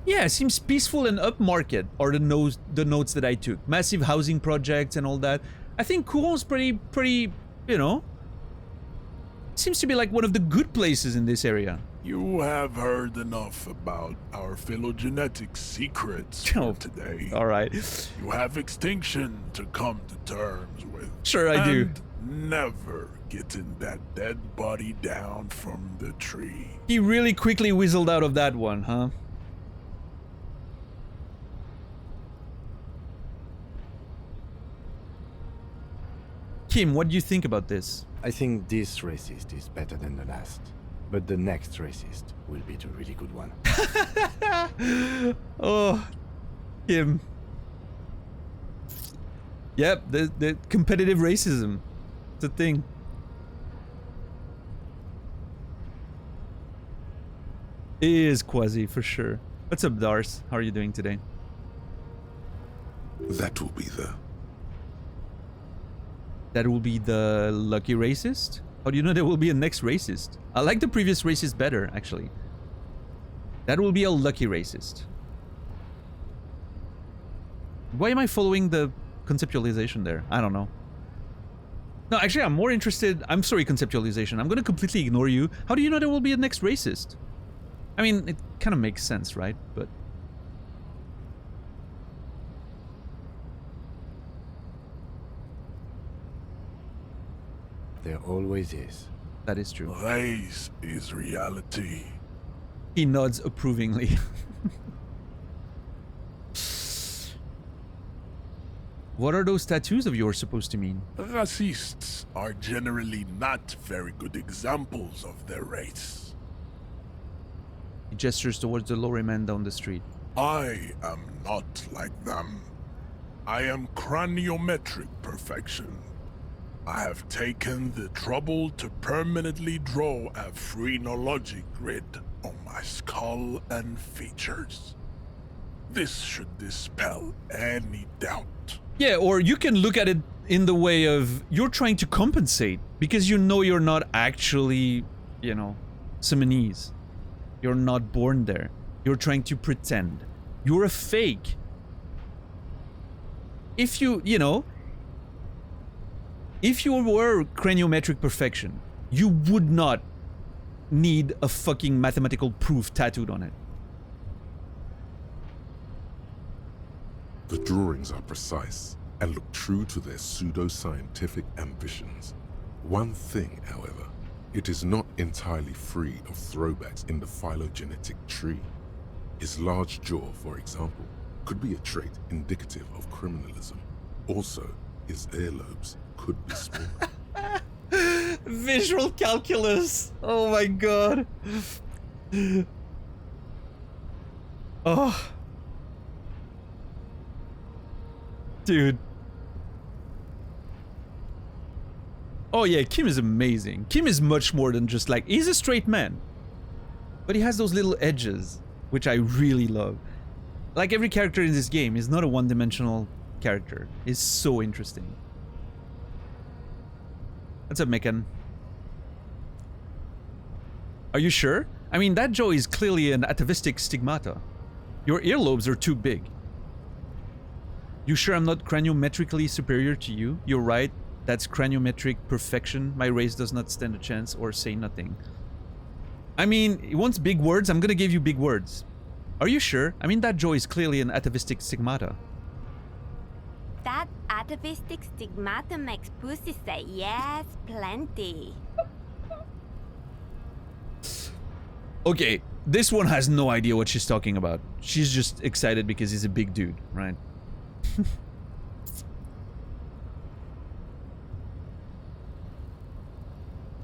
Speaker 1: Yeah, it seems peaceful and upmarket are the notes that I took. Massive housing projects and all that. I think Couronne's pretty, you know, seems to be like one of the good places in this area.
Speaker 8: You have heard enough about our phylogenetic secrets for today.
Speaker 1: Alright.
Speaker 8: You have extinction to come to terms with.
Speaker 1: Sure, I do.
Speaker 8: Never getting that dead body down from the tree.
Speaker 1: He really quickly whistled out of that one, huh? Kim, what do you think about this?
Speaker 4: I think this racist is better than the last. But the next racist will be the really good one.
Speaker 1: Oh, Kim. Yep, the competitive racism. It's a thing. It is Quasi, for sure. What's up, Dars? How are you doing today?
Speaker 3: That will be the...
Speaker 1: That will be the lucky racist? How do you know there will be a next racist? I like the previous racist better, actually. That will be a lucky racist. Why am I following the conceptualization there? I don't know. No, actually, I'm more interested... I'm sorry, conceptualization. I'm gonna completely ignore you. How do you know there will be a next racist? I mean, it kind of makes sense, right? But...
Speaker 4: There always is.
Speaker 1: That is true.
Speaker 8: Race is reality.
Speaker 1: He nods approvingly. What are those tattoos of yours supposed to mean?
Speaker 8: Racists are generally not very good examples of their race.
Speaker 1: He gestures towards the lorry man down the street.
Speaker 8: I am not like them. I am craniometric perfection. I have taken the trouble to permanently draw a phrenologic grid on my skull and features. This should dispel any doubt.
Speaker 1: Yeah, or you can look at it in the way of you're trying to compensate because you know you're not actually, you know, Simonese. You're not born there. You're trying to pretend. You're a fake. If you know, if you were craniometric perfection, you would not need a fucking mathematical proof tattooed on it.
Speaker 3: The drawings are precise and look true to their pseudo-scientific ambitions. One thing, however, it is not entirely free of throwbacks in the phylogenetic tree. His large jaw, for example, could be a trait indicative of criminalism. Also, his earlobes could be small.
Speaker 1: Visual calculus! Oh my god. Oh. Dude. Oh yeah, Kim is amazing. Kim is much more than just like... He's a straight man. But he has those little edges, which I really love. Like every character in this game is not a one-dimensional character. It's so interesting. What's up, Mekan? Are you sure? I mean, that jaw is clearly an atavistic stigmata. Your earlobes are too big. You sure I'm not craniometrically superior to you? You're right. That's craniometric perfection. My race does not stand a chance or say nothing. I mean, he wants big words. I'm gonna give you big words. Are you sure? I mean, that jaw is clearly an atavistic stigmata.
Speaker 9: That atavistic stigmata makes pussy say yes, plenty.
Speaker 1: Okay, this one has no idea what she's talking about. She's just excited because he's a big dude, right?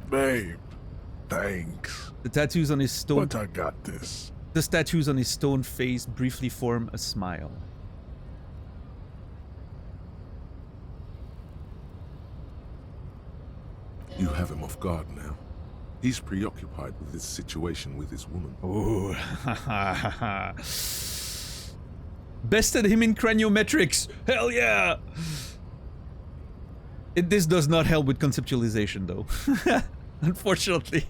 Speaker 8: Babe, thanks.
Speaker 1: The tattoos on his stone...
Speaker 8: But I got this.
Speaker 1: The tattoos on his stone face briefly form a smile.
Speaker 3: You have him off guard now. He's preoccupied with his situation with his woman.
Speaker 1: Ooh. Bested him in craniometrics. Hell yeah! This does not help with conceptualization, though. Unfortunately.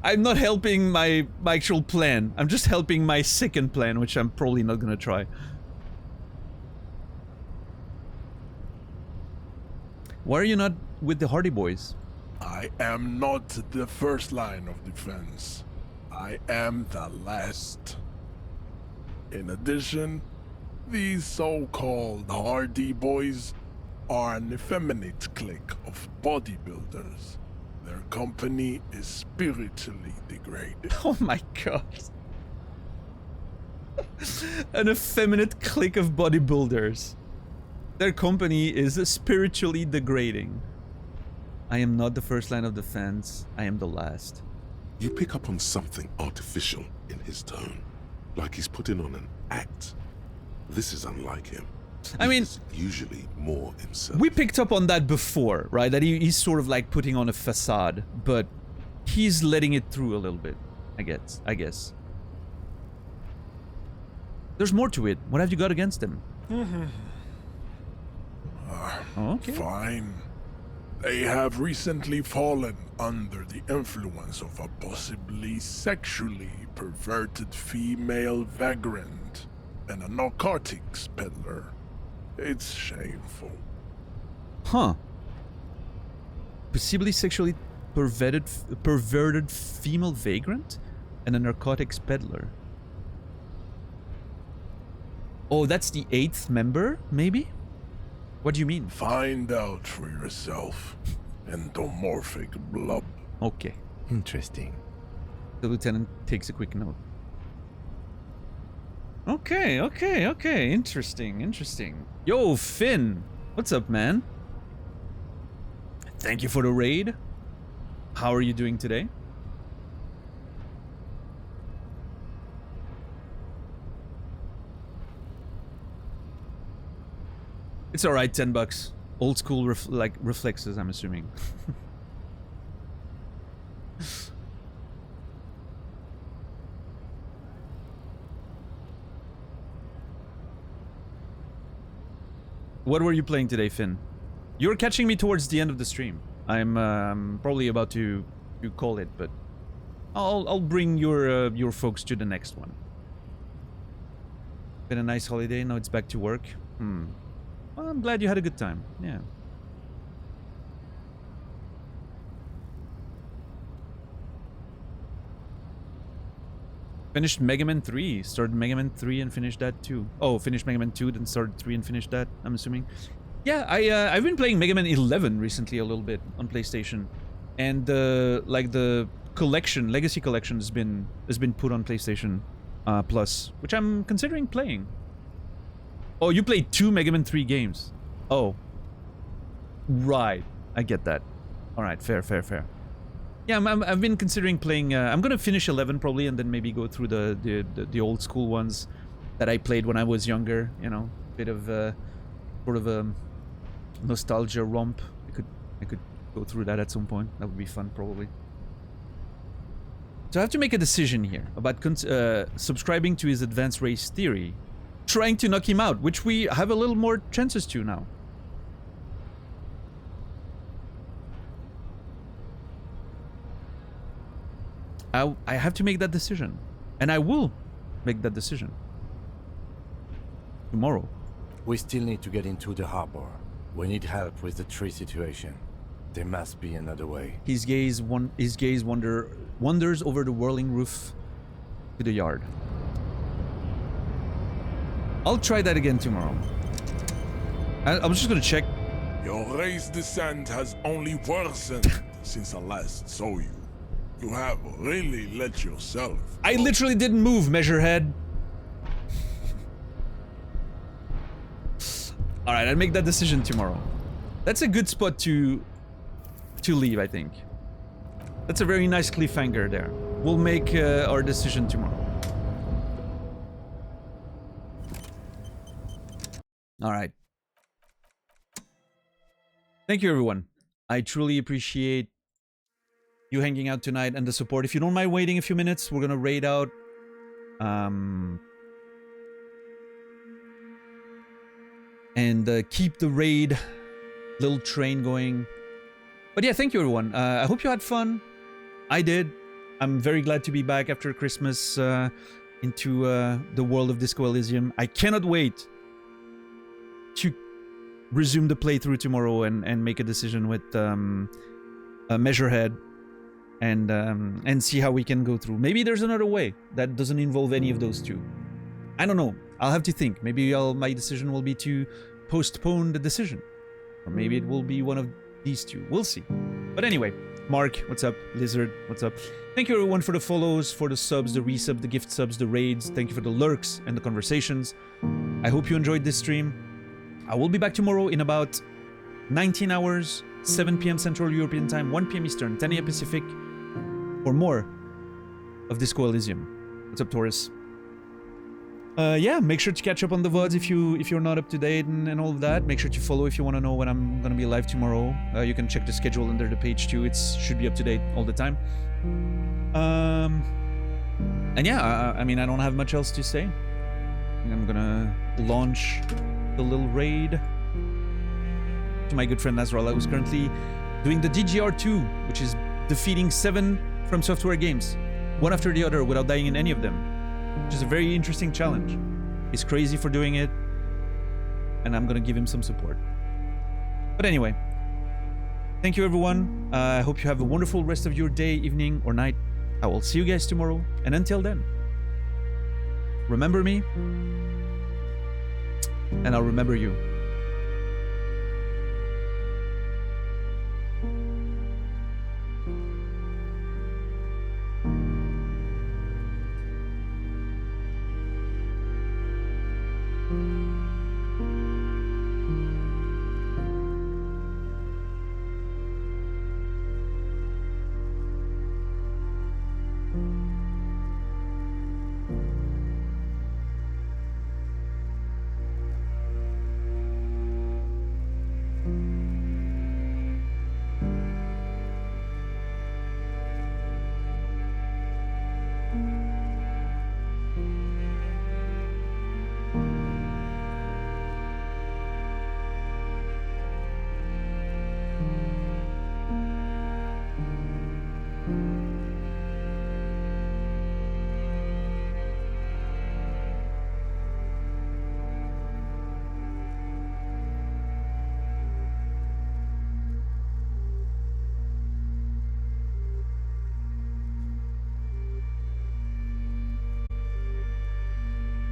Speaker 1: I'm not helping my actual plan. I'm just helping my second plan, which I'm probably not gonna try. Why are you not with the Hardy Boys?
Speaker 8: I am not the first line of defense. I am the last. In addition, these so-called Hardy Boys are an effeminate clique of bodybuilders. Their company is spiritually degraded.
Speaker 1: Oh my god. An effeminate clique of bodybuilders. Their company is spiritually degrading. I am not the first line of defense. I am the last.
Speaker 3: You pick up on something artificial in his tone, like he's putting on an act. This is unlike him.
Speaker 1: I mean,
Speaker 3: he's usually more himself.
Speaker 1: We picked up on that before, right? That he's sort of like putting on a facade, but he's letting it through a little bit, I guess. There's more to it. What have you got against him? Okay.
Speaker 8: Fine. They have recently fallen under the influence of a possibly sexually perverted female vagrant and a narcotics peddler. It's shameful.
Speaker 1: Huh. Possibly sexually perverted female vagrant and a narcotics peddler. Oh, that's the 8th member, maybe? What do you mean?
Speaker 8: Find out for yourself. Endomorphic blob.
Speaker 1: Okay.
Speaker 4: Interesting.
Speaker 1: The lieutenant takes a quick note. Okay. Interesting. Yo, Finn. What's up, man? Thank you for the raid. How are you doing today? It's alright, $10. Old school reflexes, I'm assuming. What were you playing today, Finn? You're catching me towards the end of the stream. I'm probably about to call it, but I'll bring your folks to the next one. Been a nice holiday. Now it's back to work. Well, I'm glad you had a good time. Yeah. Finished Mega Man 3. Started Mega Man 3 and finished that too. Oh, finished Mega Man 2, then started 3 and finished that, I'm assuming. Yeah, I've been playing Mega Man 11 recently a little bit on PlayStation. And like the collection, Legacy Collection has been put on PlayStation Plus, which I'm considering playing. Oh, you played 2 Mega Man 3 games. Oh. Right. I get that. Alright, fair. Yeah, I've been considering playing... I'm gonna finish 11 probably, and then maybe go through the old school ones that I played when I was younger. You know, bit of sort of a nostalgia romp. I could go through that at some point. That would be fun, probably. So I have to make a decision here about subscribing to his advanced race theory. Trying to knock him out, which we have a little more chances to now. I have to make that decision. And I will make that decision. Tomorrow.
Speaker 4: We still need to get into the harbor. We need help with the tree situation. There must be another way.
Speaker 1: His gaze wanders over the whirling roof to the yard. I'll try that again tomorrow. I'm just gonna check.
Speaker 8: Your race descent has only worsened since I last saw you. You have really let yourself.
Speaker 1: I literally didn't move, Measurehead. Alright, I'll make that decision tomorrow. That's a good spot to leave, I think. That's a very nice cliffhanger there. We'll make our decision tomorrow. Alright. Thank you, everyone. I truly appreciate you hanging out tonight and the support. If you don't mind waiting a few minutes, we're gonna raid out and keep the raid little train going. But yeah, thank you, everyone. I hope you had fun. I did. I'm very glad to be back after Christmas into the world of Disco Elysium. I cannot wait to resume the playthrough tomorrow and make a decision with Measurehead and see how we can go through. Maybe there's another way that doesn't involve any of those two. I don't know. I'll have to think. Maybe my decision will be to postpone the decision. Or maybe it will be one of these two. We'll see. But anyway, Mark, what's up? Lizard, what's up? Thank you, everyone, for the follows, for the subs, the resubs, the gift subs, the raids. Thank you for the lurks and the conversations. I hope you enjoyed this stream. I will be back tomorrow in about 19 hours, 7 p.m. Central European Time, 1 p.m. Eastern, 10 a.m. Pacific, for more of Disco Elysium. What's up, Taurus? Yeah, make sure to catch up on the VODs if you're not up to date and all of that. Make sure to follow if you want to know when I'm gonna be live tomorrow. You can check the schedule under the page too. It should be up to date all the time. And yeah, I mean, I don't have much else to say. I'm gonna launch the little raid to my good friend Nasrallah, who's currently doing the DGR2, which is defeating 7 From Software games, one after the other, without dying in any of them, which is a very interesting challenge. He's crazy for doing it, and I'm gonna give him some support. But anyway, thank you, everyone. I hope you have a wonderful rest of your day, evening, or night. I will see you guys tomorrow, and until then, remember me, and I'll remember you.